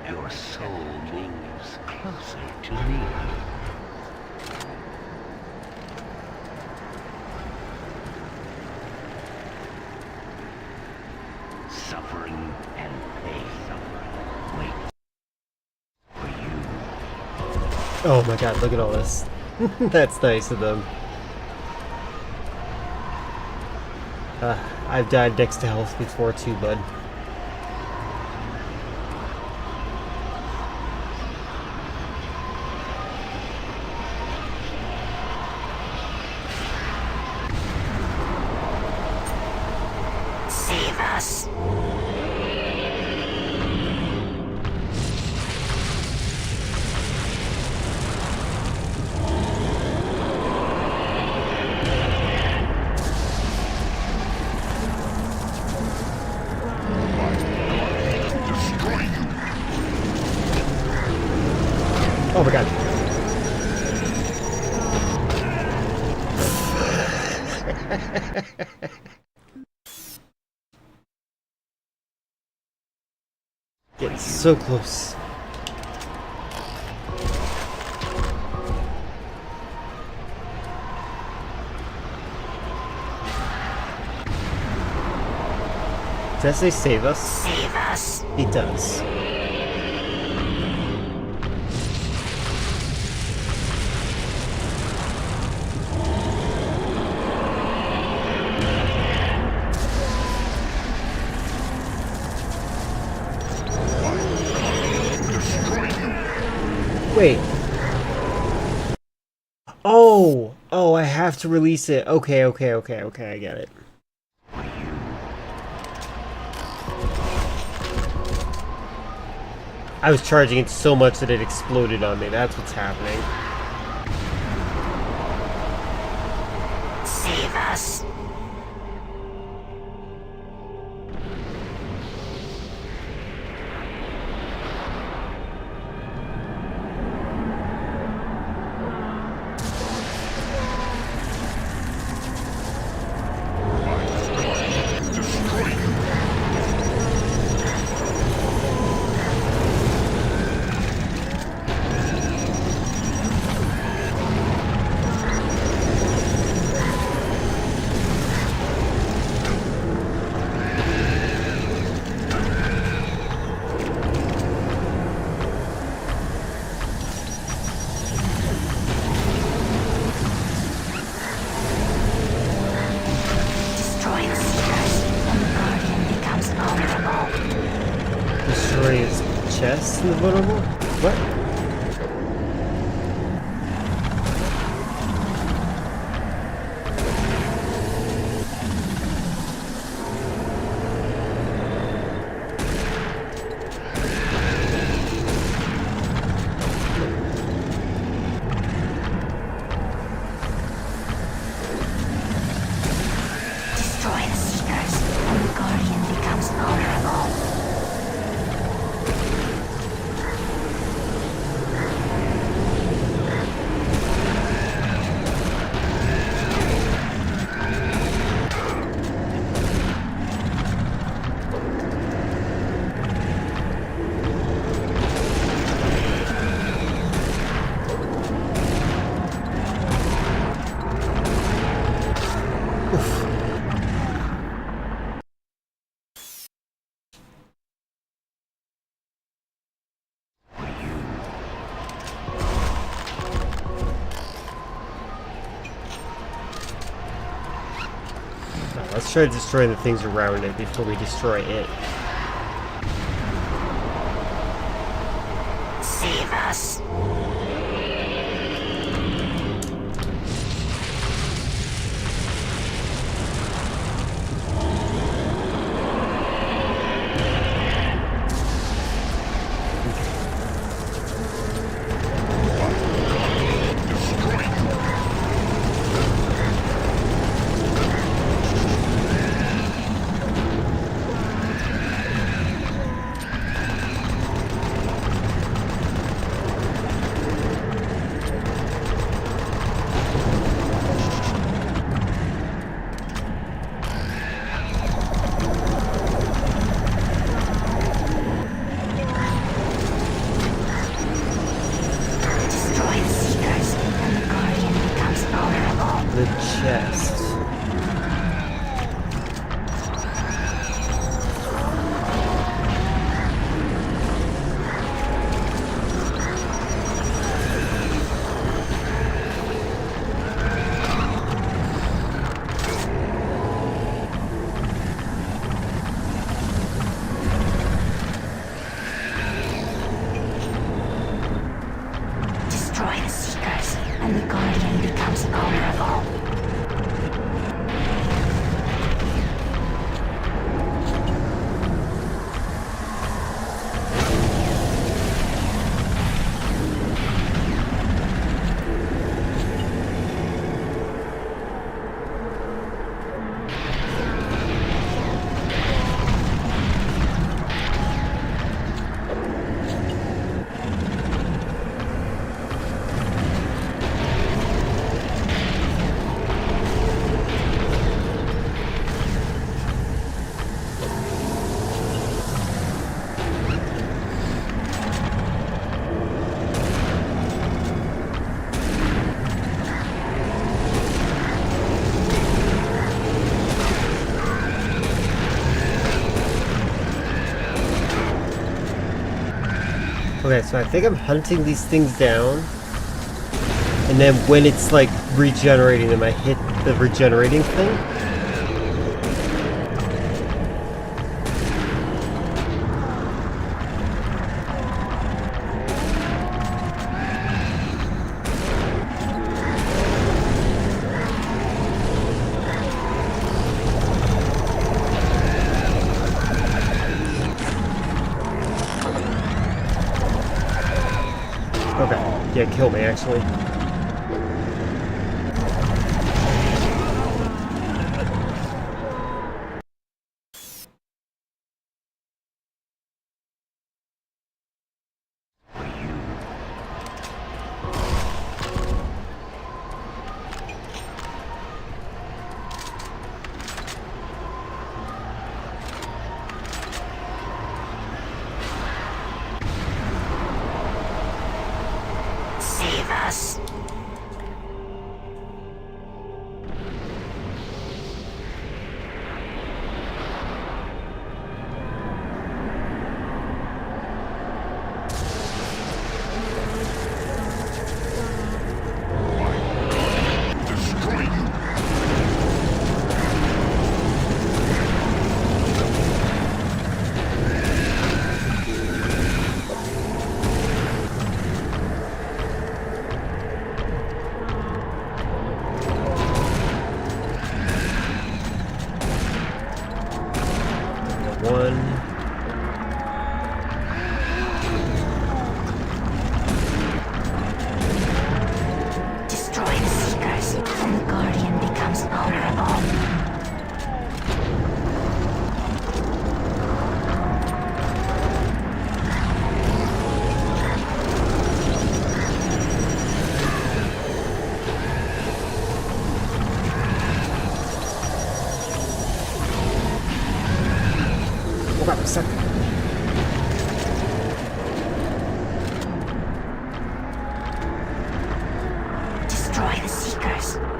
your soul moves closer to me. Suffering and pain. Wait for you. Oh my god, look at all this. That's nice of them. I've died next to health before too, bud. Save us. Oh my god. Getting so close. Does that say save us? Save us. It does. Wait. Oh! Oh, I have to release it. Okay, okay, okay, okay, I get it. I was charging it so much that it exploded on me. That's what's happening. Save us. Chest in the vulnerable? What? Destroy the Seekers, and the Guardian becomes vulnerable. Let's try destroying the things around it before we destroy it. Save us. Destroy the Seekers, and the Guardian becomes vulnerable. The chest. Destroy the Seekers, and the Guardian becomes vulnerable. Okay, so I think I'm hunting these things down. And then when it's like regenerating them, I hit the regenerating thing. Okay, yeah, kill me actually. Save us.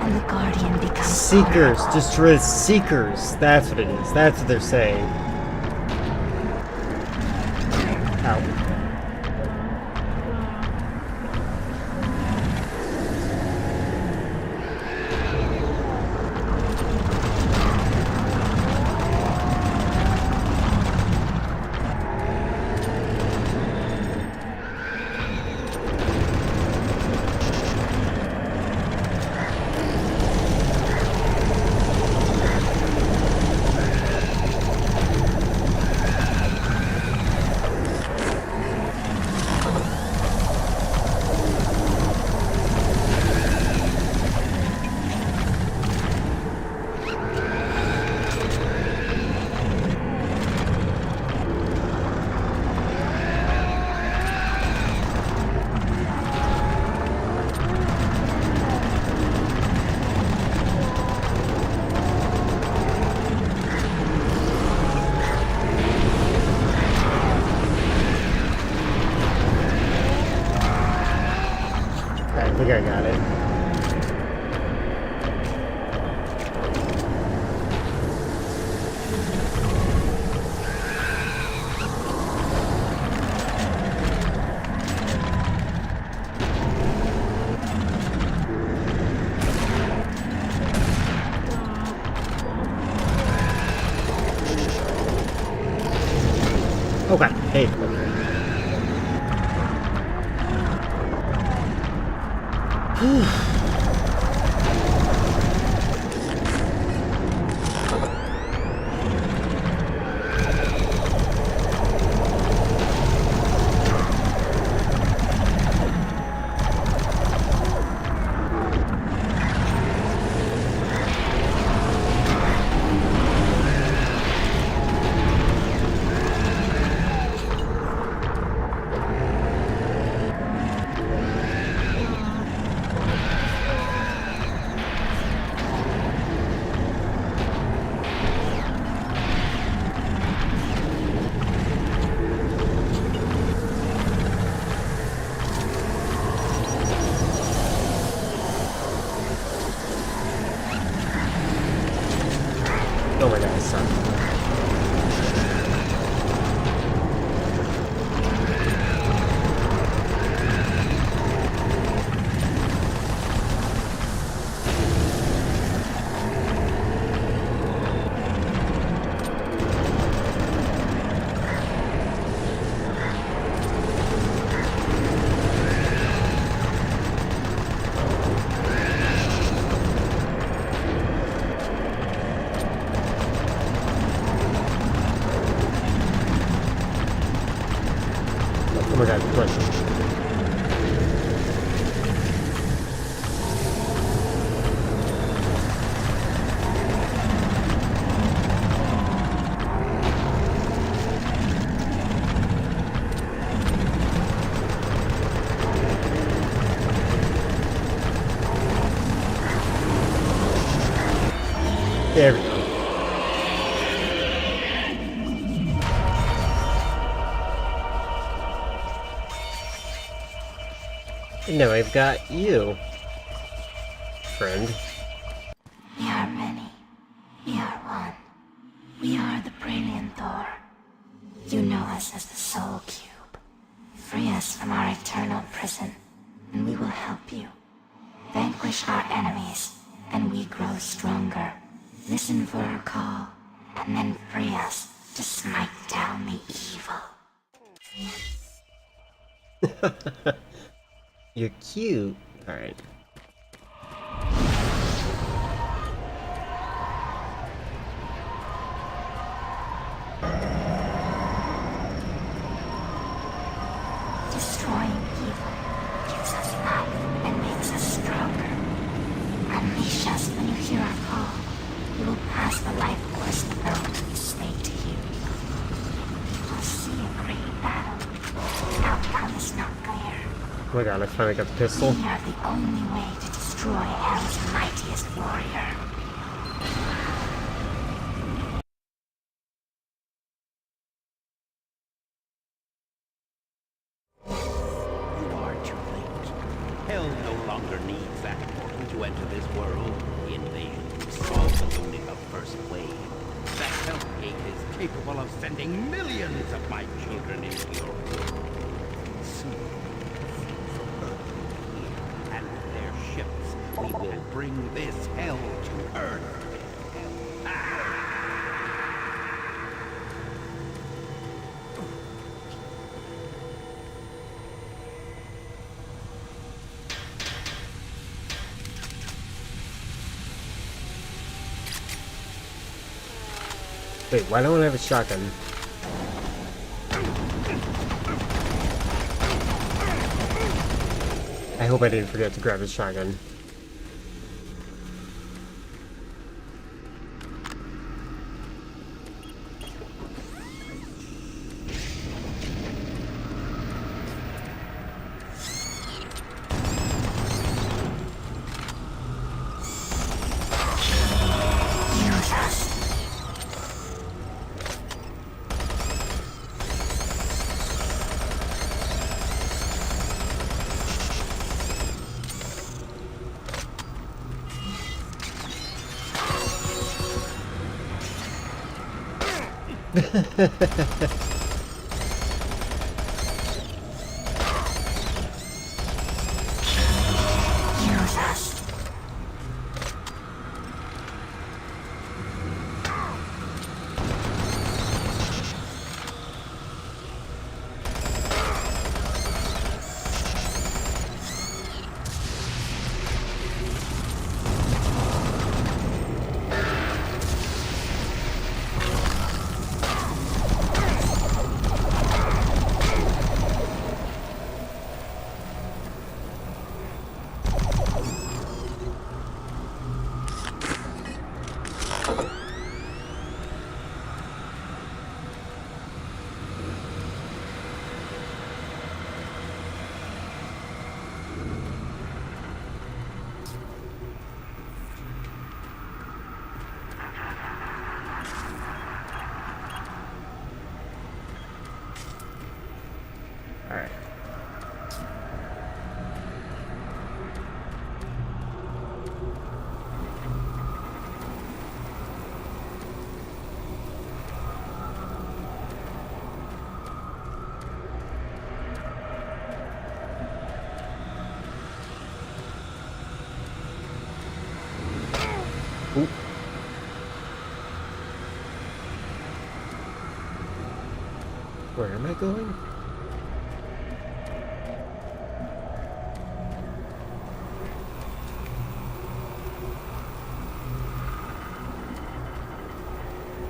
and the Guardian becomes Seekers. vulnerable. Destroy the Seekers. That's what it is. That's what they're saying. Ow. I think I got it. Okay. Hey. Whew. Oh my god, son. Oh my god, come on. There we go. And now I've got you, friend. We are many. We are one. We are the Brilliant Thor. You know us as the Soul Cube. Free us from our eternal prison, and we will help you. Vanquish our enemies, and we grow stronger. Listen for our call, and then free us to smite down the evil. You're cute. Alright. Destroying evil gives us life and makes us stronger. Unleash us when you hear our call. We will pass the life course of those who slay to you. We'll see a great battle. The outcome is not clear. Oh my god, I finally got the pistol. We are the only way to destroy Hell's mightiest warrior. Hell no longer needs that portal to enter this world. The invasion was solved with only the first wave. That hellgate is capable of sending millions of my children into your world. Soon, from Earth here, and with their ships, we will bring this hell to Earth. Wait, why don't I have a shotgun? I hope I didn't forget to grab a shotgun. Alright. Ooh. Where am I going?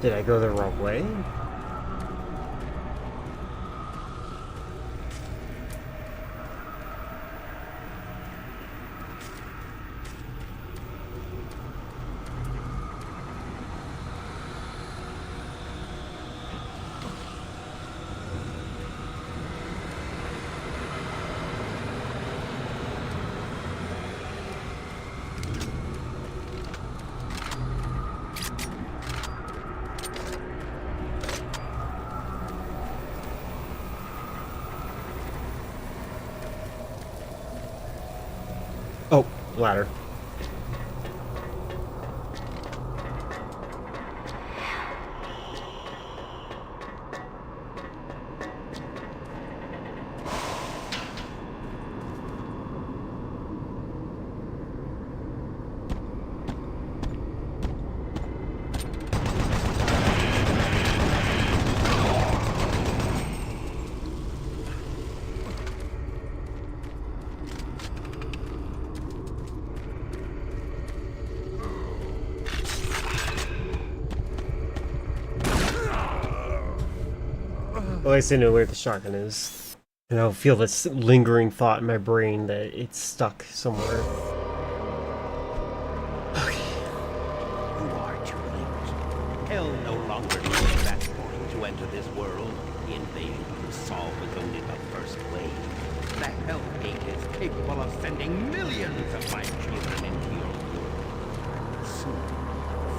Did I go the wrong way? Oh, ladder. Well, at least I know where the shotgun is. And I'll feel this lingering thought in my brain that it's stuck somewhere. Okay. You are too late. Hell no longer needs that portal to enter this world. The invasion was solved with only the first wave. That hellgate is capable of sending millions of my children into your world. Soon,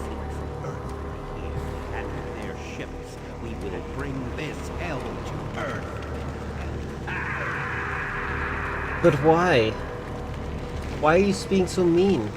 fleet from Earth here, and with their ships, we will bring this hell to Earth. But why? Why are you being so mean?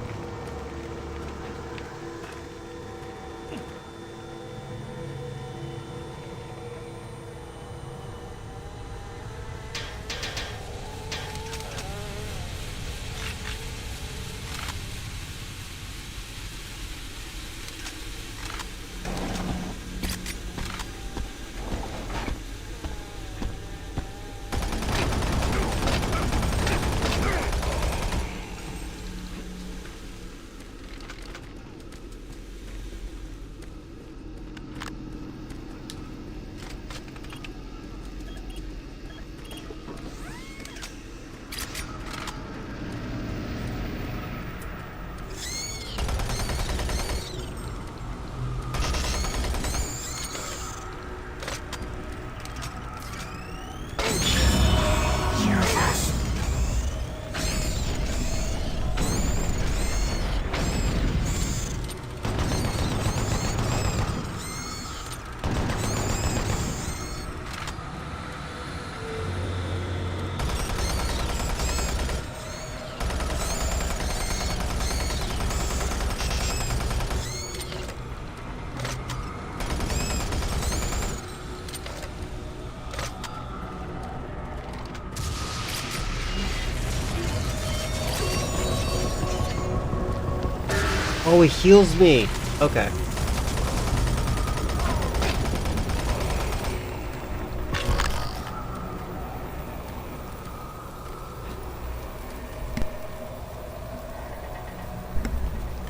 Oh, he heals me. Okay.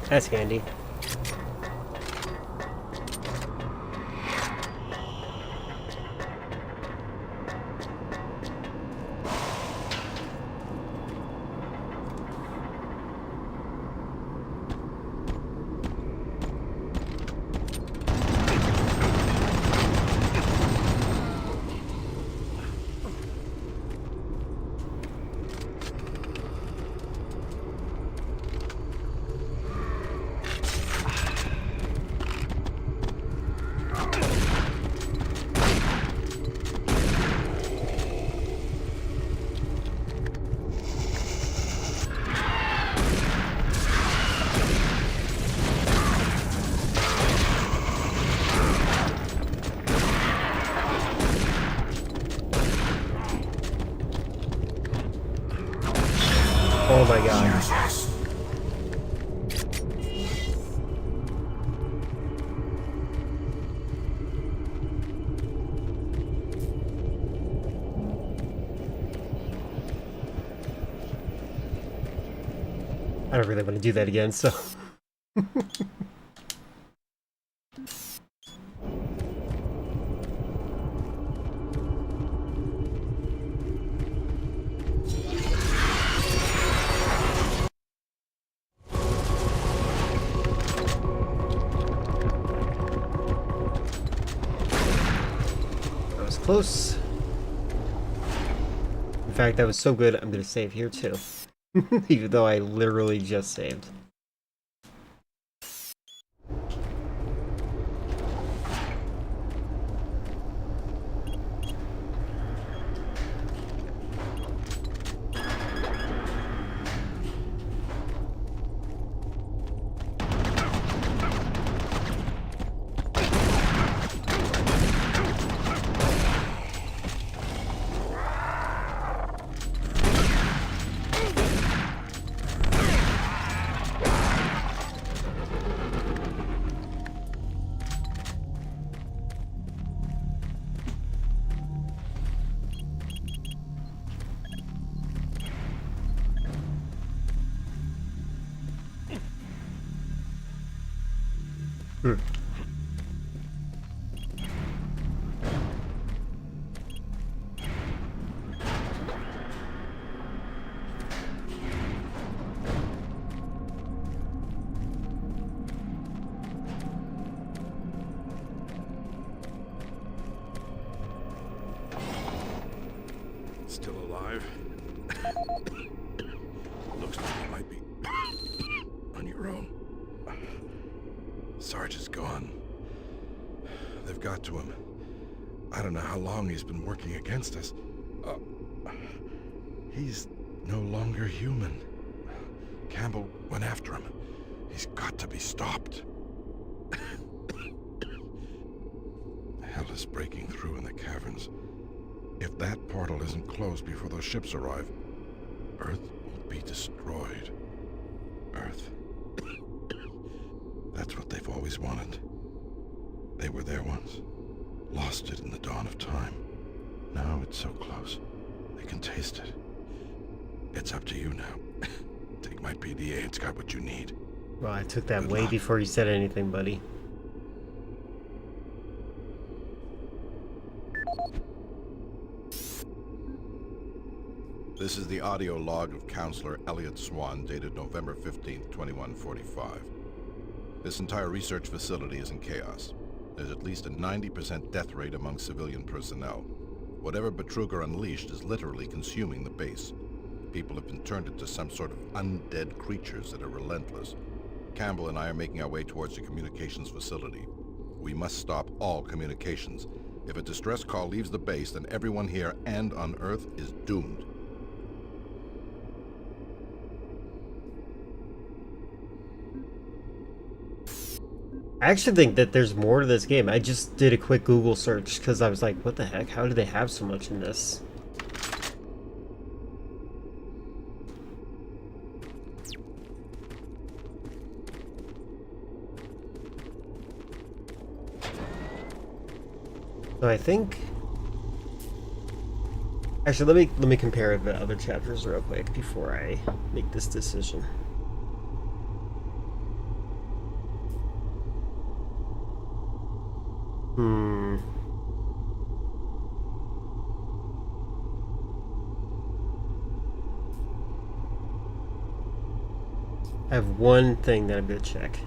That's handy. Oh my god. I don't really want to do that again, so... Close. In fact, that was so good, I'm gonna save here too. Even though I literally just saved. Still alive? Looks like you might be on your own. Sarge is gone. They've got to him. I don't know how long he's been working against us. He's no longer human. Campbell went after him. He's got to be stopped. Hell is breaking through in the caverns. If that portal isn't closed before those ships arrive, Earth will be destroyed. Earth. That's what they've always wanted. They were there once. Lost it in the dawn of time. Now it's so close. They can taste it. It's up to you now. Take my PDA. It's got what you need. Well, I took that way before you said anything, buddy. This is the audio log of Counselor Elliot Swan, dated November 15th, 2145. This entire research facility is in chaos. There's at least a 90% death rate among civilian personnel. Whatever Betruger unleashed is literally consuming the base. People have been turned into some sort of undead creatures that are relentless. Campbell and I are making our way towards the communications facility. We must stop all communications. If a distress call leaves the base, then everyone here and on Earth is doomed. I actually think that there's more to this game. I just did a quick Google search because I was like, what the heck? How do they have so much in this? So I think... Actually, let me compare the other chapters real quick before I make this decision. I have one thing that I'm gonna check.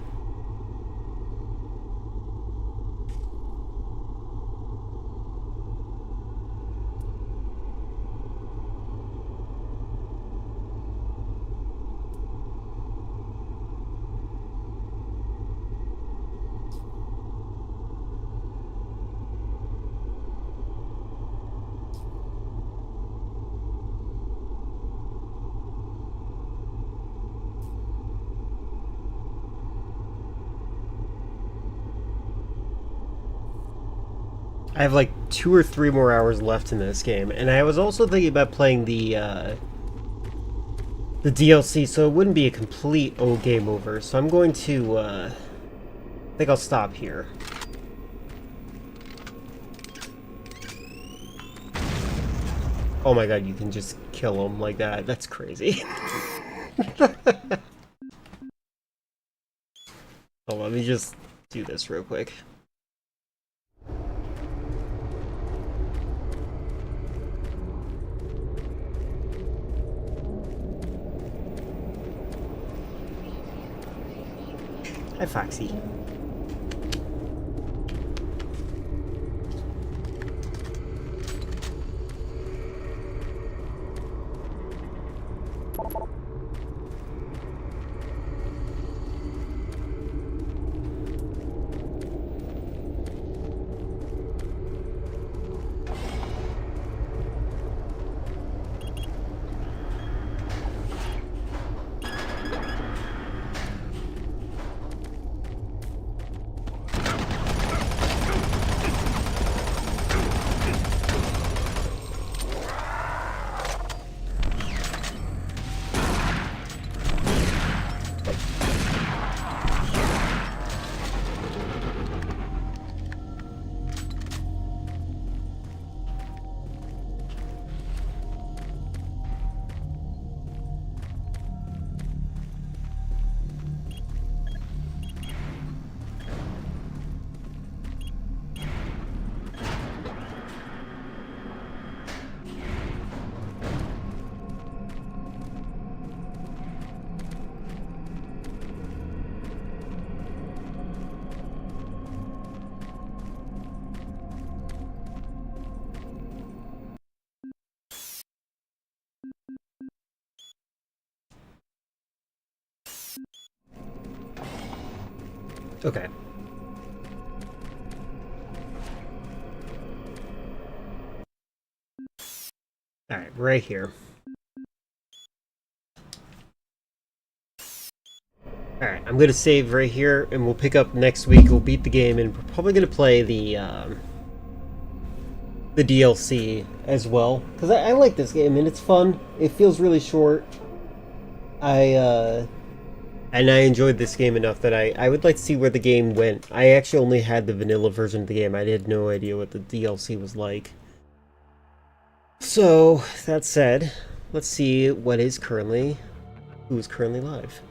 I have like 2 or 3 more hours left in this game, and I was also thinking about playing the DLC, so it wouldn't be a complete game over. So I'm going to, I think I'll stop here. Oh my god, you can just kill him like that. That's crazy. Oh, let me just do this real quick. Hi, Foxy. Okay. Alright, right here. Alright, I'm gonna save right here, and we'll pick up next week. We'll beat the game, and we're probably gonna play the DLC as well. Because I like this game, and it's fun. It feels really short. And I enjoyed this game enough that I would like to see where the game went. I actually only had the vanilla version of the game. I had no idea what the DLC was like. So, that said, let's see who is currently live.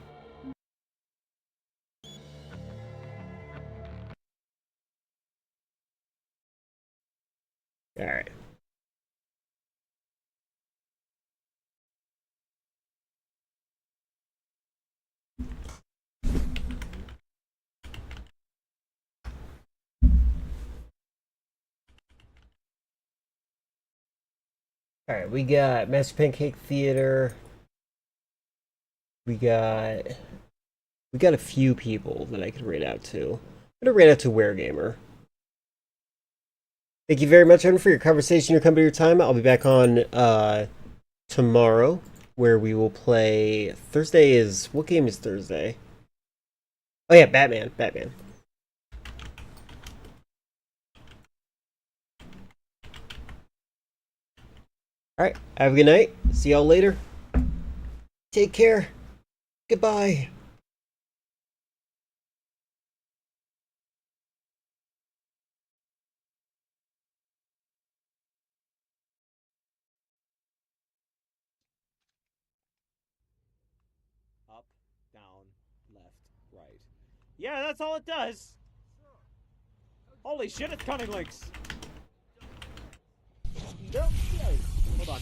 Alright. Alright, we got Master Pancake Theater. We got a few people that I can rate out to. I'm gonna rate out to WereGamer. Thank you very much, everyone, for your conversation, your company, your time. I'll be back on tomorrow, where we will play. Thursday is what game is Thursday? Oh yeah, Batman. Alright, have a good night. See y'all later. Take care. Goodbye. Up, down, left, right. Yeah, that's all it does. Holy shit, it's cunning links. Hold on.